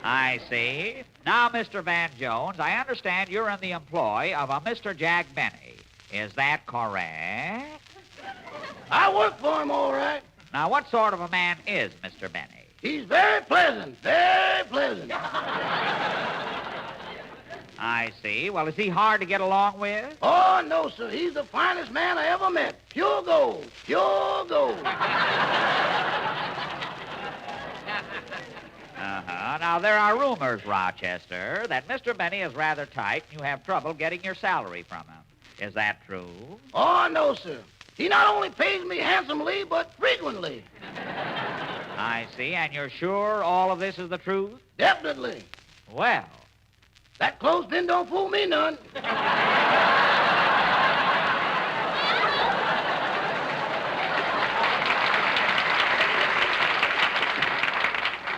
I see. Now, Mr. Van Jones, I understand you're in the employ of a Mr. Jack Benny. Is that correct? I work for him, all right. Now, what sort of a man is Mr. Benny? He's very pleasant, very pleasant. I see. Well, is he hard to get along with? Oh, no, sir. He's the finest man I ever met. Pure gold, pure gold. Now, there are rumors, Rochester, that Mr. Benny is rather tight and you have trouble getting your salary from him. Is that true? Oh, no, sir. He not only pays me handsomely, but frequently. I see. And you're sure all of this is the truth? Definitely. Well. That clothespin don't fool me none.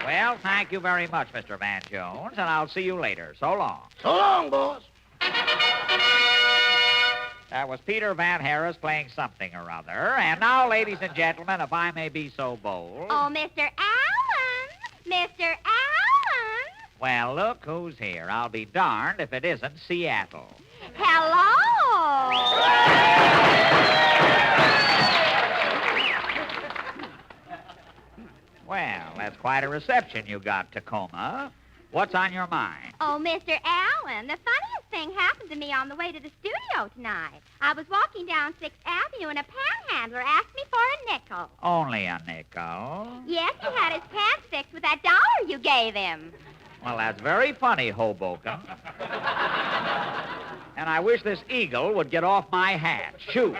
Well, thank you very much, Mr. Van Jones, and I'll see you later. So long. So long, boss. That was Peter Van Harris playing something or other. And now, ladies and gentlemen, if I may be so bold. Oh, Mr. Allen! Mr. Allen! Well, look who's here. I'll be darned if it isn't Seattle. Hello! Well, that's quite a reception you got, Tacoma. What's on your mind? Oh, Mr. Allen, the funniest thing happened to me on the way to the studio tonight. I was walking down 6th Avenue, and a panhandler asked me for a nickel. Only a nickel? Yes, he had his pants fixed with that $1 you gave him. Well, that's very funny, Hoboken. And I wish this eagle would get off my hat. Shoot.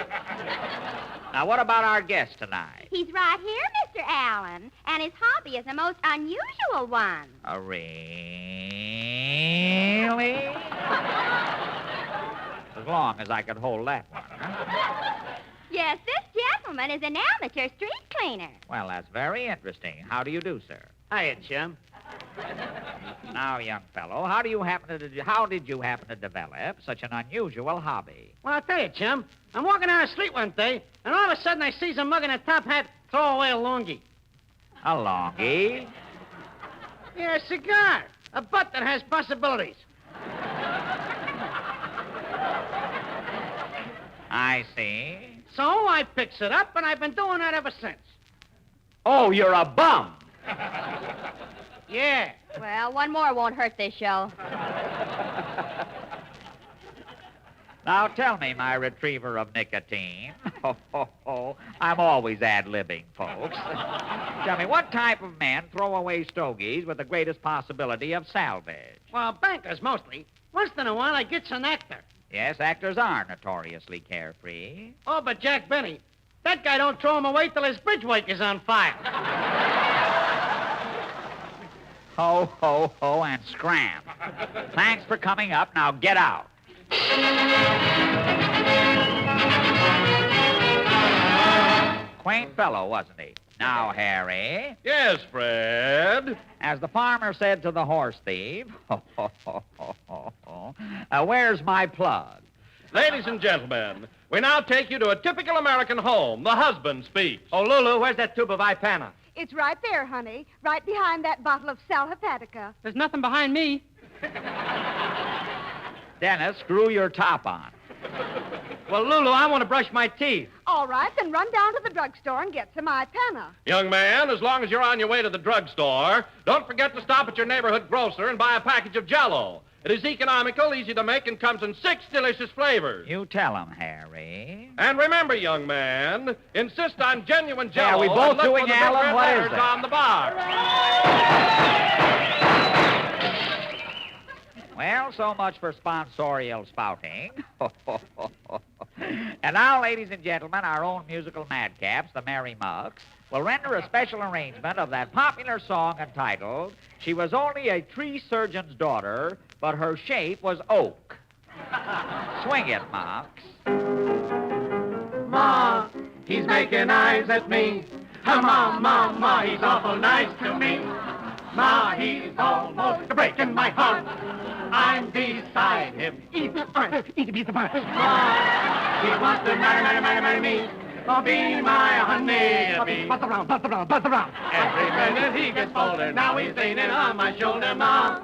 Now, what about our guest tonight? He's right here, Mr. Allen, and his hobby is a most unusual one. Really? As long as I could hold that one, huh? Yes, this gentleman is an amateur street cleaner. Well, that's very interesting. How do you do, sir? Hiya, chum. Now, young fellow, how did you happen to develop such an unusual hobby? Well, I'll tell you, chum. I'm walking down the street one day, and all of a sudden I sees a mug in a top hat throw away a longie. A longie? Yeah, a cigar. A butt that has possibilities. I see. So I picks it up, and I've been doing that ever since. Oh, you're a bum. Yeah. Well, one more won't hurt this show. Now, tell me, my retriever of nicotine. I'm always ad-libbing, folks. Tell me, what type of men throw away stogies with the greatest possibility of salvage? Well, bankers mostly. Once in a while, I gets an actor. Yes, actors are notoriously carefree. Oh, but Jack Benny, that guy don't throw him away till his bridge wake is on fire. Ho, ho, ho, and scram. Thanks for coming up. Now get out. Quaint fellow, wasn't he? Now, Harry. Yes, Fred. As the farmer said to the horse thief, where's my plug? Ladies and gentlemen, we now take you to a typical American home. The husband speaks. Oh, Lulu, where's that tube of Ipana? It's right there, honey. Right behind that bottle of Sal Hepatica. There's nothing behind me. Dennis, screw your top on. Well, Lulu, I want to brush my teeth. All right, then run down to the drugstore and get some Ipana. Young man, as long as you're on your way to the drugstore, don't forget to stop at your neighborhood grocer and buy a package of Jell-O. It is economical, easy to make, and comes in 6 delicious flavors. You tell him, Harry. And remember, young man, insist on genuine Jell-O. Yeah, we both and look doing, for the Alan? red What is letters that? on the box. Well, so much for sponsorial spouting. And now, ladies and gentlemen, our own musical madcaps, the Merry Mucks, will render a special arrangement of that popular song entitled, She Was Only a Tree Surgeon's Daughter, but Her Shape Was Oak. Swing it, Mucks. Ma, he's making eyes at me. Ma, he's awful nice to me. Ma, he's almost breaking my heart. I'm beside him. Eat the pie. Ma, he wants to marry me. Oh, be my honey. Buzz around. Every minute he gets bolder. Now he's leaning on my shoulder, Ma.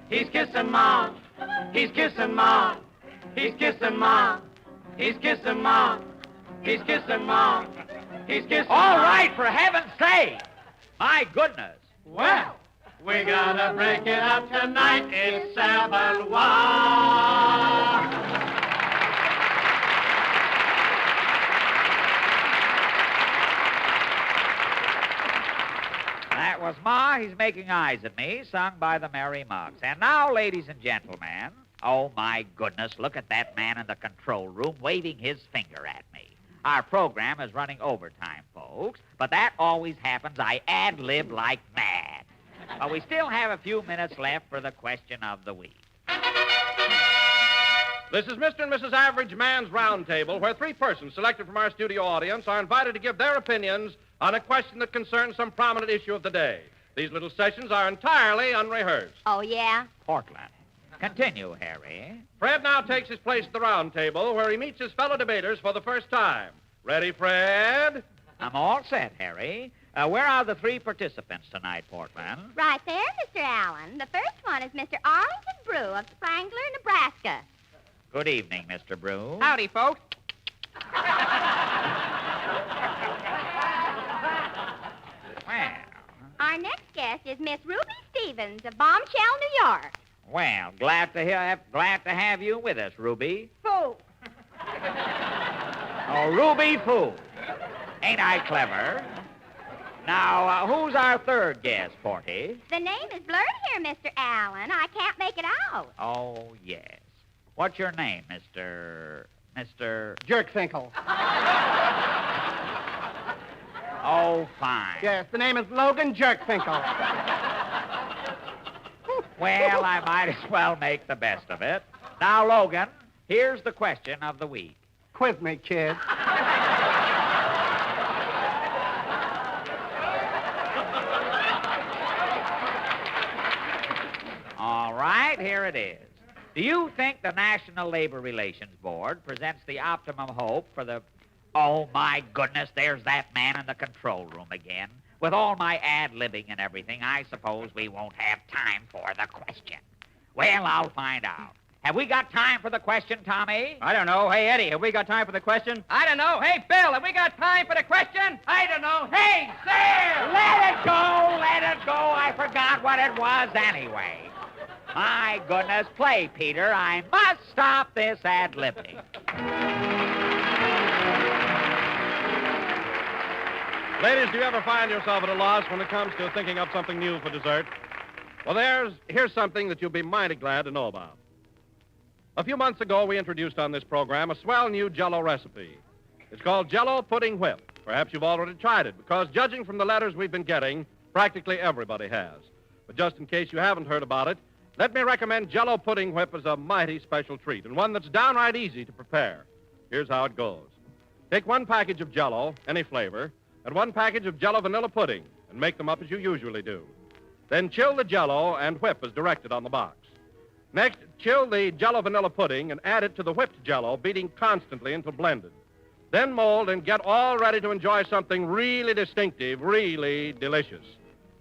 He's kissing Ma. He's kissing Ma. He's kissing Ma. He's kissing Ma. He's kissing Ma. He's kissing All Ma. right, for heaven's sake. My goodness. Well, we gotta break it up tonight. It's 7-1. That was Ma, He's Making Eyes at Me, sung by the Merry Mucks. And now, ladies and gentlemen, oh, my goodness, look at that man in the control room waving his finger at me. Our program is running overtime, folks, but that always happens. I ad-lib like mad. But we still have a few minutes left for the question of the week. This is Mr. and Mrs. Average Man's Roundtable, where 3 persons selected from our studio audience are invited to give their opinions on a question that concerns some prominent issue of the day. These little sessions are entirely unrehearsed. Oh, yeah? Portland. Continue, Harry. Fred now takes his place at the round table where he meets his fellow debaters for the first time. Ready, Fred? I'm all set, Harry. Where are the 3 participants tonight, Portland? Right there, Mr. Allen. The first one is Mr. Arlington Brew of Spangler, Nebraska. Good evening, Mr. Brew. Howdy, folks. Well, Our next guest is Miss Ruby Stevens of Bombshell, New York. well, glad to have you with us, Ruby. Fool. Oh, Ruby Foo. Ain't I clever? Now, who's our third guest, Porty? The name is blurred here, Mr. Allen. I can't make it out. Oh, yes. What's your name, Mr. Jerkfinkel. Oh, fine. Yes, the name is Logan Jerkfinkel. Well, I might as well make the best of it. Now, Logan, here's the question of the week. Quiz me, kid. All right, here it is. Do you think the National Labor Relations Board presents the optimum hope for the... Oh, my goodness, there's that man in the control room again. With all my ad-libbing and everything, I suppose we won't have time for the question. Well, I'll find out. Have we got time for the question, Tommy? I don't know. Hey, Eddie, have we got time for the question? I don't know. Hey, Bill, have we got time for the question? I don't know. Hey, Sam! Let it go, let it go. I forgot what it was anyway. My goodness, play, Peter. I must stop this ad-libbing. Ladies, do you ever find yourself at a loss when it comes to thinking up something new for dessert? Well, here's something that you'll be mighty glad to know about. A few months ago, we introduced on this program a swell new Jell-O recipe. It's called Jell-O Pudding Whip. Perhaps you've already tried it, because judging from the letters we've been getting, practically everybody has. But just in case you haven't heard about it, let me recommend Jell-O Pudding Whip as a mighty special treat, and one that's downright easy to prepare. Here's how it goes. Take 1 package of Jell-O, any flavor, and 1 package of Jell-O vanilla pudding, and make them up as you usually do. Then chill the Jell-O and whip as directed on the box. Next, chill the Jell-O vanilla pudding and add it to the whipped Jell-O, beating constantly until blended. Then mold and get all ready to enjoy something really distinctive, really delicious.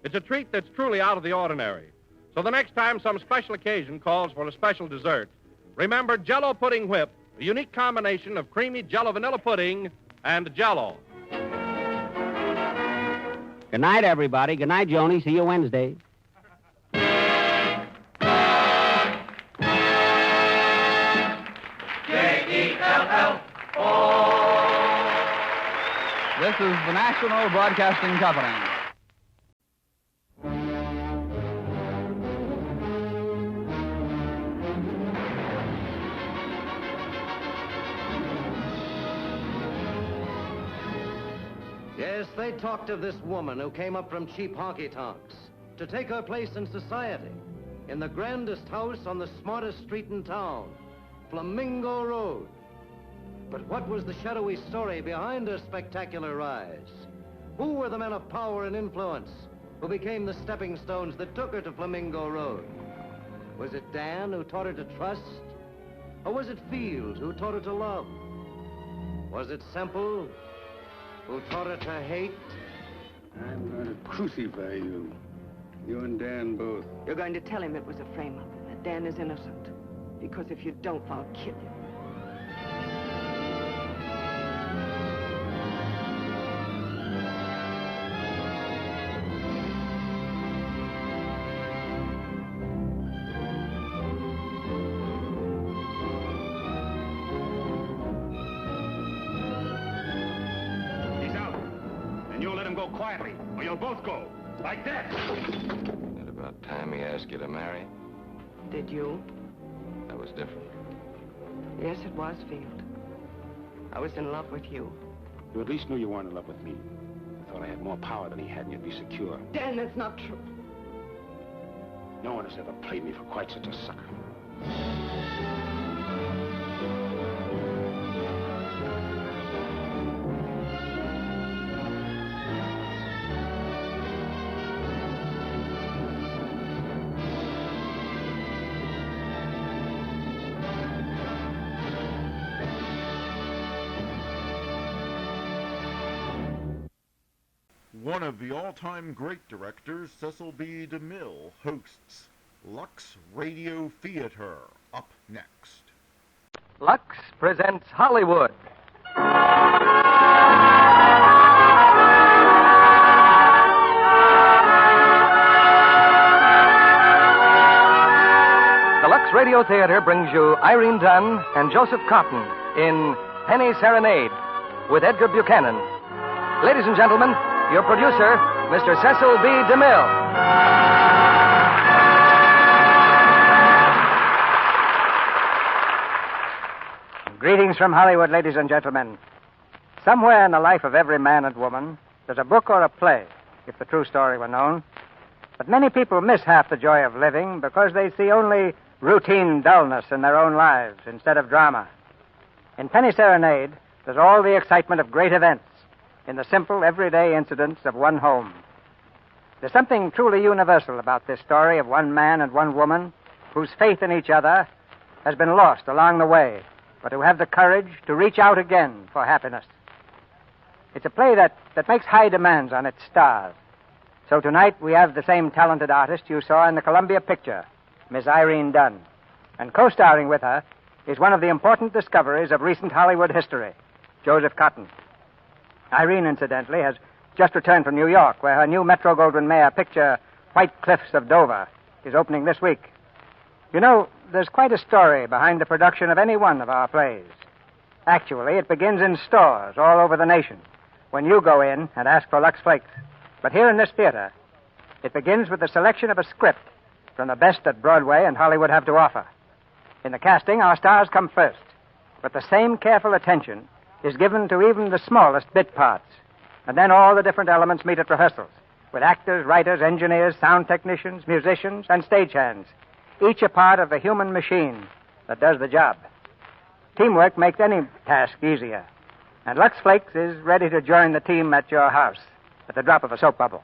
It's a treat that's truly out of the ordinary. So the next time some special occasion calls for a special dessert, remember Jell-O Pudding Whip a unique combination of creamy Jell-O vanilla pudding and Jell-O. Good night, everybody. Good night, Joni. See you Wednesday. This is the National Broadcasting Company. Yes, they talked of this woman who came up from cheap honky-tonks to take her place in society, in the grandest house on the smartest street in town, Flamingo Road. But what was the shadowy story behind her spectacular rise? Who were the men of power and influence who became the stepping stones that took her to Flamingo Road? Was it Dan who taught her to trust? Or was it Field who taught her to love? Was it Semple who taught her to hate? I'm going to crucify you. You and Dan both. You're going to tell him it was a frame-up, that Dan is innocent. Because if you don't, I'll kill you. Quietly, or you'll both go. Like that. At about time he asked you to marry? Did you? That was different. Yes, it was, Field. I was in love with you. You at least knew you weren't in love with me. I thought I had more power than he had and you'd be secure. Dan, that's not true. No one has ever played me for quite such a sucker. One of the all-time great directors, Cecil B. DeMille, hosts Lux Radio Theater. Up next. Lux presents Hollywood. The Lux Radio Theater brings you Irene Dunn and Joseph Cotton in Penny Serenade with Edgar Buchanan. Ladies and gentlemen, your producer, Mr. Cecil B. DeMille. Greetings from Hollywood, ladies and gentlemen. Somewhere in the life of every man and woman, there's a book or a play, if the true story were known. But many people miss half the joy of living because they see only routine dullness in their own lives instead of drama. In Penny Serenade, there's all the excitement of great events in the simple, everyday incidents of one home. There's something truly universal about this story of one man and one woman whose faith in each other has been lost along the way, but who have the courage to reach out again for happiness. It's a play that makes high demands on its stars. So tonight we have the same talented artist you saw in the Columbia picture, Miss Irene Dunn. And co-starring with her is one of the important discoveries of recent Hollywood history, Joseph Cotton. Irene, incidentally, has just returned from New York, where her new Metro-Goldwyn-Mayer picture, White Cliffs of Dover, is opening this week. You know, there's quite a story behind the production of any one of our plays. Actually, it begins in stores all over the nation, when you go in and ask for Lux Flakes. But here in this theater, it begins with the selection of a script from the best that Broadway and Hollywood have to offer. In the casting, our stars come first, but the same careful attention is given to even the smallest bit parts. And then all the different elements meet at rehearsals, with actors, writers, engineers, sound technicians, musicians, and stagehands, each a part of the human machine that does the job. Teamwork makes any task easier, and Lux Flakes is ready to join the team at your house at the drop of a soap bubble.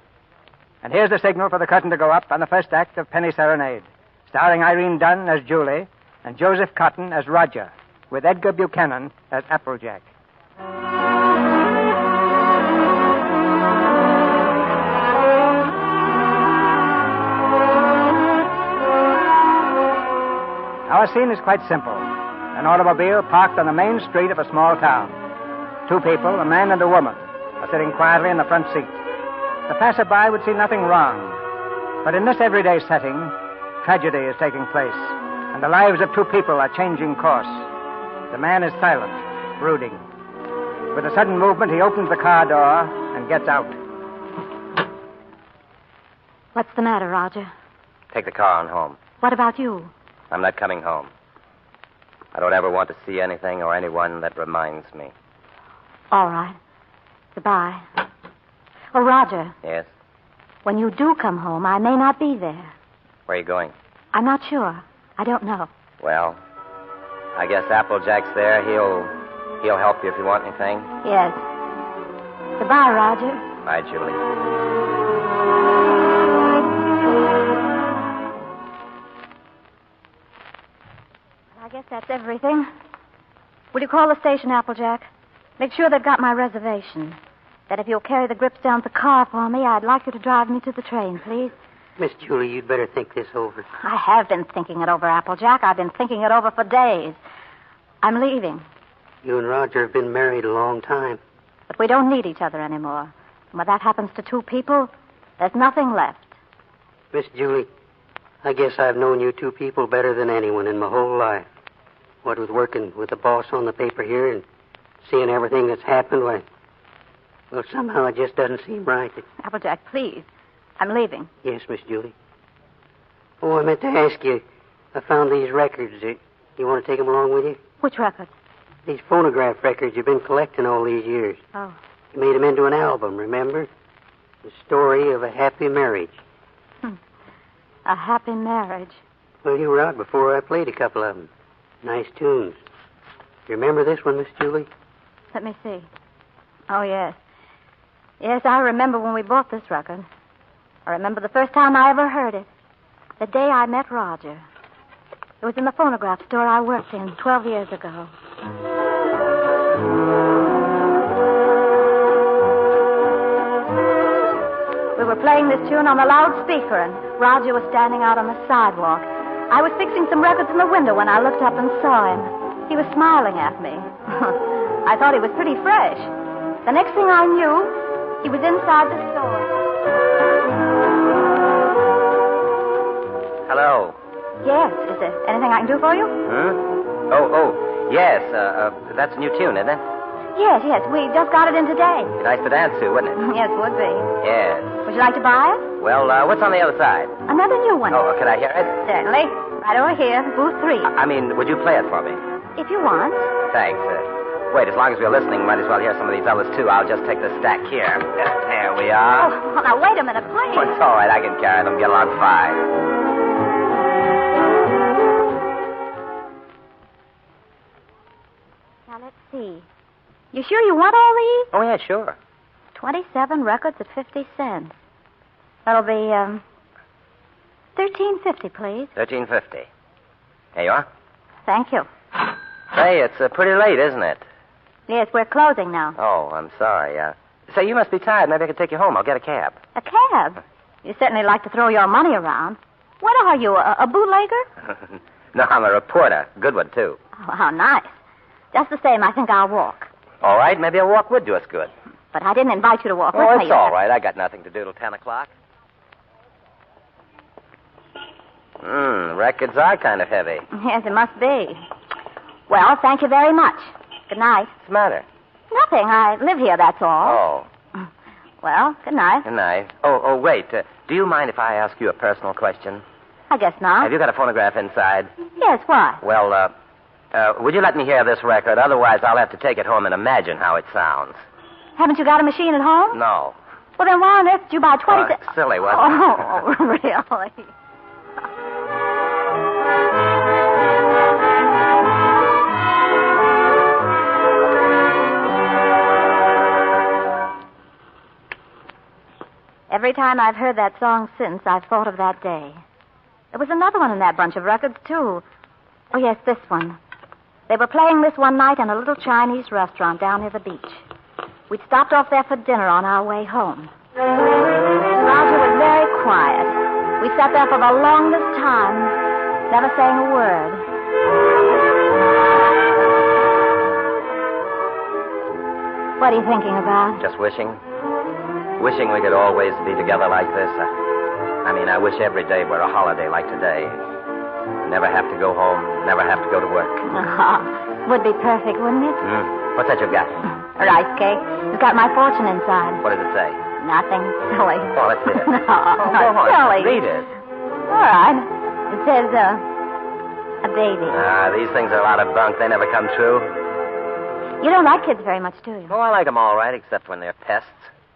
And here's the signal for the curtain to go up on the first act of Penny Serenade, starring Irene Dunn as Julie and Joseph Cotton as Roger, with Edgar Buchanan as Applejack. Our scene is quite simple. An automobile parked on the main street of a small town. Two people, a man and a woman, are sitting quietly in the front seat. The passerby would see nothing wrong. But in this everyday setting, tragedy is taking place, and the lives of two people are changing course. The man is silent, brooding. With a sudden movement, he opens the car door and gets out. What's the matter, Roger? Take the car on home. What about you? I'm not coming home. I don't ever want to see anything or anyone that reminds me. All right. Goodbye. Oh, Roger. Yes? When you do come home, I may not be there. Where are you going? I'm not sure. I don't know. Well, I guess Applejack's there. He'll help you if you want anything. Yes. Goodbye, Roger. Bye, Julie. I guess that's everything. Will you call the station, Applejack? Make sure they've got my reservation. That if you'll carry the grips down to the car for me, I'd like you to drive me to the train, please. Miss Julie, you'd better think this over. I have been thinking it over, Applejack. I've been thinking it over for days. I'm leaving. You and Roger have been married a long time. But we don't need each other anymore. And when that happens to two people, there's nothing left. Miss Julie, I guess I've known you two people better than anyone in my whole life. What with working with the boss on the paper here and seeing everything that's happened, well, somehow it just doesn't seem right. Applejack, please. I'm leaving. Yes, Miss Julie. Oh, I meant to ask you. I found these records. You want to take them along with you? Which records? These phonograph records you've been collecting all these years. Oh. You made them into an album, remember? The story of a happy marriage. A happy marriage. Well, you were out before I played a couple of them. Nice tunes. You remember this one, Miss Julie? Let me see. Oh, yes. Yes, I remember when we bought this record. I remember the first time I ever heard it. The day I met Roger. It was in the phonograph store I worked in 12 years ago. We were playing this tune on the loudspeaker, and Roger was standing out on the sidewalk. I was fixing some records in the window when I looked up and saw him. He was smiling at me. I thought he was pretty fresh. The next thing I knew, he was inside the store. Hello. Yes. Is there anything I can do for you? Oh, yes. That's a new tune, isn't it? Yes. We just got it in today. Nice to dance to, wouldn't it? Yes, would be. Yes. Would you like to buy it? Well, what's on the other side? Another new one. Oh, can I hear it? Certainly. Right over here, booth 3. I mean, would you play it for me? If you want. Thanks. Wait, as long as we're listening, might as well hear some of these others, too. I'll just take the stack here. There we are. Oh, now, wait a minute, please. Oh, it's all right. I can carry them. Get along fine. Now, let's see. You sure you want all these? Oh, yeah, sure. 27 records at 50 cents. That'll be, $13.50, please. $13.50. Here you are. Thank you. Say, it's pretty late, isn't it? Yes, we're closing now. Oh, I'm sorry. Say, you must be tired. Maybe I can take you home. I'll get a cab. A cab? You certainly like to throw your money around. What are you, a bootlegger? No, I'm a reporter. Good one, too. Oh, how nice. Just the same, I think I'll walk. All right, maybe a walk would do us good. But I didn't invite you to walk with me. Oh, it's all right. I got nothing to do till 10 o'clock. Records are kind of heavy. Yes, it must be. Well, thank you very much. Good night. What's the matter? Nothing. I live here, that's all. Oh. Well, good night. Good night. Oh, wait. Do you mind if I ask you a personal question? I guess not. Have you got a phonograph inside? Yes, why? Well, would you let me hear this record? Otherwise, I'll have to take it home and imagine how it sounds. Haven't you got a machine at home? No. Well, then why on earth did you buy 20... Silly, wasn't it? Oh, really? Every time I've heard that song since, I've thought of that day. There was another one in that bunch of records, too. Oh, yes, this one. They were playing this one night in a little Chinese restaurant down near the beach. We'd stopped off there for dinner on our way home. Roger was very quiet. We sat there for the longest time, never saying a word. What are you thinking about? Just wishing. Wishing we could always be together like this. I wish every day were a holiday like today. Never have to go home, never have to go to work. Would be perfect, wouldn't it? What's that you got? A rice cake. It's got my fortune inside. What does it say? Nothing. Silly. Oh, let's see it. No, go on. silly. Read it. All right. It says, a baby. These things are a lot of bunk. They never come true. You don't like kids very much, do you? Oh, I like them all right, except when they're pests.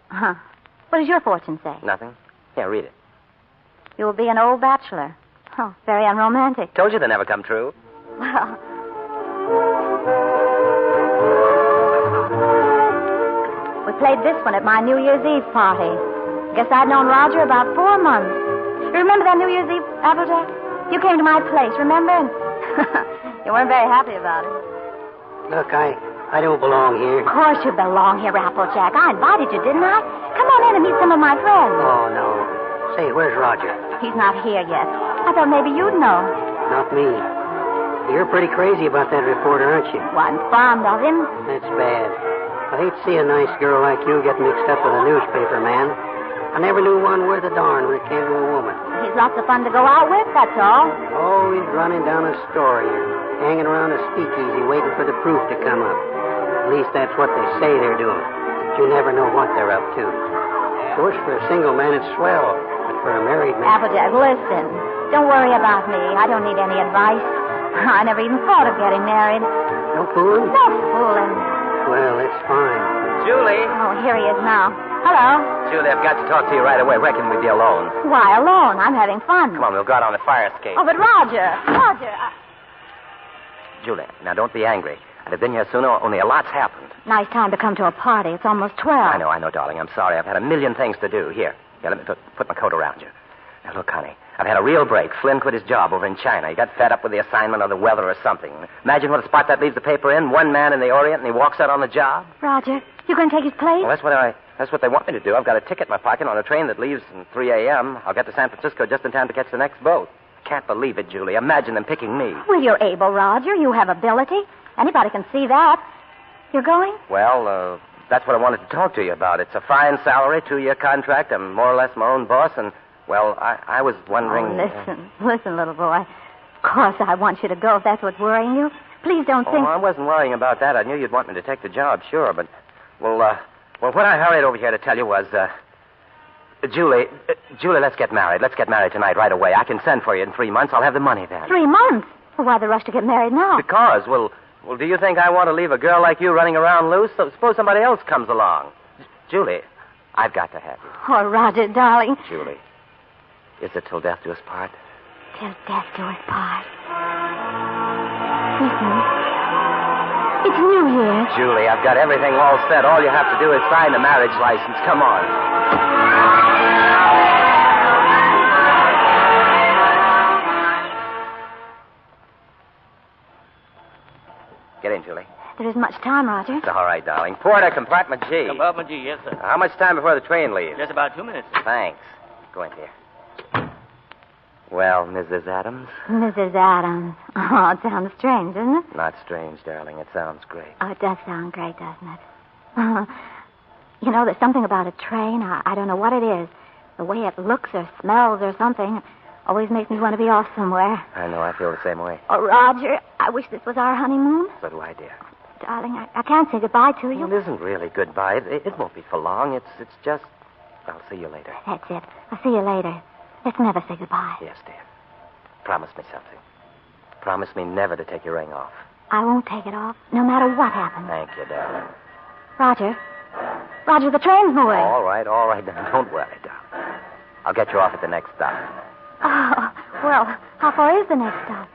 Huh. What does your fortune say? Nothing. Yeah, read it. You will be an old bachelor. Oh, very unromantic. Told you they never come true. Well... We played this one at my New Year's Eve party. Guess I'd known Roger about 4 months. You remember that New Year's Eve, Applejack? You came to my place, remember? You weren't very happy about it. Look, I don't belong here. Of course you belong here, Applejack. I invited you, didn't I? Come on in and meet some of my friends. Oh, no. Say, where's Roger? He's not here yet. I thought maybe you'd know. Not me. You're pretty crazy about that reporter, aren't you? Well, I'm fond of him. That's bad. I hate to see a nice girl like you get mixed up with a newspaper man. I never knew one worth a darn when it came to a woman. He's lots of fun to go out with, that's all. Always running down a story or hanging around a speakeasy waiting for the proof to come up. At least that's what they say they're doing. But you never know what they're up to. Of course, for a single man, it's swell. But for a married man... Applejack, listen. Don't worry about me. I don't need any advice. I never even thought of getting married. No fooling? No fooling. Well, that's fine. Julie. Oh, here he is now. Hello. Julie, I've got to talk to you right away. Reckon we'd be alone. Why alone? I'm having fun. Come on, we'll go out on the fire escape. Oh, but Roger. Julie, now don't be angry. I'd have been here sooner, only a lot's happened. Nice time to come to a party. It's almost 12. I know, darling. I'm sorry. I've had a million things to do. Here, let me put my coat around you. Now, look, honey, I've had a real break. Flynn quit his job over in China. He got fed up with the assignment or the weather or something. Imagine what a spot that leaves the paper in. One man in the Orient, and he walks out on the job. Roger, you going to take his place? Well, that's what they want me to do. I've got a ticket in my pocket on a train that leaves at 3 a.m. I'll get to San Francisco just in time to catch the next boat. Can't believe it, Julie. Imagine them picking me. Well, you're able, Roger. You have ability. Anybody can see that. You're going? Well, that's what I wanted to talk to you about. It's a fine salary, 2-year contract. I'm more or less my own boss, and, well, I was wondering... Oh, listen, little boy. Of course I want you to go if that's what's worrying you. Please don't think... Oh, I wasn't worrying about that. I knew you'd want me to take the job, sure, but... Well, what I hurried over here to tell you was, Julie, let's get married. Let's get married tonight, right away. I can send for you in 3 months. I'll have the money then. 3 months? Well, why the rush to get married now? Because, well, do you think I want to leave a girl like you running around loose? So suppose somebody else comes along. Julie, I've got to have you. Oh, Roger, darling. Julie, is it till death do us part? Till death do us part. Listen. It's New Year's. Julie, I've got everything all set. All you have to do is sign the marriage license. Come on. Get in, Julie. There isn't much time, Roger. It's all right, darling. Porter, compartment G. Compartment G, yes, sir. How much time before the train leaves? Just about 2 minutes, sir. Thanks. Go in here. Well, Mrs. Adams? Mrs. Adams. Oh, it sounds strange, doesn't it? Not strange, darling. It sounds great. Oh, it does sound great, doesn't it? You know, there's something about a train. I don't know what it is. The way it looks or smells or something always makes me want to be off somewhere. I know. I feel the same way. Oh, Roger, I wish this was our honeymoon. So do I, dear. Darling, I can't say goodbye to you. It isn't really goodbye. It won't be for long. It's just... I'll see you later. That's it. I'll see you later. Let's never say goodbye. Yes, dear. Promise me something. Promise me never to take your ring off. I won't take it off, no matter what happens. Thank you, darling. Roger, the train's moving. All right. Now, don't worry, darling. I'll get you off at the next stop. Oh, well, how far is the next stop?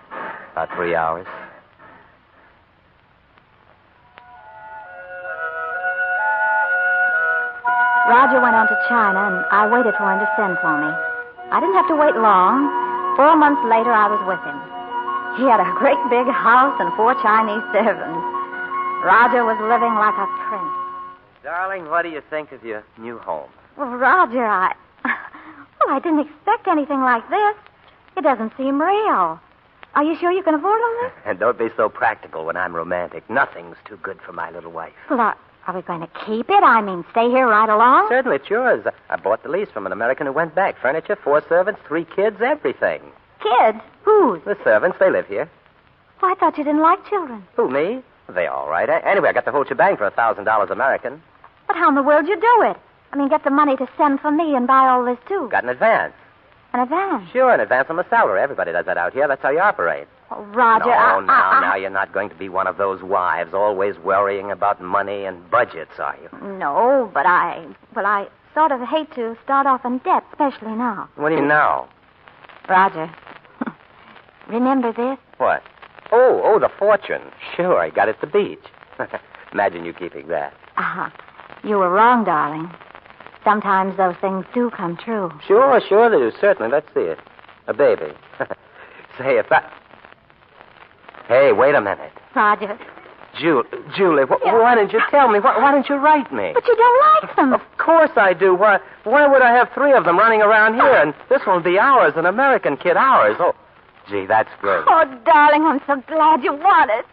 About 3 hours. Roger went on to China, and I waited for him to send for me. I didn't have to wait long. 4 months later, I was with him. He had a great big house and 4 Chinese servants. Roger was living like a prince. Darling, what do you think of your new home? Well, Roger, I didn't expect anything like this. It doesn't seem real. Are you sure you can afford all this? And don't be so practical when I'm romantic. Nothing's too good for my little wife. Well, Are we going to keep it? I mean, stay here right along? Certainly, it's yours. I bought the lease from an American who went back. Furniture, 4 servants, 3 kids, everything. Kids? Whose? The servants, they live here. Well, I thought you didn't like children. Who, me? They all right. Anyway, I got the whole shebang for $1,000 American. But how in the world you do it? I mean, get the money to send for me and buy all this, too. Got an advance. An advance? Sure, an advance on my salary. Everybody does that out here. That's how you operate. Oh, Roger, Now, you're not going to be one of those wives always worrying about money and budgets, are you? No, but I sort of hate to start off in debt, especially now. What do you mean now? Roger, remember this? What? Oh, the fortune. Sure, I got it at the beach. Imagine you keeping that. You were wrong, darling. Sometimes those things do come true. Sure they do. Certainly. Let's see it. A baby. Say, if that... Hey, wait a minute. Roger. Julie, why didn't you tell me? Why didn't you write me? But you don't like them. Of course I do. Why would I have 3 of them running around here? And this one will be ours, an American kid, ours. Oh, gee, that's great. Oh, darling, I'm so glad you want it.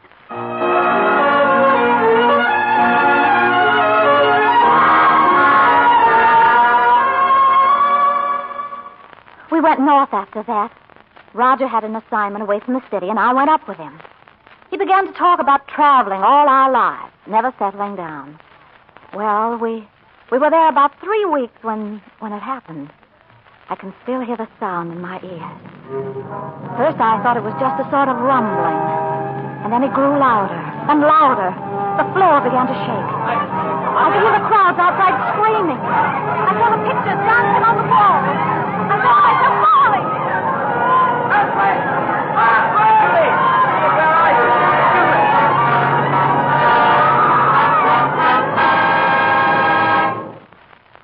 We went north after that. Roger had an assignment away from the city, and I went up with him. He began to talk about traveling all our lives, never settling down. Well, we were there about 3 weeks when it happened. I can still hear the sound in my ears. First, I thought it was just a sort of rumbling. And then it grew louder and louder. The floor began to shake. I could hear the crowds outside screaming. I saw the pictures dancing on the wall. I saw myself falling.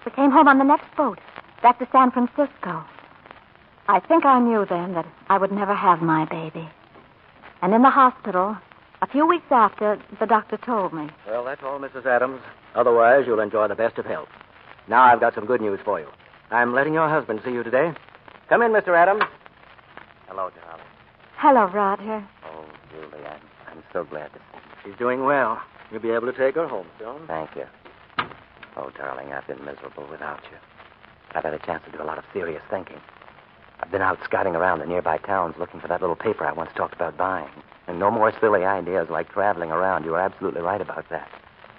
We came home on the next boat, back to San Francisco. I think I knew then that I would never have my baby. And in the hospital, a few weeks after, the doctor told me. Well, that's all, Mrs. Adams. Otherwise, you'll enjoy the best of health. Now I've got some good news for you. I'm letting your husband see you today. Come in, Mr. Adams. Hello, darling. Hello, Roger. Oh, Julie, I'm so glad to see you. She's doing well. You'll be able to take her home soon. Thank you. Oh, darling, I've been miserable without you. I've had a chance to do a lot of serious thinking. I've been out scouting around the nearby towns looking for that little paper I once talked about buying. And no more silly ideas like traveling around. You were absolutely right about that.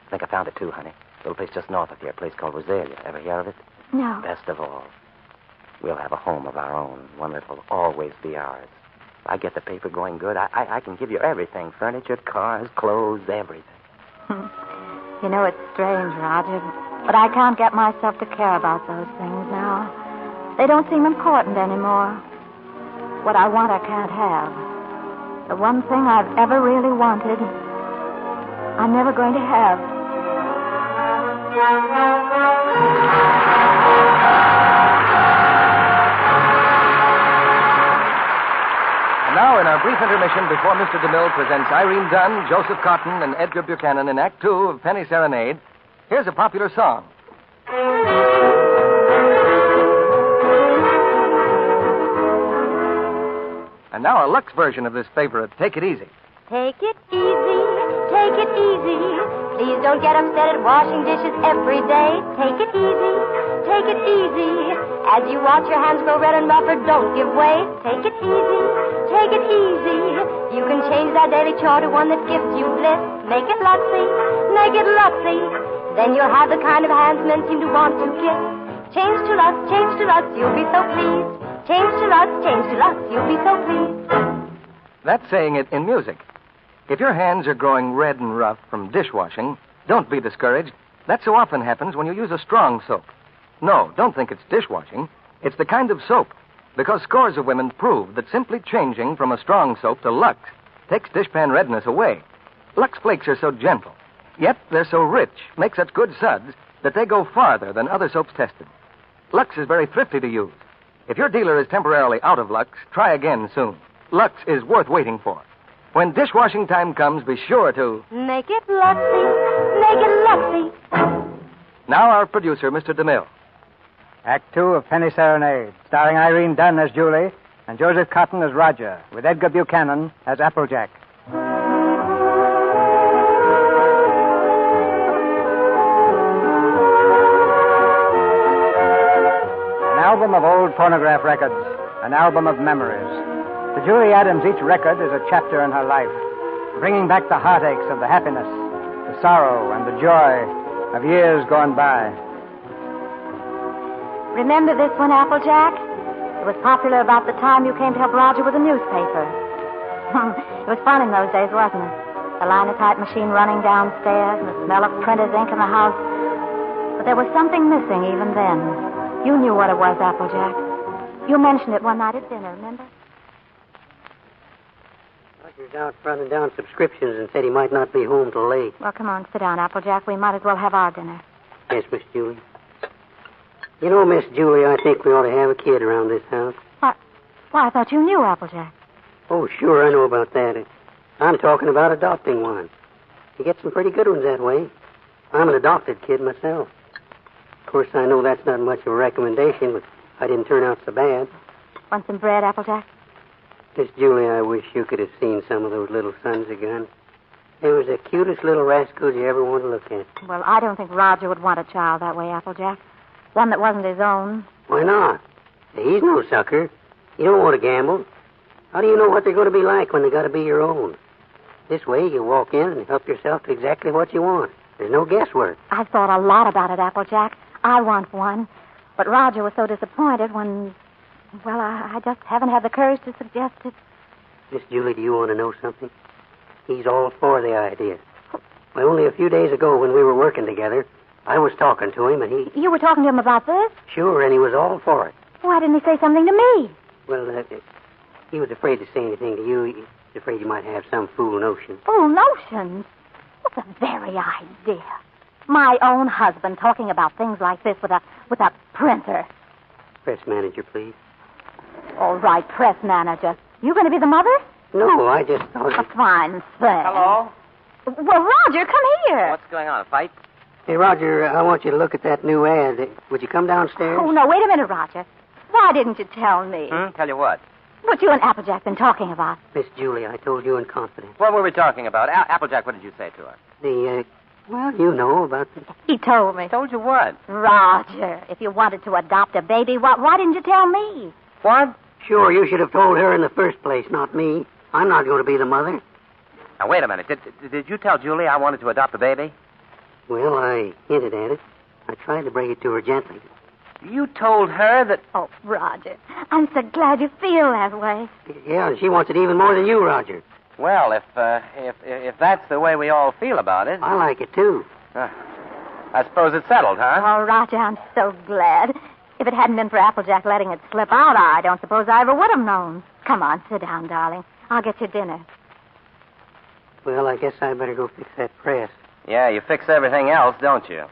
I think I found it, too, honey. A little place just north of here, a place called Rosalia. Ever hear of it? No. Best of all, we'll have a home of our own, one that'll always be ours. If I get the paper going good, I can give you everything. Furniture, cars, clothes, everything. You know, it's strange, Roger, but I can't get myself to care about those things now. They don't seem important anymore. What I want, I can't have. The one thing I've ever really wanted, I'm never going to have. And now, in our brief intermission before Mr. DeMille presents Irene Dunn, Joseph Cotton, and Edgar Buchanan in Act 2 of Penny Serenade, here's a popular song. And now a Lux version of this favorite, Take It Easy. Take it easy, take it easy. Please don't get upset at washing dishes every day. Take it easy, take it easy. As you watch your hands grow red and rougher, don't give way. Take it easy, take it easy. You can change that daily chore to one that gives you bliss. Make it Luxy, make it Luxy. Then you'll have the kind of hands men seem to want to kiss. Change to Lux, you'll be so pleased. Change to Lux, you'll be so pleased. That's saying it in music. If your hands are growing red and rough from dishwashing, don't be discouraged. That so often happens when you use a strong soap. No, don't think it's dishwashing. It's the kind of soap. Because scores of women prove that simply changing from a strong soap to Lux takes dishpan redness away. Lux flakes are so gentle, yet they're so rich, make such good suds, that they go farther than other soaps tested. Lux is very thrifty to use. If your dealer is temporarily out of Lux, try again soon. Lux is worth waiting for. When dishwashing time comes, be sure to... Make it Luxy, make it Luxy. Now our producer, Mr. DeMille. Act 2 of Penny Serenade, starring Irene Dunn as Julie and Joseph Cotton as Roger, with Edgar Buchanan as Applejack. album of old phonograph records, an album of memories. To Julie Adams, each record is a chapter in her life, bringing back the heartaches of the happiness, the sorrow, and the joy of years gone by. Remember this one, Applejack? It was popular about the time you came to help Roger with the newspaper. It was fun in those days, wasn't it? The linotype machine running downstairs and the smell of printer's ink in the house. But there was something missing even then. You knew what it was, Applejack. You mentioned it one night at dinner, remember? Roger's out running down subscriptions and said he might not be home till late. Well, come on, sit down, Applejack. We might as well have our dinner. Yes, Miss Julie. You know, Miss Julie, I think we ought to have a kid around this house. Why, I thought you knew, Applejack. Oh, sure, I know about that. I'm talking about adopting one. You get some pretty good ones that way. I'm an adopted kid myself. Of course, I know that's not much of a recommendation, but I didn't turn out so bad. Want some bread, Applejack? Miss Julie, I wish you could have seen some of those little sons again. They was the cutest little rascals you ever wanted to look at. Well, I don't think Roger would want a child that way, Applejack. One that wasn't his own. Why not? He's no sucker. You don't want to gamble. How do you know what they're going to be like when they got to be your own? This way, you walk in and help yourself to exactly what you want. There's no guesswork. I've thought a lot about it, Applejack. I want one. But Roger was so disappointed when... Well, I just haven't had the courage to suggest it. Miss Julie, do you want to know something? He's all for the idea. Well, only a few days ago when we were working together, I was talking to him and he... You were talking to him about this? Sure, and he was all for it. Why didn't he say something to me? Well, he was afraid to say anything to you. He was afraid you might have some fool notion. Fool notions? What the very idea. My own husband talking about things like this with a printer. Press manager, please. All right, press manager. You going to be the mother? No, I just thought... A fine thing. Hello? Well, Roger, come here. What's going on, a fight? Hey, Roger, I want you to look at that new ad. Would you come downstairs? Oh, no, wait a minute, Roger. Why didn't you tell me? Tell you what? What you and Applejack been talking about. Miss Julie, I told you in confidence. What were we talking about? Applejack, what did you say to her? Well, you know about the... He told me. Told you what? Roger, if you wanted to adopt a baby, why didn't you tell me? What? Sure, you should have told her in the first place, not me. I'm not going to be the mother. Now, wait a minute. Did you tell Julie I wanted to adopt a baby? Well, I hinted at it. I tried to break it to her gently. You told her that... Oh, Roger, I'm so glad you feel that way. Yeah, and she wants it even more than you, Roger. Well, if that's the way we all feel about it... I like it, too. I suppose it's settled, huh? Oh, Roger, I'm so glad. If it hadn't been for Applejack letting it slip out, I don't suppose I ever would have known. Come on, sit down, darling. I'll get you dinner. Well, I guess I better go fix that press. Yeah, you fix everything else, don't you?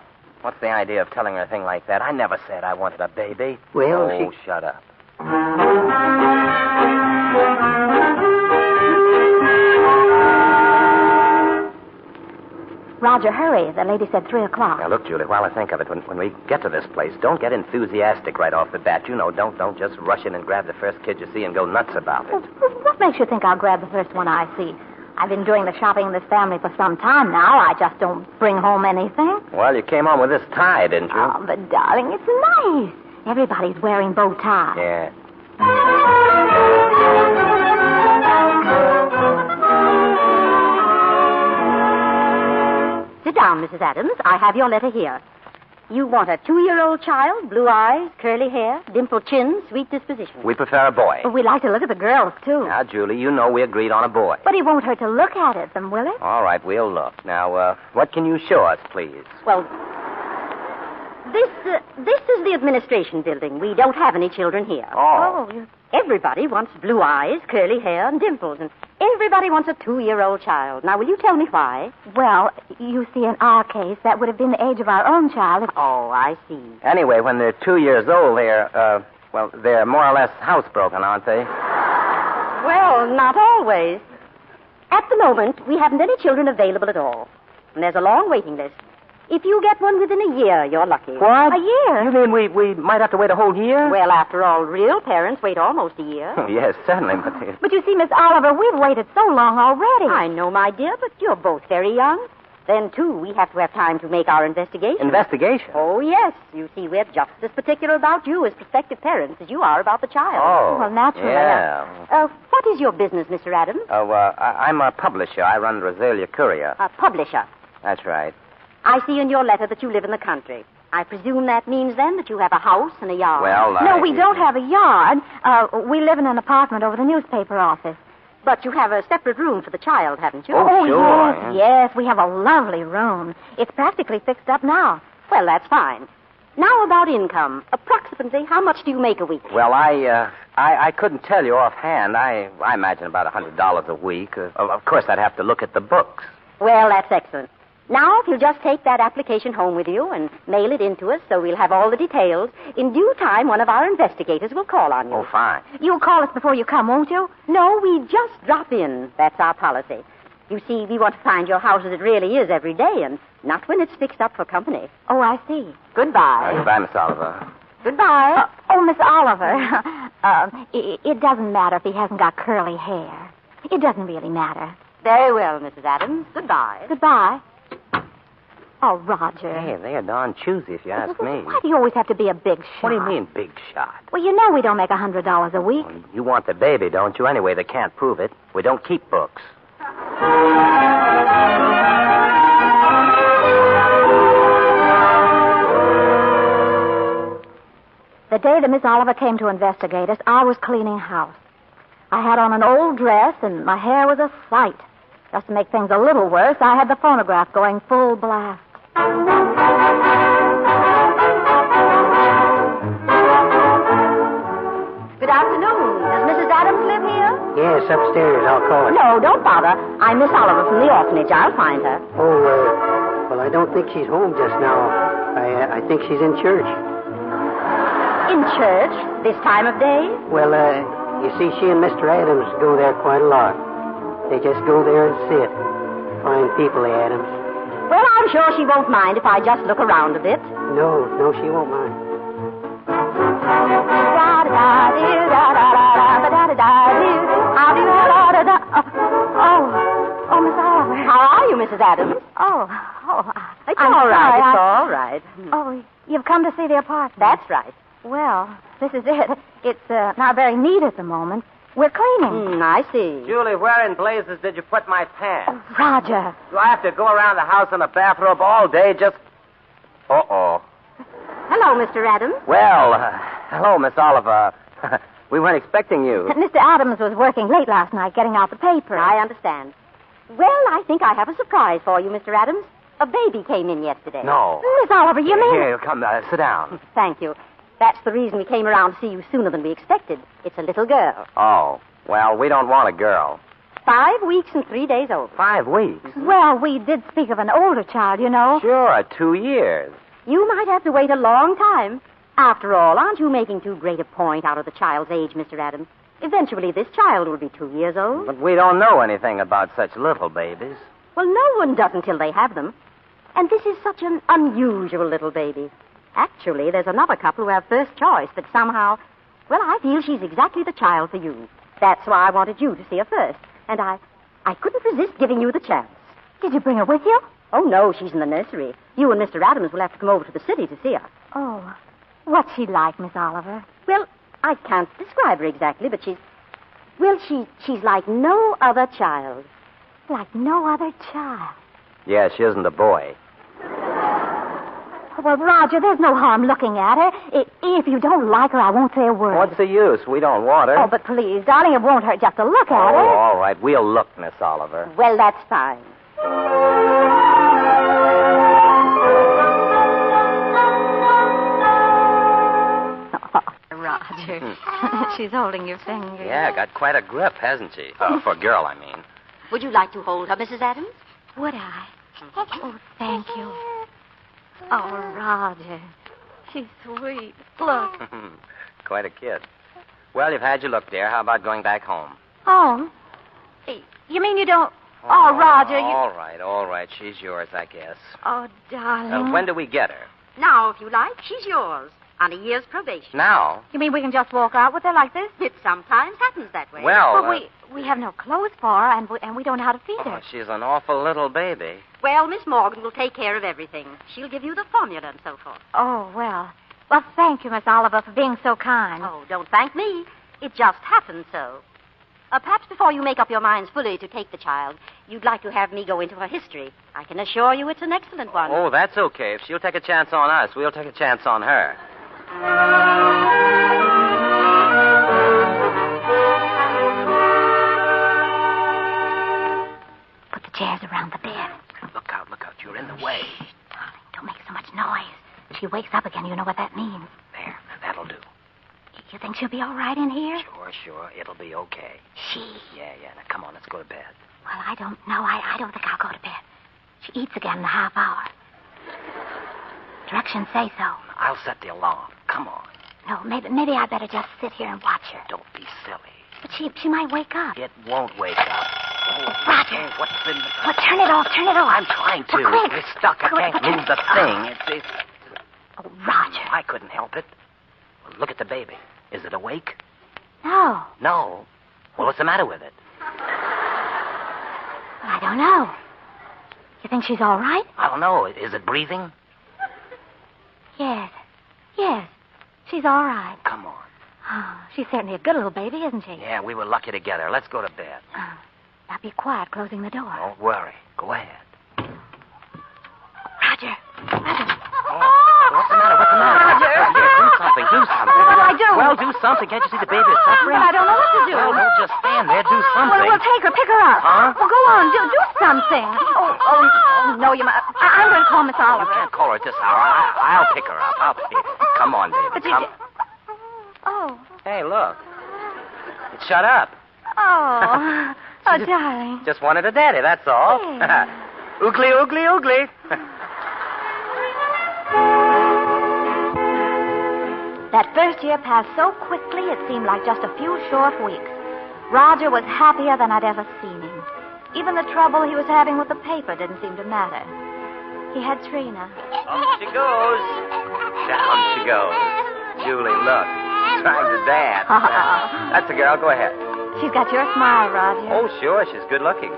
What's the idea of telling her a thing like that? I never said I wanted a baby. Well, Oh, shut up. Roger, hurry. The lady said 3 o'clock. Now, look, Julie, while I think of it, when we get to this place, don't get enthusiastic right off the bat. You know, don't just rush in and grab the first kid you see and go nuts about it. What makes you think I'll grab the first one I see? I've been doing the shopping in this family for some time now. I just don't bring home anything. Well, you came on with this tie, didn't you? Oh, but, darling, it's nice. Everybody's wearing bow ties. Yeah. Sit down, Mrs. Adams. I have your letter here. You want a 2-year-old child, blue eyes, curly hair, dimpled chin, sweet disposition. We prefer a boy. We like to look at the girls, too. Now, Julie, you know we agreed on a boy. But it won't hurt to look at it, then, will it? All right, we'll look. Now, what can you show us, please? Well, this is the administration building. We don't have any children here. Oh. Everybody wants blue eyes, curly hair, and dimples, and everybody wants a 2-year-old child. Now, will you tell me why? Well, you see, in our case, that would have been the age of our own child. Oh, I see. Anyway, when they're 2 years old, they're more or less housebroken, aren't they? Well, not always. At the moment, we haven't any children available at all. And there's a long waiting list. If you get one within a year, you're lucky. What? A year? You mean we might have to wait a whole year? Well, after all, real parents wait almost a year. Yes, certainly, But you see, Miss Oliver, we've waited so long already. I know, my dear, but you're both very young. Then, too, we have to have time to make our investigation. Investigation? Oh, yes. You see, we're just as particular about you as prospective parents as you are about the child. Oh. Well, naturally. Yeah. What is your business, Mr. Adams? Oh, I'm a publisher. I run Rosalia Courier. A publisher. That's right. I see in your letter that you live in the country. I presume that means, then, that you have a house and a yard. Well, No, we don't have a yard. We live in an apartment over the newspaper office. But you have a separate room for the child, haven't you? Oh, sure. Yes, yes. We have a lovely room. It's practically fixed up now. Well, that's fine. Now about income. Approximately, how much do you make a week? Well, I couldn't tell you offhand. I imagine about $100 a week. Of course, I'd have to look at the books. Well, that's excellent. Now, if you'll just take that application home with you and mail it in to us so we'll have all the details, in due time, one of our investigators will call on you. Oh, fine. You'll call us before you come, won't you? No, we just drop in. That's our policy. You see, we want to find your house as it really is every day, and not when it's fixed up for company. Oh, I see. Goodbye. Goodbye, Miss Oliver. Goodbye. Miss Oliver. It doesn't matter if he hasn't got curly hair. It doesn't really matter. Very well, Mrs. Adams. Goodbye. Goodbye. Oh, Roger. Hey, they are darn choosy, if you ask me. Why do you always have to be a big shot? What do you mean, big shot? Well, you know we don't make $100 a week. Well, you want the baby, don't you? Anyway, they can't prove it. We don't keep books. The day that Miss Oliver came to investigate us, I was cleaning house. I had on an old dress, and my hair was a sight. Just to make things a little worse, I had the phonograph going full blast. Good afternoon. Does Mrs. Adams live here? Yes, upstairs. I'll call her. No, don't bother. I'm Miss Oliver from the orphanage. I'll find her. Oh, well, I don't think she's home just now. I think she's in church. In church? This time of day? Well, you see, she and Mr. Adams go there quite a lot. They just go there and sit. Fine people, the Adams. Well, I'm sure she won't mind if I just look around a bit. No, she won't mind. Oh, Miss Oliver. How are you, Mrs. Adams? It's all right. Oh, you've come to see the apartment. That's right. Well, this is it. It's not very neat at the moment. We're cleaning. I see. Julie, where in blazes did you put my pants? Oh, Roger. Do I have to go around the house in a bathrobe all day just... Uh-oh. Hello, Mr. Adams. Well, hello, Miss Oliver. We weren't expecting you. Mr. Adams was working late last night getting out the paper. I understand. Well, I think I have a surprise for you, Mr. Adams. A baby came in yesterday. No. Miss Oliver, you mean... Here, come, sit down. Thank you. That's the reason we came around to see you sooner than we expected. It's a little girl. Oh, well, we don't want a girl. 5 weeks and 3 days old. 5 weeks? Well, we did speak of an older child, you know. Sure, 2 years. You might have to wait a long time. After all, aren't you making too great a point out of the child's age, Mr. Adams? Eventually, this child will be 2 years old. But we don't know anything about such little babies. Well, no one does until they have them. And this is such an unusual little baby. Actually, there's another couple who have first choice, but somehow, well, I feel she's exactly the child for you. That's why I wanted you to see her first. And I couldn't resist giving you the chance. Did you bring her with you? Oh, no, she's in the nursery. You and Mr. Adams will have to come over to the city to see her. Oh, what's she like, Miss Oliver? Well, I can't describe her exactly, but she's like no other child. Like no other child? Yeah, she isn't a boy. Well, Roger, there's no harm looking at her. If you don't like her, I won't say a word. What's the use? We don't want her. Oh, but please, darling, it won't hurt just to look at her. Oh, all right. We'll look, Miss Oliver. Well, that's fine. Roger. She's holding your finger. Yeah, got quite a grip, hasn't she? For a girl, I mean. Would you like to hold her, Mrs. Adams? Would I? Oh, thank you. Oh, Roger. She's sweet. Look. Quite a kid. Well, you've had your look, dear. How about going back home? Home? You mean you don't... Oh, Roger, you... All right. She's yours, I guess. Oh, darling. When do we get her? Now, if you like, she's yours. On a year's probation. Now? You mean we can just walk out with her like this? It sometimes happens that way. Well, we have no clothes for her, and we don't know how to feed her. She's an awful little baby. Well, Miss Morgan will take care of everything. She'll give you the formula and so forth. Oh, well. Well, thank you, Miss Oliver, for being so kind. Oh, don't thank me. It just happened so. Perhaps before you make up your minds fully to take the child, you'd like to have me go into her history. I can assure you it's an excellent one. Oh, that's okay. If she'll take a chance on us, we'll take a chance on her. Put the chairs around the bed. Look out. You're in the way. Darling, don't make so much noise. If she wakes up again, you know what that means. There, that'll do. You think she'll be all right in here? Sure. It'll be okay. She? Yeah. Now, come on, let's go to bed. Well, I don't know. I don't think I'll go to bed. She eats again in a half hour. Directions say so. I'll set the alarm. Come on. No, maybe I better just sit here and watch her. Don't be silly. But she might wake up. It won't wake up. Roger. What's in the... Well, turn it off. I'm trying to. Well, quick. It's stuck. I can't move the thing. It's... Oh, Roger. I couldn't help it. Well, look at the baby. Is it awake? No. No? Well, what's the matter with it? I don't know. You think she's all right? I don't know. Is it breathing? Yes. She's all right. Come on. Oh, she's certainly a good little baby, isn't she? Yeah, we were lucky together. Let's go to bed. Now be quiet, closing the door. Don't worry. Go ahead. Roger. What's the matter? Roger. Do something. What'll I do? Well, do something. Can't you see the baby is suffering? But I don't know what to do. Well, don't just stand there. Do something. Well, take her. Pick her up. Huh? Well, go on. Do something. Oh, no, you must. I'm going to call Miss Oliver. You can't call her at this hour. I'll pick her up. Come on, baby. But Come. Oh. Hey, look. It shut up. Oh. Oh, darling. Just wanted a daddy, that's all. Yeah. Oogly. That first year passed so quickly it seemed like just a few short weeks. Roger was happier than I'd ever seen him. Even the trouble he was having with the paper didn't seem to matter. He had Trina. Up she goes. Down she goes. Julie, look. Trying to dance. That's the girl. Go ahead. She's got your smile, Roger. Oh, sure. She's good looking.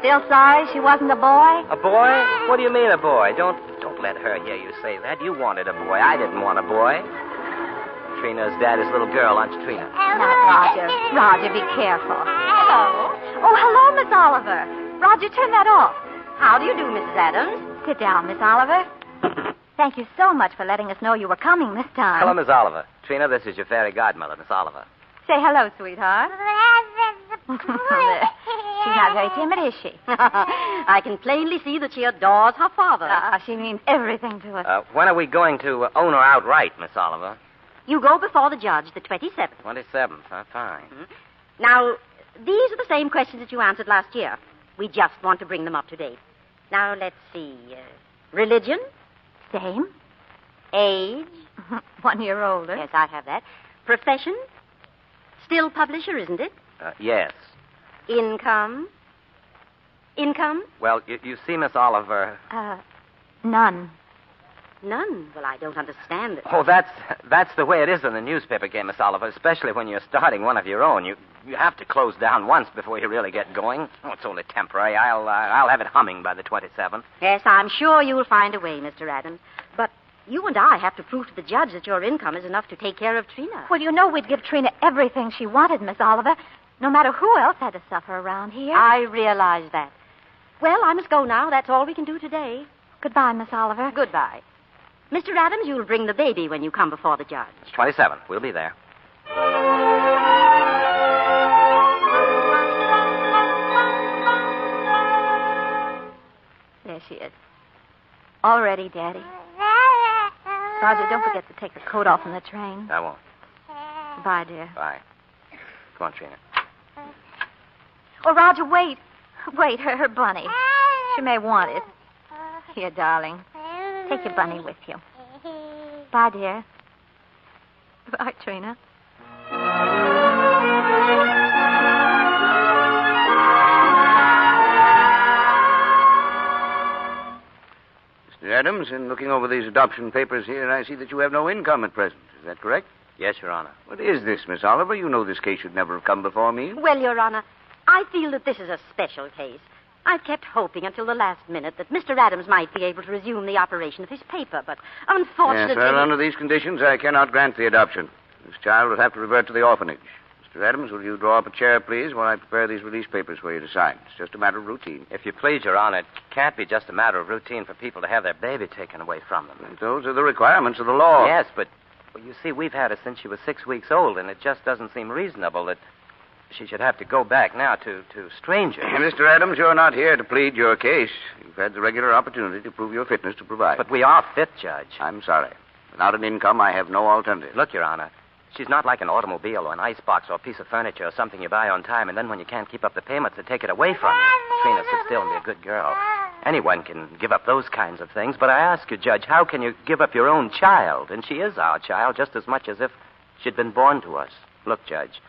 Still sorry she wasn't a boy? A boy? What do you mean a boy? Don't let her hear you say that. You wanted a boy. I didn't want a boy. Trina's daddy's little girl, aren't you, Trina? Now, Roger, be careful. Hello. Oh, hello, Miss Oliver. Roger, turn that off. How do you do, Mrs. Adams? Sit down, Miss Oliver. Thank you so much for letting us know you were coming this time. Hello, Miss Oliver. Trina, this is your fairy godmother, Miss Oliver. Say hello, sweetheart. She's not very timid, is she? I can plainly see that she adores her father. She means everything to us. When are we going to own her outright, Miss Oliver? You go before the judge the 27th. 27th. Fine. Mm-hmm. Now, these are the same questions that you answered last year. We just want to bring them up to date. Now, let's see. Religion? Same. Age? 1 year older. Yes, I have that. Profession? Still publisher, isn't it? Yes. Income? Well, you see, Miss Oliver... None. None? Well, I don't understand it. Oh, that's the way it is in the newspaper game, Miss Oliver, especially when you're starting one of your own. You have to close down once before you really get going. Oh, it's only temporary. I'll have it humming by the 27th. Yes, I'm sure you'll find a way, Mr. Adams. But you and I have to prove to the judge that your income is enough to take care of Trina. Well, you know we'd give Trina everything she wanted, Miss Oliver, no matter who else had to suffer around here. I realize that. Well, I must go now. That's all we can do today. Goodbye, Miss Oliver. Goodbye. Mr. Adams, you'll bring the baby when you come before the judge. It's 27th. We'll be there. There she is. All ready, Daddy. Roger, don't forget to take the coat off in the train. I won't. Bye, dear. Bye. Come on, Trina. Oh, Roger, wait. Wait, her bunny. She may want it. Here, darling. Take your bunny with you. Bye, dear. Bye, Trina. Mr. Adams, in looking over these adoption papers here, I see that you have no income at present. Is that correct? Yes, Your Honor. What is this, Miss Oliver? You know this case should never have come before me. Well, Your Honor, I feel that this is a special case. I've kept hoping until the last minute that Mr. Adams might be able to resume the operation of his paper, but unfortunately... Yes, well, under these conditions, I cannot grant the adoption. This child will have to revert to the orphanage. Mr. Adams, will you draw up a chair, please, while I prepare these release papers for you to sign? It's just a matter of routine. If you please, Your Honor, it can't be just a matter of routine for people to have their baby taken away from them. And those are the requirements of the law. Yes, but well, you see, we've had her since she was 6 weeks old, and it just doesn't seem reasonable that she should have to go back now to strangers. Mr. Adams, you're not here to plead your case. You've had the regular opportunity to prove your fitness to provide. But we are fit, Judge. I'm sorry. Without an income, I have no alternative. Look, Your Honor, she's not like an automobile or an icebox or a piece of furniture or something you buy on time, and then when you can't keep up the payments, they take it away from you. Trina, sit still and be a good girl. Anyone can give up those kinds of things, but I ask you, Judge, how can you give up your own child? And she is our child just as much as if she'd been born to us. Look, Judge,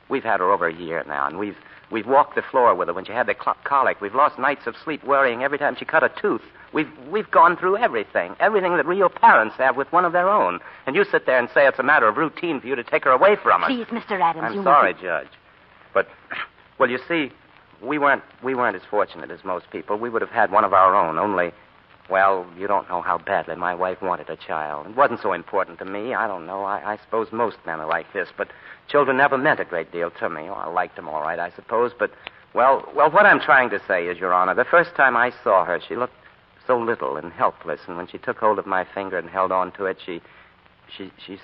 we've had her over a year now, and we've walked the floor with her when she had the colic. We've lost nights of sleep worrying every time she cut a tooth. We've gone through everything that real parents have with one of their own. And you sit there and say it's a matter of routine for you to take her away from us. Please, Mr. Adams, I'm sorry, Judge. But, well, you see, we weren't as fortunate as most people. We would have had one of our own, only, well, you don't know how badly my wife wanted a child. It wasn't so important to me. I don't know. I suppose most men are like this, but children never meant a great deal to me. Oh, I liked them all right, I suppose, but, well, what I'm trying to say is, Your Honor, the first time I saw her, she looked so little and helpless, and when she took hold of my finger and held on to it, she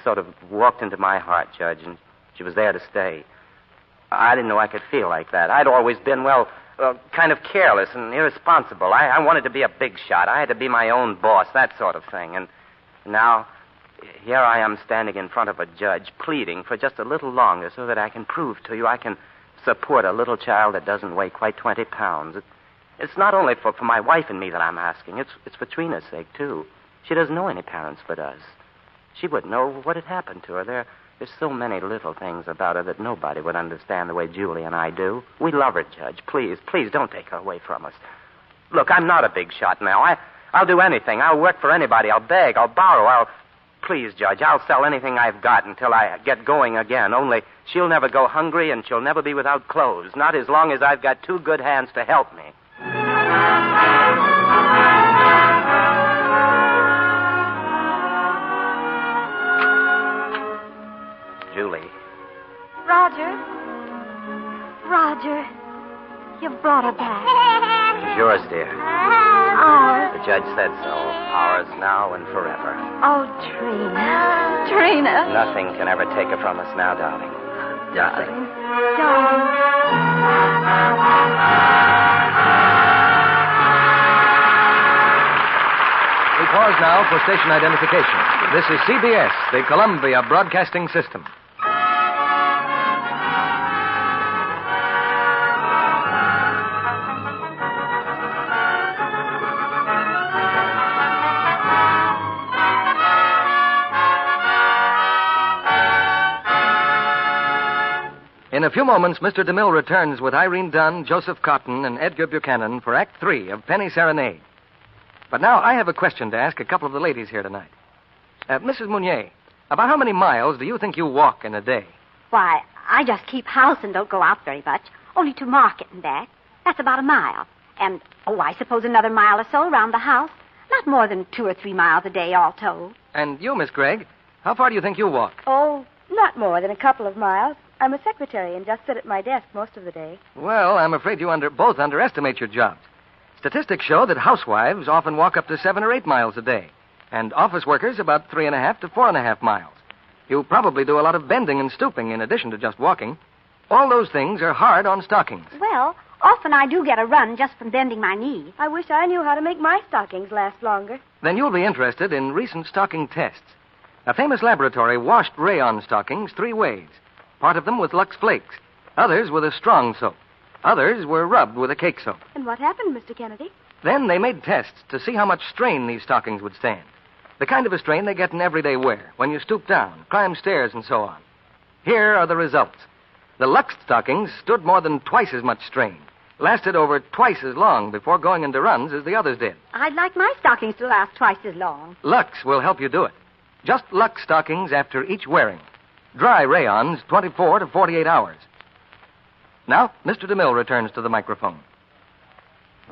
sort of walked into my heart, Judge, and she was there to stay. I didn't know I could feel like that. I'd always been, kind of careless and irresponsible. I wanted to be a big shot. I had to be my own boss, that sort of thing. And now, here I am standing in front of a judge, pleading for just a little longer so that I can prove to you I can support a little child that doesn't weigh quite 20 pounds. It's not only for my wife and me that I'm asking. It's for Trina's sake, too. She doesn't know any parents but us. She wouldn't know what had happened to her. There's so many little things about her that nobody would understand the way Julie and I do. We love her, Judge. Please don't take her away from us. Look, I'm not a big shot now. I'll do anything. I'll work for anybody. I'll beg. I'll borrow. Please, Judge, I'll sell anything I've got until I get going again. Only she'll never go hungry and she'll never be without clothes. Not as long as I've got two good hands to help me. Julie. Roger, you brought her back. She's yours, dear. Ours. The judge said so. Ours now and forever. Oh, Trina. Nothing can ever take her from us now, darling. Nothing. Darling. We pause now for station identification. This is CBS, the Columbia Broadcasting System. In a few moments, Mr. DeMille returns with Irene Dunn, Joseph Cotton, and Edgar Buchanan for Act 3 of Penny Serenade. But now I have a question to ask a couple of the ladies here tonight. Mrs. Mounier, about how many miles do you think you walk in a day? Why, I just keep house and don't go out very much. Only to market and back. That's about a mile. And, I suppose another mile or so around the house. Not more than 2 or 3 miles a day, all told. And you, Miss Gregg, how far do you think you walk? Oh, not more than a couple of miles. I'm a secretary and just sit at my desk most of the day. Well, I'm afraid you both underestimate your jobs. Statistics show that housewives often walk up to 7 or 8 miles a day, and office workers about 3.5 to 4.5 miles. You probably do a lot of bending and stooping in addition to just walking. All those things are hard on stockings. Well, often I do get a run just from bending my knee. I wish I knew how to make my stockings last longer. Then you'll be interested in recent stocking tests. A famous laboratory washed rayon stockings 3 ways. Part of them with Lux Flakes, others with a strong soap. Others were rubbed with a cake soap. And what happened, Mr. Kennedy? Then they made tests to see how much strain these stockings would stand. The kind of a strain they get in everyday wear, when you stoop down, climb stairs, and so on. Here are the results. The Lux stockings stood more than twice as much strain, lasted over twice as long before going into runs as the others did. I'd like my stockings to last twice as long. Lux will help you do it. Just Lux stockings after each wearing. Dry rayons, 24 to 48 hours. Now, Mr. DeMille returns to the microphone.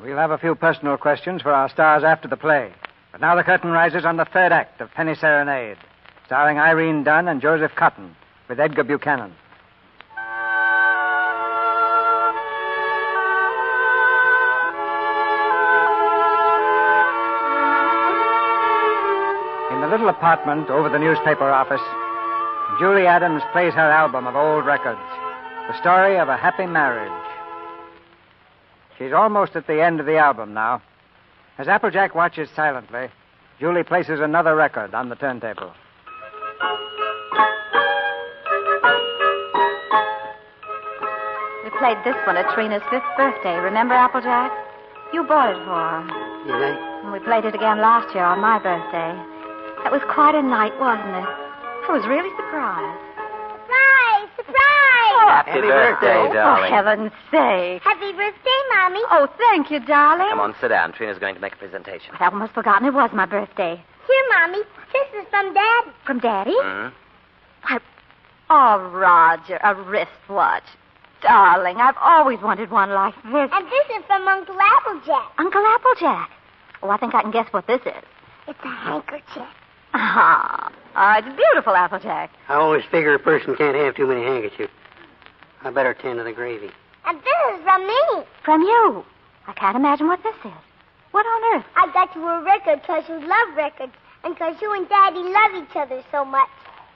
We'll have a few personal questions for our stars after the play. But now the curtain rises on the third act of Penny Serenade, starring Irene Dunn and Joseph Cotton, with Edgar Buchanan. In the little apartment over the newspaper office, Julie Adams plays her album of old records, the story of a happy marriage. She's almost at the end of the album now. As Applejack watches silently, Julie places another record on the turntable. We played this one at Trina's 5th birthday. Remember, Applejack? You bought it for her. Did I? And we played it again last year on my birthday. That was quite a night, wasn't it? I was really surprised. Surprise! Surprise! Oh, Happy birthday, darling. For heaven's sake. Happy birthday, Mommy. Oh, thank you, darling. Come on, sit down. Trina's going to make a presentation. I'd almost forgotten it was my birthday. Here, Mommy. This is from Daddy. From Daddy? Mm-hmm. Why, oh, Roger, a wristwatch. Darling, I've always wanted one like this. And this is from Uncle Applejack. Uncle Applejack. Oh, I think I can guess what this is. It's a handkerchief. It's beautiful, Applejack. I always figure a person can't have too many handkerchiefs. I better tend to the gravy. And this is from me. From you. I can't imagine what this is. What on earth? I got you a record because you love records and because you and Daddy love each other so much.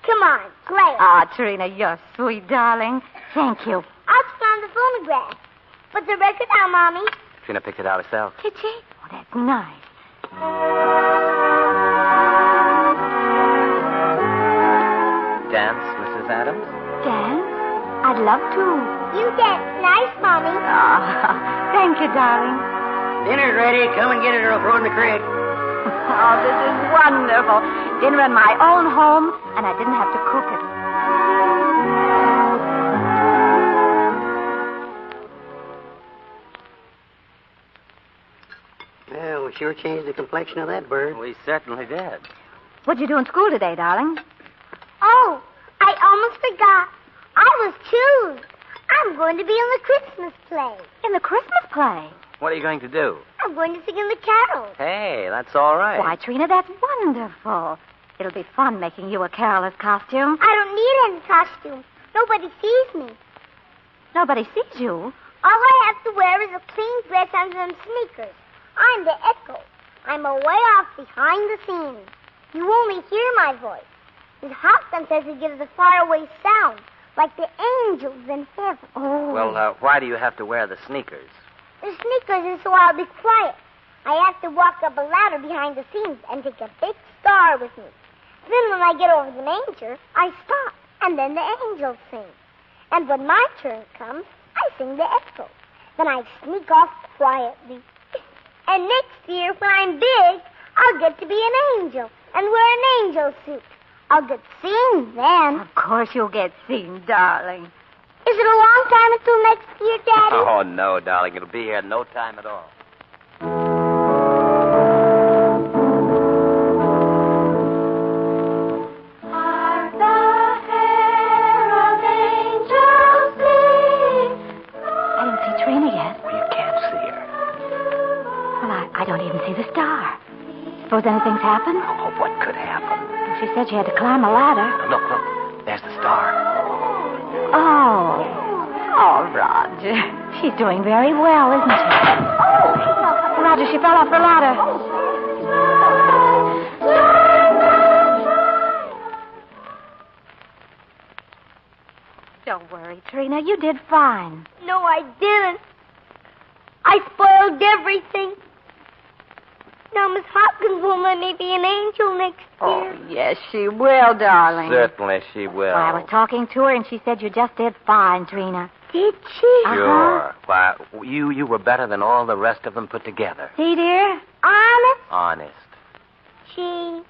Come on, play it. Trina, you're sweet, darling. Thank you. I'll turn on the phonograph. Put the record on, Mommy. Trina picked it out herself. Did she? Oh, that's nice. Dance, Mrs. Adams? Dance? I'd love to. You dance nice, Mommy. Thank you, darling. Dinner's ready. Come and get it or I'll throw it in the creek. Oh, this is wonderful. Dinner in my own home, and I didn't have to cook it. Well, we sure changed the complexion of that bird. We certainly did. What'd you do in school today, darling? Oh, I almost forgot. I was choosed. I'm going to be in the Christmas play. In the Christmas play? What are you going to do? I'm going to sing in the carols. Hey, that's all right. Why, Trina, that's wonderful. It'll be fun making you a carol's costume. I don't need any costume. Nobody sees me. Nobody sees you? All I have to wear is a clean dress and some sneakers. I'm the echo. I'm away off behind the scenes. You only hear my voice. His Hopkins says it gives a faraway sound, like the angels in heaven. Oh. Well, why do you have to wear the sneakers? The sneakers is so I'll be quiet. I have to walk up a ladder behind the scenes and take a big star with me. Then when I get over the manger, I stop, and then the angels sing. And when my turn comes, I sing the echo. Then I sneak off quietly. And next year, when I'm big, I'll get to be an angel and wear an angel suit. I'll get seen then. Of course you'll get seen, darling. Is it a long time until next year, Daddy? Oh, no, darling. It'll be here in no time at all. I don't see Trina yet. Well, you can't see her. Well, I don't even see the star. Suppose anything's happened? Oh, what could happen? She said she had to climb a ladder. Look. There's the star. Oh, Roger. She's doing very well, isn't she? Oh, Roger, she fell off the ladder. Don't worry, Trina. You did fine. No, I didn't. I spoiled everything. Now Miss Hopkins won't let me be an angel next year. Oh, yes, she will, darling. Certainly she will. Well, I was talking to her, and she said you just did fine, Trina. Did she? Sure. Why, you were better than all the rest of them put together. See, dear? Honest? Honest. Gee,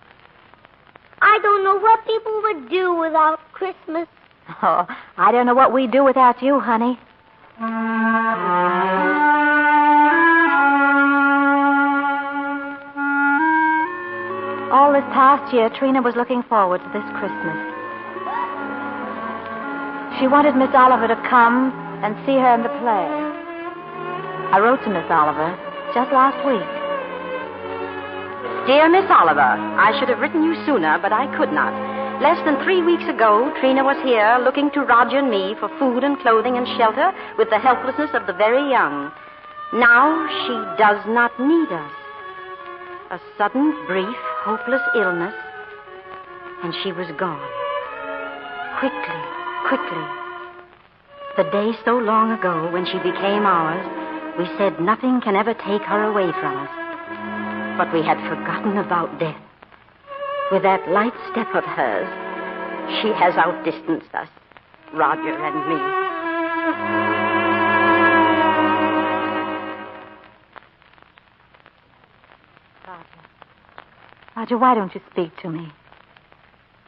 I don't know what people would do without Christmas. Oh, I don't know what we'd do without you, honey. All this past year, Trina was looking forward to this Christmas. She wanted Miss Oliver to come and see her in the play. I wrote to Miss Oliver, just last week. Dear Miss Oliver, I should have written you sooner, but I could not. Less than 3 weeks ago, Trina was here looking to Roger and me for food and clothing and shelter with the helplessness of the very young. Now she does not need us. A sudden, brief, hopeless illness, and she was gone. Quickly, quickly. The day so long ago when she became ours, we said nothing can ever take her away from us. But we had forgotten about death. With that light step of hers, she has outdistanced us, Roger and me. Roger, why don't you speak to me?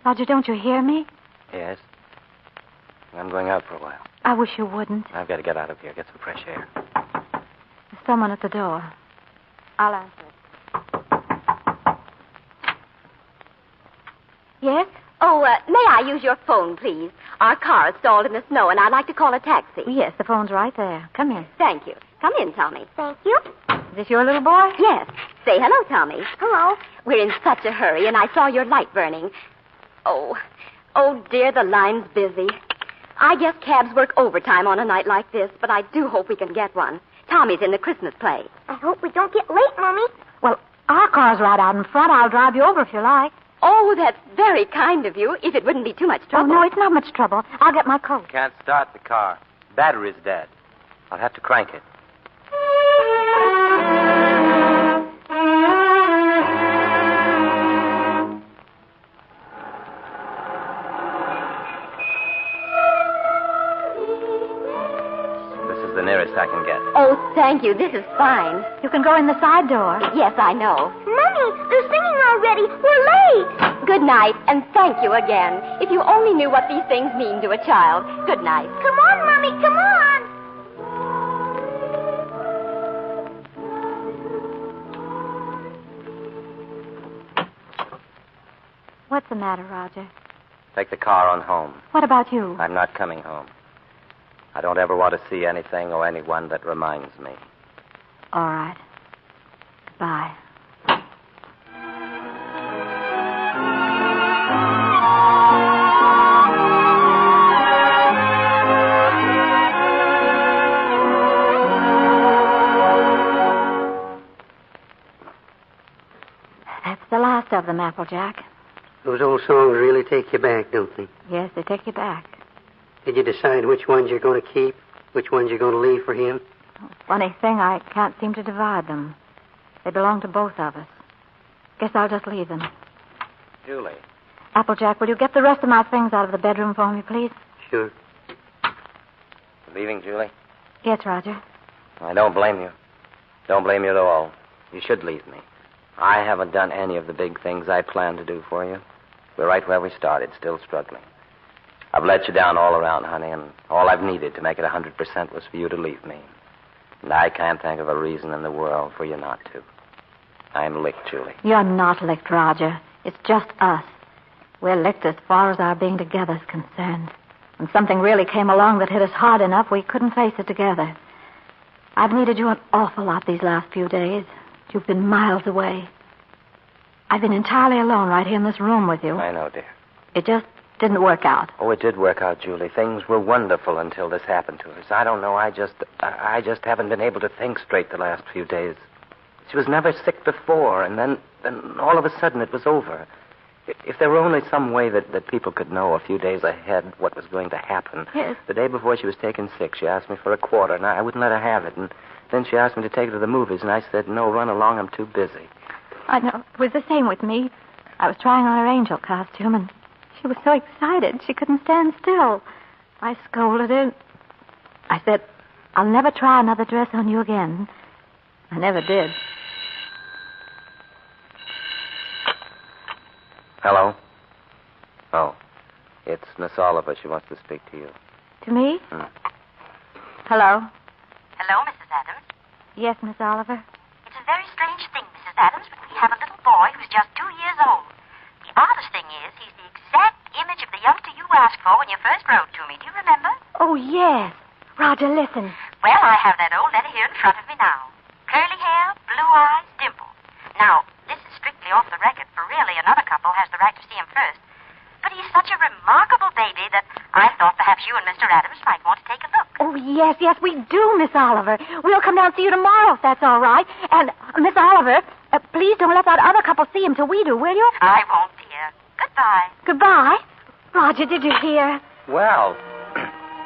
Roger, don't you hear me? Yes. I'm going out for a while. I wish you wouldn't. I've got to get out of here, get some fresh air. There's someone at the door. I'll answer it. Yes? Oh, may I use your phone, please? Our car is stalled in the snow, and I'd like to call a taxi. Yes, the phone's right there. Come in. Thank you. Come in, Tommy. Thank you. Is this your little boy? Yes. Say hello, Tommy. Hello. We're in such a hurry, and I saw your light burning. Oh, dear, the line's busy. I guess cabs work overtime on a night like this, but I do hope we can get one. Tommy's in the Christmas play. I hope we don't get late, Mommy. Well, our car's right out in front. I'll drive you over if you like. Oh, that's very kind of you, if it wouldn't be too much trouble. Oh, no, it's not much trouble. I'll get my coat. Can't start the car. Battery's dead. I'll have to crank it. This is the nearest I can get. Oh, thank you. This is fine. You can go in the side door. Yes, I know. Mommy, they're singing already. We're late. Good night, and thank you again. If you only knew what these things mean to a child. Good night. Come on, Mommy, come on. What's the matter, Roger? Take the car on home. What about you? I'm not coming home. I don't ever want to see anything or anyone that reminds me. All right. Bye. That's the last of them, Applejack. Those old songs really take you back, don't they? Yes, they take you back. Did you decide which ones you're going to keep, which ones you're going to leave for him? Funny thing, I can't seem to divide them. They belong to both of us. Guess I'll just leave them. Julie. Applejack, will you get the rest of my things out of the bedroom for me, please? Sure. Leaving, Julie? Yes, Roger. I don't blame you. Don't blame you at all. You should leave me. I haven't done any of the big things I planned to do for you. We're right where we started, still struggling. I've let you down all around, honey, and all I've needed to make it 100% was for you to leave me. And I can't think of a reason in the world for you not to. I'm licked, Julie. You're not licked, Roger. It's just us. We're licked as far as our being together is concerned. When something really came along that hit us hard enough, we couldn't face it together. I've needed you an awful lot these last few days. You've been miles away. I've been entirely alone right here in this room with you. I know, dear. It just didn't work out. Oh, it did work out, Julie. Things were wonderful until this happened to us. I don't know. I just haven't been able to think straight the last few days. She was never sick before, and then all of a sudden it was over. If there were only some way that people could know a few days ahead what was going to happen. Yes. The day before she was taken sick, she asked me for a quarter, and I wouldn't let her have it. And then she asked me to take her to the movies, and I said, no, run along, I'm too busy. I know. It was the same with me. I was trying on her angel costume, and she was so excited she couldn't stand still. I scolded her. I said, I'll never try another dress on you again. I never did. Hello? Oh, it's Miss Oliver. She wants to speak to you. To me? Hello? Hello, Mrs. Adams. Yes, Miss Oliver? It's a very strange thing, Mrs. Adams, but we have a little boy who's just 2 years old. The oddest thing is, he's the exact image of the youngster you asked for when you first wrote to me. Do you remember? Oh, yes. Roger, listen. Well, I have that old letter here in front of me now. Curly hair, I thought perhaps you and Mr. Adams might want to take a look. Oh, yes, we do, Miss Oliver. We'll come down and see you tomorrow, if that's all right. And, Miss Oliver, please don't let that other couple see him till we do, will you? I won't, dear. Goodbye. Goodbye. Roger, did you hear? Well,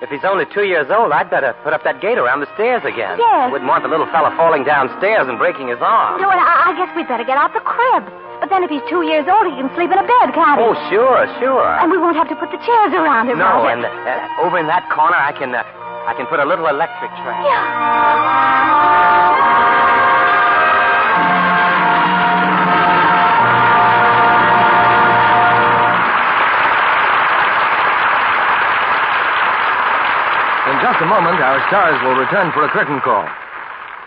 if he's only 2 years old, I'd better put up that gate around the stairs again. Yes. Wouldn't want the little fella falling downstairs and breaking his arm. No, and I guess we'd better get out the crib. But then if he's 2 years old, he can sleep in a bed, can't he? Oh, sure. And we won't have to put the chairs around him, No, Roger. and over in that corner, I can put a little electric train. In just a moment, our stars will return for a curtain call.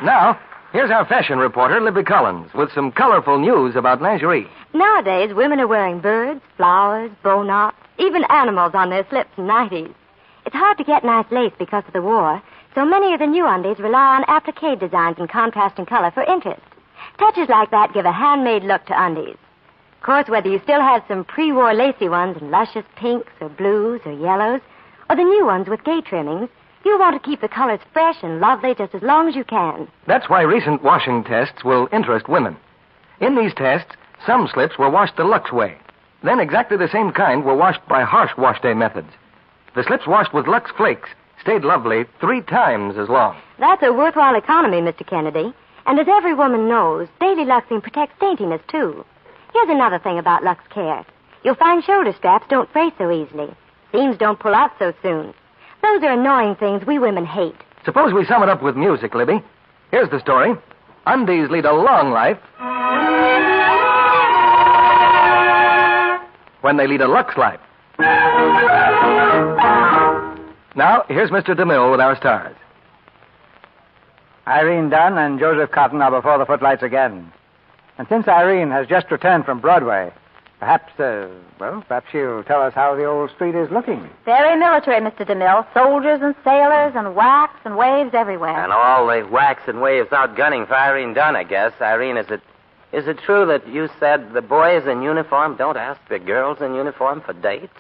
Now, here's our fashion reporter, Libby Collins, with some colorful news about lingerie. Nowadays, women are wearing birds, flowers, bow knots, even animals on their slips and nighties. It's hard to get nice lace because of the war, so many of the new undies rely on applique designs in contrasting color for interest. Touches like that give a handmade look to undies. Of course, whether you still have some pre-war lacy ones in luscious pinks or blues or yellows, or the new ones with gay trimmings, you'll want to keep the colors fresh and lovely just as long as you can. That's why recent washing tests will interest women. In these tests, some slips were washed the Lux way. Then exactly the same kind were washed by harsh wash day methods. The slips washed with Lux Flakes stayed lovely 3 times as long. That's a worthwhile economy, Mr. Kennedy. And as every woman knows, daily luxing protects daintiness, too. Here's another thing about Lux Care. You'll find shoulder straps don't fray so easily. Seams don't pull out so soon. Those are annoying things we women hate. Suppose we sum it up with music, Libby. Here's the story. Undies lead a long life when they lead a Lux life. Now, here's Mr. DeMille with our stars. Irene Dunn and Joseph Cotton are before the footlights again. And since Irene has just returned from Broadway, perhaps she'll tell us how the old street is looking. Very military, Mr. DeMille. Soldiers and sailors and wax and waves everywhere. And all the wax and waves outgunning for Irene Dunn, I guess. Irene, is it true that you said the boys in uniform don't ask the girls in uniform for dates?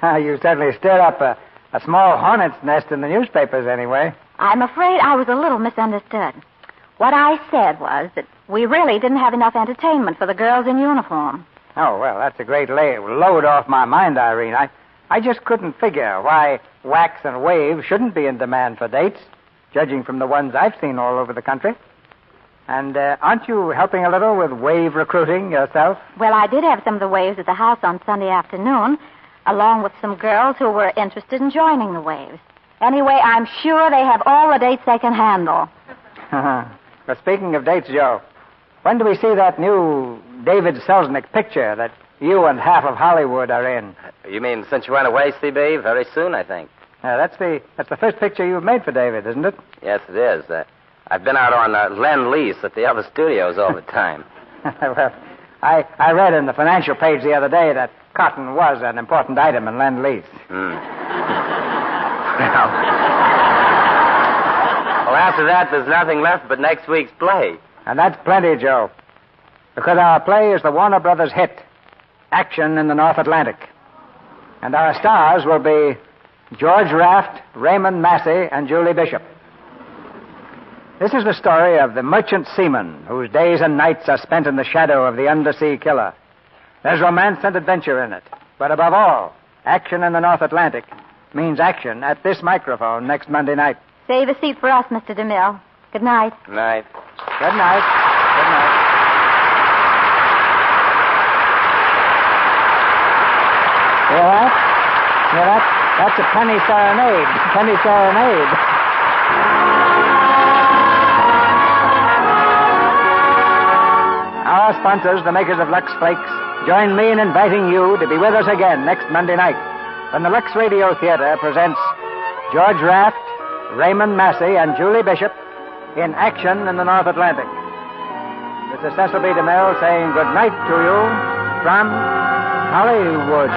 You certainly stirred up a small hornet's nest in the newspapers, anyway. I'm afraid I was a little misunderstood. What I said was that we really didn't have enough entertainment for the girls in uniform. Oh, well, that's a great load off my mind, Irene. I just couldn't figure why wax and wave shouldn't be in demand for dates, judging from the ones I've seen all over the country. And aren't you helping a little with wave recruiting yourself? Well, I did have some of the waves at the house on Sunday afternoon, along with some girls who were interested in joining the waves. Anyway, I'm sure they have all the dates they can handle. But speaking of dates, Joe, when do we see that new David Selznick picture that you and half of Hollywood are in? You mean since you went away, CB? Very soon, I think. That's the first picture you've made for David, isn't it? Yes, it is. I've been out on Lend-Lease at the other studios all the time. Well, I read in the financial page the other day that cotton was an important item in Lend-Lease. Well, after that, there's nothing left but next week's play. And that's plenty, Joe. Because our play is the Warner Brothers hit, Action in the North Atlantic. And our stars will be George Raft, Raymond Massey, and Julie Bishop. This is the story of the merchant seaman whose days and nights are spent in the shadow of the undersea killer. There's romance and adventure in it. But above all, Action in the North Atlantic means action at this microphone next Monday night. Save a seat for us, Mr. DeMille. Good night. Night. Good night. Good night. Hear that? Hear that? That's a penny serenade. Penny serenade. Our sponsors, the makers of Lux Flakes, join me in inviting you to be with us again next Monday night when the Lux Radio Theater presents George Raft, Raymond Massey, and Julie Bishop in Action in the North Atlantic. This is Cecil B. DeMille saying good night to you from Hollywood.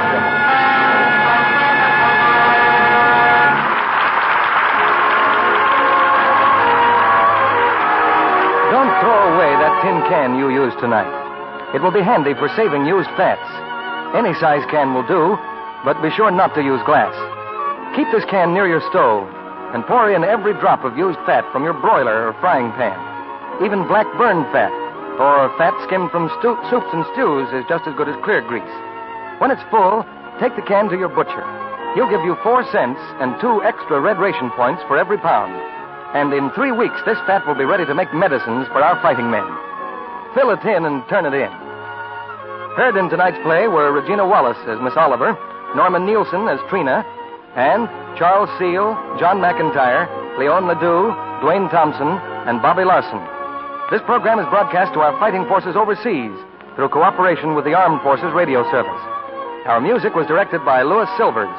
Don't throw away that tin can you used tonight. It will be handy for saving used fats. Any size can will do, but be sure not to use glass. Keep this can near your stove and pour in every drop of used fat from your broiler or frying pan. Even black burned fat or fat skimmed from soups and stews is just as good as clear grease. When it's full, take the can to your butcher. He'll give you 4 cents and 2 extra red ration points for every pound. And in 3 weeks, this fat will be ready to make medicines for our fighting men. Fill a tin and turn it in. Heard in tonight's play were Regina Wallace as Miss Oliver, Norman Nielsen as Trina, and Charles Seal, John McIntyre, Leon Ledoux, Dwayne Thompson, and Bobby Larson. This program is broadcast to our fighting forces overseas through cooperation with the Armed Forces Radio Service. Our music was directed by Louis Silvers.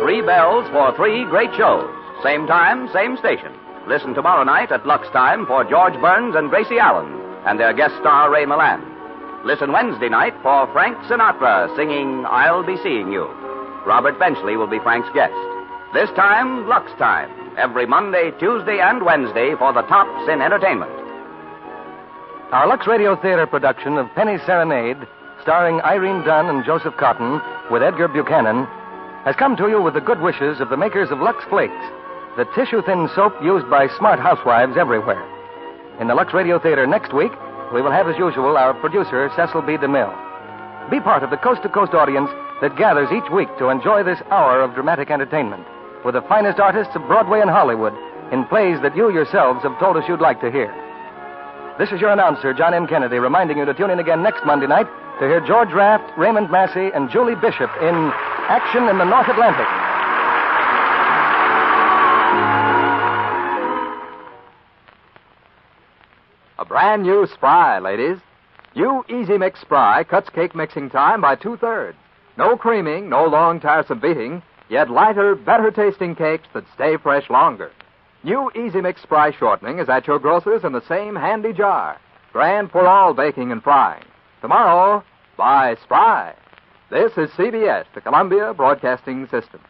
3 bells for 3 great shows. Same time, same station. Listen tomorrow night at Lux time for George Burns and Gracie Allen and their guest star Ray Milland. Listen Wednesday night for Frank Sinatra singing I'll Be Seeing You. Robert Benchley will be Frank's guest. This time, Lux time. Every Monday, Tuesday, and Wednesday for the tops in entertainment. Our Lux Radio Theater production of Penny Serenade, starring Irene Dunn and Joseph Cotton, with Edgar Buchanan, has come to you with the good wishes of the makers of Lux Flakes, the tissue-thin soap used by smart housewives everywhere. In the Lux Radio Theater next week, we will have, as usual, our producer, Cecil B. DeMille. Be part of the coast-to-coast audience that gathers each week to enjoy this hour of dramatic entertainment with the finest artists of Broadway and Hollywood in plays that you yourselves have told us you'd like to hear. This is your announcer, John M. Kennedy, reminding you to tune in again next Monday night to hear George Raft, Raymond Massey, and Julie Bishop in Action in the North Atlantic. A brand new Spry, ladies. New Easy Mix Spry cuts cake mixing time by 2/3. No creaming, no long, tiresome beating, yet lighter, better-tasting cakes that stay fresh longer. New Easy Mix Spry shortening is at your grocer's in the same handy jar. Grand for all baking and frying. Tomorrow, buy Spry. This is CBS, the Columbia Broadcasting System.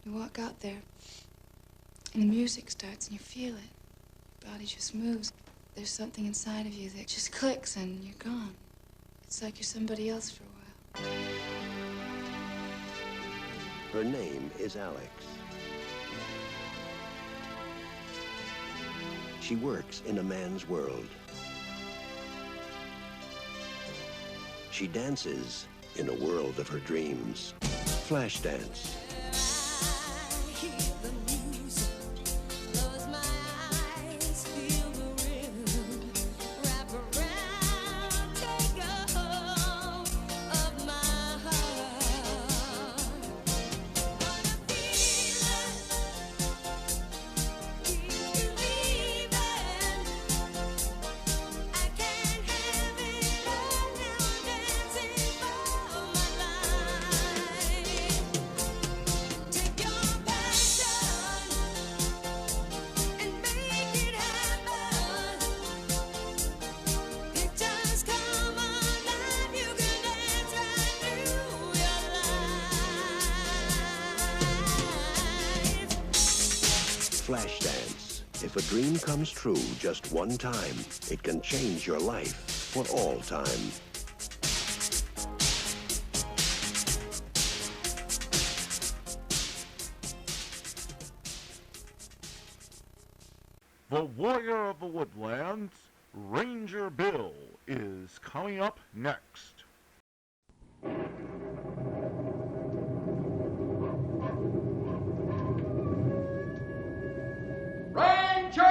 You walk out there, and the music starts, and you feel it. Your body just moves. There's something inside of you that just clicks, and you're gone. It's like you're somebody else for a while. Her name is Alex. She works in a man's world. She dances in a world of her dreams. Flash dance. Flash dance. If a dream comes true just one time, it can change your life for all time. The Warrior of the Woodlands, Ranger Bill, is coming up next. Ranger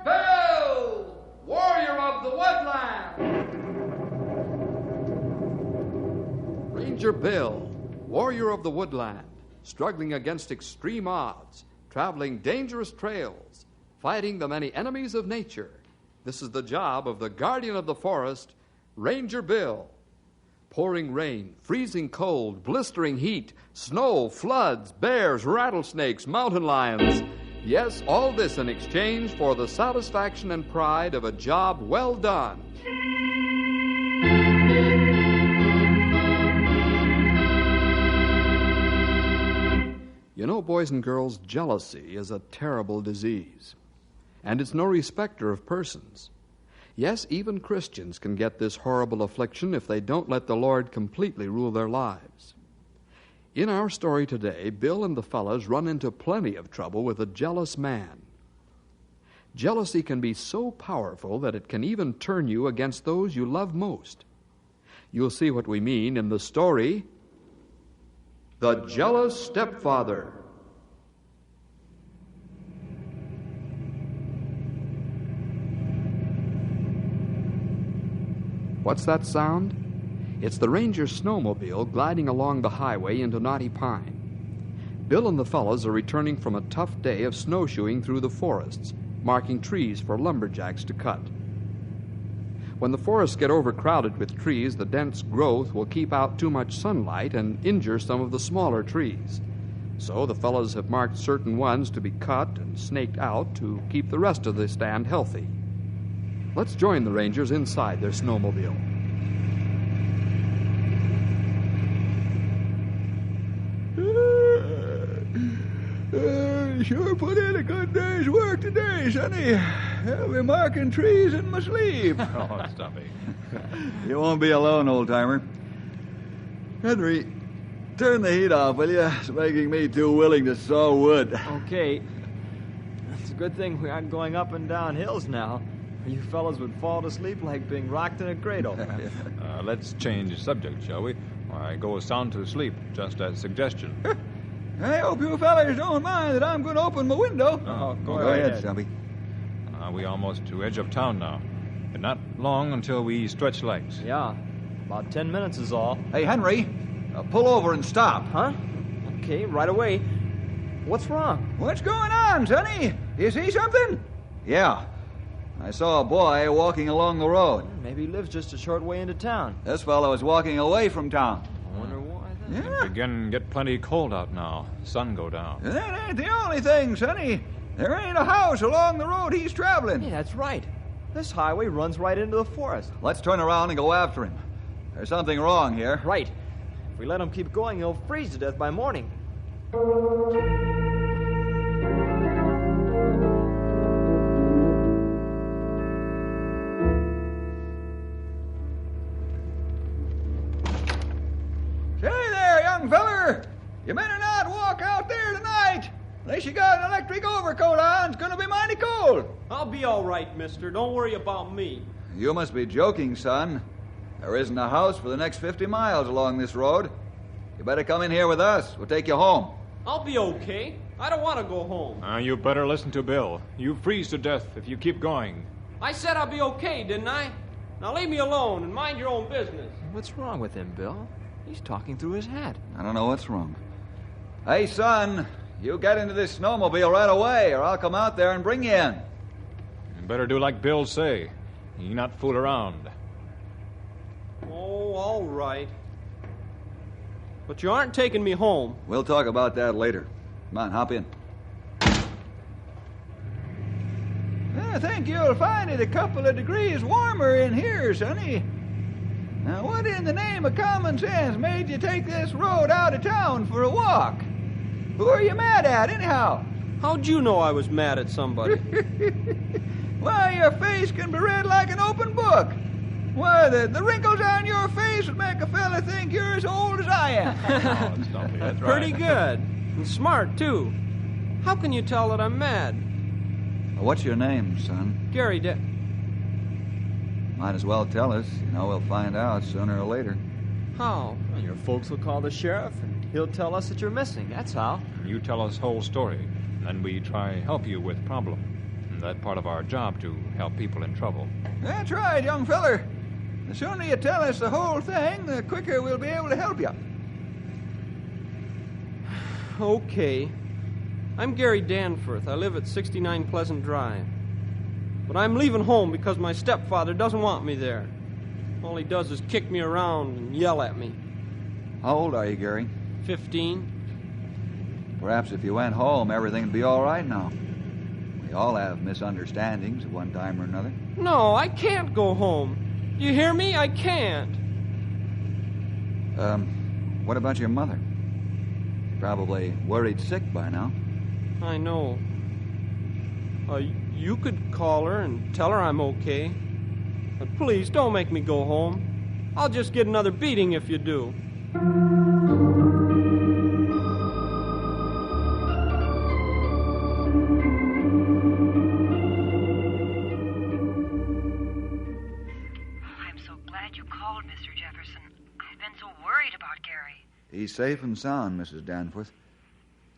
Bill, Warrior of the Woodland. Ranger Bill, Warrior of the Woodland, struggling against extreme odds, traveling dangerous trails, fighting the many enemies of nature. This is the job of the guardian of the forest, Ranger Bill. Pouring rain, freezing cold, blistering heat, snow, floods, bears, rattlesnakes, mountain lions. Yes, all this in exchange for the satisfaction and pride of a job well done. You know, boys and girls, jealousy is a terrible disease. And it's no respecter of persons. Yes, even Christians can get this horrible affliction if they don't let the Lord completely rule their lives. In our story today, Bill and the fellas run into plenty of trouble with a jealous man. Jealousy can be so powerful that it can even turn you against those you love most. You'll see what we mean in the story, The Jealous Stepfather. What's that sound? It's the ranger's snowmobile gliding along the highway into Knotty Pine. Bill and the fellows are returning from a tough day of snowshoeing through the forests, marking trees for lumberjacks to cut. When the forests get overcrowded with trees, the dense growth will keep out too much sunlight and injure some of the smaller trees. So the fellows have marked certain ones to be cut and snaked out to keep the rest of the stand healthy. Let's join the rangers inside their snowmobile. Sure put in a good day's work today, Sonny. I'll be marking trees in my sleep. Oh, Duffy. You won't be alone, old-timer. Henry, turn the heat off, will you? It's making me too willing to saw wood. Okay. It's a good thing we aren't going up and down hills now. You fellas would fall to sleep like being rocked in a cradle. Let's change the subject, shall we? I go sound to sleep, just as suggestion. I hope you fellas don't mind that I'm going to open my window. Oh, go ahead, Stumpy. We almost to edge of town now. And not long until we stretch legs. Yeah, about 10 minutes is all. Hey, Henry, pull over and stop. Huh? Okay, right away. What's wrong? What's going on, Sonny? You see something? Yeah. I saw a boy walking along the road. Maybe he lives just a short way into town. This fellow is walking away from town. I wonder why then. Yeah. It begin get plenty cold out now. Sun go down. That ain't the only thing, Sonny. There ain't a house along the road he's traveling. Hey, that's right. This highway runs right into the forest. Let's turn around and go after him. There's something wrong here. Right. If we let him keep going, he'll freeze to death by morning. Feller, you better not walk out there tonight. Unless you got an electric overcoat on, it's going to be mighty cold. I'll be all right, mister. Don't worry about me. You must be joking, son. There isn't a house for the next 50 miles along this road. You better come in here with us. We'll take you home. I'll be okay. I don't want to go home. You better listen to Bill. You freeze to death if you keep going. I said I'll be okay, didn't I? Now leave me alone and mind your own business. What's wrong with him, Bill? He's talking through his hat. I don't know what's wrong. Hey, son, you get into this snowmobile right away, or I'll come out there and bring you in. You better do like Bill say. You not fool around. Oh, all right. But you aren't taking me home. We'll talk about that later. Come on, hop in. I think you'll find it a couple of degrees warmer in here, Sonny. Now, what in the name of common sense made you take this road out of town for a walk? Who are you mad at, anyhow? How'd you know I was mad at somebody? Why, your face can be read like an open book. Why, the wrinkles on your face would make a fella think you're as old as I am. Oh, Stumpy, that's right. Pretty good. And smart, too. How can you tell that I'm mad? What's your name, son? Gary Might as well tell us. You know, we'll find out sooner or later. How? Well, your folks will call the sheriff, and he'll tell us that you're missing. That's how. You tell us whole story, and we try help you with problem. And that part of our job to help people in trouble. That's right, young feller. The sooner you tell us the whole thing, the quicker we'll be able to help you. Okay. I'm Gary Danforth. I live at 69 Pleasant Drive. But I'm leaving home because my stepfather doesn't want me there. All he does is kick me around and yell at me. How old are you, Gary? 15. Perhaps if you went home, everything would be all right now. We all have misunderstandings at one time or another. No, I can't go home. You hear me? I can't. What about your mother? Probably worried sick by now. I know. You could call her and tell her I'm okay. But please, don't make me go home. I'll just get another beating if you do. I'm so glad you called, Mr. Jefferson. I've been so worried about Gary. He's safe and sound, Mrs. Danforth.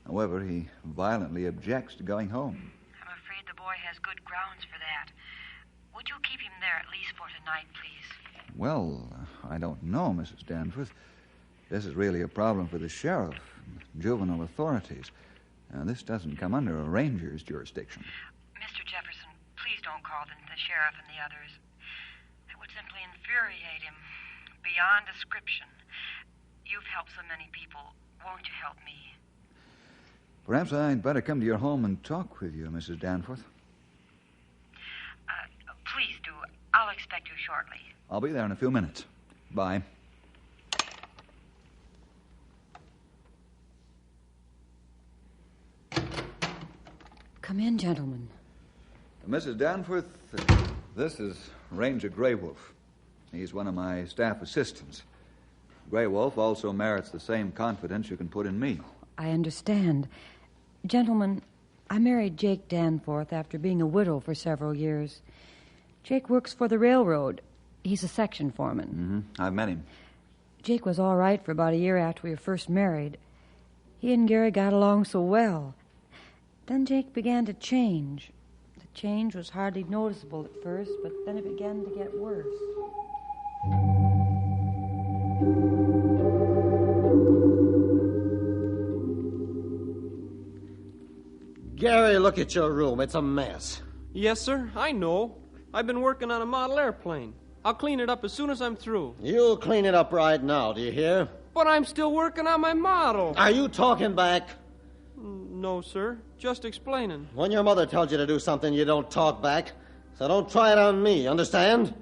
However, he violently objects to going home. I'm afraid the boy has good grounds for that. Would you keep him there at least for tonight, please? Well, I don't know, Mrs. Danforth. This is really a problem for the sheriff and juvenile authorities. This doesn't come under a ranger's jurisdiction. Mr. Jefferson, please don't call the sheriff and the others. It would simply infuriate him beyond description. You've helped so many people. Won't you help me? Perhaps I'd better come to your home and talk with you, Mrs. Danforth. Please do. I'll expect you shortly. I'll be there in a few minutes. Bye. Come in, gentlemen. Mrs. Danforth, this is Ranger Grey Wolf. He's one of my staff assistants. Grey Wolf also merits the same confidence you can put in me. I understand. Gentlemen, I married Jake Danforth after being a widow for several years. Jake works for the railroad. He's a section foreman. I've met him. Jake was all right for about a year after we were first married. He and Gary got along so well. Then Jake began to change. The change was hardly noticeable at first, but then it began to get worse. Gary, look at your room. It's a mess. Yes, sir, I know. I've been working on a model airplane. I'll clean it up as soon as I'm through. You'll clean it up right now, do you hear? But I'm still working on my model. Are you talking back? No, sir. Just explaining. When your mother tells you to do something, you don't talk back. So don't try it on me, understand?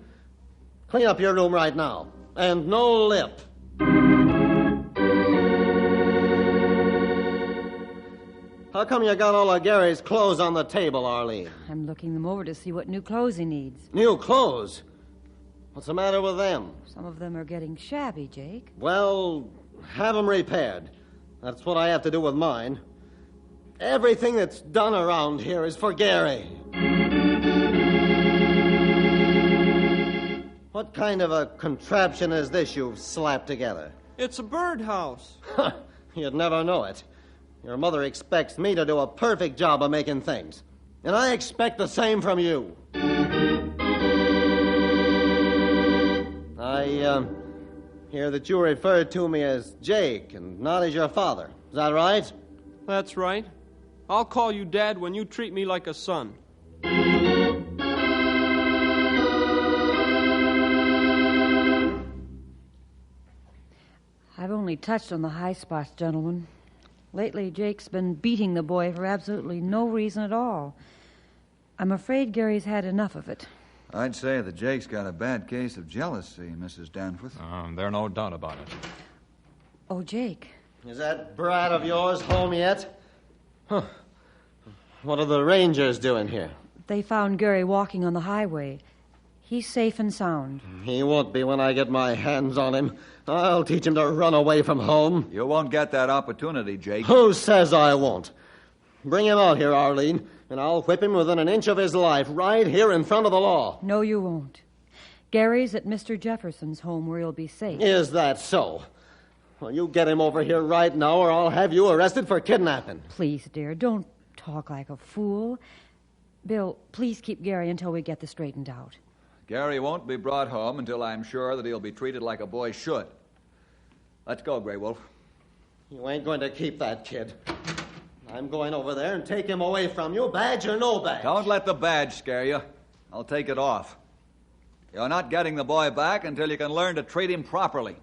Clean up your room right now. And no lip. How come you got all of Gary's clothes on the table, Arlene? I'm looking them over to see what new clothes he needs. New clothes? What's the matter with them? Some of them are getting shabby, Jake. Well, have them repaired. That's what I have to do with mine. Everything that's done around here is for Gary. What kind of a contraption is this you've slapped together? It's a birdhouse. You'd never know it. Your mother expects me to do a perfect job of making things. And I expect the same from you. I hear that you referred to me as Jake and not as your father. Is that right? That's right. I'll call you Dad when you treat me like a son. I've only touched on the high spots, gentlemen. Lately, Jake's been beating the boy for absolutely no reason at all. I'm afraid Gary's had enough of it. I'd say that Jake's got a bad case of jealousy, Mrs. Danforth. There's no doubt about it. Oh, Jake. Is that brat of yours home yet? Huh. What are the Rangers doing here? They found Gary walking on the highway. He's safe and sound. He won't be when I get my hands on him. I'll teach him to run away from home. You won't get that opportunity, Jake. Who says I won't? Bring him out here, Arlene, and I'll whip him within an inch of his life right here in front of the law. No, you won't. Gary's at Mr. Jefferson's home where he'll be safe. Is that so? Well, you get him over here right now or I'll have you arrested for kidnapping. Please, dear, don't talk like a fool. Bill, please keep Gary until we get this straightened out. Gary won't be brought home until I'm sure that he'll be treated like a boy should. Let's go, Grey Wolf. You ain't going to keep that kid. I'm going over there and take him away from you, badge or no badge. Don't let the badge scare you. I'll take it off. You're not getting the boy back until you can learn to treat him properly.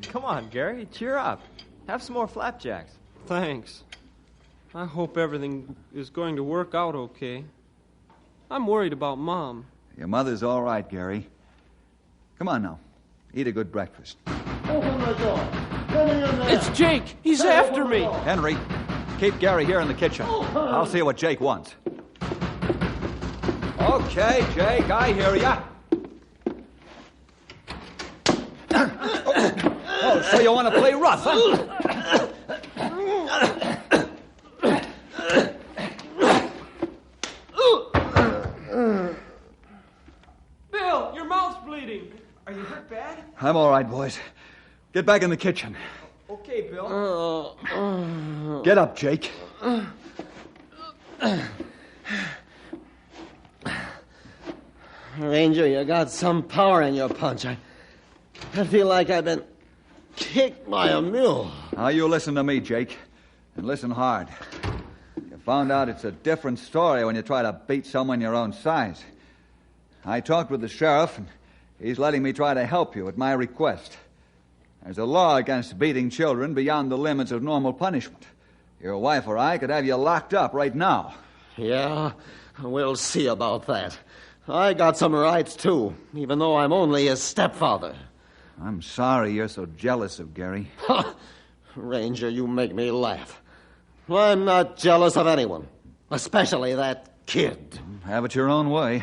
Come on, Gary, cheer up. Have some more flapjacks. Thanks. I hope everything is going to work out okay. I'm worried about Mom. Your mother's all right, Gary. Come on now. Eat a good breakfast. Open the door. Get me in there. It's Jake. He's after me. Henry, keep Gary here in the kitchen. I'll see what Jake wants. Okay, Jake, I hear ya. Oh, so you want to play rough, huh? Bill, your mouth's bleeding. Are you hurt bad? I'm all right, boys. Get back in the kitchen. Okay, Bill. Get up, Jake. Ranger, you got some power in your punch. I feel like I've been kicked by a mule. Now you listen to me, Jake, and listen hard. You found out it's a different story when you try to beat someone your own size. I talked with the sheriff, and he's letting me try to help you at my request. There's a law against beating children beyond the limits of normal punishment. Your wife or I could have you locked up right now. Yeah, we'll see about that. I got some rights, too, even though I'm only his stepfather. I'm sorry you're so jealous of Gary. Ranger, you make me laugh. I'm not jealous of anyone, especially that kid. Have it your own way.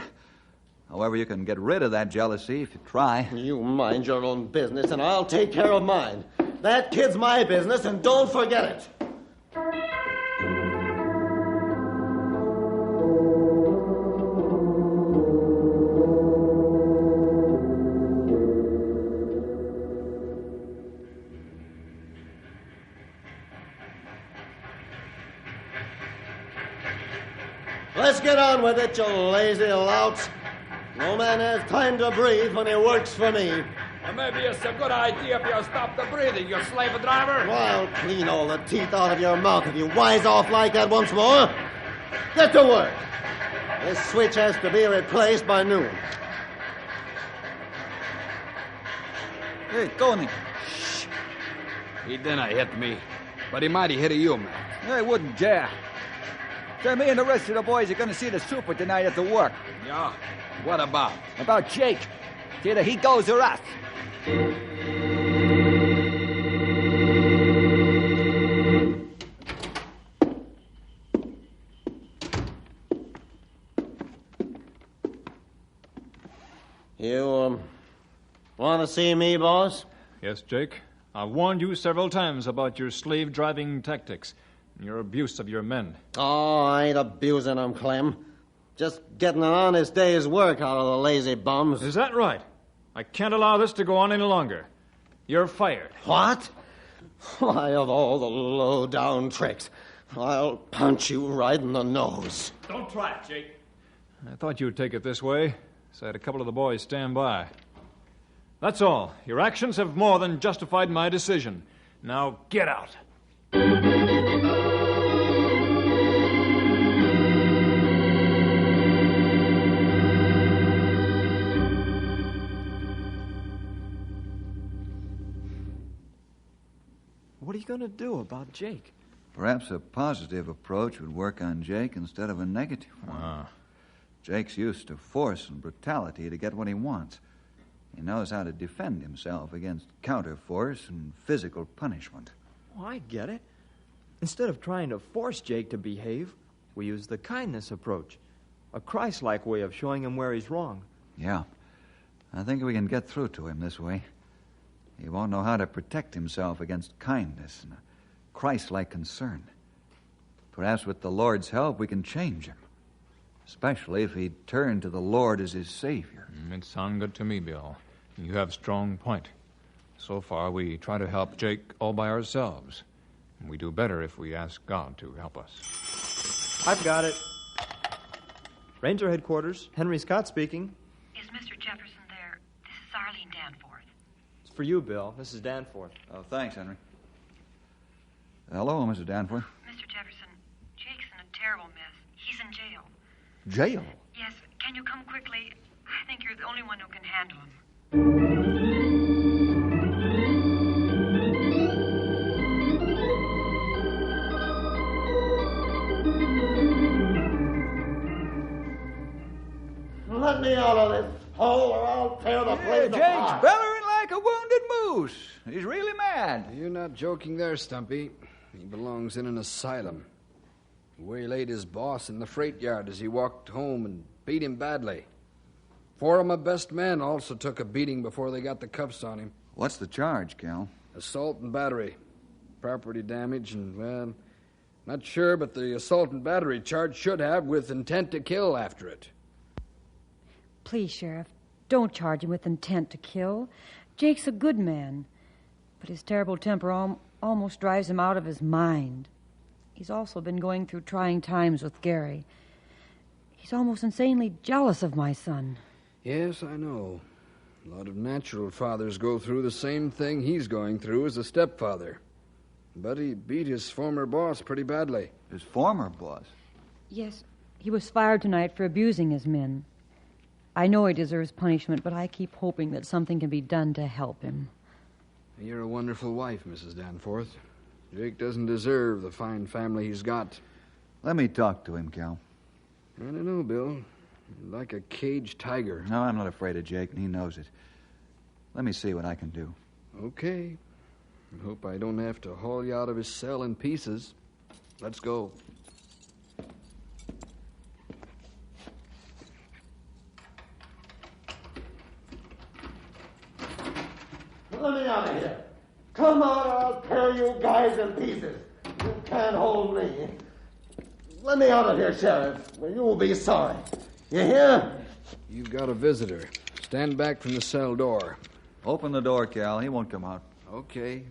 However, you can get rid of that jealousy if you try. You mind your own business, and I'll take care of mine. That kid's my business, and don't forget it. Let's get on with it, you lazy louts. No man has time to breathe when he works for me. Well, maybe it's a good idea if you stop the breathing, you slave driver. Well, I'll clean all the teeth out of your mouth if you wise off like that once more. Get to work. This switch has to be replaced by noon. Hey, Tony. Shh. He didn't hit me, but he might have hit you, man. I wouldn't dare. So me and the rest of the boys are going to see the super tonight at the work. Yeah? What about? About Jake. It's either he goes or us. You, want to see me, boss? Yes, Jake. I've warned you several times about your slave-driving tactics and your abuse of your men. Oh, I ain't abusing them, Clem. Just getting an honest day's work out of the lazy bums. Is that right? I can't allow this to go on any longer. You're fired. What? Why, of all the low-down tricks, I'll punch you right in the nose. Don't try it, Jake. I thought you'd take it this way, so I had a couple of the boys stand by. That's all. Your actions have more than justified my decision. Now get out. What are you going to do about Jake? Perhaps a positive approach would work on Jake instead of a negative one. Jake's used to force and brutality to get what he wants. He knows how to defend himself against counterforce and physical punishment. Oh, I get it. Instead of trying to force Jake to behave, we use the kindness approach. A Christ-like way of showing him where he's wrong. Yeah. I think we can get through to him this way. He won't know how to protect himself against kindness and a Christ-like concern. Perhaps with the Lord's help, we can change him. Especially if he'd turn to the Lord as his Savior. It sounds good to me, Bill. You have a strong point. So far, we try to help Jake all by ourselves. We do better if we ask God to help us. I've got it. Ranger Headquarters, Henry Scott speaking. Is Mr. Jefferson there? This is Arlene Danforth. It's for you, Bill. This is Danforth. Oh, thanks, Henry. Hello, Mr. Danforth. Mr. Jefferson, Jake's in a terrible mess. He's in jail. Jail? Yes, can you come quickly? I think you're the only one who can handle him. Let me out of this hole or I'll tear the place Jake's apart. bellowing like a wounded moose. He's really mad. You're not joking there, Stumpy. He belongs in an asylum. He waylaid his boss in the freight yard as he walked home and beat him badly. 4 of my best men also took a beating before they got the cuffs on him. What's the charge, Cal? Assault and battery. Property damage and, well, not sure, but the assault and battery charge should have with intent to kill after it. Please, Sheriff, don't charge him with intent to kill. Jake's a good man, but his terrible temper almost drives him out of his mind. He's also been going through trying times with Gary. He's almost insanely jealous of my son. Yes, I know. A lot of natural fathers go through the same thing he's going through as a stepfather. But he beat his former boss pretty badly. His former boss? Yes, he was fired tonight for abusing his men. I know he deserves punishment, but I keep hoping that something can be done to help him. You're a wonderful wife, Mrs. Danforth. Jake doesn't deserve the fine family he's got. Let me talk to him, Cal. I don't know, Bill. You're like a caged tiger. No, I'm not afraid of Jake, and he knows it. Let me see what I can do. Okay. I hope I don't have to haul you out of his cell in pieces. Let's go. Let me out of here. Come on, or I'll tear you guys in pieces. You can't hold me. Let me out of here, Sheriff. You'll be sorry. You hear? You've got a visitor. Stand back from the cell door. Open the door, Cal. He won't come out. Okay.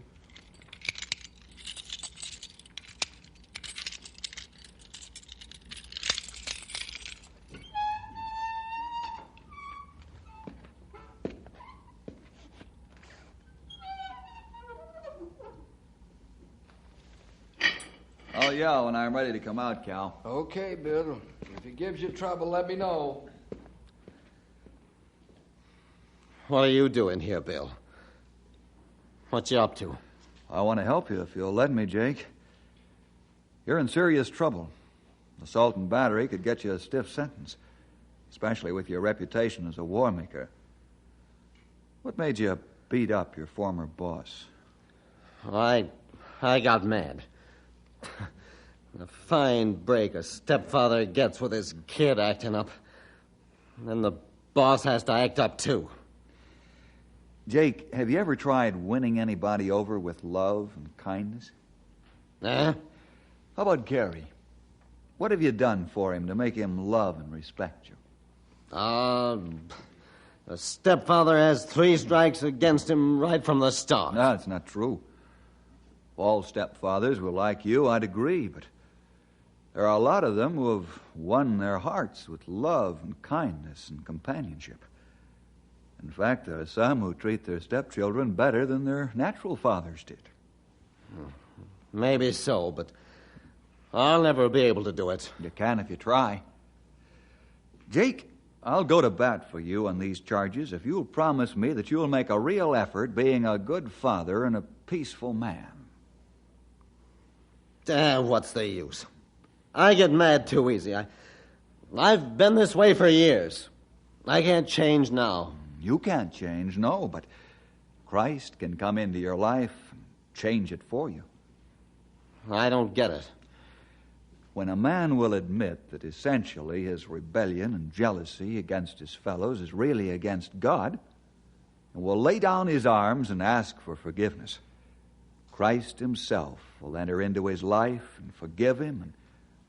I'll yell when I'm ready to come out, Cal. Okay, Bill. If he gives you trouble, let me know. What are you doing here, Bill? What you up to? I want to help you if you'll let me, Jake. You're in serious trouble. Assault and battery could get you a stiff sentence, especially with your reputation as a war maker. What made you beat up your former boss? I got mad. A fine break a stepfather gets with his kid acting up. Then the boss has to act up, too. Jake, have you ever tried winning anybody over with love and kindness? Huh? How about Gary? What have you done for him to make him love and respect you? The stepfather has 3 strikes against him right from the start. No, it's not true. If all stepfathers were like you, I'd agree, but there are a lot of them who have won their hearts with love and kindness and companionship. In fact, there are some who treat their stepchildren better than their natural fathers did. Maybe so, but I'll never be able to do it. You can if you try. Jake, I'll go to bat for you on these charges if you'll promise me that you'll make a real effort being a good father and a peaceful man. What's the use? I get mad too easy. I've been this way for years. I can't change now. You can't change, no, but Christ can come into your life and change it for you. I don't get it. When a man will admit that essentially his rebellion and jealousy against his fellows is really against God, and will lay down his arms and ask for forgiveness, Christ himself will enter into his life and forgive him and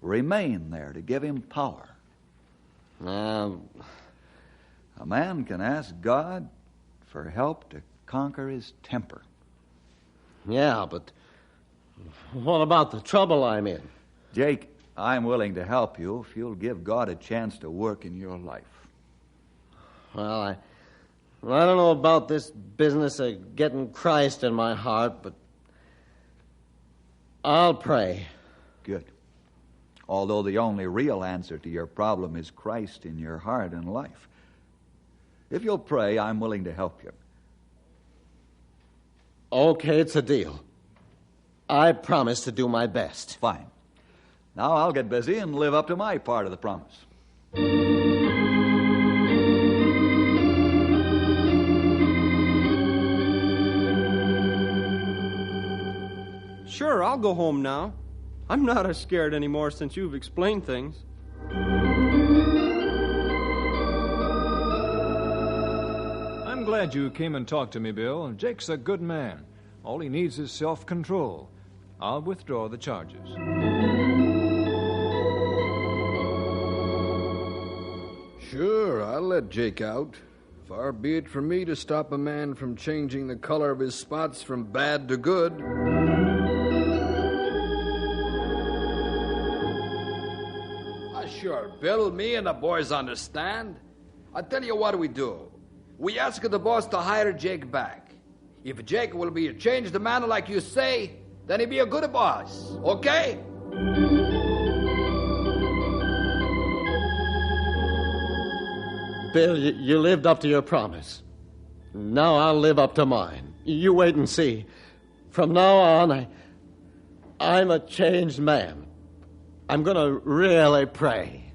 remain there to give him power. A man can ask God for help to conquer his temper. Yeah, but what about the trouble I'm in? Jake, I'm willing to help you if you'll give God a chance to work in your life. Well, I don't know about this business of getting Christ in my heart, but I'll pray. Good. Although the only real answer to your problem is Christ in your heart and life. If you'll pray, I'm willing to help you. Okay, it's a deal. I promise to do my best. Fine. Now I'll get busy and live up to my part of the promise. Sure, I'll go home now. I'm not as scared anymore since you've explained things. I'm glad you came and talked to me, Bill. Jake's a good man. All he needs is self-control. I'll withdraw the charges. Sure, I'll let Jake out. Far be it from me to stop a man from changing the color of his spots from bad to good. Sure, Bill, me and the boys understand. I tell you what we do. We ask the boss to hire Jake back. If Jake will be a changed man like you say, then he be a good boss, okay? Bill, you lived up to your promise. Now I'll live up to mine. You wait and see. From now on, I'm a changed man. I'm going to really pray.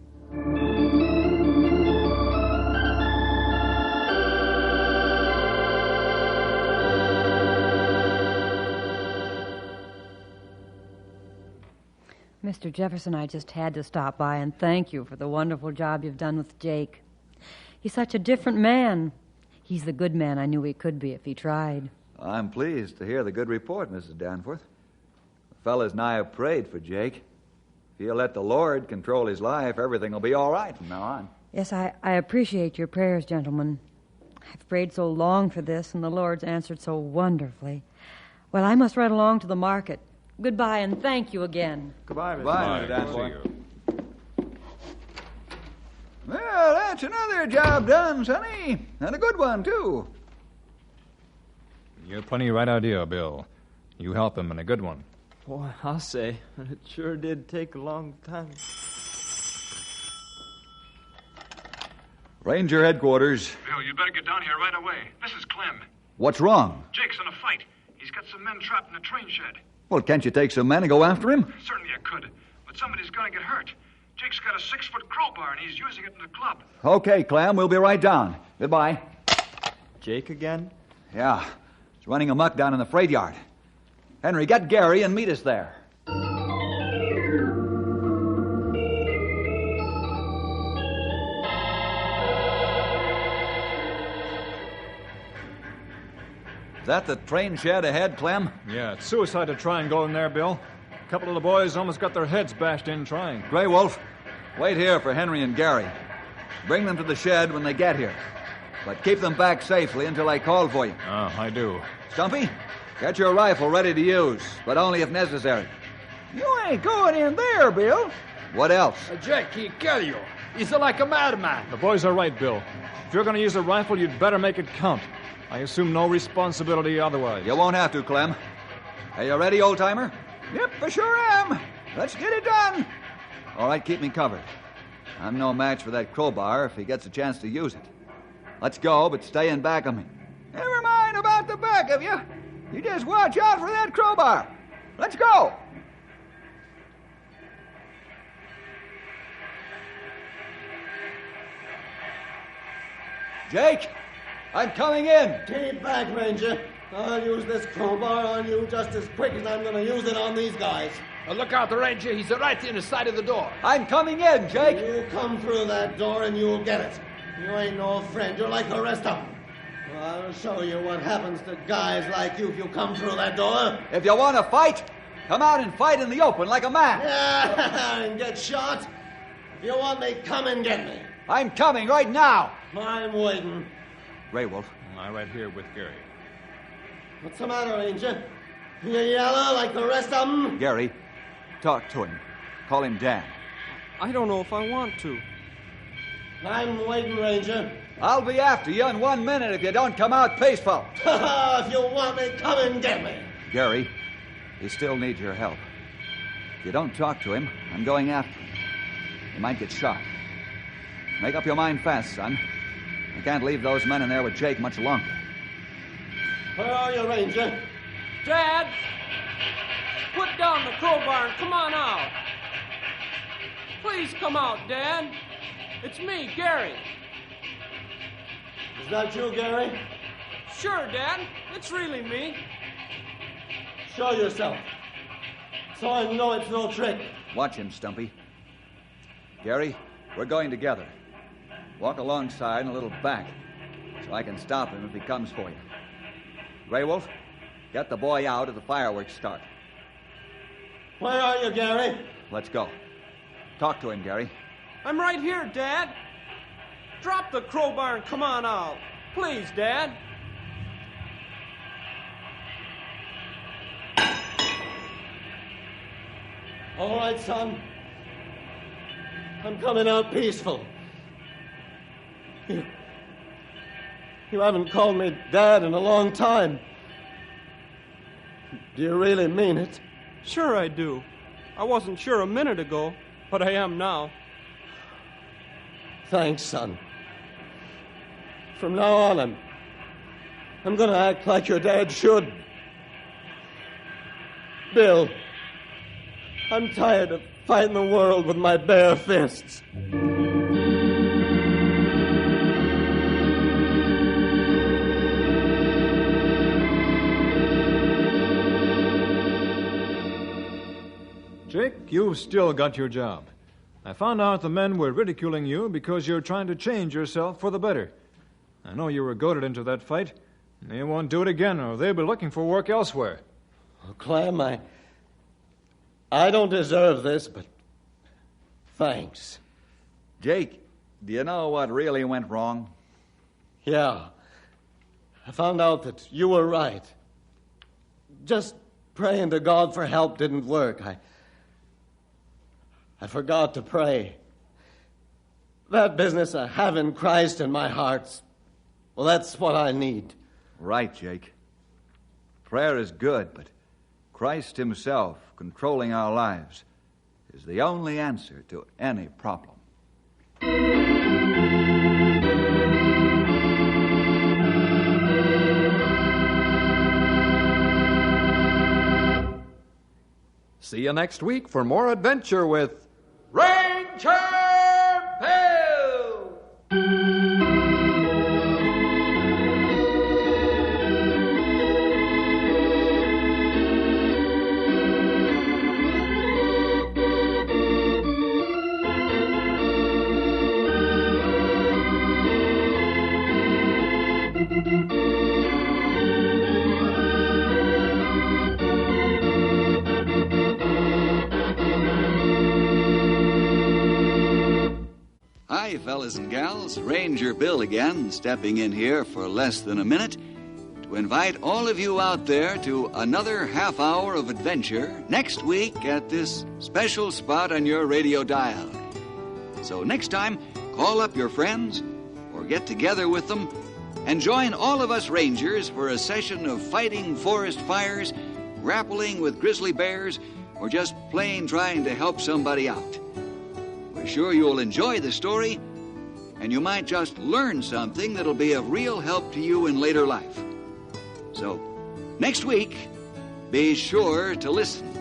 Mr. Jefferson, I just had to stop by and thank you for the wonderful job you've done with Jake. He's such a different man. He's the good man I knew he could be if he tried. I'm pleased to hear the good report, Mrs. Danforth. The fellas and I have prayed for Jake. If he'll let the Lord control his life, everything will be all right from now on. Yes, I appreciate your prayers, gentlemen. I've prayed so long for this, and the Lord's answered so wonderfully. Well, I must run along to the market. Goodbye, and thank you again. Goodbye, Mr. Danforth. Well, that's another job done, Sonny. And a good one, too. You have plenty right idea, Bill. You help him, and a good one. Boy, I'll say, it sure did take a long time. Ranger headquarters. Bill, you better get down here right away. This is Clem. What's wrong? Jake's in a fight. He's got some men trapped in a train shed. Well, can't you take some men and go after him? Certainly I could, but somebody's going to get hurt. Jake's got a 6-foot crowbar, and he's using it in the club. Okay, Clem, we'll be right down. Goodbye. Jake again? Yeah. He's running amok down in the freight yard. Henry, get Gary and meet us there. Is that the train shed ahead, Clem? Yeah, it's suicide to try and go in there, Bill. A couple of the boys almost got their heads bashed in trying. Grey Wolf, wait here for Henry and Gary. Bring them to the shed when they get here. But keep them back safely until I call for you. Oh, I do. Stumpy, get your rifle ready to use, but only if necessary. You ain't going in there, Bill. What else? Jake, he kill you. He's like a madman. The boys are right, Bill. If you're going to use a rifle, you'd better make it count. I assume no responsibility otherwise. You won't have to, Clem. Are you ready, old-timer? Yep, I sure am. Let's get it done. All right, keep me covered. I'm no match for that crowbar if he gets a chance to use it. Let's go, but stay in back of me. Never mind about the back of you. You just watch out for that crowbar. Let's go. Jake, I'm coming in. Keep back, Ranger. I'll use this crowbar on you just as quick as I'm going to use it on these guys. Look out, the Ranger. He's right in the side of the door. I'm coming in, Jake. You come through that door and you'll get it. You ain't no friend. You're like the rest of them. I'll show you what happens to guys like you if you come through that door. If you want to fight, come out and fight in the open like a man. Yeah, and get shot. If you want me, come and get me. I'm coming right now. I'm waiting. Grey Wolf. I'm right here with Gary. What's the matter, Ranger? You yellow like the rest of them? Gary, talk to him. Call him Dan. I don't know if I want to. I'm waiting, Ranger. I'll be after you in 1 minute if you don't come out peaceful. If you want me, come and get me. Gary, he still needs your help. If you don't talk to him, I'm going after him. He might get shot. Make up your mind fast, son. I can't leave those men in there with Jake much longer. Where are you, Ranger? Dad! Put down the crowbar and come on out. Please come out, Dad. It's me, Gary. Is that you, Gary? Sure, Dad. It's really me. Show yourself. So I know it's no trick. Watch him, Stumpy. Gary, we're going together. Walk alongside and a little back, so I can stop him if he comes for you. Grey Wolf, get the boy out at the fireworks start. Where are you, Gary? Let's go. Talk to him, Gary. I'm right here, Dad. Drop the crowbar and come on out. Please, Dad. All right, son. I'm coming out peaceful. You haven't called me Dad in a long time. Do you really mean it? Sure I do. I wasn't sure a minute ago, but I am now. Thanks, son. From now on, I'm going to act like your dad should. Bill, I'm tired of fighting the world with my bare fists. Jake, you've still got your job. I found out the men were ridiculing you because you're trying to change yourself for the better. I know you were goaded into that fight. They won't do it again, or they'll be looking for work elsewhere. Oh, Clem, I don't deserve this, but thanks. Jake, do you know what really went wrong? Yeah. I found out that you were right. Just praying to God for help didn't work. I forgot to pray. That business of having Christ in my heart, well, that's what I need. Right, Jake. Prayer is good, but Christ himself controlling our lives is the only answer to any problem. See you next week for more adventure with Ranger Bill! Hi, fellas and gals. Ranger Bill again, stepping in here for less than a minute to invite all of you out there to another half hour of adventure next week at this special spot on your radio dial. So next time, call up your friends or get together with them and join all of us Rangers for a session of fighting forest fires, grappling with grizzly bears, or just plain trying to help somebody out. We're sure you'll enjoy the story, and you might just learn something that'll be of real help to you in later life. So, next week, be sure to listen.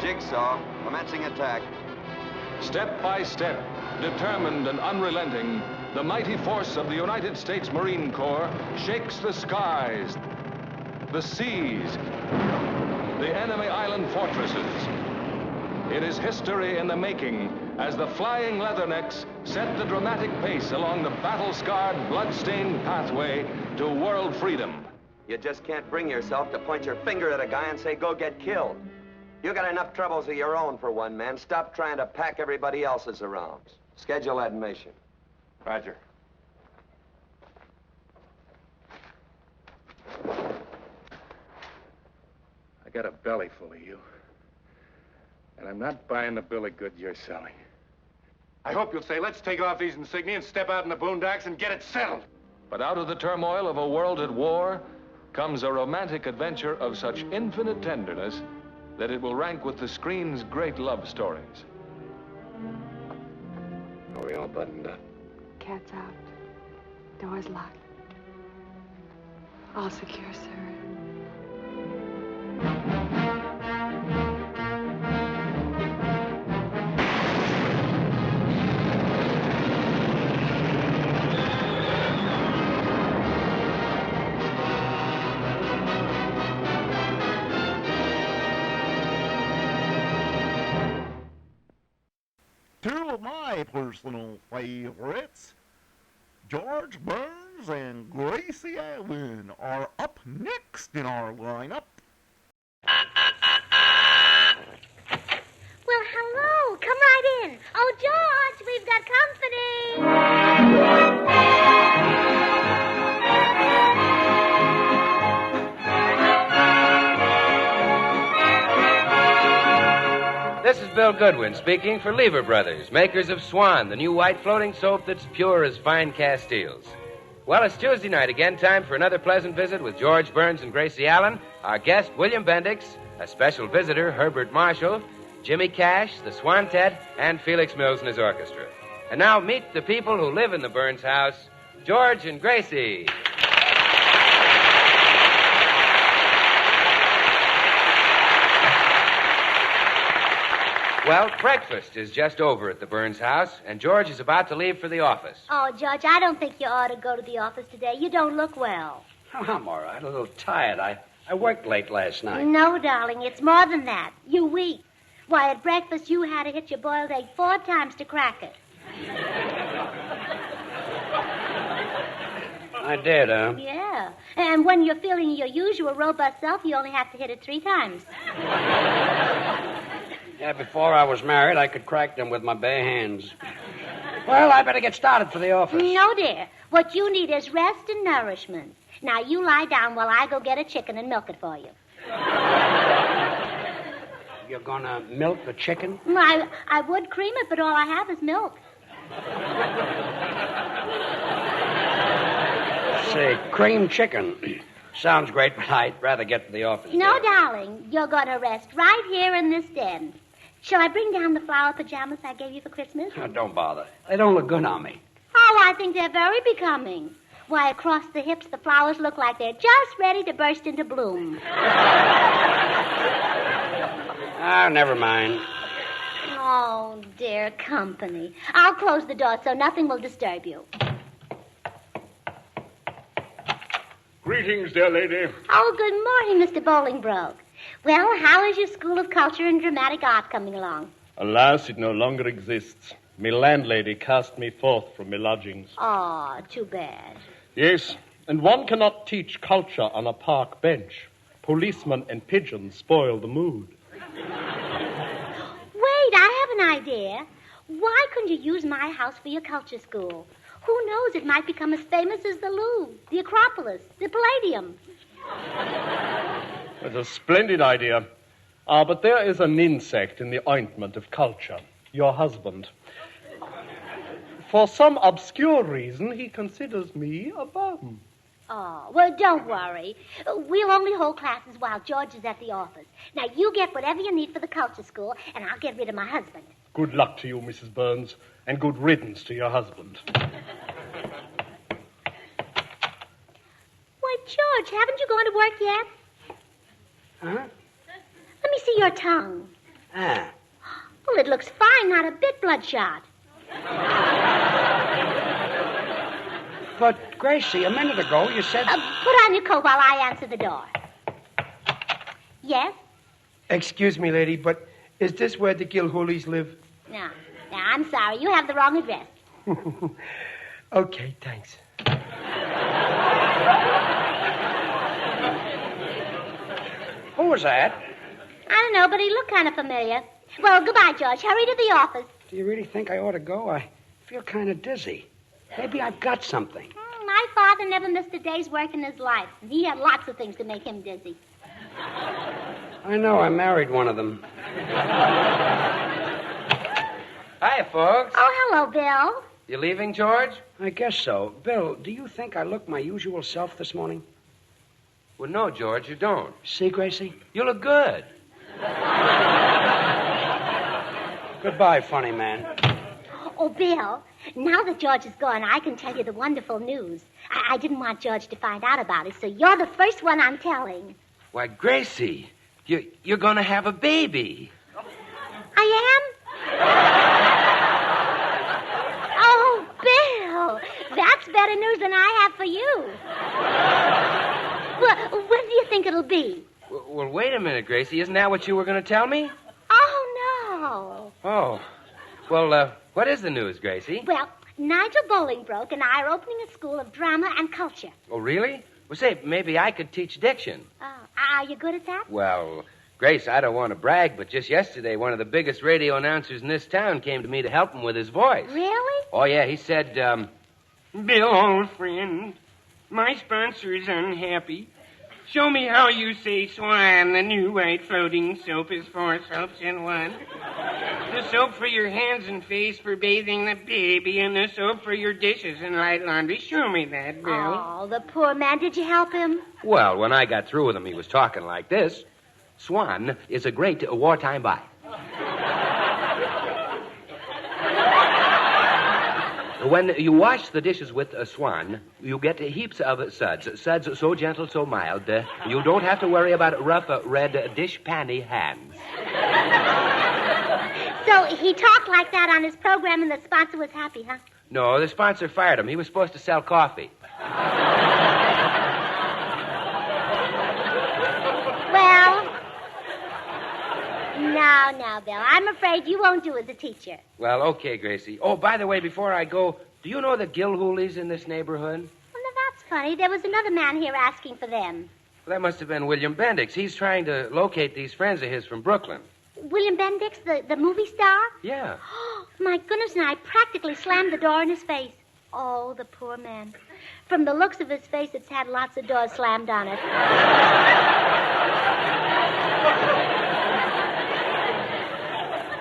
Jigsaw, commencing attack. Step by step, determined and unrelenting, the mighty force of the United States Marine Corps shakes the skies, the seas, the enemy island fortresses. It is history in the making as the Flying Leathernecks set the dramatic pace along the battle-scarred, blood-stained pathway to world freedom. You just can't bring yourself to point your finger at a guy and say, go get killed. You got enough troubles of your own for one, man. Stop trying to pack everybody else's around. Schedule admission. Roger. I got a belly full of you. And I'm not buying the bill of goods you're selling. I hope you'll say, let's take off these insignia and step out in the boondocks and get it settled. But out of the turmoil of a world at war comes a romantic adventure of such infinite tenderness that it will rank with the screen's great love stories. Are we all buttoned up? Cat's out. Door's locked. All secure, sir. Two of my personal favorites, George Burns and Gracie Allen, are up next in our lineup. Well, hello. Come right in. Oh, George, we've got company. This is Bill Goodwin speaking for Lever Brothers, makers of Swan, the new white floating soap that's pure as fine Castiles. Well, it's Tuesday night again, time for another pleasant visit with George Burns and Gracie Allen, our guest, William Bendix, a special visitor, Herbert Marshall, Jimmy Cash, the Swantet, and Felix Mills and his orchestra. And now meet the people who live in the Burns house, George and Gracie. Well, breakfast is just over at the Burns house, and George is about to leave for the office. Oh, George, I don't think you ought to go to the office today. You don't look well. Oh, I'm all right. A little tired. I worked late last night. No, darling, it's more than that. You're weak. Why, at breakfast, you had to hit your boiled egg 4 times to crack it. I did, huh? Yeah. And when you're feeling your usual robust self, you only have to hit it 3 times. Yeah, before I was married, I could crack them with my bare hands. Well, I better get started for the office. No, dear. What you need is rest and nourishment. Now, you lie down while I go get a chicken and milk it for you. You're gonna milk the chicken? I would cream it, but all I have is milk. Say, cream chicken. Sounds great, but I'd rather get to the office. No, darling. You're going to rest right here in this den. Shall I bring down the flower pajamas I gave you for Christmas? Oh, don't bother. They don't look good on me. Oh, I think they're very becoming. Why, across the hips, the flowers look like they're just ready to burst into bloom. Ah, never mind. Oh, dear company. I'll close the door so nothing will disturb you. Greetings, dear lady. Oh, good morning, Mr. Bolingbroke. Well, how is your School of Culture and Dramatic Art coming along? Alas, it no longer exists. Me landlady cast me forth from me lodgings. Oh, too bad. Yes, and one cannot teach culture on a park bench. Policemen and pigeons spoil the mood. Wait, I have an idea. Why couldn't you use my house for your culture school? Who knows, it might become as famous as the Louvre, the Acropolis, the Palladium. It's a splendid idea. But there is an insect in the ointment of culture, your husband. For some obscure reason, he considers me a bum. Oh, well, don't worry. We'll only hold classes while George is at the office. Now, you get whatever you need for the culture school, and I'll get rid of my husband. Good luck to you, Mrs. Burns, and good riddance to your husband. Why, George, haven't you gone to work yet? Huh? Let me see your tongue. Ah. Well, it looks fine, not a bit bloodshot. But, Gracie, a minute ago you said... Put on your coat while I answer the door. Yes? Excuse me, lady, but is this where the Gilhooleys live? No, I'm sorry. You have the wrong address. Okay, thanks. Who was that? I don't know, but he looked kind of familiar. Well, goodbye, George. Hurry to the office. Do you really think I ought to go? I feel kind of dizzy. Maybe I've got something. My father never missed a day's work in his life. He had lots of things to make him dizzy. I know. I married one of them. Hi, folks. Oh, hello, Bill. You leaving, George? I guess so. Bill, do you think I look my usual self this morning? Well, no, George, you don't. See, Gracie? You look good. Goodbye, funny man. Oh, Bill, now that George is gone, I can tell you the wonderful news. I didn't want George to find out about it, so you're the first one I'm telling. Why, Gracie, You're going to have a baby. I am? Oh, Bill, that's better news than I have for you. Well, when do you think it'll be? Well, wait a minute, Gracie. Isn't that what you were going to tell me? Oh, no. Oh. Well, what is the news, Gracie? Well, Nigel Bolingbroke and I are opening a school of drama and culture. Oh, really? Well, say, maybe I could teach diction. Oh, are you good at that? Well, Grace, I don't want to brag, but just yesterday, one of the biggest radio announcers in this town came to me to help him with his voice. Really? Oh, yeah, he said, Bill, old friend, my sponsor is unhappy. Show me how you say Swan. The new white floating soap is 4 soaps in one. The soap for your hands and face for bathing the baby, and the soap for your dishes and light laundry. Show me that, Bill. Oh, the poor man. Did you help him? Well, when I got through with him, he was talking like this. Swan is a great wartime buy. When you wash the dishes with a Swan, you get heaps of suds. Suds so gentle, so mild, you don't have to worry about rough, red dish panty hands. So he talked like that on his program and the sponsor was happy, huh? No, the sponsor fired him. He was supposed to sell coffee. Well, now, Bill. I'm afraid you won't do as a teacher. Well, okay, Gracie. Oh, by the way, before I go, do you know the Gilhoolies in this neighborhood? Well, now that's funny. There was another man here asking for them. Well, that must have been William Bendix. He's trying to locate these friends of his from Brooklyn. William Bendix, the movie star? Yeah. Oh, my goodness, and I practically slammed the door in his face. Oh, the poor man. From the looks of his face, it's had lots of doors slammed on it.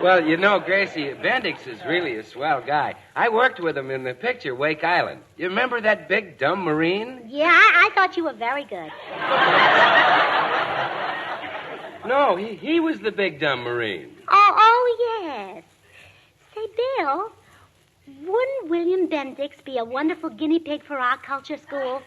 Well, you know, Gracie, Bendix is really a swell guy. I worked with him in the picture Wake Island. You remember that big, dumb Marine? Yeah, I thought you were very good. No, he was the big, dumb Marine. Oh, yes. Say, Bill, wouldn't William Bendix be a wonderful guinea pig for our culture school?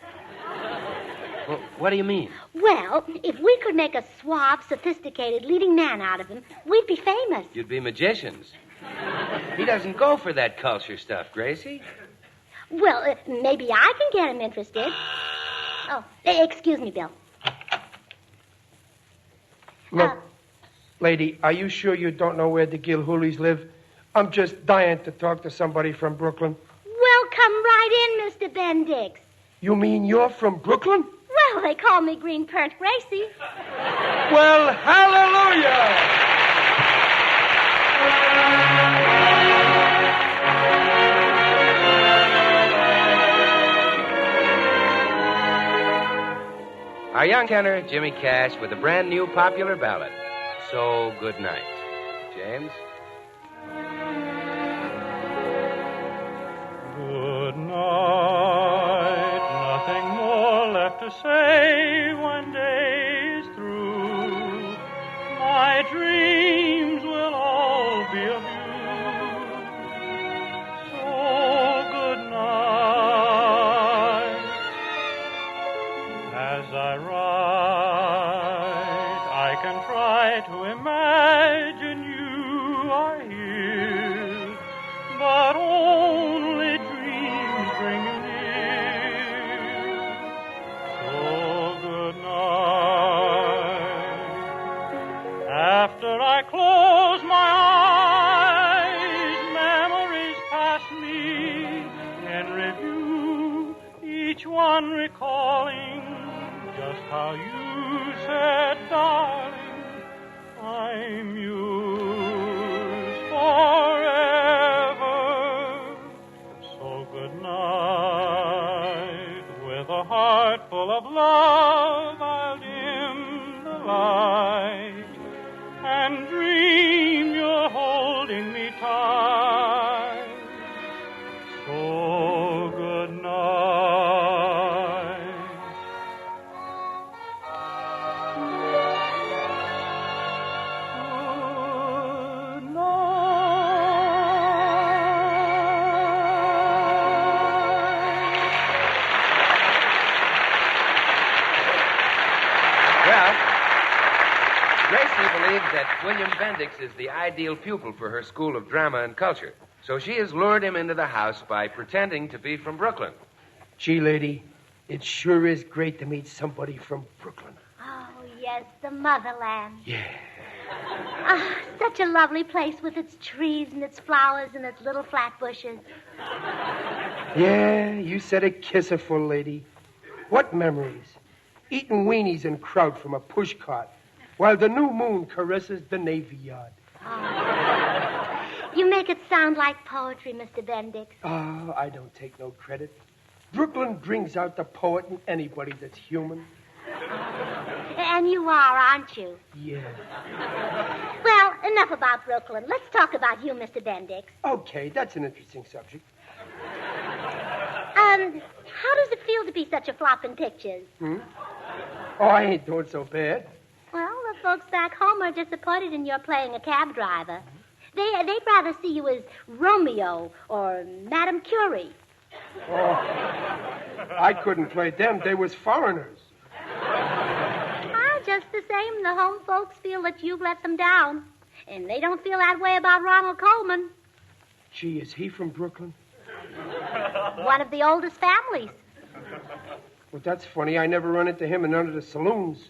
Well, what do you mean? Well, if we could make a suave, sophisticated leading man out of him, we'd be famous. You'd be magicians. He doesn't go for that culture stuff, Gracie. Well, maybe I can get him interested. Oh, excuse me, Bill. Look, lady, are you sure you don't know where the Gilhoolies live? I'm just dying to talk to somebody from Brooklyn. Well, come right in, Mr. Bendix. You mean you're from Brooklyn? Well, they call me Green Pernt Gracie. Well, hallelujah! Our young tenor, Jimmy Cash, with a brand new popular ballad, So Good Night. James? Good night, nothing more left to say when day is through. My dreams will all be of you. So good night. As I write, I can try to imagine you are here, but only dreams bring you near. So good night. After I close my eyes, memories pass me in review, each one recalling just how you said, darling, I'm yours forever. So good night. With a heart full of love, I'll dim the light and dream you're holding me tight. So good night. Good that William Bendix is the ideal pupil for her School of Drama and Culture. So she has lured him into the house by pretending to be from Brooklyn. Gee, lady, it sure is great to meet somebody from Brooklyn. Oh, yes, the motherland. Yeah. Ah, such a lovely place with its trees and its flowers and its little flat bushes. Yeah, you said it kissiful, lady. What memories? Eating weenies and kraut from a push cart while the new moon caresses the Navy Yard. Oh. You make it sound like poetry, Mr. Bendix. Oh, I don't take no credit. Brooklyn brings out the poet in anybody that's human. And you are, aren't you? Yeah. Well, enough about Brooklyn. Let's talk about you, Mr. Bendix. Okay, that's an interesting subject. How does it feel to be such a flop in pictures? Oh, I ain't doing so bad. Well, the folks back home are disappointed in your playing a cab driver. They'd rather see you as Romeo or Madame Curie. Oh, I couldn't play them. They was foreigners. Just the same, the home folks feel that you've let them down. And they don't feel that way about Ronald Coleman. Gee, is he from Brooklyn? One of the oldest families. Well, that's funny. I never run into him in none of the saloons.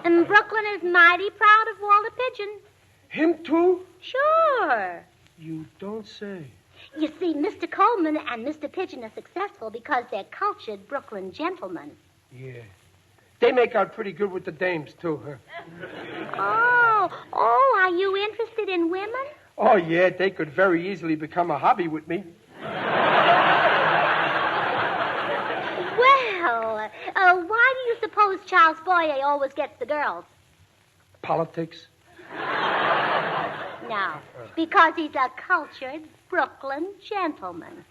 And Brooklyn is mighty proud of Walter Pigeon. Him, too? Sure. You don't say. You see, Mr. Coleman and Mr. Pigeon are successful because they're cultured Brooklyn gentlemen. Yeah. They make out pretty good with the dames, too, huh? Oh, are you interested in women? Oh, yeah, they could very easily become a hobby with me. Well, why do you suppose Charles Boyer always gets the girls? Politics? No, because he's a cultured Brooklyn gentleman.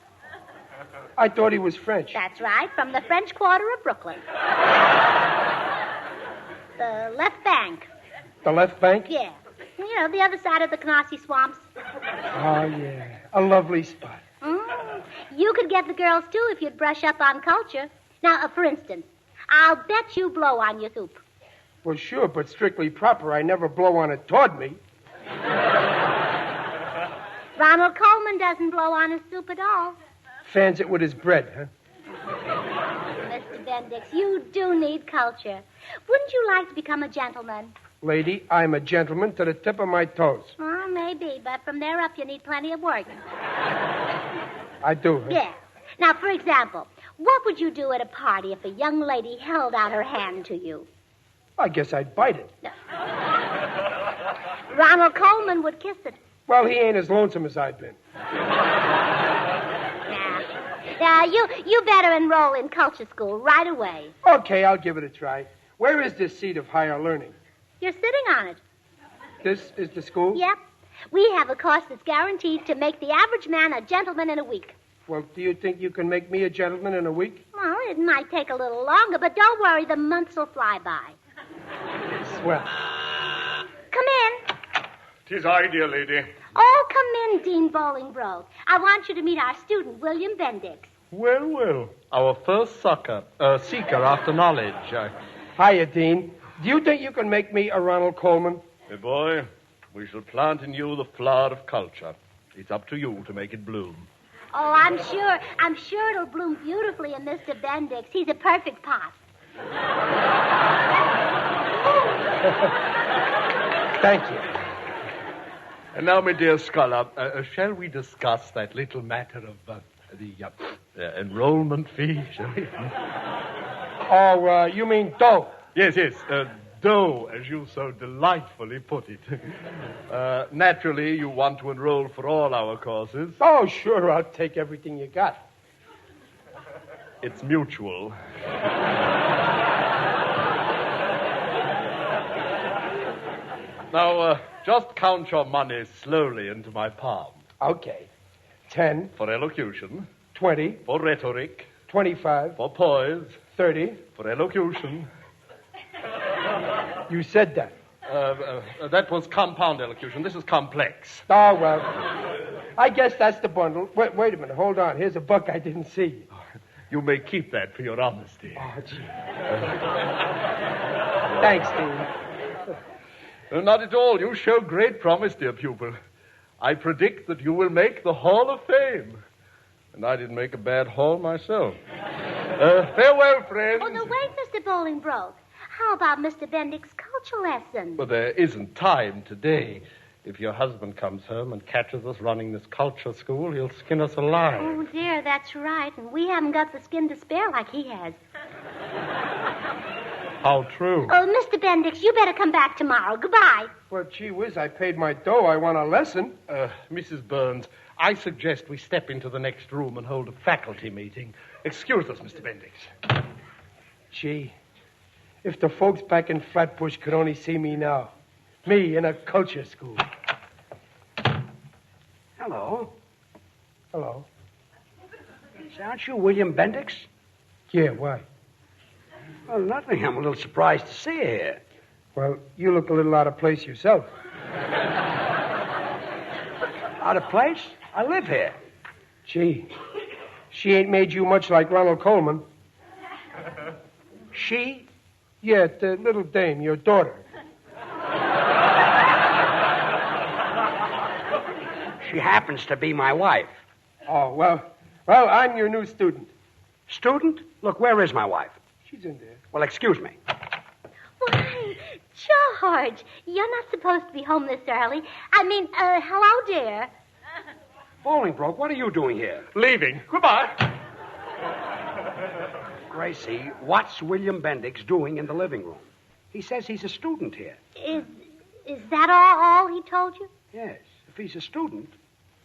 I thought he was French. That's right, from the French Quarter of Brooklyn. The left bank. The left bank? Yeah. You know, the other side of the Canarsie Swamps. Oh, yeah. A lovely spot. You could get the girls, too, if you'd brush up on culture. Now, for instance, I'll bet you blow on your soup. Well, sure, but strictly proper. I never blow on it toward me. Ronald Coleman doesn't blow on his soup at all. Fans it with his bread, huh? Mr. Bendix, you do need culture. Wouldn't you like to become a gentleman? Lady, I'm a gentleman to the tip of my toes. Oh, maybe, but from there up you need plenty of work. I do, huh? Yeah. Now, for example, what would you do at a party if a young lady held out her hand to you? I guess I'd bite it. No. Ronald Coleman would kiss it. Well, he ain't as lonesome as I've been. Now, you better enroll in culture school right away. Okay, I'll give it a try. Where is this seat of higher learning? You're sitting on it. This is the school? Yep. We have a course that's guaranteed to make the average man a gentleman in a week. Well, do you think you can make me a gentleman in a week? Well, it might take a little longer, but don't worry, the months will fly by. Swell. Come in. 'Tis I, dear lady. Oh, come in, Dean Bolingbroke. I want you to meet our student, William Bendix. Well, well. Our first seeker after knowledge. Hiya, Dean. Do you think you can make me a Ronald Coleman? My boy, we shall plant in you the flower of culture. It's up to you to make it bloom. Oh, I'm sure it'll bloom beautifully in Mr. Bendix. He's a perfect pot. Thank you. And now, my dear scholar, shall we discuss that little matter of the enrollment fee, shall we? Oh, you mean dough? Yes, dough, as you so delightfully put it. Naturally, you want to enroll for all our courses. Oh, sure, I'll take everything you got. It's mutual. Now, just count your money slowly into my palm. Okay. 10. For elocution. 20. For rhetoric. 25. For poise. 30. For elocution. You said that. That was compound elocution. This is complex. Oh, well. I guess that's the bundle. Wait a minute. Hold on. Here's a buck I didn't see. You may keep that for your honesty. Oh, gee. Thanks, Dean. Not at all. You show great promise, dear pupil. I predict that you will make the Hall of Fame. And I didn't make a bad haul myself. Farewell, friends. Oh, no, wait, Mr. Bolingbroke. How about Mr. Bendick's culture lesson? But there isn't time today. If your husband comes home and catches us running this culture school, he'll skin us alive. Oh, dear, that's right. And we haven't got the skin to spare like he has. How true. Oh, Mr. Bendix, you better come back tomorrow. Goodbye. Well, gee whiz, I paid my dough. I want a lesson. Mrs. Burns, I suggest we step into the next room and hold a faculty meeting. Excuse us, Mr. Bendix. Gee, if the folks back in Flatbush could only see me now. Me in a culture school. Hello. Hello. Aren't you William Bendix? Yeah, why? Well, nothing. I'm a little surprised to see you here. Well, you look a little out of place yourself. Out of place? I live here. Gee, she ain't made you much like Ronald Coleman. She? Yeah, the little dame, your daughter. She happens to be my wife. Oh, well, I'm your new student. Student? Look, where is my wife? She's in there. Well, excuse me. Why, George, you're not supposed to be home this early. Hello, dear. Bolingbroke, what are you doing here? Leaving. Goodbye. Gracie, what's William Bendix doing in the living room? He says he's a student here. Is that all he told you? Yes. If he's a student,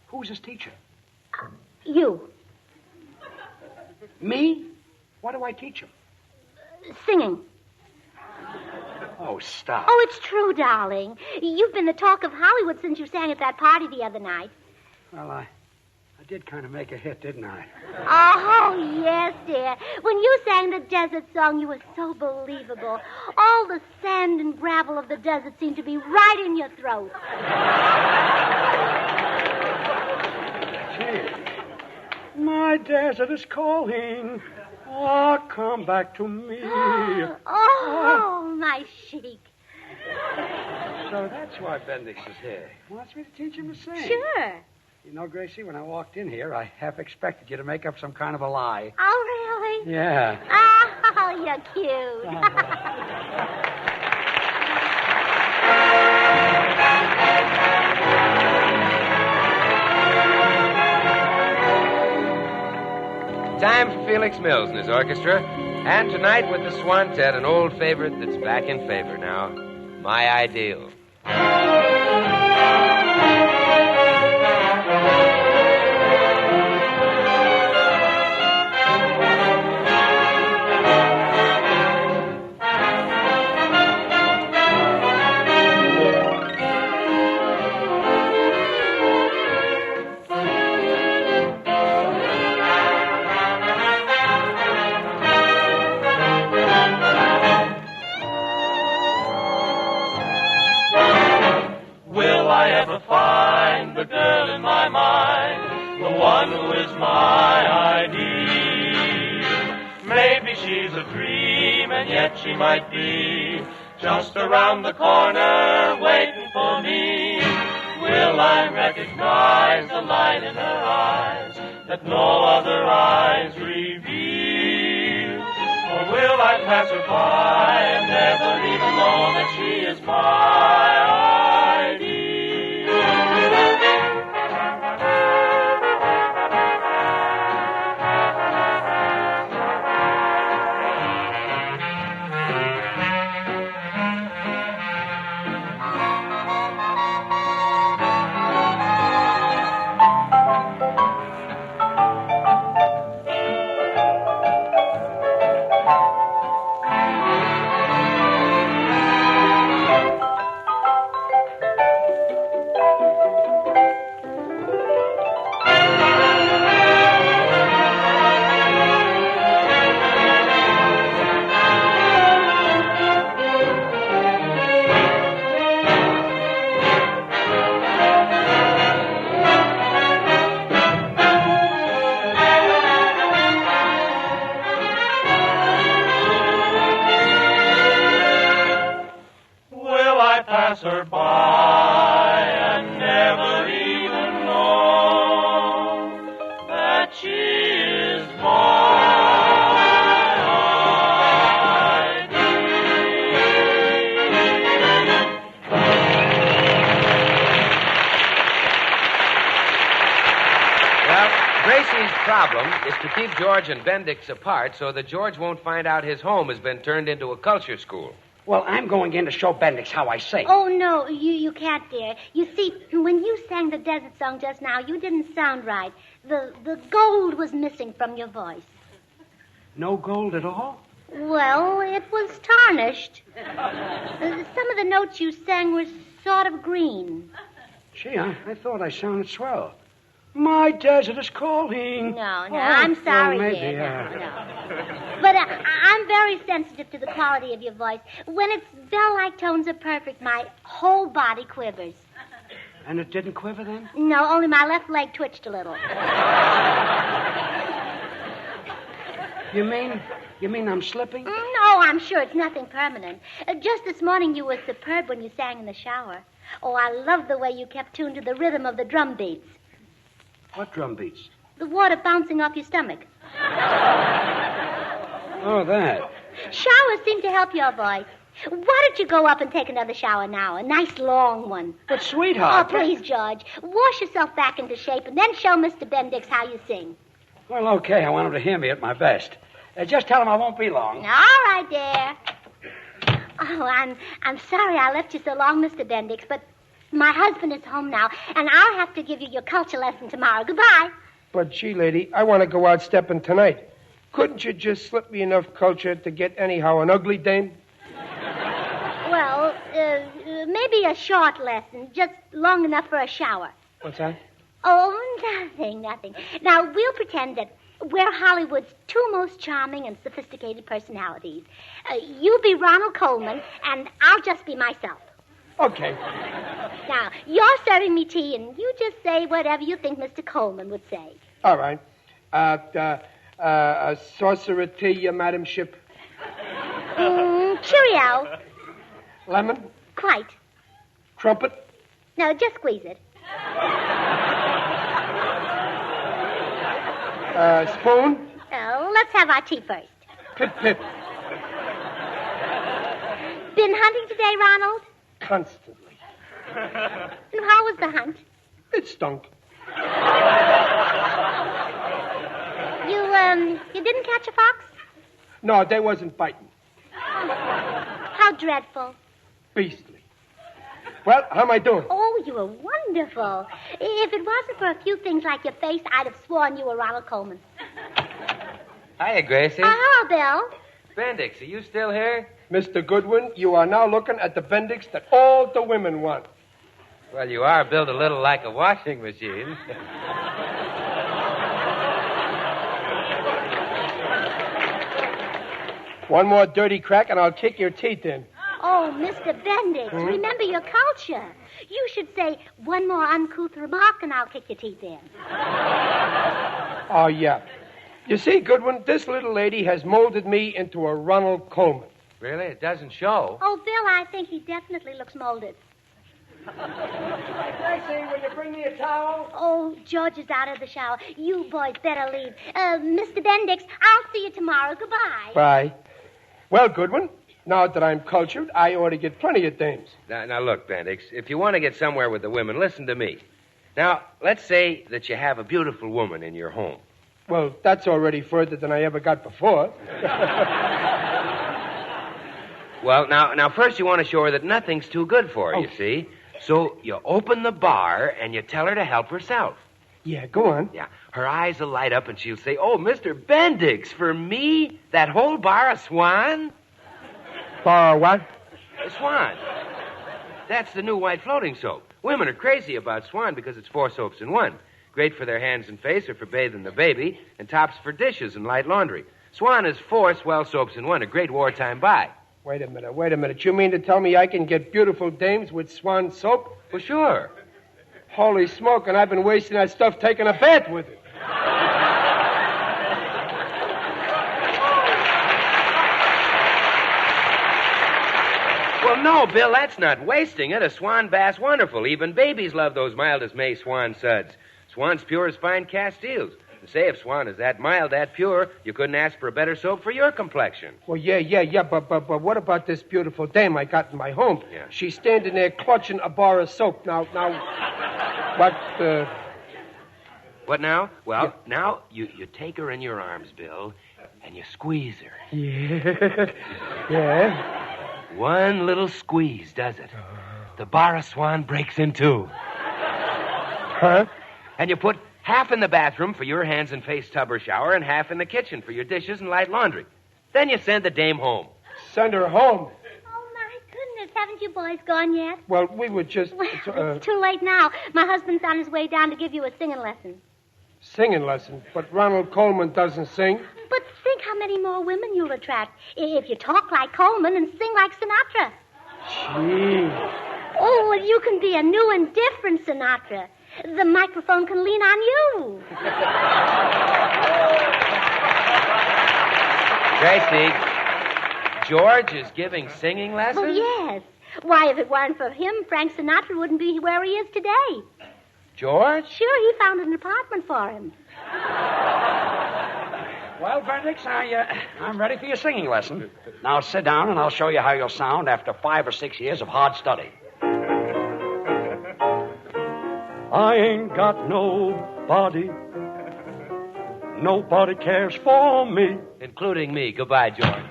who's his teacher? You. Me? What do I teach him? Singing. Oh, stop. Oh, it's true, darling. You've been the talk of Hollywood since you sang at that party the other night. Well, I did kind of make a hit, didn't I? Oh, yes, dear. When you sang the desert song, you were so believable. All the sand and gravel of the desert seemed to be right in your throat. Gee, my desert is calling. Oh, come back to me. Oh, my chic. So that's why Bendix is here. He wants me to teach him to sing. Sure. You know, Gracie, when I walked in here, I half expected you to make up some kind of a lie. Oh, really? Yeah. Oh, you're cute. Time for Felix Mills and his orchestra. And tonight with the Swantet, an old favorite that's back in favor now, My Ideal. She might be just around the corner waiting for me. Will I recognize the light in her eyes that no other eyes reveal? Or will I pass her by and never even know that she is my ideal? problem is to keep George and Bendix apart so that George won't find out his home has been turned into a culture school. Well, I'm going in to show Bendix how I sing. Oh, no, you can't, dear. You see, when you sang the desert song just now, you didn't sound right. The gold was missing from your voice. No gold at all? Well, it was tarnished. Some of the notes you sang were sort of green. Gee, I thought I sounded swell. My desert is calling. No, I'm sorry, well, maybe, dear. No. But I'm very sensitive to the quality of your voice. When its bell-like tones are perfect, my whole body quivers. And it didn't quiver then? No, only my left leg twitched a little. You mean I'm slipping? No, I'm sure it's nothing permanent. Just this morning you were superb when you sang in the shower. Oh, I love the way you kept tuned to the rhythm of the drum beats. What drum beats? The water bouncing off your stomach. Oh, that. Showers seem to help your voice. Why don't you go up and take another shower now? A nice long one. But, sweetheart... Oh, please, George. Wash yourself back into shape and then show Mr. Bendix how you sing. Well, okay. I want him to hear me at my best. Just tell him I won't be long. All right, dear. Oh, I'm sorry I left you so long, Mr. Bendix, but my husband is home now, and I'll have to give you your culture lesson tomorrow. Goodbye. But, gee, lady, I want to go out stepping tonight. Couldn't you just slip me enough culture to get anyhow an ugly dame? Well, maybe a short lesson, just long enough for a shower. What's that? Oh, nothing. Now, we'll pretend that we're Hollywood's two most charming and sophisticated personalities. You'll be Ronald Coleman, and I'll just be myself. Okay. Now, you're serving me tea, and you just say whatever you think Mr. Coleman would say. All right. A saucer of tea, Madam Ship. Cheerio. Lemon? Quite. Crumpet? No, just squeeze it. Spoon? Oh, let's have our tea first. Pip. Been hunting today, Ronald? Constantly. And how was the hunt? It stunk. You didn't catch a fox? No, they wasn't biting. How dreadful. Beastly. Well, how am I doing? Oh, you were wonderful. If it wasn't for a few things like your face, I'd have sworn you were Ronald Coleman. Hiya, Gracie. Hello, Bill. Bendix, are you still here? Mr. Goodwin, you are now looking at the Bendix that all the women want. Well, you are built a little like a washing machine. One more dirty crack and I'll kick your teeth in. Oh, Mr. Bendix, remember your culture. You should say one more uncouth remark and I'll kick your teeth in. Oh, yeah. You see, Goodwin, this little lady has molded me into a Ronald Coleman. Really? It doesn't show. Oh, Bill, I think he definitely looks molded. Gracie, will you bring me a towel? Oh, George is out of the shower. You boys better leave. Mr. Bendix, I'll see you tomorrow. Goodbye. Bye. Well, Goodwin, now that I'm cultured, I ought to get plenty of dames. Now, look, Bendix, if you want to get somewhere with the women, listen to me. Now, let's say that you have a beautiful woman in your home. Well, that's already further than I ever got before. Well, now, first you want to show her that nothing's too good for her, you see. So you open the bar and you tell her to help herself. Yeah, go on. Yeah, her eyes will light up and she'll say, "Oh, Mr. Bendix, for me? That whole bar of Swan?" Bar what? Swan. That's the new white floating soap. Women are crazy about Swan because it's 4 soaps in one. Great for their hands and face or for bathing the baby, and tops for dishes and light laundry. Swan is 4 swell soaps in one, a great wartime buy. Wait a minute. You mean to tell me I can get beautiful dames with Swan soap? Well, sure. Holy smoke, and I've been wasting that stuff taking a bath with it. Well, no, Bill, that's not wasting it. A Swan bath's wonderful. Even babies love those mild as May Swan suds. Swan's pure as fine Castiles. And say, if Swan is that mild, that pure, you couldn't ask for a better soap for your complexion. Well, yeah, but what about this beautiful dame I got in my home? Yeah. She's standing there clutching a bar of soap. Now, what, What now? Well, now you take her in your arms, Bill, and you squeeze her. Yeah. Yeah. One little squeeze does it. The bar of Swan breaks in two. Huh? And you put half in the bathroom for your hands and face tub or shower and half in the kitchen for your dishes and light laundry. Then you send the dame home. Send her home? Oh, my goodness. Haven't you boys gone yet? Well, we were just... It's too late now. My husband's on his way down to give you a singing lesson. Singing lesson? But Ronald Coleman doesn't sing. But think how many more women you'll attract if you talk like Coleman and sing like Sinatra. Gee. Oh, well, you can be a new and different Sinatra. The microphone can lean on you. Gracie, George is giving singing lessons? Well, yes. Why, if it weren't for him, Frank Sinatra wouldn't be where he is today. George? Sure, he found an apartment for him. Well, Bendix, I'm ready for your singing lesson. Now sit down and I'll show you how you'll sound after 5 or 6 years of hard study. I ain't got nobody. Nobody cares for me. Including me. Goodbye, George.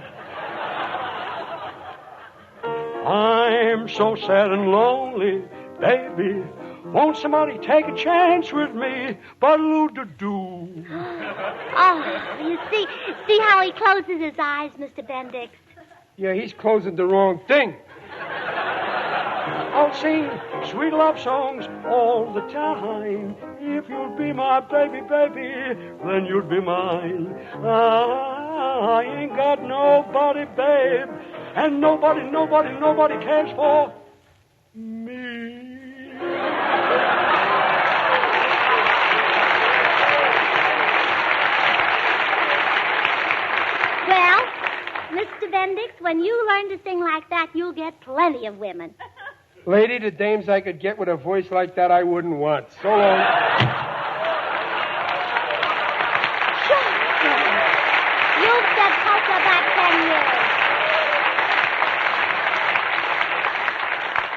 I'm so sad and lonely, baby. Won't somebody take a chance with me? Ba-doo-doo-doo. Oh, you see how he closes his eyes, Mr. Bendix? Yeah, he's closing the wrong thing. I'll sing sweet love songs all the time. If you'll be my baby, baby, then you'll be mine. I ain't got nobody, babe, and nobody cares for me. Well, Mr. Bendix, when you learn to sing like that, you'll get plenty of women. Lady, the dames I could get with a voice like that I wouldn't want. So long. You've set Tulsa back 10 years.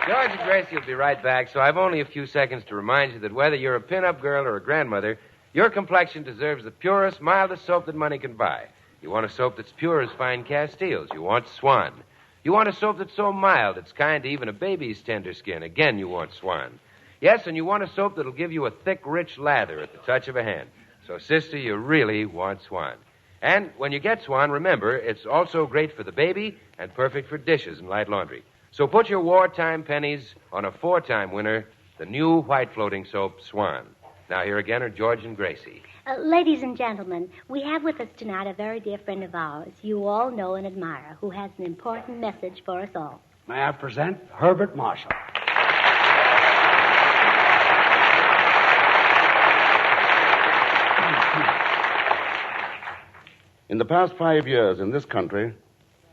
George and Gracie will be right back, so I've only a few seconds to remind you that whether you're a pin-up girl or a grandmother, your complexion deserves the purest, mildest soap that money can buy. You want a soap that's pure as fine Castiles. You want Swan. You want a soap that's so mild it's kind to even a baby's tender skin. Again, you want Swan. Yes, and you want a soap that'll give you a thick, rich lather at the touch of a hand. So, sister, you really want Swan. And when you get Swan, remember, it's also great for the baby and perfect for dishes and light laundry. So put your wartime pennies on a 4-time winner, the new white floating soap, Swan. Now, here again are George and Gracie. Ladies and gentlemen, we have with us tonight a very dear friend of ours you all know and admire, who has an important message for us all. May I present Herbert Marshall. In the past 5 years in this country,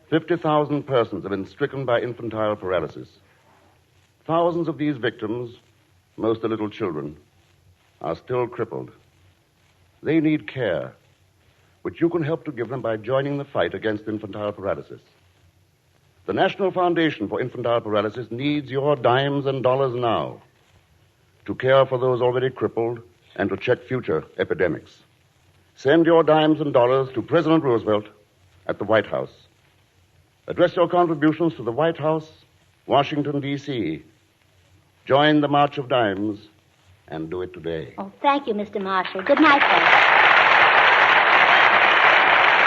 50,000 persons have been stricken by infantile paralysis. Thousands of these victims, most are little children, are still crippled. They need care, which you can help to give them by joining the fight against infantile paralysis. The National Foundation for Infantile Paralysis needs your dimes and dollars now to care for those already crippled and to check future epidemics. Send your dimes and dollars to President Roosevelt at the White House. Address your contributions to the White House, Washington, D.C. Join the March of Dimes and do it today. Oh, thank you, Mr. Marshall. Good night, folks.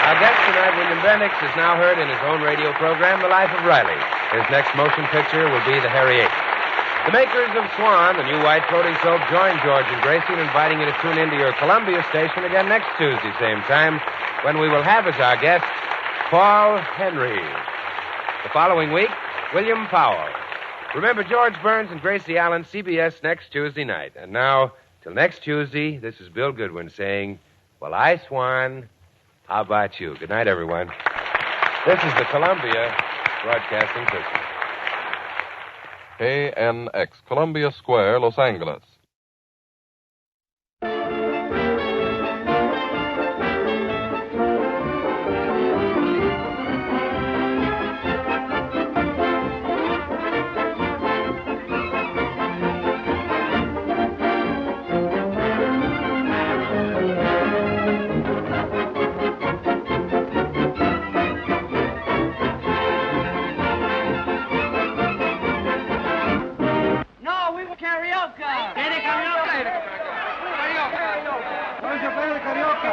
Our guest tonight, William Bendix, is now heard in his own radio program, The Life of Riley. His next motion picture will be The Hairy Ape. The makers of Swan, the new white floating soap, join George and Gracie in inviting you to tune into your Columbia station again next Tuesday, same time, when we will have as our guest Paul Henry. The following week, William Powell. Remember George Burns and Gracie Allen, CBS next Tuesday night. And now, till next Tuesday, this is Bill Goodwin saying, well, I, Swan, how about you? Good night, everyone. This is the Columbia Broadcasting System. KNX, Columbia Square, Los Angeles. karaoke. Tiene karaoke. Vamos a play the karaoke.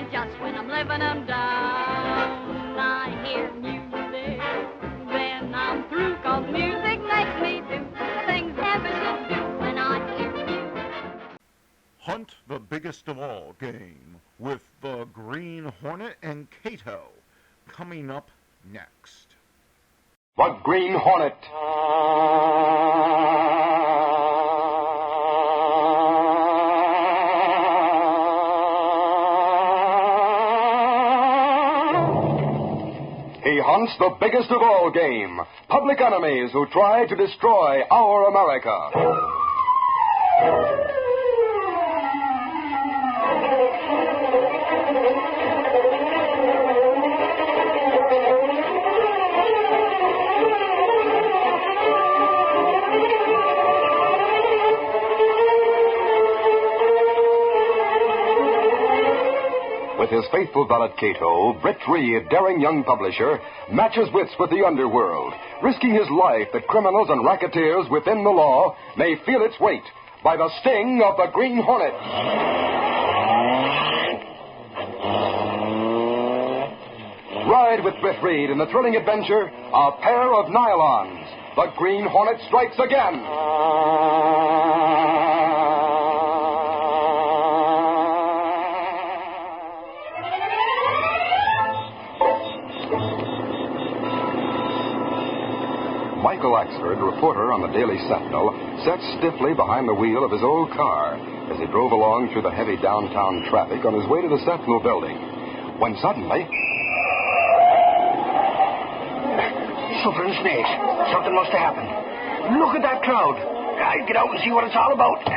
Just when I'm living them down, I hear music, then I'm through, 'cause music makes me do the things heaven should do when I hear music. Hunt the Biggest of All game with the Green Hornet and Cato coming up next. The Green Hornet. He hunts the biggest of all game, public enemies who try to destroy our America. With his faithful valet Cato, Britt Reed, daring young publisher, matches wits with the underworld, risking his life that criminals and racketeers within the law may feel its weight by the sting of the Green Hornet. Ride with Britt Reed in the thrilling adventure, A Pair of Nylons. The Green Hornet strikes again. Michael Axford, reporter on the Daily Sentinel, sat stiffly behind the wheel of his old car as he drove along through the heavy downtown traffic on his way to the Sentinel building, when suddenly... Super and snakes. Something must have happened. Look at that crowd. I'll get out and see what it's all about. All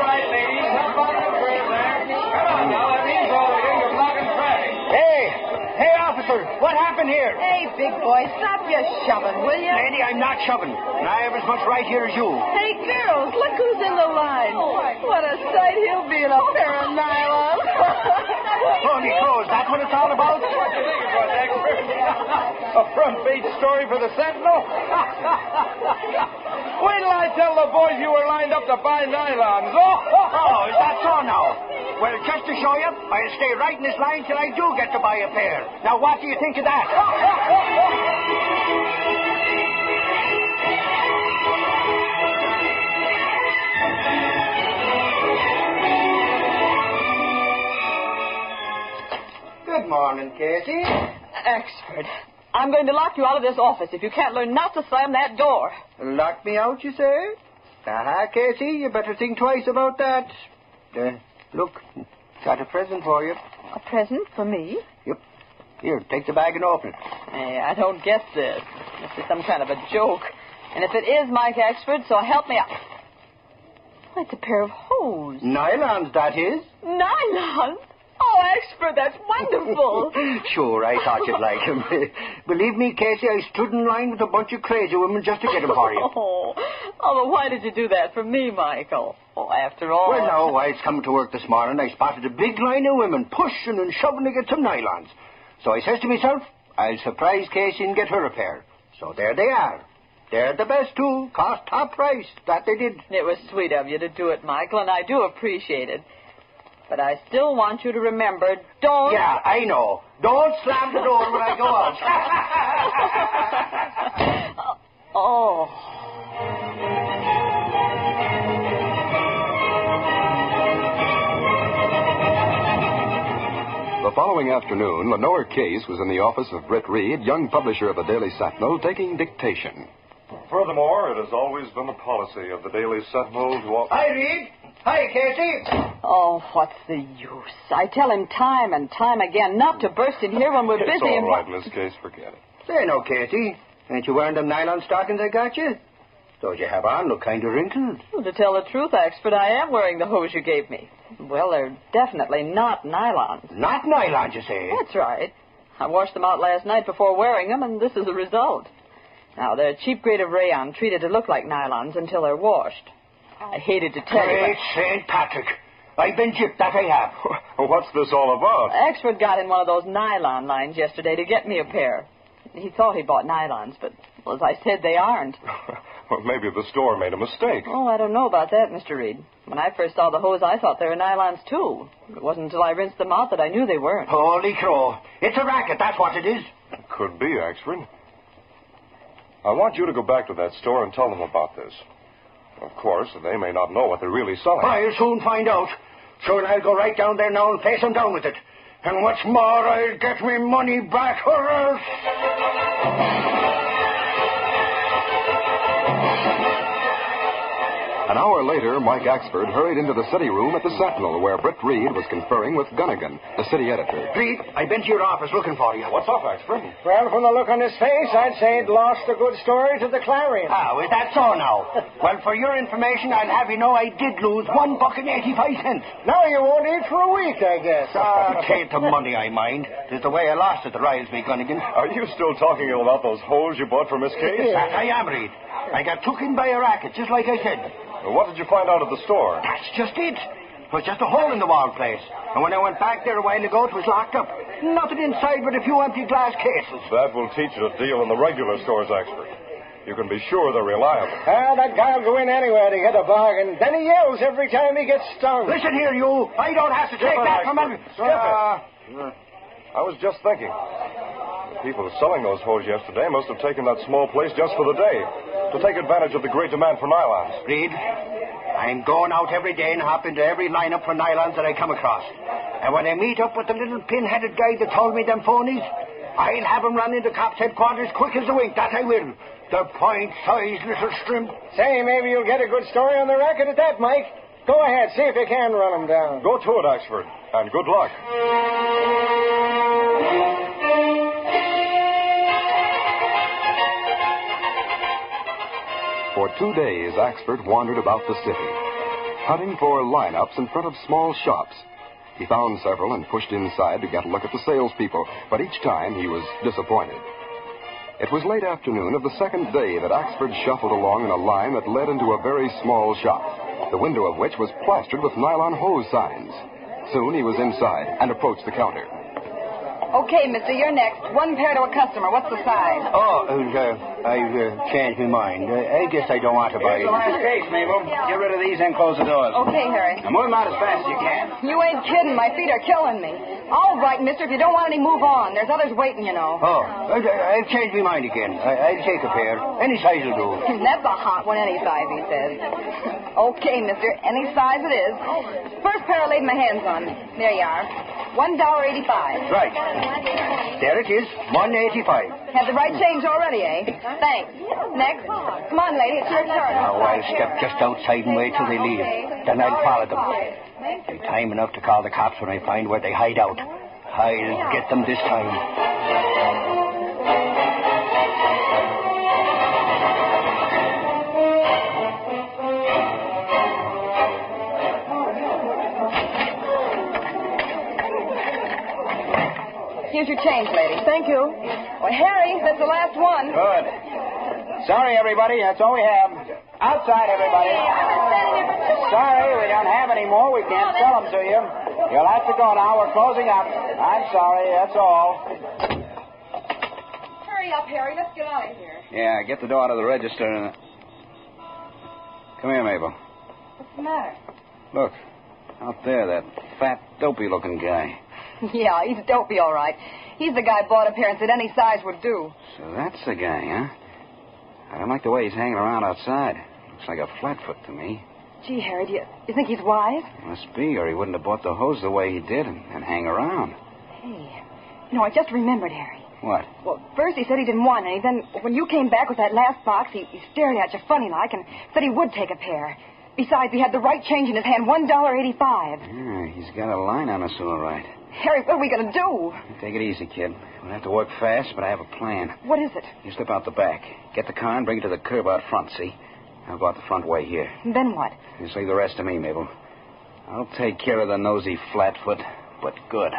right, ladies. Up on the trail there. Come on now. That means over here. You're blocking traffic. Hey, officer. What happened here? Hey, big boy, stop your shoving, will you? Lady, I'm not shoving. And I have as much right here as you. Hey, girls, look who's in the line. What a sight he'll be in a pair of nylons. Holy crows, that's what it's all about? What do you think it was, expert? A front page story for the Sentinel? Wait till I tell the boys you were lined up to buy nylons. Oh, is that so now? Well, just to show you, I'll stay right in this line till I do get to buy a pair. Now, what do you think of that? Good morning, Casey. Axford, I'm going to lock you out of this office if you can't learn not to slam that door. Lock me out, you say? Aha, Casey, you better think twice about that. Look, got a present for you. A present for me? Yep. Here, take the bag and open it. Hey, I don't get this. This is some kind of a joke. And if it is Mike Axford, so help me out. Why, it's a pair of hose. Nylons, that is. Nylons? Oh, Axford, that's wonderful. Sure, I thought you'd like him. Believe me, Casey, I stood in line with a bunch of crazy women just to get him for you. Oh, but why did you do that for me, Michael? Oh, after all... Well, now, I was coming to work this morning. I spotted a big line of women pushing and shoving to get some nylons. So I says to myself, I'll surprise Casey and get her a pair. So there they are. They're the best, too. Cost top price. That they did. It was sweet of you to do it, Michael, and I do appreciate it. But I still want you to remember, don't... Yeah, I know. Don't slam the door when I go out. Oh. The following afternoon, Lenore Case was in the office of Britt Reed, young publisher of the Daily Sentinel, taking dictation. Furthermore, it has always been the policy of the Daily Sentinel to... Hi, Reed. Hi, Casey. Oh, what's the use? I tell him time and time again not to burst in here when we're busy. It's all right, Miss Case. Forget it. Say no, Casey. Ain't you wearing them nylon stockings I got you? Those you have on look kind of wrinkled. Well, to tell the truth, Axford, I am wearing the hose you gave me. Well, they're definitely not nylons. Not nylons, you say? That's right. I washed them out last night before wearing them, and this is the result. Now, they're a cheap grade of rayon treated to look like nylons until they're washed. I hated to tell you. Great St. Patrick. I've been gypped, that I have. What's this all about? Axford got in one of those nylon lines yesterday to get me a pair. He thought he bought nylons, but, well, as I said, they aren't. Well, maybe the store made a mistake. Oh, I don't know about that, Mr. Reed. When I first saw the hose, I thought they were nylons, too. It wasn't until I rinsed them out that I knew they weren't. Holy crow. It's a racket, that's what it is. It could be, Axford. I want you to go back to that store and tell them about this. Of course, they may not know what they're really selling. I'll soon find out. Sure, I'll go right down there now and face them down with it. And what's more, I'll get me money back or else... An hour later, Mike Axford hurried into the city room at the Sentinel, where Britt Reed was conferring with Gunnigan, the city editor. Reed, I've been to your office looking for you. What's up, Axford? Well, from the look on his face, I'd say he'd lost a good story to the Clarion. How is that so now? Well, for your information, I'll have you know I did lose $1.85. Now you won't eat for a week, I guess. Tain't the money I mind. It's the way I lost it that riles me, Gunnigan. Are you still talking about those holes you bought for Miss Case? That I am, Reed. I got took in by a racket, just like I said. Well, what did you find out at the store? That's just it. It was just a hole in the wall place. And when I went back there a while ago, it was locked up. Nothing inside but a few empty glass cases. That will teach you to deal in the regular stores, Axford. You can be sure they're reliable. That guy'll go in anywhere to get a bargain. Then he yells every time he gets stung. Listen here, you. I don't have to take that from him. I was just thinking. The people selling those hose yesterday must have taken that small place just for the day, to take advantage of the great demand for nylons. Reed, I'm going out every day and hop into every lineup for nylons that I come across. And when I meet up with the little pin-headed guy that told me them phonies, I'll have him run into cops' headquarters quick as a wink, that I will. The point-sized little shrimp. Say, maybe you'll get a good story on the racket at that, Mike. Go ahead, see if you can run him down. Go to it, Axford, and good luck. For 2 days, Axford wandered about the city, hunting for lineups in front of small shops. He found several and pushed inside to get a look at the salespeople, but each time he was disappointed. It was late afternoon of the second day that Axford shuffled along in a line that led into a very small shop, the window of which was plastered with nylon hose signs. Soon he was inside and approached the counter. Okay, mister, you're next. One pair to a customer. What's the size? Oh, I've changed my mind. I guess I don't want to buy it. Here's the last case, Mabel. Get rid of these and close the doors. Okay, Harry. And move them out as fast as you can. You ain't kidding. My feet are killing me. All right, mister. If you don't want any, move on. There's others waiting, you know. Oh, I've changed my mind again. I'll take a pair. Any size will do. That's a hot one, any size, he says. Okay, mister. Any size it is. First pair I laid my hands on. There you are. $1.85. Right. There it is. $1.85. Have the right change already, eh? Thanks. Next. Come on, lady. It's your turn. Now, I'll step just outside and wait till they leave. Then I'll follow them. I've time enough to call the cops when I find where they hide out. I'll get them this time. Here's your change, lady. Thank you. Well, Harry, that's the last one. Good. Sorry, everybody. That's all we have. Outside, everybody. Sorry, we don't have any more. We can't sell them to you. You'll have to go now. We're closing up. I'm sorry. That's all. Hurry up, Harry. Let's get out of here. Yeah, get the door to the register and... Come here, Mabel. What's the matter? Look. Out there, that fat, dopey-looking guy. Yeah, he's dopey, all right. He's the guy bought a pair and said any size would do. So that's the guy, huh? I don't like the way he's hanging around outside. Looks like a flatfoot to me. Gee, Harry, do you think he's wise? Must be, or he wouldn't have bought the hose the way he did and hang around. Hey, I just remembered, Harry. What? Well, first he said he didn't want any. Then, when you came back with that last box, he stared at you funny-like and said he would take a pair. Besides, he had the right change in his hand, $1.85. Yeah, he's got a line on us, all right. Harry, what are we going to do? Take it easy, kid. We'll have to work fast, but I have a plan. What is it? You slip out the back. Get the car and bring it to the curb out front, see? I'll go out the front way here. And then what? You leave the rest to me, Mabel. I'll take care of the nosy flatfoot, but good.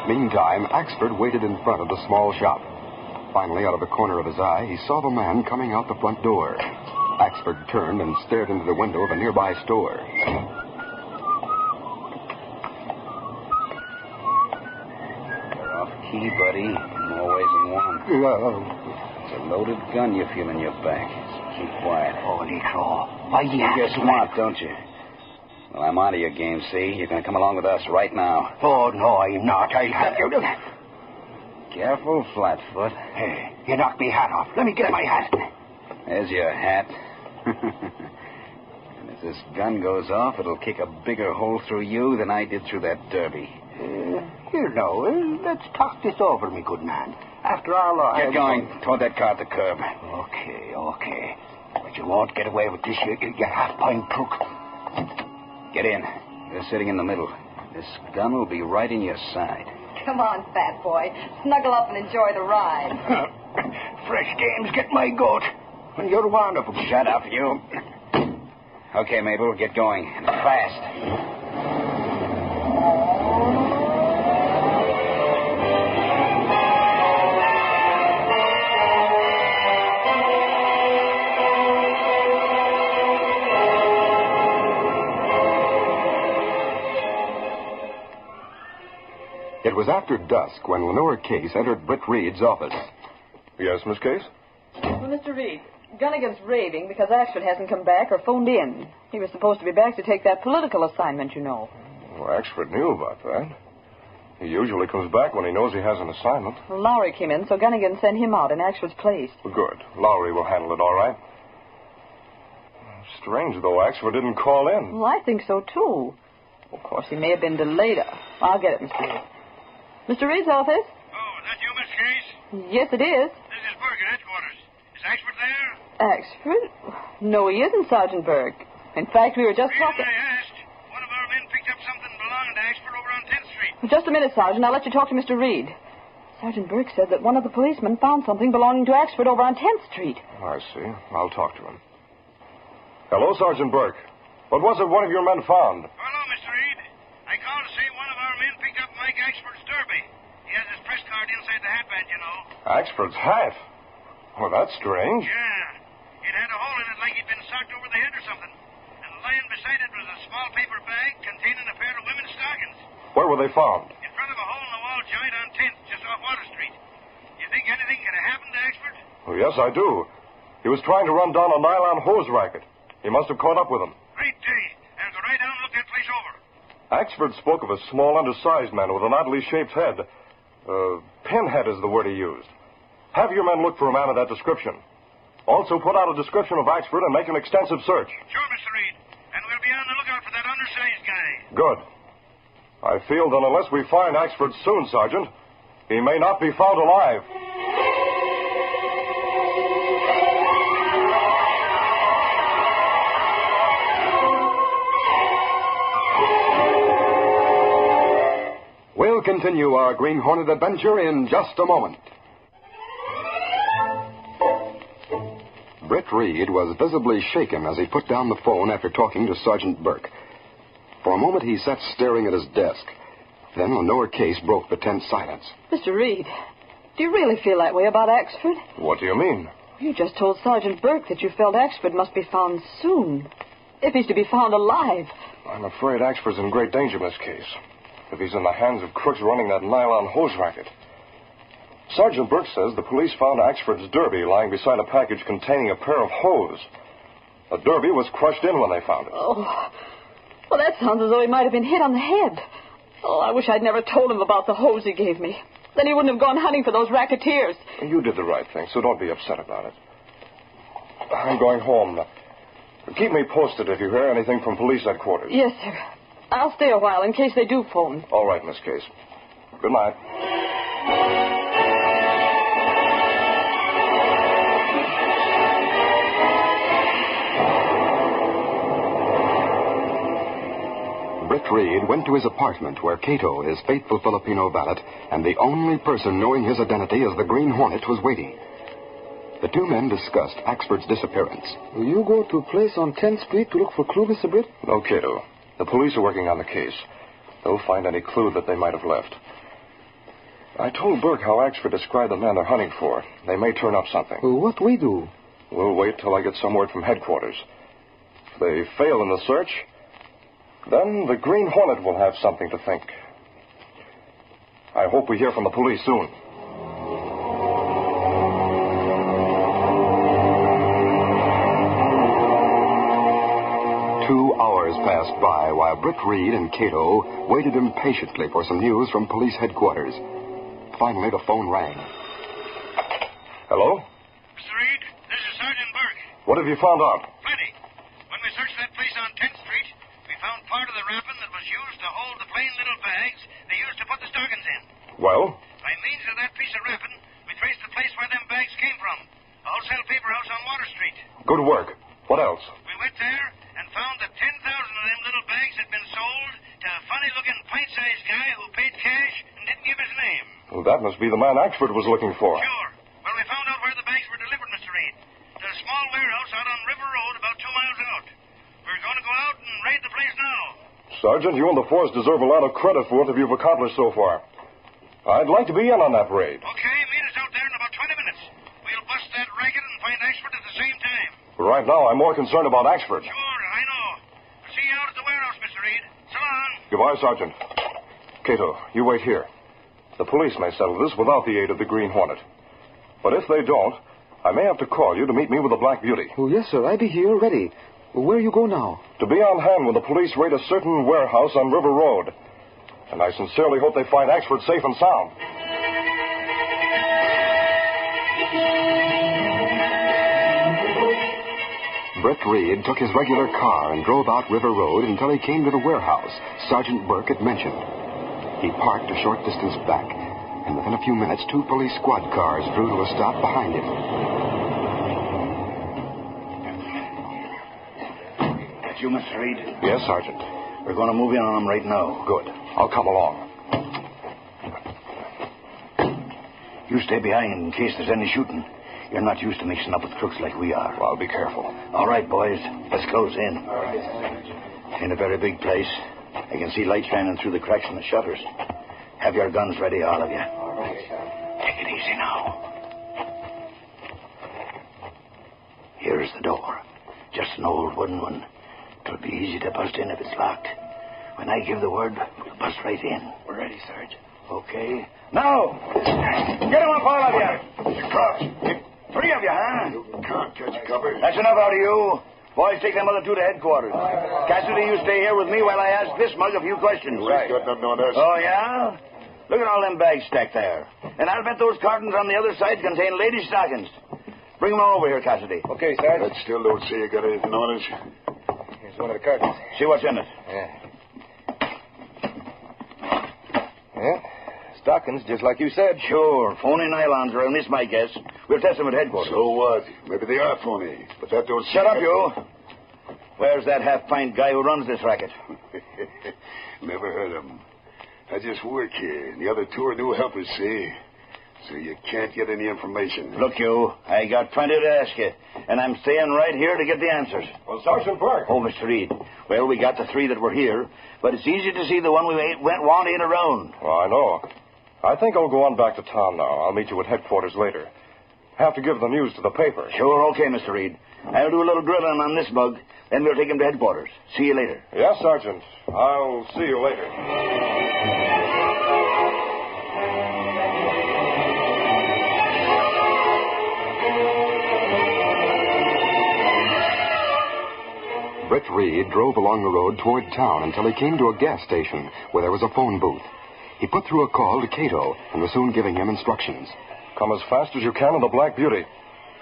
Meantime, Axford waited in front of the small shop. Finally, out of the corner of his eye, he saw the man coming out the front door. Axford turned and stared into the window of a nearby store. You're off key, buddy. In more ways than one. It's a loaded gun you feel in your back. So keep quiet. Holy crow. Why, You get smart, don't you? Well, I'm out of your game, see? You're going to come along with us right now. Oh, no, I'm not. I'll have you. Careful, Flatfoot. Hey, you knocked me hat off. Let me get my hat. There's your hat. And if this gun goes off, it'll kick a bigger hole through you than I did through that derby. Here now, let's talk this over, me good man. After all, Get going. Toward that car at the curb. Okay. But you won't get away with this, you half-pint crook. Get in. You're sitting in the middle. This gun will be right in your side. Come on, fat boy. Snuggle up and enjoy the ride. Fresh games get my goat. When you're one of them. Shut up, you. Okay, Mabel, get going. And fast. It was after dusk when Lenore Case entered Britt Reed's office. Yes, Miss Case? Well, Mr. Reed, Gunnigan's raving because Axford hasn't come back or phoned in. He was supposed to be back to take that political assignment, you know. Well, Axford knew about that. He usually comes back when he knows he has an assignment. Well, Lowry came in, so Gunnigan sent him out in Axford's place. Well, good. Lowry will handle it all right. Strange, though, Axford didn't call in. Well, I think so, too. Of course, he may have been delayed. I'll get it, Mr. Reed. Mr. Reed's office? Oh, is that you, Miss Case? Yes, it is. This is Berg at headquarters. Is Axford there? Axford? No, he isn't, Sergeant Berg. In fact, we were just talking... I asked. One of our men picked up something belonging to Axford over on 10th Street. Just a minute, Sergeant. I'll let you talk to Mr. Reed. Sergeant Berg said that one of the policemen found something belonging to Axford over on 10th Street. I see. I'll talk to him. Hello, Sergeant Burke. What was it one of your men found? Hello, Mr. Reed. I called to say one of our men picked up Mike Axford's derby. He has his press card inside the hat band, you know. Axford's hat? Well, that's strange. Yeah. It had a hole in it like he'd been socked over the head or something. And lying beside it was a small paper bag containing a pair of women's stockings. Where were they found? In front of a hole in the wall joint on 10th, just off Water Street. You think anything could have happened to Axford? Oh, yes, I do. He was trying to run down a nylon hose racket. He must have caught up with him. Great day. I'll go right down and look that place over. Axford spoke of a small, undersized man with an oddly shaped head. Pinhead is the word he used. Have your men look for a man of that description. Also put out a description of Axford and make an extensive search. Sure, Mr. Reed. And we'll be on the lookout for that undersized guy. Good. I feel that unless we find Axford soon, Sergeant, he may not be found alive. We'll continue our Green Hornet adventure in just a moment. Britt Reed was visibly shaken as he put down the phone after talking to Sergeant Burke. For a moment, he sat staring at his desk. Then Lenore Case broke the tense silence. Mr. Reed, do you really feel that way about Axford? What do you mean? You just told Sergeant Burke that you felt Axford must be found soon. If he's to be found alive. I'm afraid Axford's in great danger, Miss Case. If he's in the hands of crooks running that nylon hose racket. Sergeant Burke says the police found Axford's derby lying beside a package containing a pair of hose. The derby was crushed in when they found it. Oh, well, that sounds as though he might have been hit on the head. Oh, I wish I'd never told him about the hose he gave me. Then he wouldn't have gone hunting for those racketeers. You did the right thing, so don't be upset about it. I'm going home. Keep me posted if you hear anything from police headquarters. Yes, sir. I'll stay a while in case they do phone. All right, Miss Case. Good night. Britt Reed went to his apartment where Cato, his faithful Filipino valet, and the only person knowing his identity as the Green Hornet, was waiting. The two men discussed Axford's disappearance. Will you go to a place on 10th Street to look for a clue, Mr. Britt? No, Cato. The police are working on the case. They'll find any clue that they might have left. I told Burke how Axford described the man they're hunting for. They may turn up something. Well, what we do? We'll wait till I get some word from headquarters. If they fail in the search, then the Green Hornet will have something to think. I hope we hear from the police soon. 2 hours passed by while Britt Reed and Cato waited impatiently for some news from police headquarters. Finally, the phone rang. Hello? Mr. Reed, this is Sergeant Burke. What have you found out? Plenty. When we searched that place on 10th Street, we found part of the wrapping that was used to hold the plain little bags they used to put the stockings in. Well? By means of that piece of wrapping, we traced the place where them bags came from. A wholesale paper house on Water Street. Good work. What else? We went there and found that 10,000 of them little bags had been sold to a funny-looking pint-sized guy who paid cash and didn't give his name. Well, that must be the man Axford was looking for. Sure. Well, we found out where the bags were delivered, Mr. Reed. To a small warehouse out on River Road about 2 miles out. We're going to go out and raid the place now. Sergeant, you and the force deserve a lot of credit for what you've accomplished so far. I'd like to be in on that raid. Okay, meet us out there in about 20 minutes. We'll bust that racket and find Axford at the same time. Right now, I'm more concerned about Axford. Sure, I know. We'll see you out at the warehouse, Mr. Reed. So long. Goodbye, Sergeant. Cato, you wait here. The police may settle this without the aid of the Green Hornet. But if they don't, I may have to call you to meet me with the Black Beauty. Oh, yes, sir. I'll be here, ready. Where you go now? To be on hand when the police raid a certain warehouse on River Road. And I sincerely hope they find Axford safe and sound. Britt Reed took his regular car and drove out River Road until he came to the warehouse Sergeant Burke had mentioned. He parked a short distance back, and within a few minutes, 2 police squad cars drew to a stop behind him. That's you, Mr. Reed? Yes, Sergeant. We're going to move in on them right now. Good. I'll come along. You stay behind in case there's any shooting. You're not used to mixing up with crooks like we are. Well, I'll be careful. All right, boys. Let's close in. Ain't a very big place. I can see light shining through the cracks in the shutters. Have your guns ready, all of you. All right, take it easy now. Here's the door. Just an old wooden one. It'll be easy to bust in if it's locked. When I give the word, we'll bust right in. We're ready, Sarge. Okay. Now! Get him up, all of you! You cops. 3 of you, huh? You can't catch cover. That's enough out of you. Boys, take them other 2 to headquarters. Cassidy, you stay here with me while I ask this mug a few questions. Right. Got nothing on us. Oh, yeah? Look at all them bags stacked there. And I'll bet those cartons on the other side contain ladies' stockings. Bring them all over here, Cassidy. Okay, Sarge. I still don't see you got anything on us. Here's one of the cartons. See what's in it. Yeah, stockings, just like you said. Sure. Phony nylons are in this, my guess. We'll test them at headquarters. So what? Maybe they are phony, but that don't... Shut up, you. Where's that half-pint guy who runs this racket? Never heard of him. I just work here, and the other 2 are new helpers, see? So you can't get any information. Look, you, I got plenty to ask you, and I'm staying right here to get the answers. Well, Sergeant Burke. Oh, Mr. Reed. Well, we got the 3 that were here, but it's easy to see the one we want ain't around. Well, I know. I think I'll go on back to town now. I'll meet you at headquarters later. Have to give the news to the paper. Sure, okay, Mr. Reed. I'll do a little drilling on this bug, then we'll take him to headquarters. See you later. Yes, Sergeant. I'll see you later. Britt Reed drove along the road toward town until he came to a gas station where there was a phone booth. He put through a call to Cato and was soon giving him instructions. Come as fast as you can in the Black Beauty.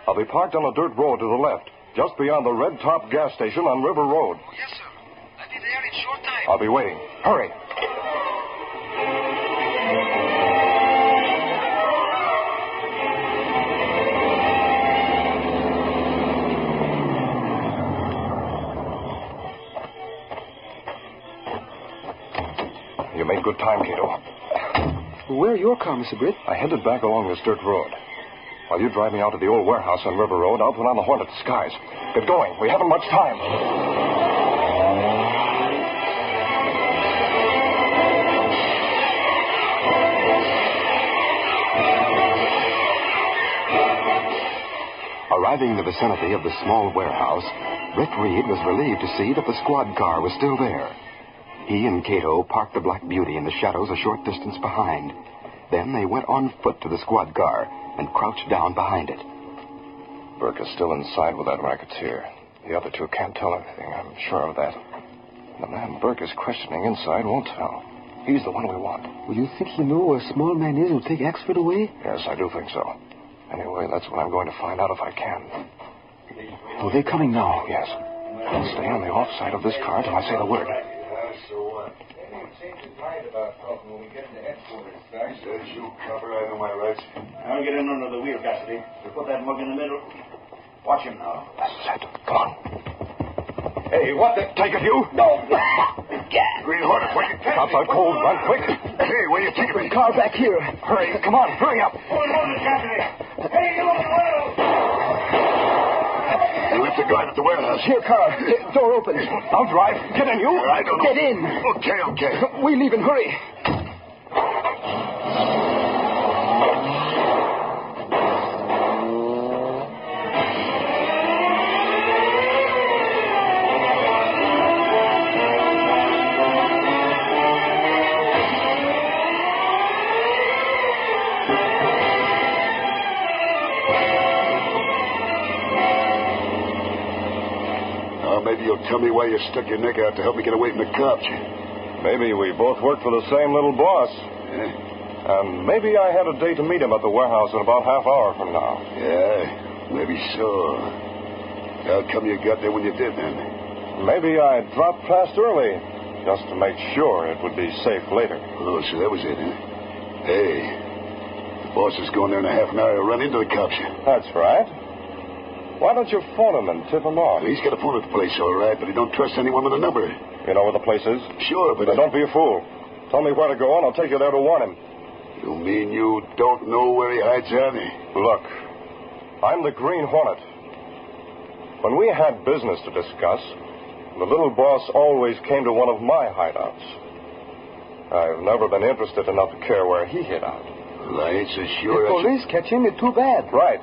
I'll be parked on a dirt road to the left. just beyond the Red Top gas station on River Road. Yes, sir. I'll be there in short time. I'll be waiting. Hurry. You made good time, Cato. Where are your car, Mr. Britt? I headed back along this dirt road. While you drive me out to the old warehouse on River Road, I'll put on the Hornet disguise. Get going. We haven't much time. Arriving in the vicinity of the small warehouse, Britt Reed was relieved to see that the squad car was still there. He and Cato parked the Black Beauty in the shadows a short distance behind. Then they went on foot to the squad car and crouched down behind it. Burke is still inside with that racketeer. The other two can't tell anything, I'm sure of that. The man Burke is questioning inside won't tell. He's the one we want. Well, you think he knew where a small man is who'll take Axford away? Yes, I do think so. Anyway, that's what I'm going to find out if I can. Are they coming now? Yes. I'll stay on the off side of this car till I say the word. So what? Anyone seems too tired about talking when we get into headquarters. I said shoot cover, I know my rights. I'll get in under the wheel, Cassidy. You put that mug in the middle. Watch him now. That's it. Come on. Hey, what the... Take it, you? No. Green Hornet, where you... Outside cold. Run quick. Hey, where you taking me? Car back here. Hurry. Come on. Hurry up. Hold on, Cassidy. Hey, you on the You left the guard at the warehouse. Here, car. Door open. I'll drive. Get in, you. I don't know. Get in. Okay. We leaving. Hurry. Maybe you'll tell me why you stuck your neck out to help me get away from the cops. Maybe we both work for the same little boss. Yeah. And maybe I had a date to meet him at the warehouse in about half hour from now. Yeah, maybe so. How come you got there when you did, then? Maybe I dropped past early, just to make sure it would be safe later. Oh, so that was it, huh? Hey, the boss is going there in a half an hour to run into the cops. That's right. Why don't you phone him and tip him off? Well, he's got a phone at the place, all right, but he don't trust anyone with a number. You know where the place is? Sure, but... Now, don't be a fool. Tell me where to go, and I'll take you there to warn him. You mean you don't know where he hides out? Look, I'm the Green Hornet. When we had business to discuss, the little boss always came to one of my hideouts. I've never been interested enough to care where he hid out. Well, I ain't so sure. If police catch him, it's too bad. Right.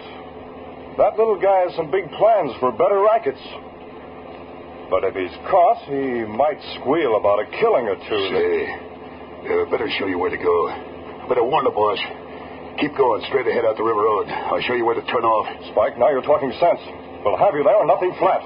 That little guy has some big plans for better rackets. But if he's caught, he might squeal about a killing or two. Say, better show you where to go. Better warn the boss. Keep going straight ahead out the river road. I'll show you where to turn off. Spike, now you're talking sense. We'll have you there and nothing flat.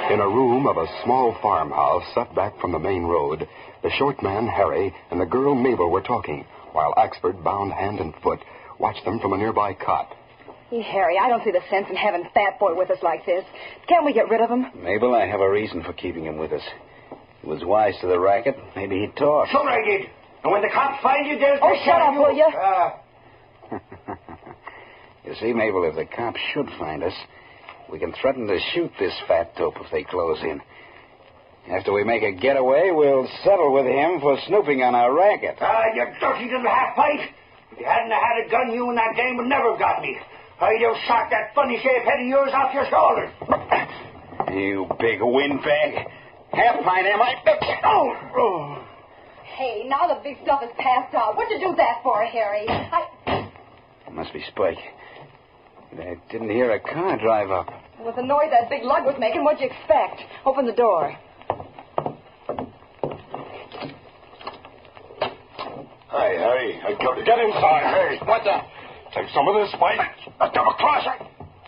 In a room of a small farmhouse set back from the main road, the short man, Harry, and the girl, Mabel, were talking, while Axford, bound hand and foot, watched them from a nearby cot. Hey, Harry, I don't see the sense in having Fat Boy with us like this. Can't we get rid of him? Mabel, I have a reason for keeping him with us. He was wise to the racket. Maybe he'd talk. So I did. And when the cops find you, there's... Oh, shut up, will you? You see, Mabel, if the cops should find us, we can threaten to shoot this fat dope if they close in. After we make a getaway, we'll settle with him for snooping on our racket. You dirty little half-pint. If you hadn't had a gun, you and that dame would never have got me. I'd have shot that funny-shaped head of yours off your shoulders. You big windbag. Half-pint, am I? Oh. Hey, now the big stuff is passed out. What'd you do that for, Harry? It must be Spike. I didn't hear a car drive up. With the noise that big lug was making, what'd you expect? Open the door. Hi, Harry. I come to... Get inside. Hey, what the... Take some of this, Spike. A double crosser.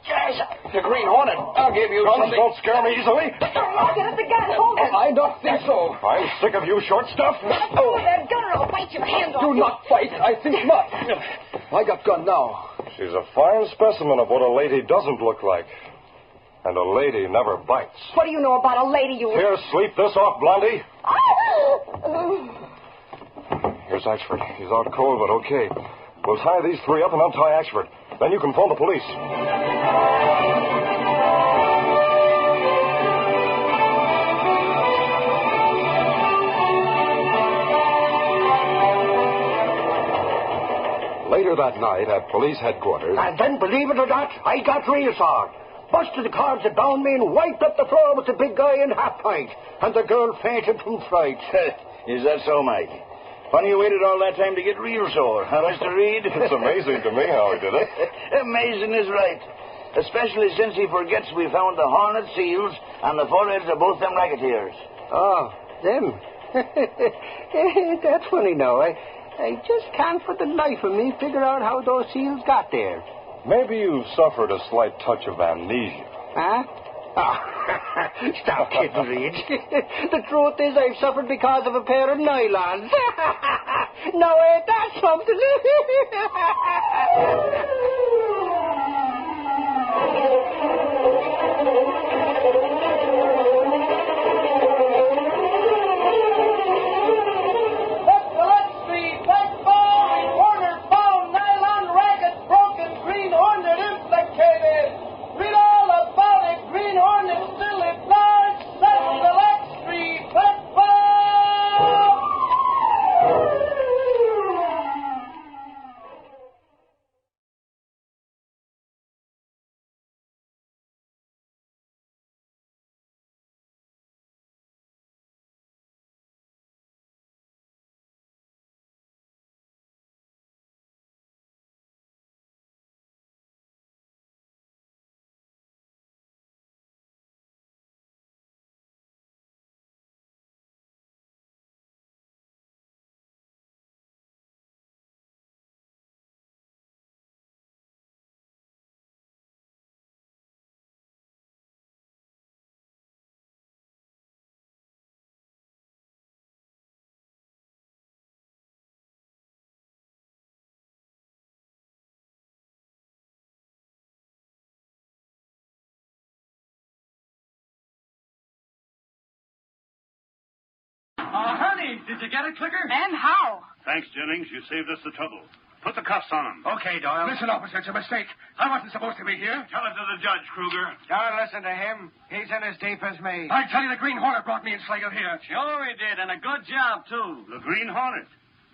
Yes. The Green Hornet. I'll give you Guns something. don't scare me easily. Look at the gun. Hold it. I don't think so. I'm sick of you short stuff. Oh, that gun or I'll bite your hand off. Do not fight. I think not. I got gun now. She's a fine specimen of what a lady doesn't look like. And a lady never bites. What do you know about a lady, you... Here, sleep this off, Blondie. Oh. Here's Axford. He's out cold, but okay. We'll tie these three up and untie Axford. Then you can phone the police. Later that night at police headquarters... And then, believe it or not, I got real hard. Busted the cards that bound me and wiped up the floor with the big guy in half pint. And the girl fainted from fright. Is that so, Mike? Funny you waited all that time to get real sore, huh, Mr. Reed? It's amazing to me how he did it. Amazing is right. Especially since he forgets we found the Hornet seals on the foreheads of both them racketeers. Oh, them? That's funny now. I just can't for the life of me figure out how those seals got there. Maybe you've suffered a slight touch of amnesia. Huh? Oh, stop kidding, Reed. The truth is I've suffered because of a pair of nylons. Now, ain't that something? Green Hornet implicated. Read all about it. Green Hornet still at large. Set the Lux Street platform. Honey, did you get it, Clicker? And how? Thanks, Jennings. You saved us the trouble. Put the cuffs on him. Okay, Doyle. Listen, officer, it's a mistake. I wasn't supposed to be here. Tell it to the judge, Kruger. Don't listen to him. He's in as deep as me. I tell you, the Green Hornet brought me and Slagle here. Sure he did, and a good job, too. The Green Hornet.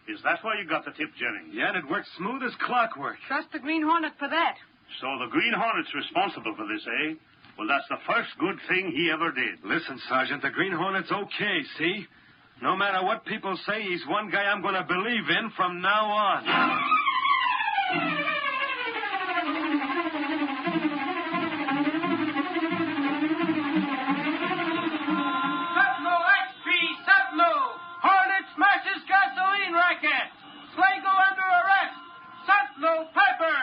Is that why you got the tip, Jennings? Yeah, and it worked smooth as clockwork. Trust the Green Hornet for that. So the Green Hornet's responsible for this, eh? Well, that's the first good thing he ever did. Listen, Sergeant, the Green Hornet's okay, see? No matter what people say, he's one guy I'm going to believe in from now on. Hornet smashes gasoline racket. Slagle under arrest. Sentinel Pepper.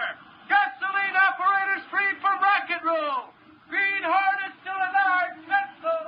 Gasoline operators freed from racket rule. Green Hornet still at large. Sentinel.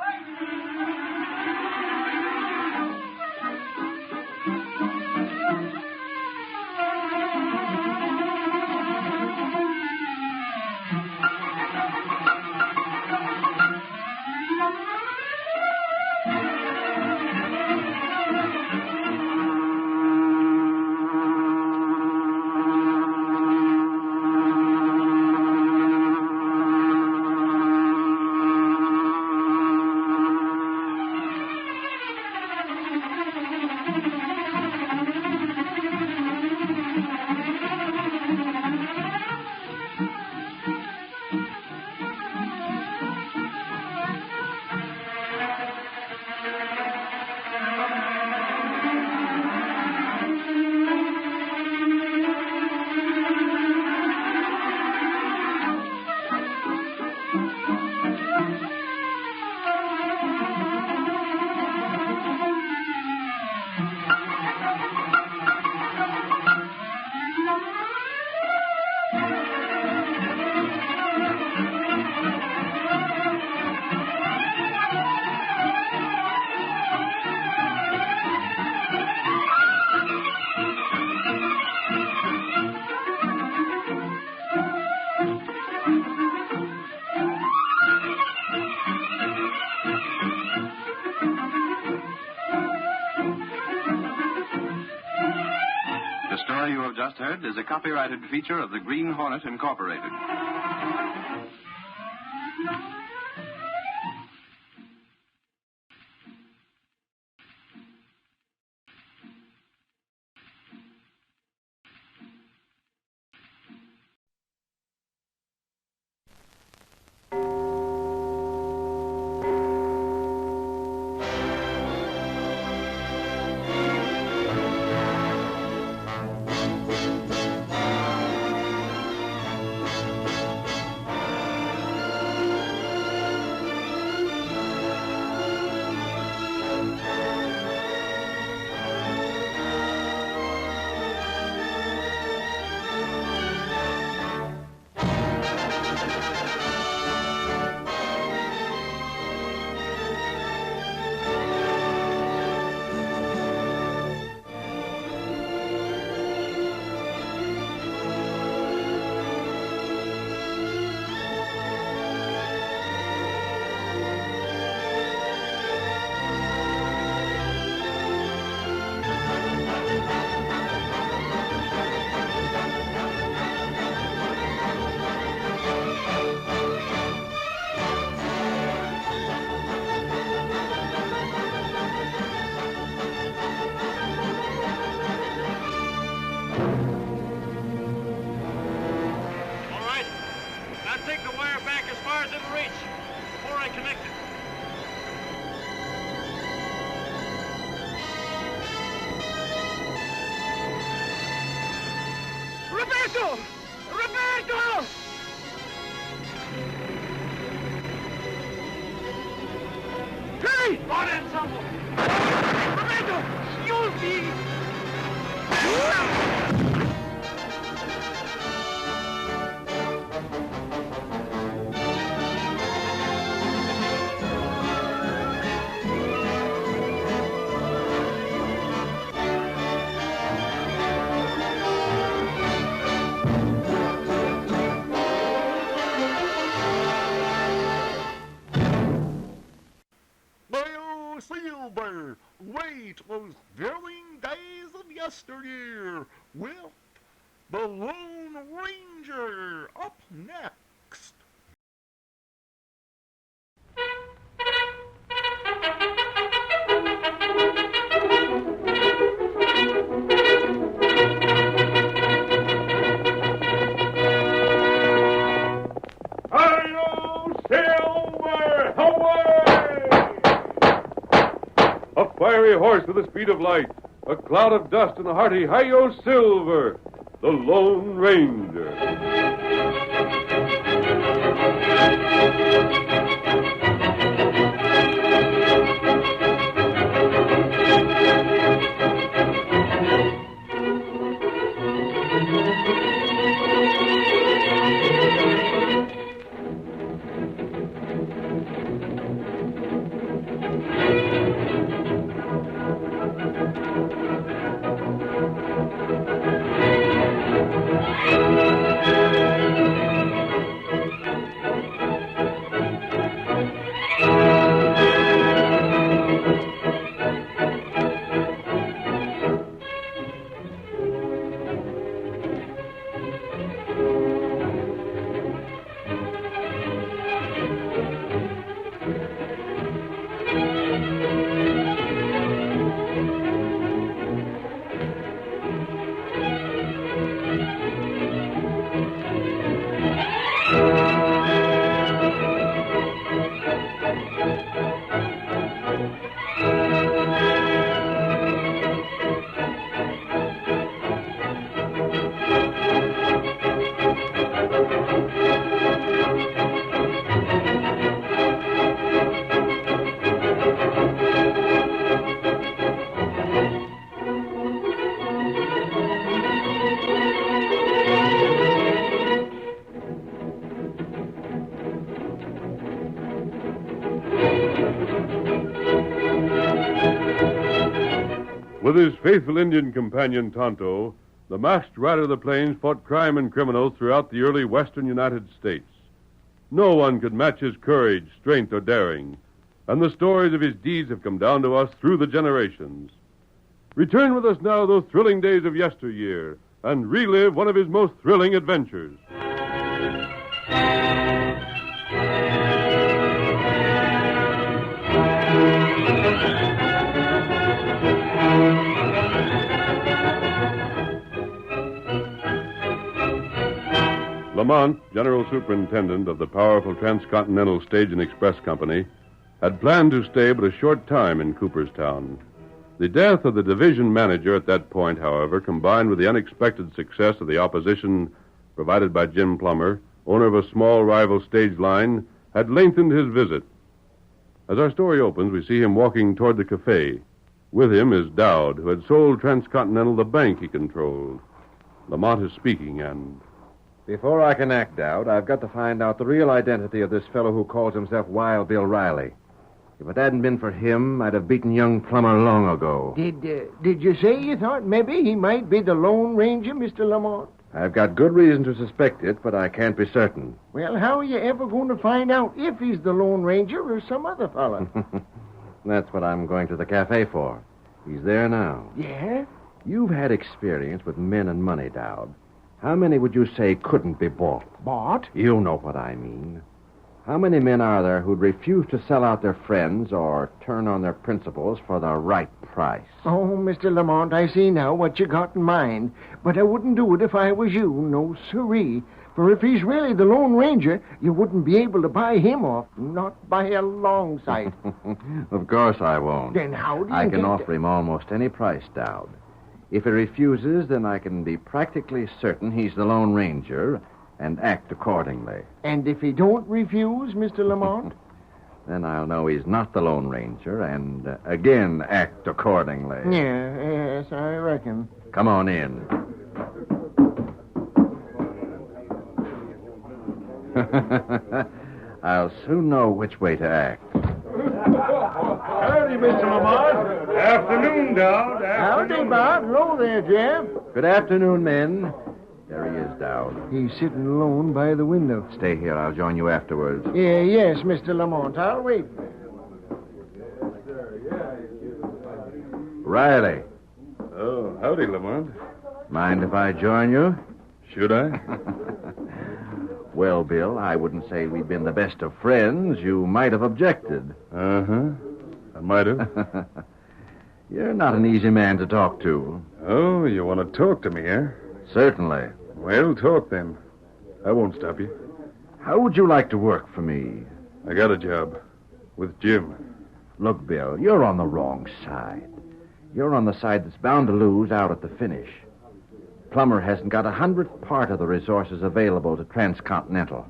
just heard is a copyrighted feature of the Green Hornet, Incorporated. Roberto! Roberto! Hey! On ensemble! Roberto! You'll be... Silver, wait those thrilling days of yesteryear with the Lone Ranger up next. Hi-yo, Silver! Away! A fiery horse with the speed of light, a cloud of dust, and a hearty hi-yo Silver, the Lone Ranger. With his faithful Indian companion, Tonto, the masked rider of the plains fought crime and criminals throughout the early western United States. No one could match his courage, strength, or daring, and the stories of his deeds have come down to us through the generations. Return with us now those thrilling days of yesteryear and relive one of his most thrilling adventures. Lamont, General Superintendent of the powerful Transcontinental Stage and Express Company, had planned to stay but a short time in Cooperstown. The death of the division manager at that point, however, combined with the unexpected success of the opposition provided by Jim Plummer, owner of a small rival stage line, had lengthened his visit. As our story opens, we see him walking toward the cafe. With him is Dowd, who had sold Transcontinental the bank he controlled. Lamont is speaking, and... Before I can act, Dowd, I've got to find out the real identity of this fellow who calls himself Wild Bill Riley. If it hadn't been for him, I'd have beaten young Plummer long ago. Did you say you thought maybe he might be the Lone Ranger, Mr. Lamont? I've got good reason to suspect it, but I can't be certain. Well, how are you ever going to find out if he's the Lone Ranger or some other fella? That's what I'm going to the cafe for. He's there now. Yeah? You've had experience with men and money, Dowd. How many would you say couldn't be bought? Bought? You know what I mean. How many men are there who'd refuse to sell out their friends or turn on their principles for the right price? Oh, Mr. Lamont, I see now what you got in mind. But I wouldn't do it if I was you. No siree. For if he's really the Lone Ranger, you wouldn't be able to buy him off. Not by a long sight. Of course I won't. Then how do you I can offer him almost any price, Dowd. If he refuses, then I can be practically certain he's the Lone Ranger and act accordingly. And if he don't refuse, Mr. Lamont? Then I'll know he's not the Lone Ranger and, again, act accordingly. Yes, I reckon. Come on in. I'll soon know which way to act. Howdy, Mr. Lamont. Afternoon, Dowd. Howdy, Bob. Hello there, Jeff. Good afternoon, men. There he is, Dowd. He's sitting alone by the window. Stay here. I'll join you afterwards. Yes, Mr. Lamont. I'll wait. Riley. Oh, howdy, Lamont. Mind if I join you? Should I? Well, Bill, I wouldn't say we've been the best of friends. You might have objected. Uh-huh. I might have. You're not an easy man to talk to. Oh, you want to talk to me, eh? Certainly. Well, talk then. I won't stop you. How would you like to work for me? I got a job. With Jim. Look, Bill, you're on the wrong side. You're on the side that's bound to lose out at the finish. Plummer hasn't got 100th part of the resources available to Transcontinental.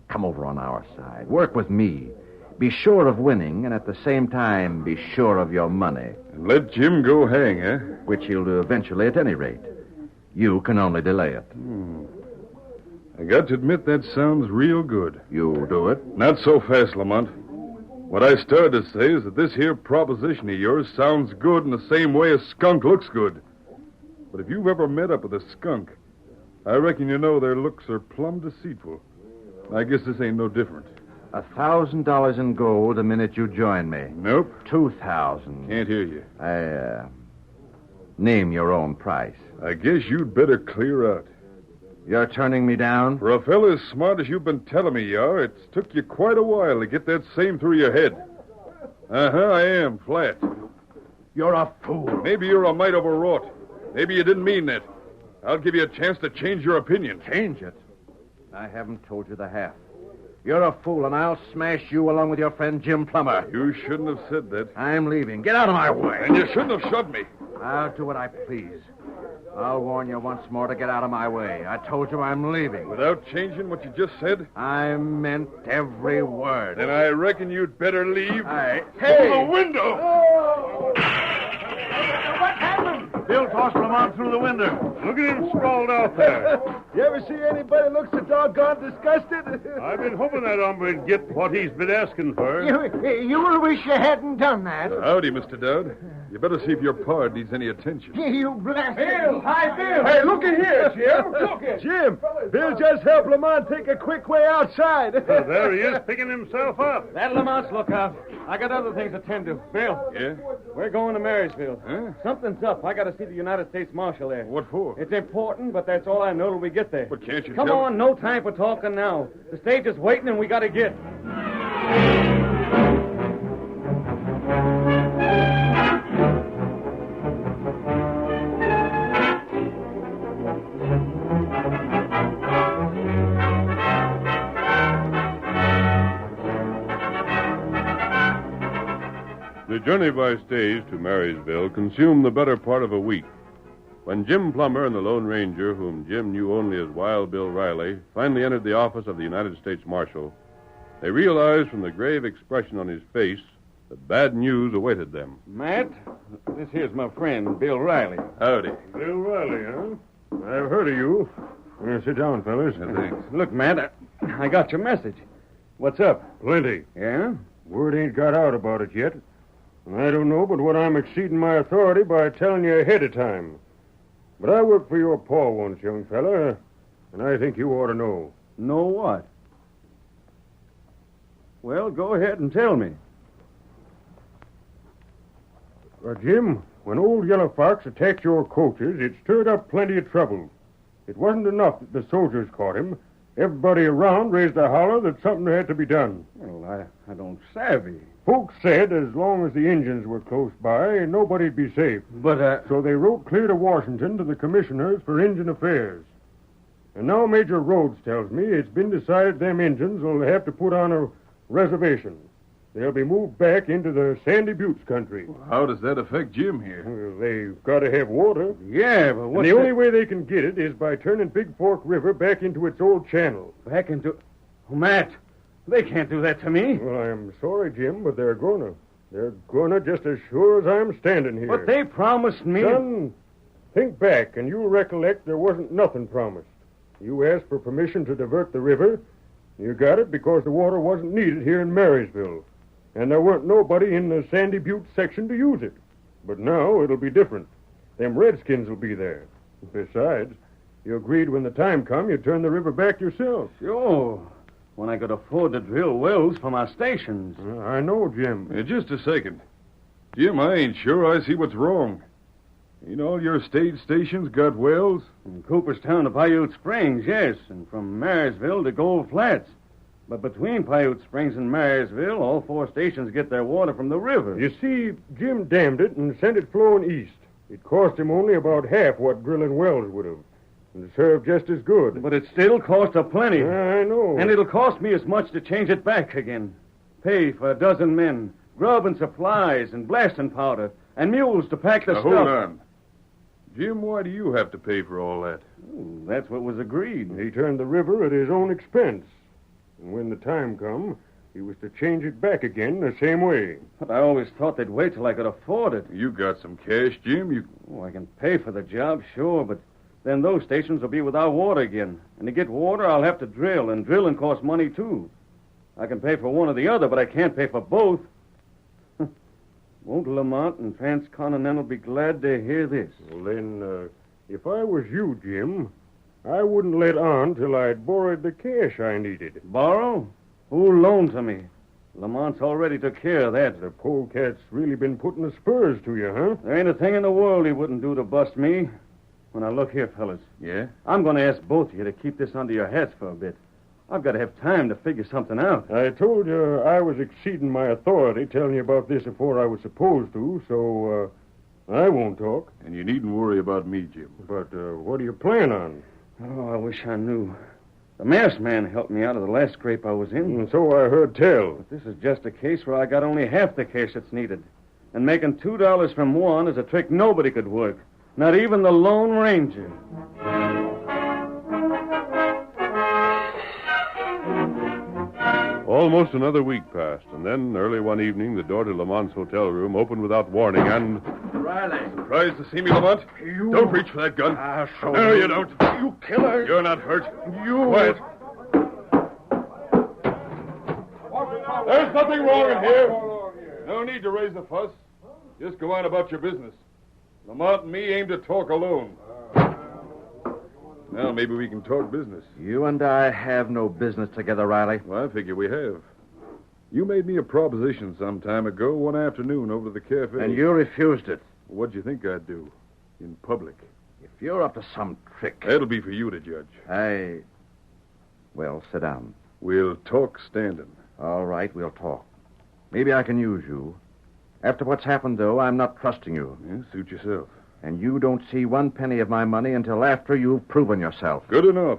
Come over on our side. Work with me. Be sure of winning, and at the same time, be sure of your money. And let Jim go hang, eh? Which he'll do eventually at any rate. You can only delay it. I got to admit that sounds real good. You'll do it? Not so fast, Lamont. What I started to say is that this here proposition of yours sounds good in the same way a skunk looks good. But if you've ever met up with a skunk, I reckon you know their looks are plumb deceitful. I guess this ain't no different. $1,000 in gold the minute you join me. Nope. 2,000. Can't hear you. Name your own price. I guess you'd better clear out. You're turning me down? For a fella as smart as you've been telling me you are, it's took you quite a while to get that same through your head. Uh-huh, I am, flat. You're a fool. Maybe you're a mite overwrought. Maybe you didn't mean that. I'll give you a chance to change your opinion. Change it? I haven't told you the half. You're a fool, and I'll smash you along with your friend Jim Plummer. You shouldn't have said that. I'm leaving. Get out of my way. And you shouldn't have shoved me. I'll do what I please. I'll warn you once more to get out of my way. I told you I'm leaving. Without changing what you just said? I meant every word. Then I reckon you'd better leave. Hey! Through the window! Oh! What happened? Bill tossed Lamont through the window. Look at him sprawled out there. You ever see anybody look so doggone disgusted? I've been hoping that hombre'd get what he's been asking for. You will wish you hadn't done that. Howdy, Mr. Dowd. You better see if your pa needs any attention. You blasted... Bill! Hi, Bill! Hey, looky here, Jim. Looky. Jim, Bill just helped Lamont take a quick way outside. There he is, picking himself up. That Lamont's lookout. I got other things to tend to. Bill. Yeah? We're going to Marysville. Huh? Something's up. I got to see the United States Marshal there. What for? It's important, but that's all I know till we get there. But can't you Come tell on, no time for talking now. The stage is waiting and we got to get. The journey by stage to Marysville consumed the better part of a week. When Jim Plummer and the Lone Ranger, whom Jim knew only as Wild Bill Riley, finally entered the office of the United States Marshal, they realized from the grave expression on his face that bad news awaited them. Matt, this here's my friend, Bill Riley. Howdy. Bill Riley, huh? I've heard of you. Sit down, fellas. Thanks. Look, Matt, I got your message. What's up? Plenty. Yeah? Word ain't got out about it yet. And I don't know but what I'm exceeding my authority by telling you ahead of time. But I worked for your pa once, young fella, and I think you ought to know. Know what? Well, go ahead and tell me. Jim, when old Yellow Fox attacked your coaches, it stirred up plenty of trouble. It wasn't enough that the soldiers caught him. Everybody around raised a holler that something had to be done. Well, I don't savvy. Folks said as long as the Indians were close by, nobody'd be safe. But, So they wrote clear to Washington to the commissioners for Indian Affairs. And now Major Rhodes tells me it's been decided them Indians will have to put on a reservation. They'll be moved back into the Sandy Buttes country. How does that affect Jim here? Well, they've got to have water. Yeah, but And the only way they can get it is by turning Big Fork River back into its old channel. Back into... Oh, Matt, they can't do that to me. Well, I'm sorry, Jim, but they're gonna. They're gonna just as sure as I'm standing here. But they promised me... Son, think back, and you'll recollect there wasn't nothing promised. You asked for permission to divert the river. You got it because the water wasn't needed here in Marysville. And there weren't nobody in the Sandy Butte section to use it. But now it'll be different. Them redskins will be there. Besides, you agreed when the time come you'd turn the river back yourself. Sure. When I could afford to drill wells for my stations. I know, Jim. Just a second. Jim, I ain't sure I see what's wrong. Ain't all your stage stations got wells? From Cooperstown to Paiute Springs, yes. And from Marysville to Gold Flats. But between Paiute Springs and Marysville, all 4 stations get their water from the river. You see, Jim dammed it and sent it flowing east. It cost him only about half what drilling wells would have. And it served just as good. But it still cost a plenty. I know. And it'll cost me as much to change it back again. Pay for a dozen men, grub and supplies, and blasting powder, and mules to pack the Now, stuff. hold on. Jim, why do you have to pay for all that? Oh, that's what was agreed. He turned the river at his own expense. And when the time come, he was to change it back again the same way. But I always thought they'd wait till I could afford it. You got some cash, Jim? Oh, I can pay for the job, sure, but then those stations will be without water again. And to get water, I'll have to drill, and drilling costs money, too. I can pay for one or the other, but I can't pay for both. Won't Lamont and Transcontinental be glad to hear this? Well, then, if I was you, Jim, I wouldn't let on till I'd borrowed the cash I needed. Borrow? Who loaned to me? Lamont's already took care of that. The polecat's really been putting the spurs to you, huh? There ain't a thing in the world he wouldn't do to bust me. Well, now, look here, fellas. Yeah? I'm going to ask both of you to keep this under your hats for a bit. I've got to have time to figure something out. I told you I was exceeding my authority telling you about this before I was supposed to, so I won't talk. And you needn't worry about me, Jim. But what do you plan on? Oh, I wish I knew. The masked man helped me out of the last scrape I was in. And so I heard tell. But this is just a case where I got only half the cash that's needed. And making $2 from one is a trick nobody could work. Not even the Lone Ranger. Almost another week passed, and then, early one evening, the door to Lamont's hotel room opened without warning, and... Riley. Surprised to see me, Lamont? You... Don't reach for that gun. No, you don't. You killer. You're not hurt. You... Quiet. There's nothing wrong in here. No need to raise the fuss. Just go on about your business. Lamont and me aim to talk alone. Now, maybe we can talk business. You and I have no business together, Riley. Well, I figure we have. You made me a proposition some time ago, one afternoon, over to the cafe. And you refused it. What'd you think I'd do? In public? If you're up to some trick... That'll be for you to judge. Well, sit down. We'll talk standing. All right, we'll talk. Maybe I can use you. After what's happened, though, I'm not trusting you. Yeah, suit yourself. And you don't see one penny of my money until after you've proven yourself. Good enough.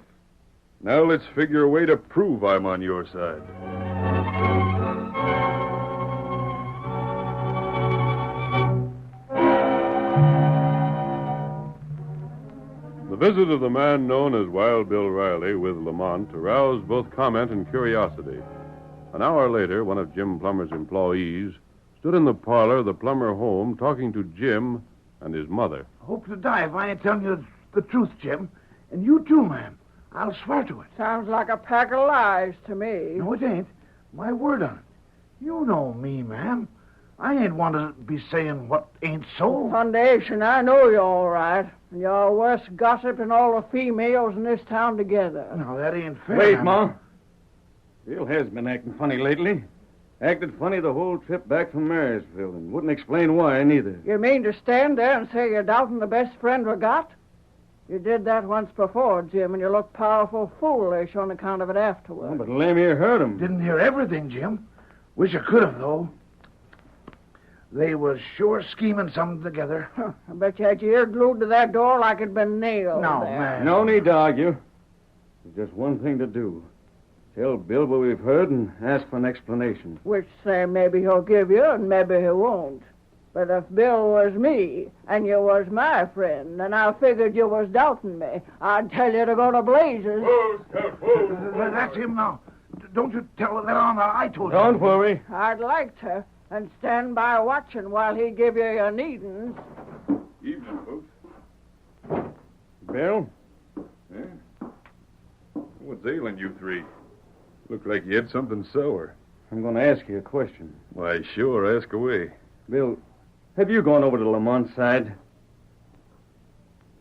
Now let's figure a way to prove I'm on your side. The visit of the man known as Wild Bill Riley with Lamont aroused both comment and curiosity. An hour later, one of Jim Plummer's employees stood in the parlor of the Plummer home talking to Jim and his mother. Hope to die if I ain't telling you the truth, Jim. And you too, ma'am. I'll swear to it. Sounds like a pack of lies to me. No, it ain't. My word on it. You know me, ma'am. I ain't want to be saying what ain't so. Foundation, I know you're all right. You're worse gossip than all the females in this town together. No, that ain't fair. Wait, Ma. Bill has been acting funny lately. Acted funny the whole trip back from Marysville and wouldn't explain why, neither. You mean to stand there and say you're doubting the best friend we got? You did that once before, Jim, and you looked powerful foolish on account of it afterward. Oh, but Lemire heard him. Didn't hear everything, Jim. Wish I could have, though. They was sure scheming something together. I bet you had your ear glued to that door like it'd been nailed. No, there. man. No need to argue. There's just one thing to do. Tell Bill what we've heard and ask for an explanation. Which say maybe he'll give you and maybe he won't. But if Bill was me and you was my friend and I figured you was doubting me, I'd tell you to go to blazes. Whoa, Scout, whoa. That's him now. Don't you tell that on I told you. Don't worry. I'd like to. And stand by watching while he give you your needings. Evening, folks. Bill? Yeah? What's ailing you three? Look like you had something sour. I'm going to ask you a question. Why, sure, ask away. Bill, have you gone over to Lamont's side?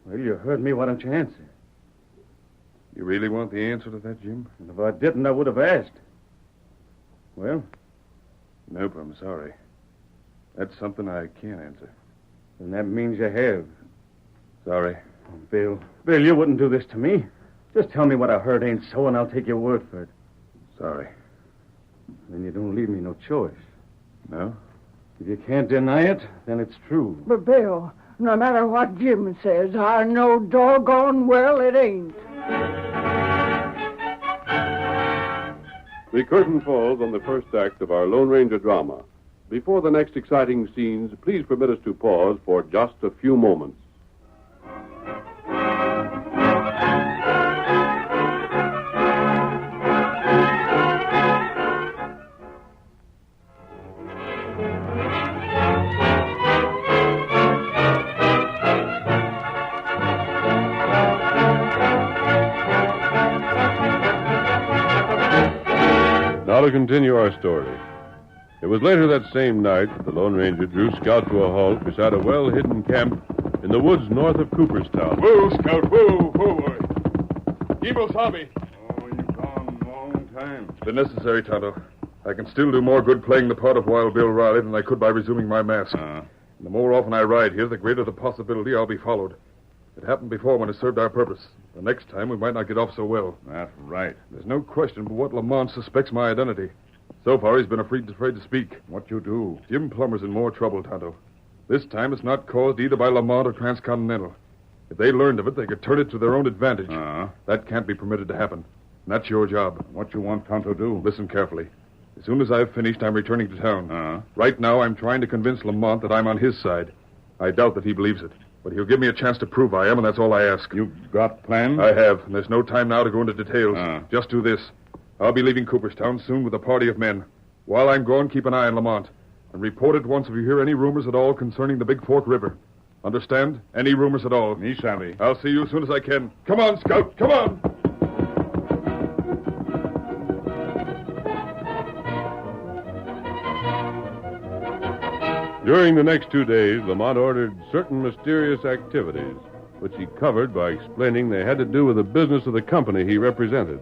Well, you heard me. Why don't you answer? You really want the answer to that, Jim? And if I didn't, I would have asked. Well? Nope, I'm sorry. That's something I can't answer. Then that means you have. Sorry. Oh, Bill, you wouldn't do this to me. Just tell me what I heard ain't so, and I'll take your word for it. Sorry. Then you don't leave me no choice. No? If you can't deny it, then it's true. But, Bill, no matter what Jim says, I know doggone well it ain't. The curtain falls on the first act of our Lone Ranger drama. Before the next exciting scenes, please permit us to pause for just a few moments. Now to continue our story. It was later that same night that the Lone Ranger drew Scout to a halt beside a well-hidden camp in the woods north of Cooperstown. Whoa, Scout, whoa, boy. Evil Sabi. Oh, you've gone a long time. It's been necessary, Tonto. I can still do more good playing the part of Wild Bill Riley than I could by resuming my mask. The more often I ride here, the greater the possibility I'll be followed. It happened before when it served our purpose. The next time, we might not get off so well. That's right. There's no question but what Lamont suspects my identity. So far, he's been afraid to speak. What you do? Jim Plummer's in more trouble, Tonto. This time, it's not caused either by Lamont or Transcontinental. If they learned of it, they could turn it to their own advantage. That can't be permitted to happen. And that's your job. What you want Tonto do? Listen carefully. As soon as I've finished, I'm returning to town. Right now, I'm trying to convince Lamont that I'm on his side. I doubt that he believes it. But he'll give me a chance to prove I am, and that's all I ask. You've got plans? I have, and there's no time now to go into details. Just do this. I'll be leaving Cooperstown soon with a party of men. While I'm gone, keep an eye on Lamont. And report at once if you hear any rumors at all concerning the Big Fork River. Understand? Any rumors at all. Me savvy. I'll see you as soon as I can. Come on, Scout, come on! During the next 2 days, Lamont ordered certain mysterious activities, which he covered by explaining they had to do with the business of the company he represented.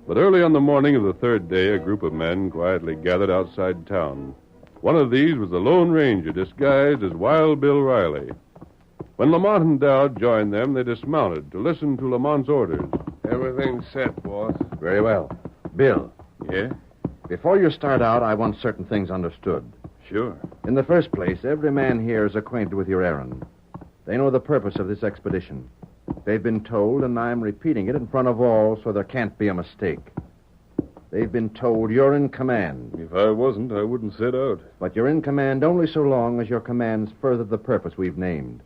But early on the morning of the third day, a group of men quietly gathered outside town. One of these was the Lone Ranger, disguised as Wild Bill Riley. When Lamont and Dowd joined them, they dismounted to listen to Lamont's orders. Everything's set, boss. Very well. Bill. Yeah? Before you start out, I want certain things understood. Sure. In the first place, every man here is acquainted with your errand. They know the purpose of this expedition. They've been told, and I'm repeating it in front of all so there can't be a mistake. They've been told you're in command. If I wasn't, I wouldn't set out. But you're in command only so long as your commands further the purpose we've named.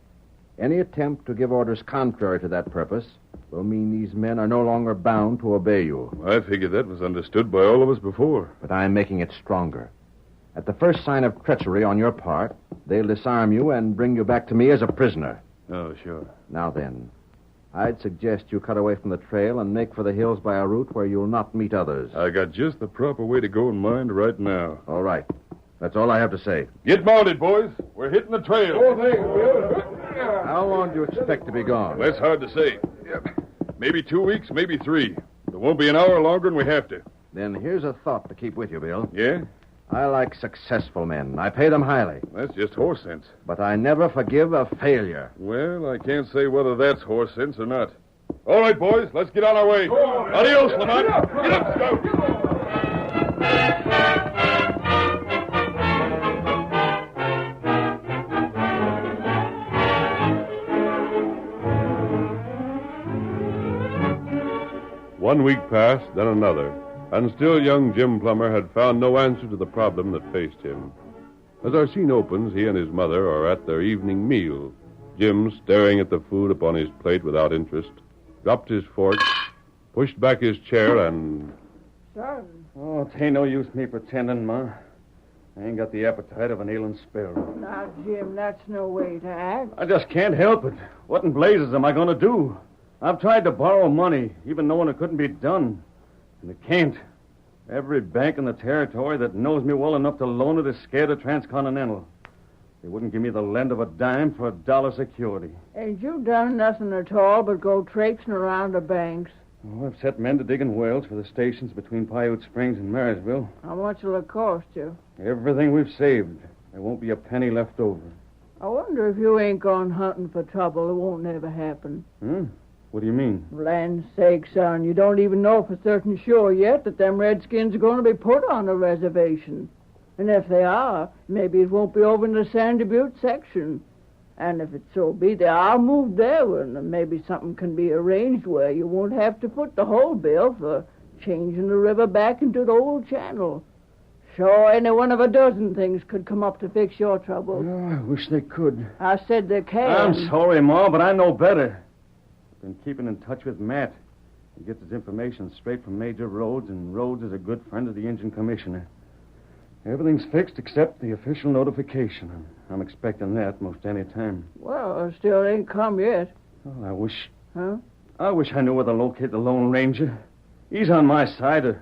Any attempt to give orders contrary to that purpose will mean these men are no longer bound to obey you. I figured that was understood by all of us before. But I'm making it stronger. At the first sign of treachery on your part, they'll disarm you and bring you back to me as a prisoner. Oh, sure. Now then, I'd suggest you cut away from the trail and make for the hills by a route where you'll not meet others. I got just the proper way to go in mind right now. All right. That's all I have to say. Get mounted, boys. We're hitting the trail. Oh, thanks, Bill. How long do you expect to be gone? That's hard to say. Maybe 2 weeks, maybe 3. It won't be an hour longer than we have to. Then here's a thought to keep with you, Bill. Yeah? I like successful men. I pay them highly. That's just horse sense. But I never forgive a failure. Well, I can't say whether that's horse sense or not. All right, boys, let's get on our way. Adios, Lamont. Get up, Scout. One week passed, then another, and still young Jim Plummer had found no answer to the problem that faced him. As our scene opens, he and his mother are at their evening meal. Jim, staring at the food upon his plate without interest, dropped his fork, pushed back his chair, and... Son. Oh, it ain't no use me pretending, Ma. I ain't got the appetite of an ailing sparrow. Now, Jim, that's no way to act. I just can't help it. What in blazes am I going to do? I've tried to borrow money, even knowing it couldn't be done. And it can't. Every bank in the territory that knows me well enough to loan it is scared of Transcontinental. They wouldn't give me the lend of a dime for $1 security. Ain't you done nothing at all but go traipsing around the banks? Oh, I've set men to digging wells for the stations between Paiute Springs and Marysville. How much will it cost you? Everything we've saved. There won't be a penny left over. I wonder if you ain't gone hunting for trouble. It won't never happen. What do you mean? Land's sake, son, you don't even know for certain sure yet that them redskins are going to be put on a reservation. And if they are, maybe it won't be over in the Sandy Butte section. And if it so be they are moved there, and maybe something can be arranged where you won't have to foot the whole bill for changing the river back into the old channel. Sure, any one of a dozen things could come up to fix your trouble. Oh, I wish they could. I said they can. I'm sorry, Ma, but I know better. Been keeping in touch with Matt. He gets his information straight from Major Rhodes, and Rhodes is a good friend of the engine commissioner. Everything's fixed except the official notification. I'm expecting that most any time. Well, it still ain't come yet. Well, I wish... Huh? I wish I knew where to locate the Lone Ranger. He's on my side, or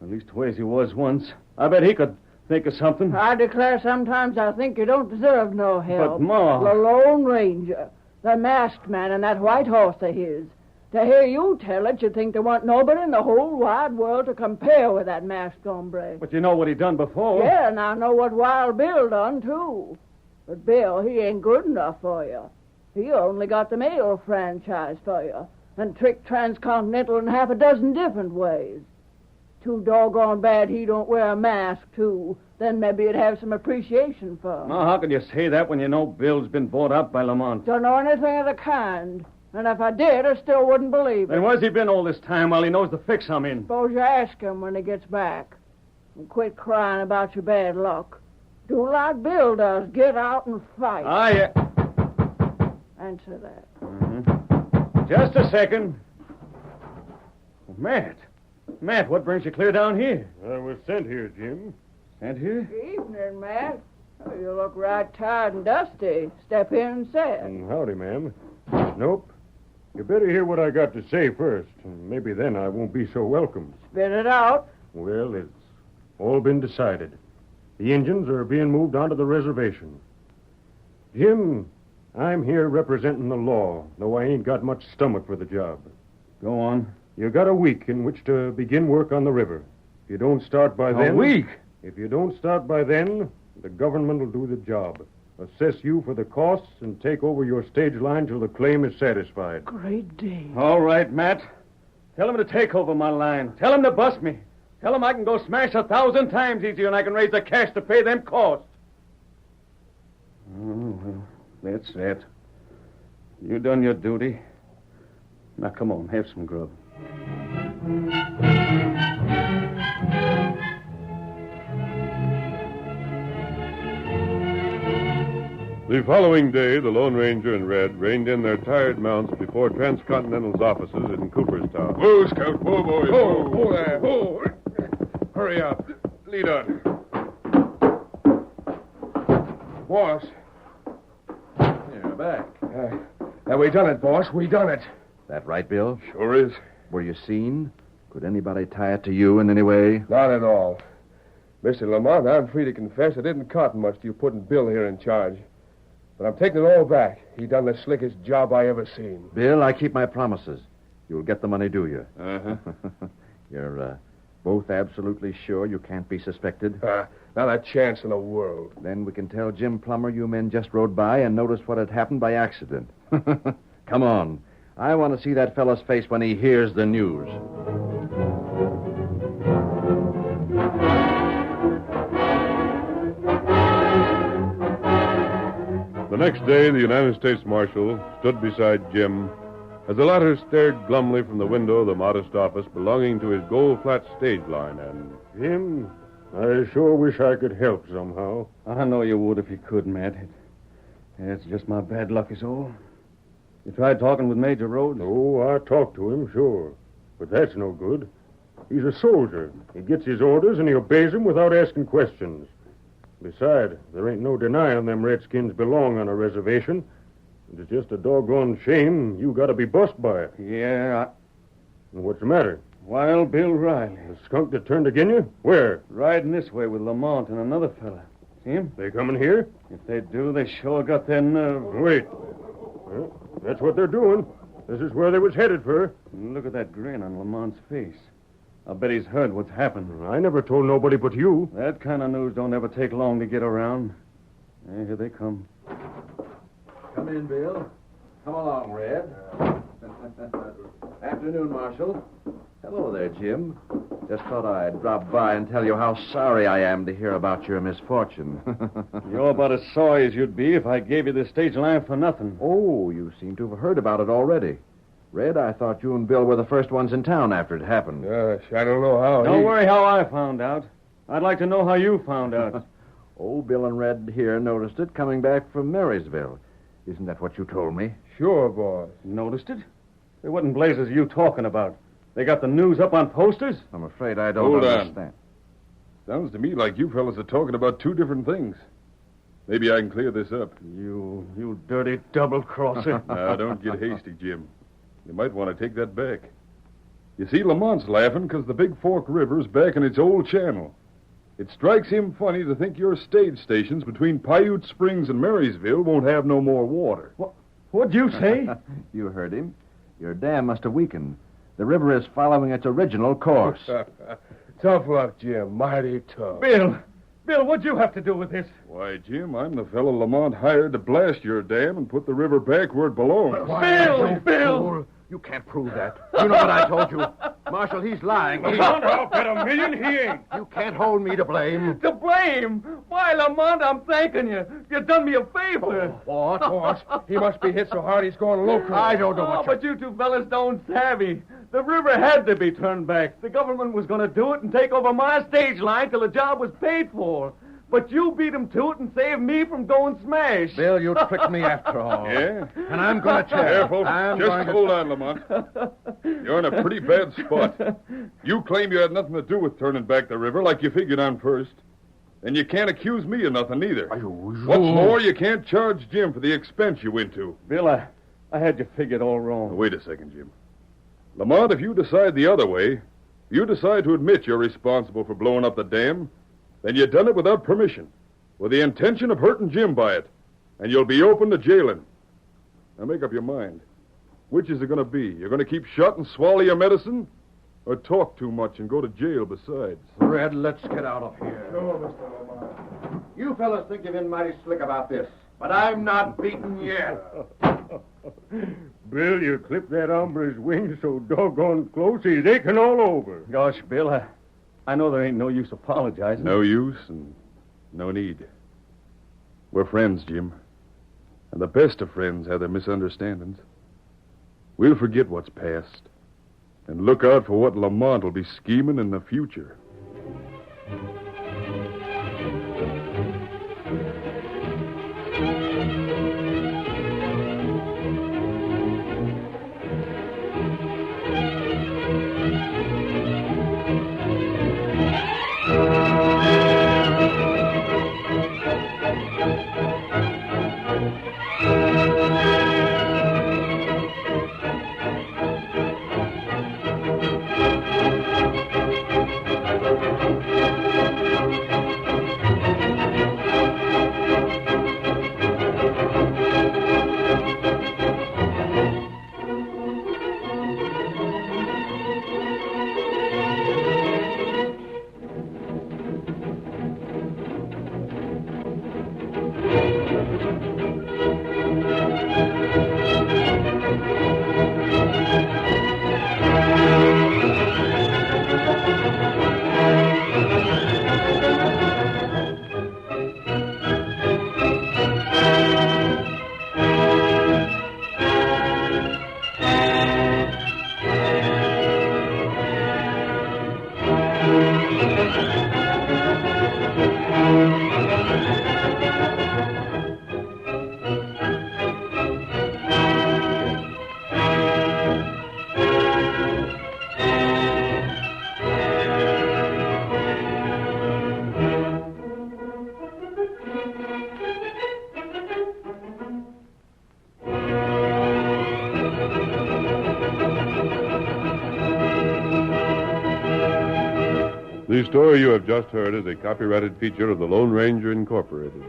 at least ways he was once. I bet he could think of something. I declare sometimes I think you don't deserve no help. But, Ma... The Lone Ranger. The masked man and that white horse of his. To hear you tell it, you'd think there wasn't nobody in the whole wide world to compare with that masked hombre. But you know what he done before. Yeah, and I know what Wild Bill done, too. But Bill, he ain't good enough for you. He only got the mail franchise for you and tricked Transcontinental in half a dozen different ways. Too doggone bad he don't wear a mask, too. Then maybe you'd have some appreciation for him. Now, how can you say that when you know Bill's been bought out by Lamont? Don't know anything of the kind. And if I did, I still wouldn't believe it. Then where's he been all this time while he knows the fix I'm in? Suppose you ask him when he gets back. And quit crying about your bad luck. Do like Bill does. Get out and fight. Answer that. Just a second. Oh, Matt. Matt, what brings you clear down here? I was sent here, Jim. Sent here? Evening, Matt. Oh, you look right tired and dusty. Step in and sit. Howdy, ma'am. Nope. You better hear what I got to say first. And maybe then I won't be so welcome. Spit it out. Well, it's all been decided. The Indians are being moved onto the reservation. Jim, I'm here representing the law, though I ain't got much stomach for the job. Go on. You got a week in which to begin work on the river. If you don't start by then... A week? If you don't start by then, the government will do the job. Assess you for the costs and take over your stage line till the claim is satisfied. Great day. All right, Matt. Tell him to take over my line. Tell him to bust me. Tell him I can go smash 1,000 times easier and I can raise the cash to pay them costs. Oh, well, that's that. You done your duty. Now, come on, have some grub. The following day, the Lone Ranger and Red reined in their tired mounts before Transcontinental's offices in Cooperstown. Whoa, Scout. Whoa, boys. Whoa there. Whoa. Hurry up. Lead on. Boss. You're back. We done it, boss. We done it. That right, Bill? Sure is. Were you seen? Could anybody tie it to you in any way? Not at all. Mr. Lamont, I'm free to confess it didn't cotton much to you putting Bill here in charge. But I'm taking it all back. He done the slickest job I ever seen. Bill, I keep my promises. You'll get the money, do you? Uh-huh. You're both absolutely sure you can't be suspected? Not a chance in the world. Then we can tell Jim Plummer you men just rode by and noticed what had happened by accident. Come on. I want to see that fella's face when he hears the news. The next day, the United States Marshal stood beside Jim as the latter stared glumly from the window of the modest office belonging to his Gold Flat stage line and... Jim, I sure wish I could help somehow. I know you would if you could, Matt. It's just my bad luck is all. You tried talking with Major Rhodes? Oh, I talked to him, sure. But that's no good. He's a soldier. He gets his orders and he obeys them without asking questions. Besides, there ain't no denying them redskins belong on a reservation. It's just a doggone shame you got to be bust by it. Yeah, What's the matter? Wild Bill Riley. The skunk that turned again you? Where? Riding this way with Lamont and another fella. See him? They coming here? If they do, they sure got their nerve. Wait. Well, that's what they're doing. This is where they was headed for. Look at that grin on Lamont's face. I'll bet he's heard what's happened. I never told nobody but you. That kind of news don't ever take long to get around. Here they come. Come in, Bill. Come along, Red. Afternoon, Marshal. Hello there, Jim. Just thought I'd drop by and tell you how sorry I am to hear about your misfortune. You're about as sorry as you'd be if I gave you the stage line for nothing. Oh, you seem to have heard about it already. Red, I thought you and Bill were the first ones in town after it happened. Gosh, I don't know how. Don't worry how I found out. I'd like to know how you found out. Oh, Bill and Red here noticed it coming back from Marysville. Isn't that what you told me? Sure, boss. Noticed it? Hey, what in blazes are you talking about? They got the news up on posters? I'm afraid I don't Hold understand. Sounds to me like you fellas are talking about two different things. Maybe I can clear this up. You dirty double-crosser. Now, don't get hasty, Jim. You might want to take that back. You see, Lamont's laughing because the Big Fork River's back in its old channel. It strikes him funny to think your stage stations between Paiute Springs and Marysville won't have no more water. What'd you say? You heard him. Your dam must have weakened. The river is following its original course. Tough luck, Jim. Mighty tough. Bill, what'd you have to do with this? Why, Jim, I'm the fellow Lamont hired to blast your dam and put the river back where it belongs. Bill! You can't prove that. You know what I told you. Marshal, he's lying. I'll bet $1,000,000 he ain't. You can't hold me to blame. To blame? Why, Lamont, I'm thanking you. You done me a favor. What? Boss, he must be hit so hard he's going local. I don't know what but you two fellas don't savvy. The river had to be turned back. The government was going to do it and take over my stage line till the job was paid for. But you beat him to it and saved me from going smash. Bill, you tricked me after all. Yeah? And I'm going to tell you. Careful. Just hold on, Lamont. You're in a pretty bad spot. You claim you had nothing to do with turning back the river like you figured on first. And you can't accuse me of nothing either. What's more, you can't charge Jim for the expense you went to. Bill, I had you figured all wrong. Wait a second, Jim. Lamont, if you decide the other way, you decide to admit you're responsible for blowing up the dam, then you done it without permission, with the intention of hurting Jim by it, and you'll be open to jailing. Now make up your mind. Which is it going to be? You're going to keep shut and swallow your medicine? Or talk too much and go to jail besides? Red, let's get out of here. Sure, Mr. Lamont. You fellas think you've been mighty slick about this, but I'm not beaten yet. Bill, you clipped that hombre's wings so doggone close he's aching all over. Gosh, Bill, I know there ain't no use apologizing. No use and no need. We're friends, Jim. And the best of friends have their misunderstandings. We'll forget what's past and look out for what Lamont will be scheming in the future. The story you have just heard is a copyrighted feature of the Lone Ranger Incorporated.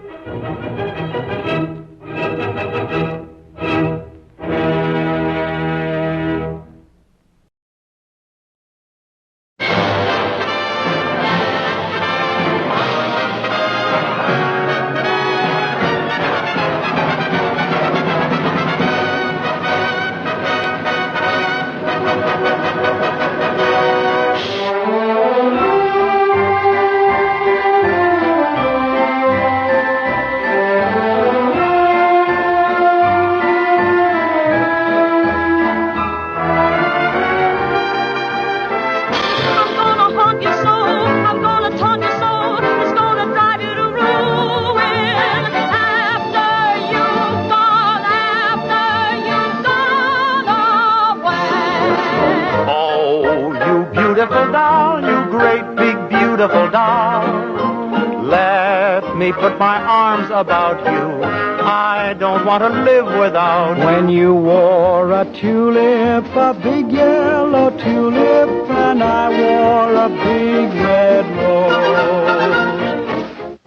Beautiful doll, you great big beautiful doll. Let me put my arms about you. I don't want to live without. When you wore a tulip, a big yellow tulip, and I wore a big red rose.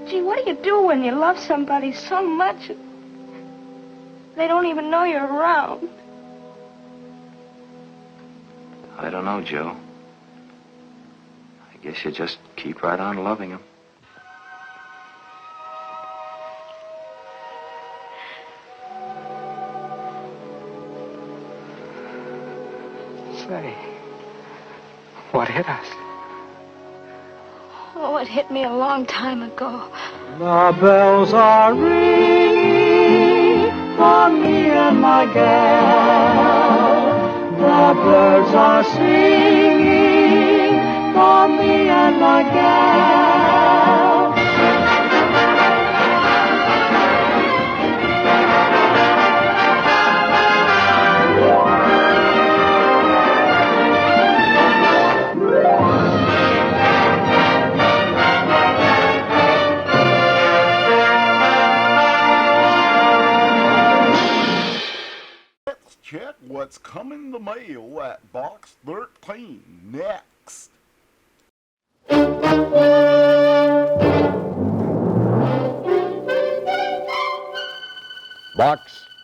Gee, what do you do when you love somebody so much they don't even know you're around? I don't know, Joe. I guess you just keep right on loving him. Say, what hit us? Oh, it hit me a long time ago. The bells are ringing for me and my gal. The birds are singing for me and my gal. Let's check what's coming the mail at Box 13 next.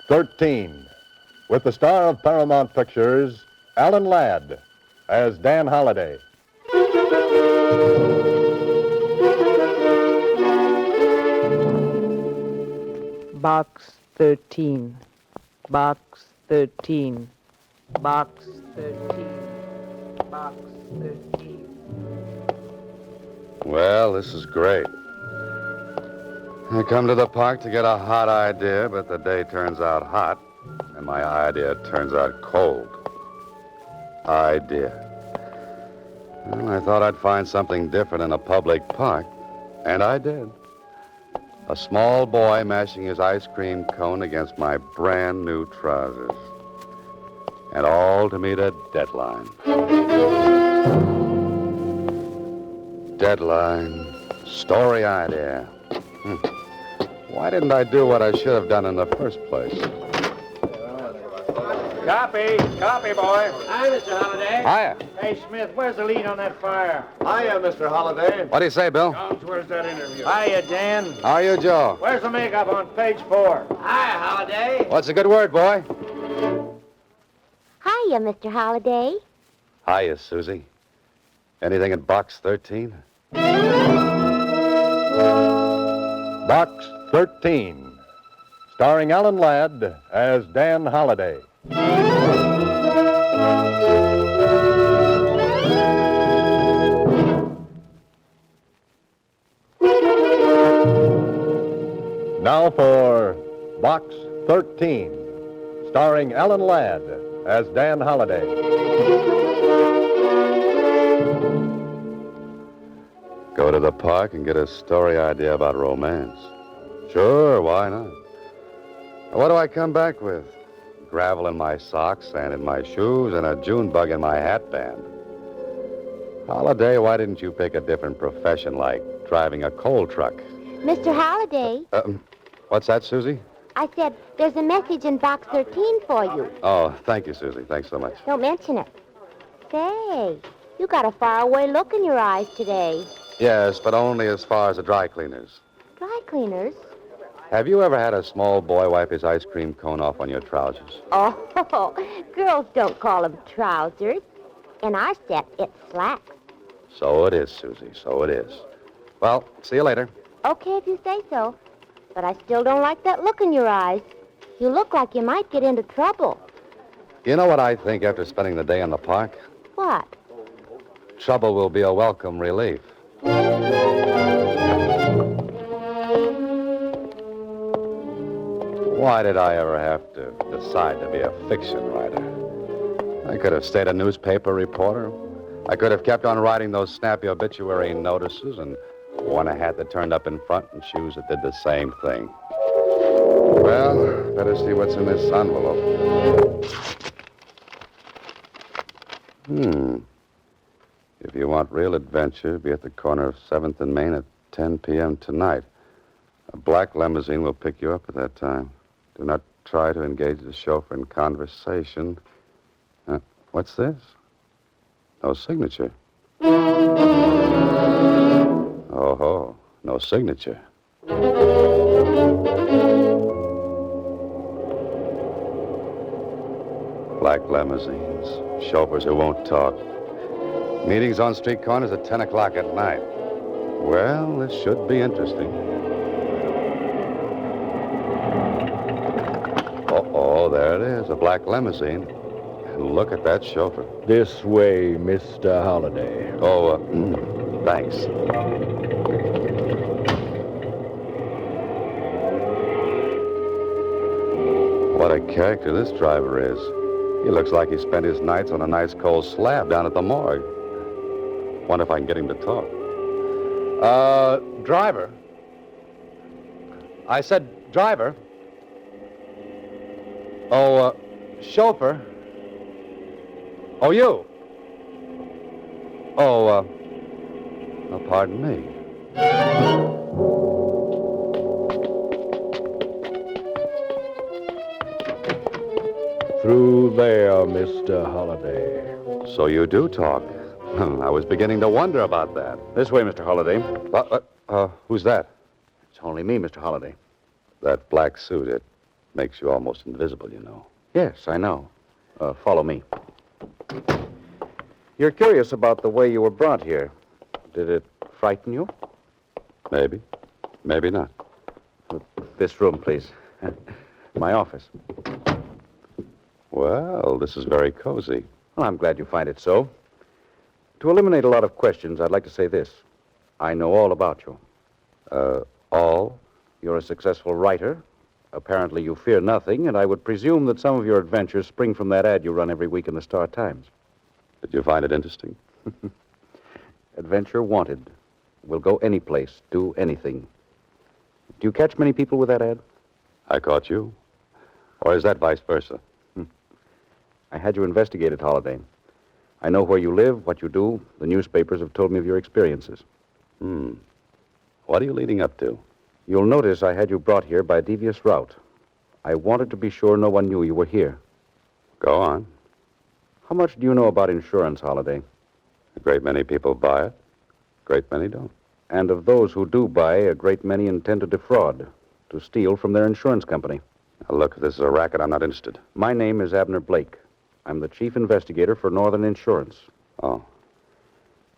13, with the star of Paramount Pictures, Alan Ladd, as Dan Holliday. Box 13. Box 13. Box 13. Box 13. Well, this is great. I come to the park to get a hot idea, but the day turns out hot, and my idea turns out cold. Idea. Well, I thought I'd find something different in a public park, and I did. A small boy mashing his ice cream cone against my brand new trousers. And all to meet a deadline. Deadline. Story idea. Why didn't I do what I should have done in the first place? Copy, boy. Hi, Mr. Holliday. Hiya. Hey, Smith, where's the lead on that fire? Hiya, Mr. Holliday. What do you say, Bill? Where's that interview? Hiya, Dan. How are you, Joe? Where's the makeup on page 4? Hiya, Holliday. What's a good word, boy? Hiya, Mr. Holliday. Hiya, Susie. Anything in box 13? Box 13, starring Alan Ladd as Dan Holliday. Now for Box 13, starring Alan Ladd as Dan Holliday. Go to the park and get a story idea about romance. Sure, why not? What do I come back with? Gravel in my socks, sand in my shoes, and a June bug in my hat band. Holliday, why didn't you pick a different profession like driving a coal truck? Mr. Holliday, What's that, Susie? I said there's a message in box 13 for you. Oh, thank you, Susie. Thanks so much. Don't mention it. Say, you got a faraway look in your eyes today. Yes, but only as far as the dry cleaners. Dry cleaners? Have you ever had a small boy wipe his ice cream cone off on your trousers? Oh, girls don't call them trousers. In our set, it's slacks. So it is, Susie. So it is. Well, see you later. Okay, if you say so. But I still don't like that look in your eyes. You look like you might get into trouble. You know what I think after spending the day in the park? What? Trouble will be a welcome relief. Why did I ever have to decide to be a fiction writer? I could have stayed a newspaper reporter. I could have kept on writing those snappy obituary notices and worn a hat that turned up in front and shoes that did the same thing. Well, better see what's in this envelope. If you want real adventure, be at the corner of 7th and Main at 10 p.m. tonight. A black limousine will pick you up at that time. Do not try to engage the chauffeur in conversation. What's this? No signature. Oh, no signature. Black limousines, chauffeurs who won't talk. Meetings on street corners at 10 o'clock at night. Well, this should be interesting. Oh, there it is, a black limousine. And look at that chauffeur. This way, Mr. Holliday. Oh, thanks. What a character this driver is. He looks like he spent his nights on a nice cold slab down at the morgue. Wonder if I can get him to talk. Driver. I said driver. Oh, chauffeur. Oh, you. Oh, pardon me. Through there, Mr. Holliday. So you do talk. I was beginning to wonder about that. This way, Mr. Holliday. Who's that? It's only me, Mr. Holliday. That black suit, Makes you almost invisible, you know. Yes, I know. Follow me. You're curious about the way you were brought here. Did it frighten you? Maybe. Maybe not. This room, please. My office. Well, this is very cozy. Well, I'm glad you find it so. To eliminate a lot of questions, I'd like to say this. I know all about you. All? You're a successful writer. Apparently you fear nothing, and I would presume that some of your adventures spring from that ad you run every week in the Star-Times. Did you find it interesting? Adventure wanted. Will go any place, do anything. Do you catch many people with that ad? I caught you. Or is that vice versa? I had you investigated, Holiday. I know where you live, what you do. The newspapers have told me of your experiences. What are you leading up to? You'll notice I had you brought here by a devious route. I wanted to be sure no one knew you were here. Go on. How much do you know about insurance, Holiday? A great many people buy it. A great many don't. And of those who do buy, a great many intend to defraud, to steal from their insurance company. Now, look, if this is a racket, I'm not interested. My name is Abner Blake. I'm the chief investigator for Northern Insurance. Oh.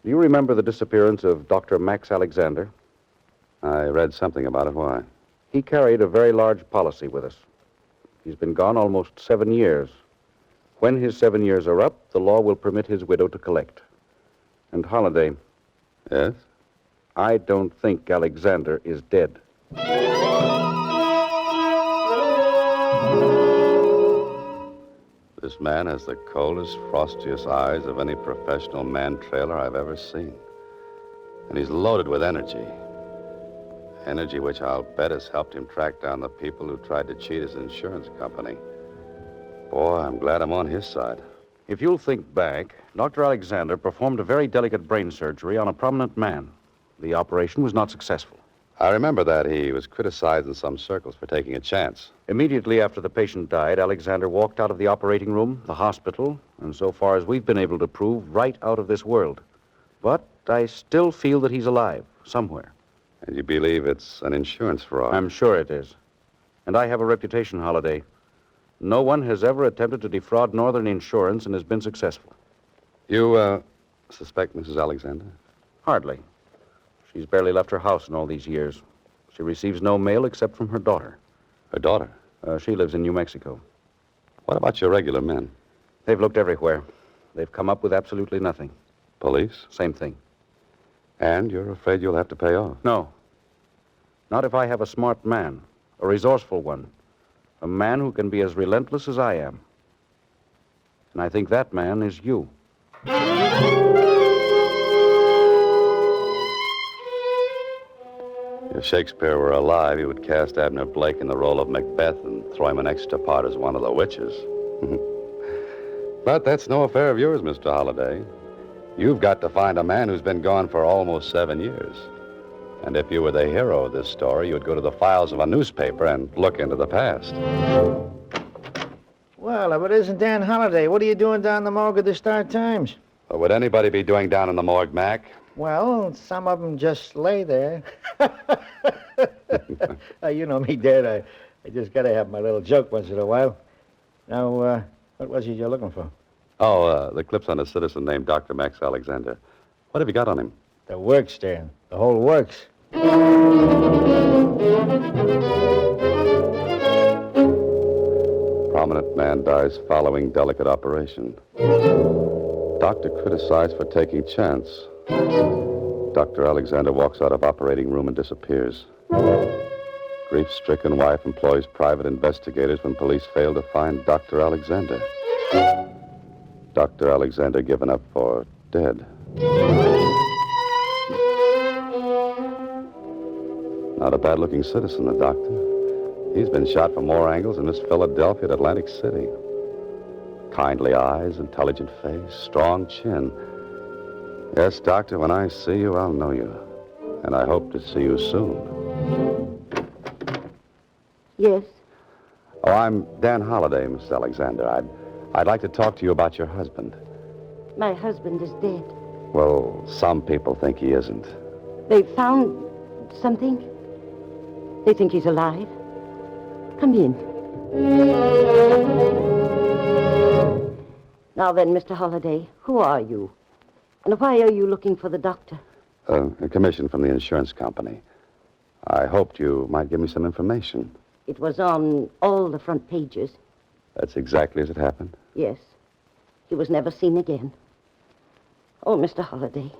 Do you remember the disappearance of Dr. Max Alexander? I read something about it. Why? He carried a very large policy with us. He's been gone almost 7 years. When his 7 years are up, the law will permit his widow to collect. And Holiday. Yes? I don't think Alexander is dead. This man has the coldest, frostiest eyes of any professional man-trailer I've ever seen. And he's loaded with energy. Energy which I'll bet has helped him track down the people who tried to cheat his insurance company. Boy, I'm glad I'm on his side. If you'll think back, Dr. Alexander performed a very delicate brain surgery on a prominent man. The operation was not successful. I remember that. He was criticized in some circles for taking a chance. Immediately after the patient died, Alexander walked out of the operating room, the hospital, and so far as we've been able to prove, right out of this world. But I still feel that he's alive, somewhere. And you believe it's an insurance fraud? I'm sure it is. And I have a reputation, Holiday. No one has ever attempted to defraud Northern Insurance and has been successful. You, suspect Mrs. Alexander? Hardly. She's barely left her house in all these years. She receives no mail except from her daughter. Her daughter? She lives in New Mexico. What about your regular men? They've looked everywhere. They've come up with absolutely nothing. Police? Same thing. And you're afraid you'll have to pay off? No. Not if I have a smart man, a resourceful one, a man who can be as relentless as I am. And I think that man is you. If Shakespeare were alive, he would cast Abner Blake in the role of Macbeth and throw him an extra part as one of the witches. But that's no affair of yours, Mr. Holliday. You've got to find a man who's been gone for almost 7 years. And if you were the hero of this story, you'd go to the files of a newspaper and look into the past. Well, if it isn't Dan Holliday, what are you doing down the morgue of the Star-Times? What would anybody be doing down in the morgue, Mac? Well, some of them just lay there. You know me, Dad. I just got to have my little joke once in a while. Now, what was it you're looking for? Oh, the clips on a citizen named Dr. Max Alexander. What have you got on him? The works, Dan. The whole works. Prominent man dies following delicate operation. Doctor criticized for taking chance. Dr. Alexander walks out of operating room and disappears. Grief-stricken wife employs private investigators when police fail to find Dr. Alexander. Dr. Alexander given up for dead. Not a bad-looking citizen, the doctor. He's been shot from more angles in Miss Philadelphia at Atlantic City. Kindly eyes, intelligent face, strong chin. Yes, Doctor, when I see you, I'll know you. And I hope to see you soon. Yes? Oh, I'm Dan Holliday, Miss Alexander. I'd like to talk to you about your husband. My husband is dead. Well, some people think he isn't. They found something? They think he's alive? Come in. Now then, Mr. Holliday, who are you? And why are you looking for the doctor? A commission from the insurance company. I hoped you might give me some information. It was on all the front pages. That's exactly as it happened. Yes. He was never seen again. Oh, Mr. Holliday,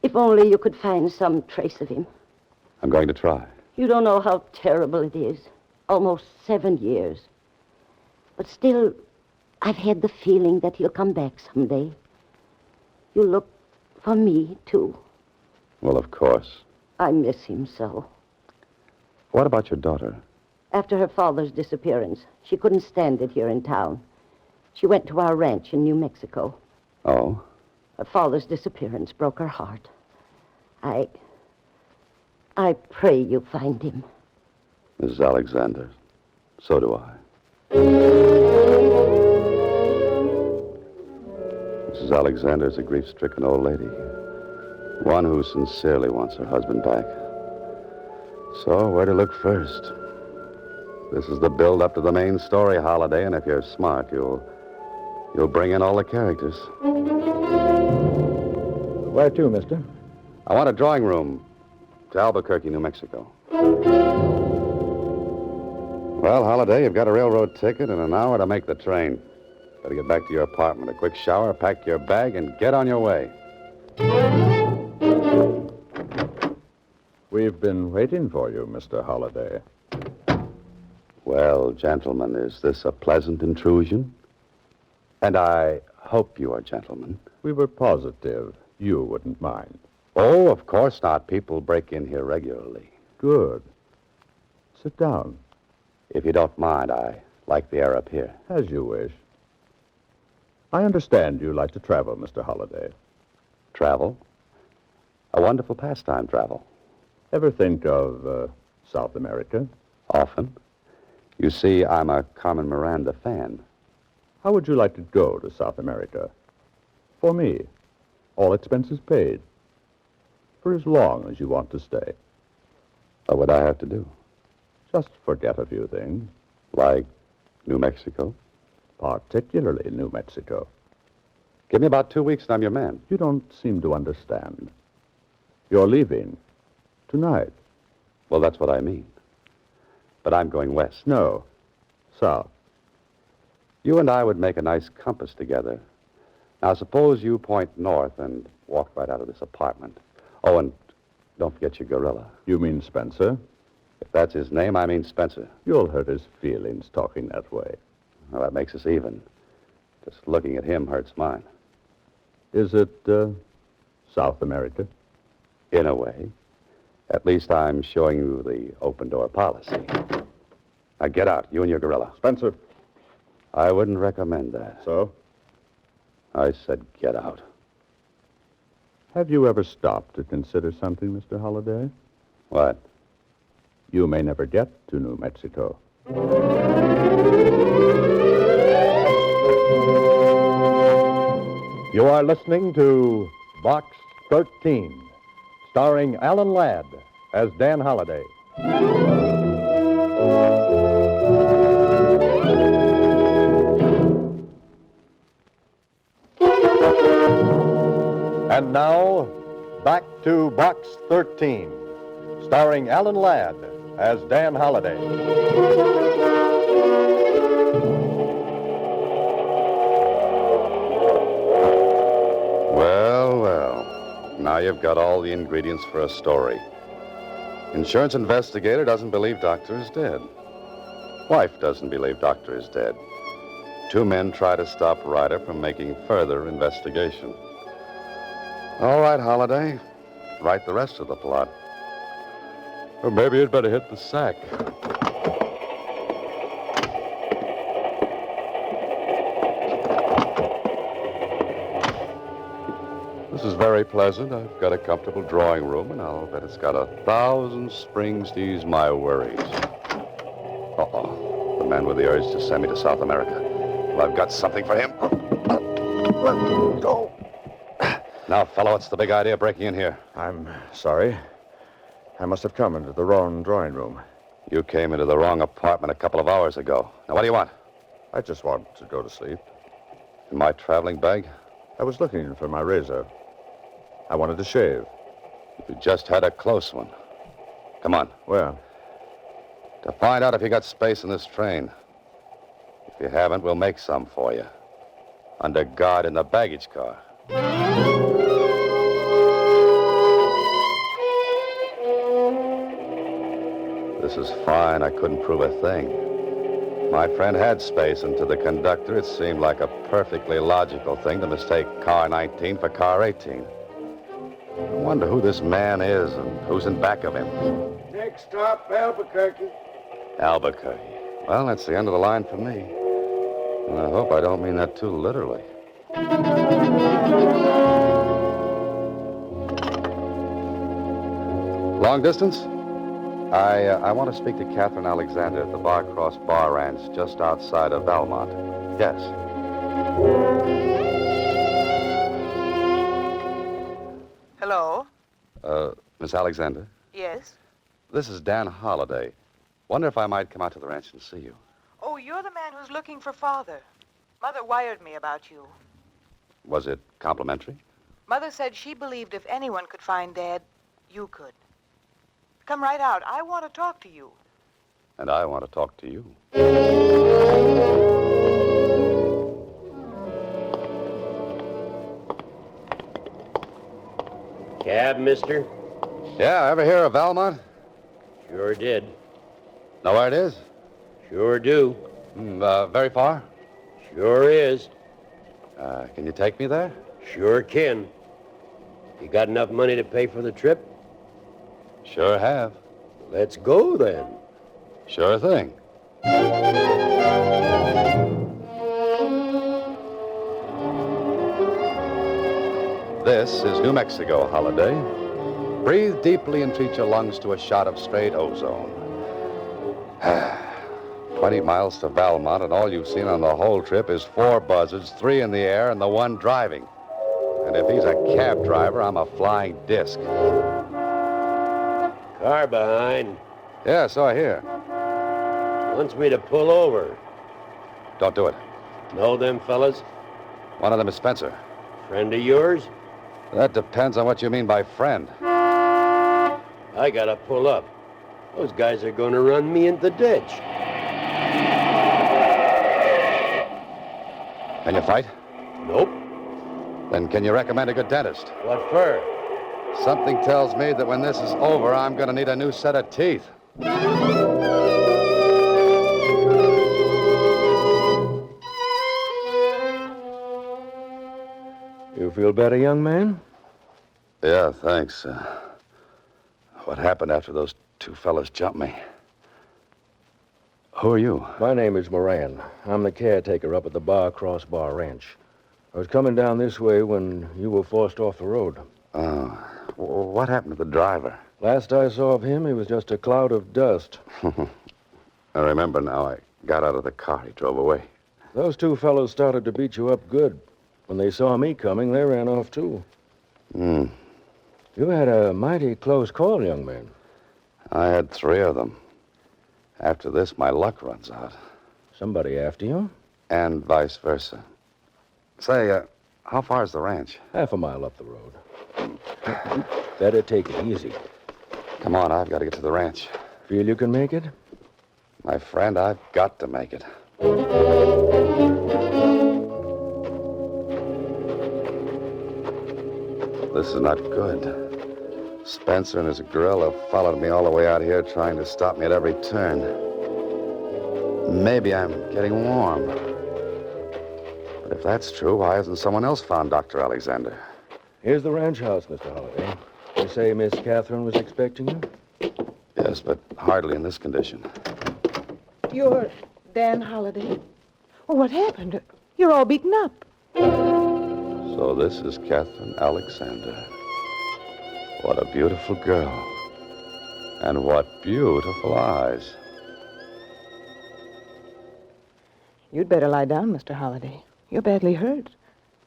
if only you could find some trace of him. I'm going to try. You don't know how terrible it is. Almost 7 years. But still, I've had the feeling that he'll come back someday. You look for me, too. Well, of course. I miss him so. What about your daughter? After her father's disappearance, she couldn't stand it here in town. She went to our ranch in New Mexico. Oh? Her father's disappearance broke her heart. I pray you find him. Mrs. Alexander, so do I. Mrs. Alexander is a grief-stricken old lady. One who sincerely wants her husband back. So, where to look first? This is the build-up to the main story, Holiday, and if you're smart, you'll bring in all the characters. Where to, mister? I want a drawing room to Albuquerque, New Mexico. Well, Holiday, you've got a railroad ticket and an hour to make the train. Better get back to your apartment, a quick shower, pack your bag, and get on your way. We've been waiting for you, Mr. Holliday. Well, gentlemen, is this a pleasant intrusion? And I hope you are gentlemen. We were positive you wouldn't mind. Oh, of course not. People break in here regularly. Good. Sit down. If you don't mind, I like the air up here. As you wish. I understand you like to travel, Mr. Holliday. Travel? A wonderful pastime, travel. Ever think of South America? Often. You see, I'm a Carmen Miranda fan. How would you like to go to South America? For me. All expenses paid. For as long as you want to stay. What would I have to do? Just forget a few things. Like New Mexico? Particularly New Mexico. Give me about 2 weeks and I'm your man. You don't seem to understand. You're leaving. Tonight. Well, that's what I mean. But I'm going west. No. South. You and I would make a nice compass together. Now, suppose you point north and walk right out of this apartment. Oh, and don't forget your gorilla. You mean Spencer? If that's his name, I mean Spencer. You'll hurt his feelings talking that way. Well, that makes us even. Just looking at him hurts mine. Is it, South America? In a way. At least I'm showing you the open-door policy. Now, get out, you and your gorilla. Spencer. I wouldn't recommend that. So? I said get out. Have you ever stopped to consider something, Mr. Holliday? What? You may never get to New Mexico. You are listening to Box 13, starring Alan Ladd as Dan Holliday. And now, back to Box 13, starring Alan Ladd as Dan Holliday. Well. Now you've got all the ingredients for a story. Insurance investigator doesn't believe doctor is dead. Wife doesn't believe doctor is dead. 2 men try to stop Ryder from making further investigation. All right, Holliday. Write the rest of the plot. Or maybe you'd better hit the sack. This is very pleasant. I've got a comfortable drawing room, and I'll bet it's got 1,000 springs to ease my worries. Uh-oh. The man with the urge to send me to South America. Well, I've got something for him. Let go. Now, fellow, what's the big idea breaking in here? I'm sorry. I must have come into the wrong drawing room. You came into the wrong apartment a couple of hours ago. Now, what do you want? I just want to go to sleep. In my traveling bag? I was looking for my razor. I wanted to shave. You just had a close one. Come on. Where? To find out if you got space in this train. If you haven't, we'll make some for you. Under guard in the baggage car. This is fine. I couldn't prove a thing. My friend had space, and to the conductor, it seemed like a perfectly logical thing to mistake car 19 for car 18. I wonder who this man is and who's in back of him. Next stop, Albuquerque. Albuquerque. Well, that's the end of the line for me. And I hope I don't mean that too literally. Long distance? I want to speak to Catherine Alexander at the Bar Cross Bar Ranch just outside of Valmont. Yes. Hello? Miss Alexander? Yes? This is Dan Holliday. Wonder if I might come out to the ranch and see you. Oh, you're the man who's looking for Father. Mother wired me about you. Was it complimentary? Mother said she believed if anyone could find Dad, you could. Come right out. I want to talk to you. And I want to talk to you. Cab, mister? Yeah, ever hear of Valmont? Sure did. Know where it is? Sure do. Very far? Sure is. Can you take me there? Sure can. You got enough money to pay for the trip? Sure have. Let's go, then. Sure thing. This is New Mexico, Holiday. Breathe deeply and treat your lungs to a shot of straight ozone. 20 miles to Valmont, and all you've seen on the whole trip is 4 buzzards, 3 in the air, and the 1 driving. And if he's a cab driver, I'm a flying disc. Car behind. Yeah, so I hear. Wants me to pull over. Don't do it. Know them fellas? One of them is Spencer. Friend of yours? That depends on what you mean by friend. I gotta pull up. Those guys are gonna run me in the ditch. Can you fight? Nope. Then can you recommend a good dentist? What for? Something tells me that when this is over, I'm gonna need a new set of teeth. You feel better, young man? Yeah, thanks. What happened after those 2 fellas jumped me? Who are you? My name is Moran. I'm the caretaker up at the Bar Cross Bar Ranch. I was coming down this way when you were forced off the road. Oh. What happened to the driver? Last I saw of him, he was just a cloud of dust. I remember now. I got out of the car. He drove away. Those 2 fellows started to beat you up good. When they saw me coming, they ran off, too. You had a mighty close call, young man. I had 3 of them. After this, my luck runs out. Somebody after you? And vice versa. Say, how far is the ranch? Half a mile up the road. Better take it easy. Come on, I've got to get to the ranch. Feel you can make it? My friend, I've got to make it. This is not good. Spencer and his gorilla followed me all the way out here, trying to stop me at every turn. Maybe I'm getting warm. But if that's true, why hasn't someone else found Dr. Alexander? Here's the ranch house, Mr. Holliday. They say Miss Catherine was expecting you? Yes, but hardly in this condition. You're Dan Holliday? Well, what happened? You're all beaten up. So this is Catherine Alexander. What a beautiful girl. And what beautiful eyes. You'd better lie down, Mr. Holliday. You're badly hurt.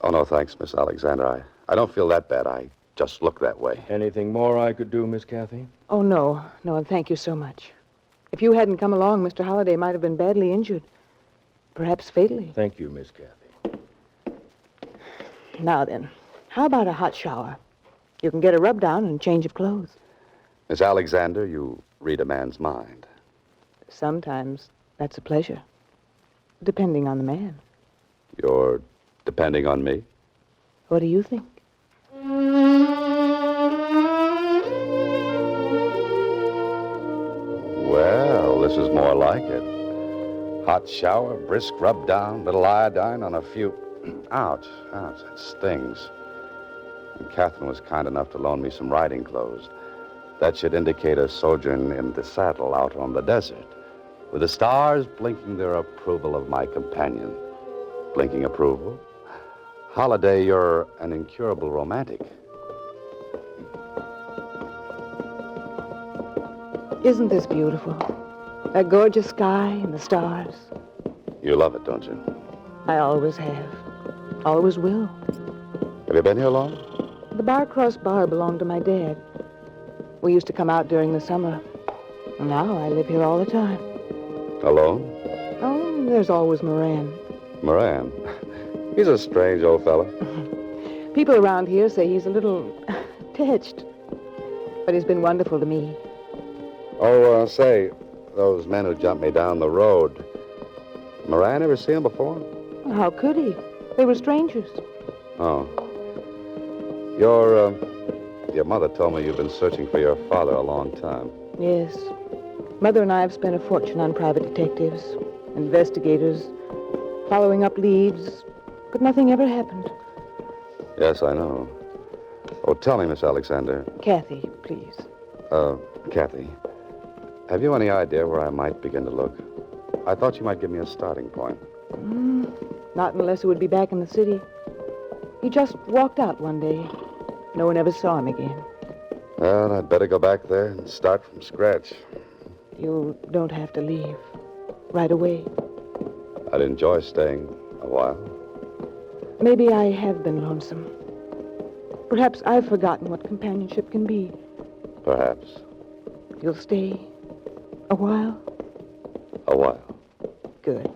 Oh, no, thanks, Miss Alexander. I don't feel that bad. I just look that way. Anything more I could do, Miss Cathy? Oh, no. No, and thank you so much. If you hadn't come along, Mr. Holliday might have been badly injured. Perhaps fatally. Thank you, Miss Kathy. Now then, how about a hot shower? You can get a rub down and change of clothes. Miss Alexander, you read a man's mind. Sometimes that's a pleasure. Depending on the man. You're depending on me? What do you think? Well, this is more like it. Hot shower, brisk rub down, little iodine on a few... Ouch, that stings. And Catherine was kind enough to loan me some riding clothes. That should indicate a sojourn in the saddle out on the desert, with the stars blinking their approval of my companion. Blinking approval? Holliday, you're an incurable romantic. Isn't this beautiful? That gorgeous sky and the stars. You love it, don't you? I always have. Always will. Have you been here long? The Bar-Cross Bar belonged to my dad. We used to come out during the summer. Now I live here all the time. Alone? Oh, there's always Moran. Moran? He's a strange old fella. People around here say he's a little touched. But he's been wonderful to me. Oh, say, those men who jumped me down the road. Moran ever see him before? How could he? They were strangers. Oh. Your mother told me you've been searching for your father a long time. Yes. Mother and I have spent a fortune on private detectives, investigators, following up leads, but nothing ever happened. Yes, I know. Oh, tell me, Miss Alexander. Kathy, please. Kathy, have you any idea where I might begin to look? I thought you might give me a starting point. Not unless he would be back in the city. He just walked out one day. No one ever saw him again. Well, I'd better go back there and start from scratch. You don't have to leave. Right away. I'd enjoy staying a while. Maybe I have been lonesome. Perhaps I've forgotten what companionship can be. Perhaps. You'll stay a while? A while. Good.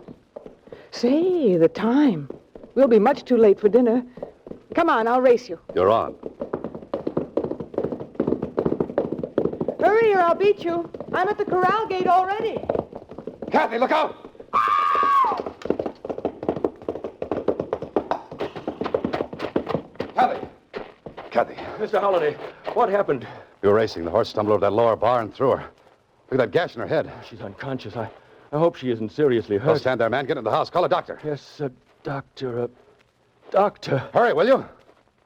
Say, the time. We'll be much too late for dinner. Come on, I'll race you. You're on. Hurry or I'll beat you. I'm at the corral gate already. Kathy, look out! Kathy. Mr. Holliday, what happened? You were racing. The horse stumbled over that lower bar and threw her. Look at that gash in her head. She's unconscious. I hope she isn't seriously hurt. Don't stand there, man. Get into the house. Call a doctor. Yes, a doctor. Doctor. Hurry, will you?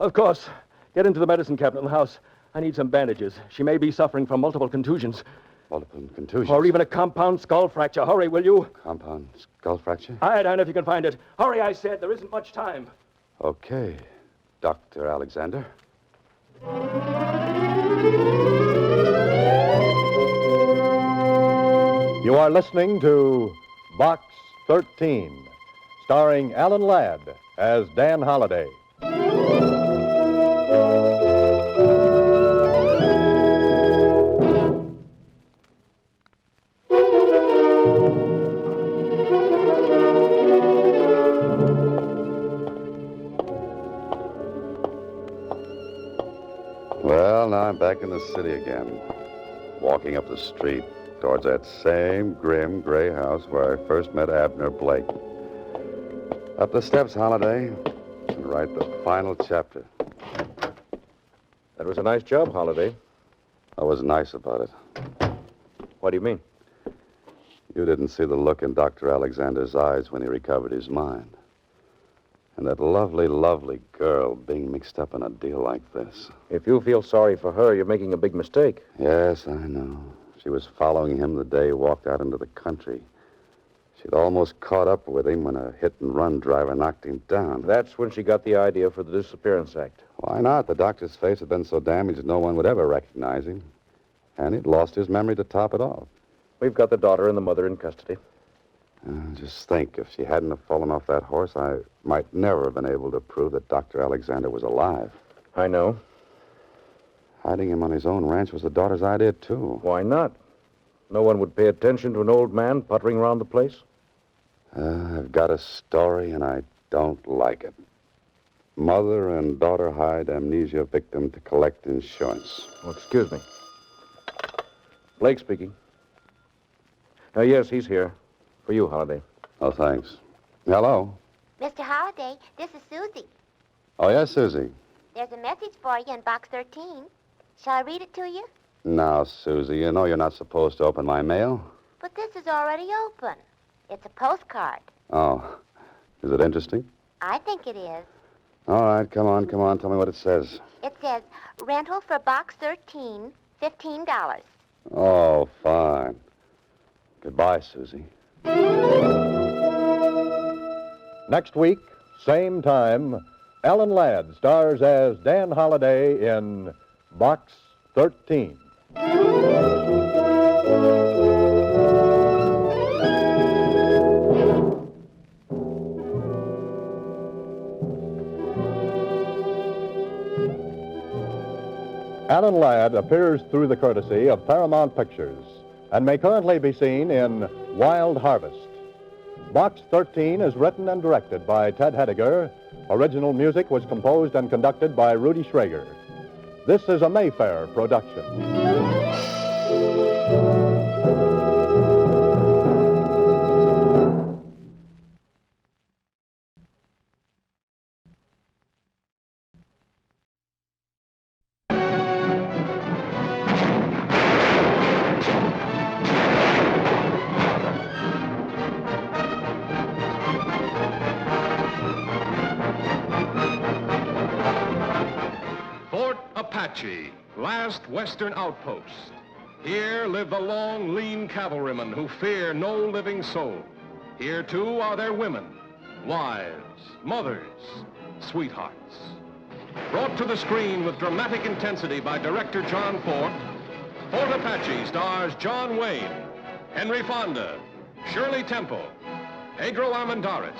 Of course. Get into the medicine cabinet in the house. I need some bandages. She may be suffering from multiple contusions. Multiple contusions? Or even a compound skull fracture. Hurry, will you? Compound skull fracture? Iodine, if you can find it. Hurry, I said. There isn't much time. Okay. Dr. Alexander. You are listening to Box 13, starring Alan Ladd as Dan Holliday. Well, now I'm back in the city again, walking up the street towards that same grim gray house where I first met Abner Blake. Up the steps, Holliday, and write the final chapter. That was a nice job, Holliday. I was nice about it. What do you mean? You didn't see the look in Dr. Alexander's eyes when he recovered his mind. And that lovely, lovely girl being mixed up in a deal like this. If you feel sorry for her, you're making a big mistake. Yes, I know. She was following him the day he walked out into the country. She'd almost caught up with him when a hit-and-run driver knocked him down. That's when she got the idea for the Disappearance Act. Why not? The doctor's face had been so damaged no one would ever recognize him. And he'd lost his memory to top it off. We've got the daughter and the mother in custody. Just think, if she hadn't have fallen off that horse, I might never have been able to prove that Dr. Alexander was alive. I know. Hiding him on his own ranch was the daughter's idea, too. Why not? No one would pay attention to an old man puttering around the place? I've got a story, and I don't like it. Mother and daughter hired amnesia victim to collect insurance. Oh, excuse me. Blake speaking. Yes, he's here. For you, Holiday. Oh, thanks. Hello. Mr. Holliday, this is Susie. Oh, yes, Susie. There's a message for you in box 13. Shall I read it to you? Now, Susie, you know you're not supposed to open my mail. But this is already open. It's a postcard. Oh. Is it interesting? I think it is. All right, come on. Tell me what it says. It says, rental for box 13, $15. Oh, fine. Goodbye, Susie. Next week, same time, Alan Ladd stars as Dan Holliday in Box 13. Alan Ladd appears through the courtesy of Paramount Pictures and may currently be seen in Wild Harvest. Box 13 is written and directed by Ted Hediger. Original music was composed and conducted by Rudy Schrager. This is a Mayfair production. Apache, last western outpost. Here live the long, lean cavalrymen who fear no living soul. Here, too, are their women, wives, mothers, sweethearts. Brought to the screen with dramatic intensity by director John Fort, Fort Apache stars John Wayne, Henry Fonda, Shirley Temple, Pedro Armendariz,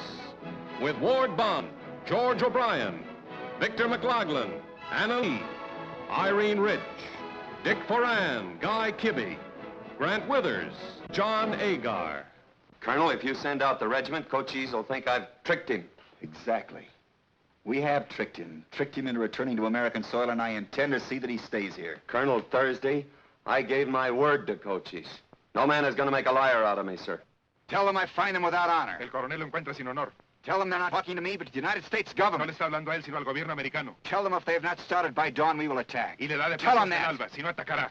with Ward Bond, George O'Brien, Victor McLaughlin, Anna Lee, Irene Rich, Dick Foran, Guy Kibbe, Grant Withers, John Agar. Colonel, if you send out the regiment, Cochise will think I've tricked him. Exactly. We have tricked him into returning to American soil, and I intend to see that he stays here. Colonel, Thursday, I gave my word to Cochise. No man is going to make a liar out of me, sir. Tell them I find them without honor. El coronel lo encuentra sin honor. Tell them they're not talking to me, but to the United States government. No le está hablando a él, sino al gobierno americano. Tell them if they have not started by dawn, we will attack. Y le da de Tell them en that. alba, si no atacará.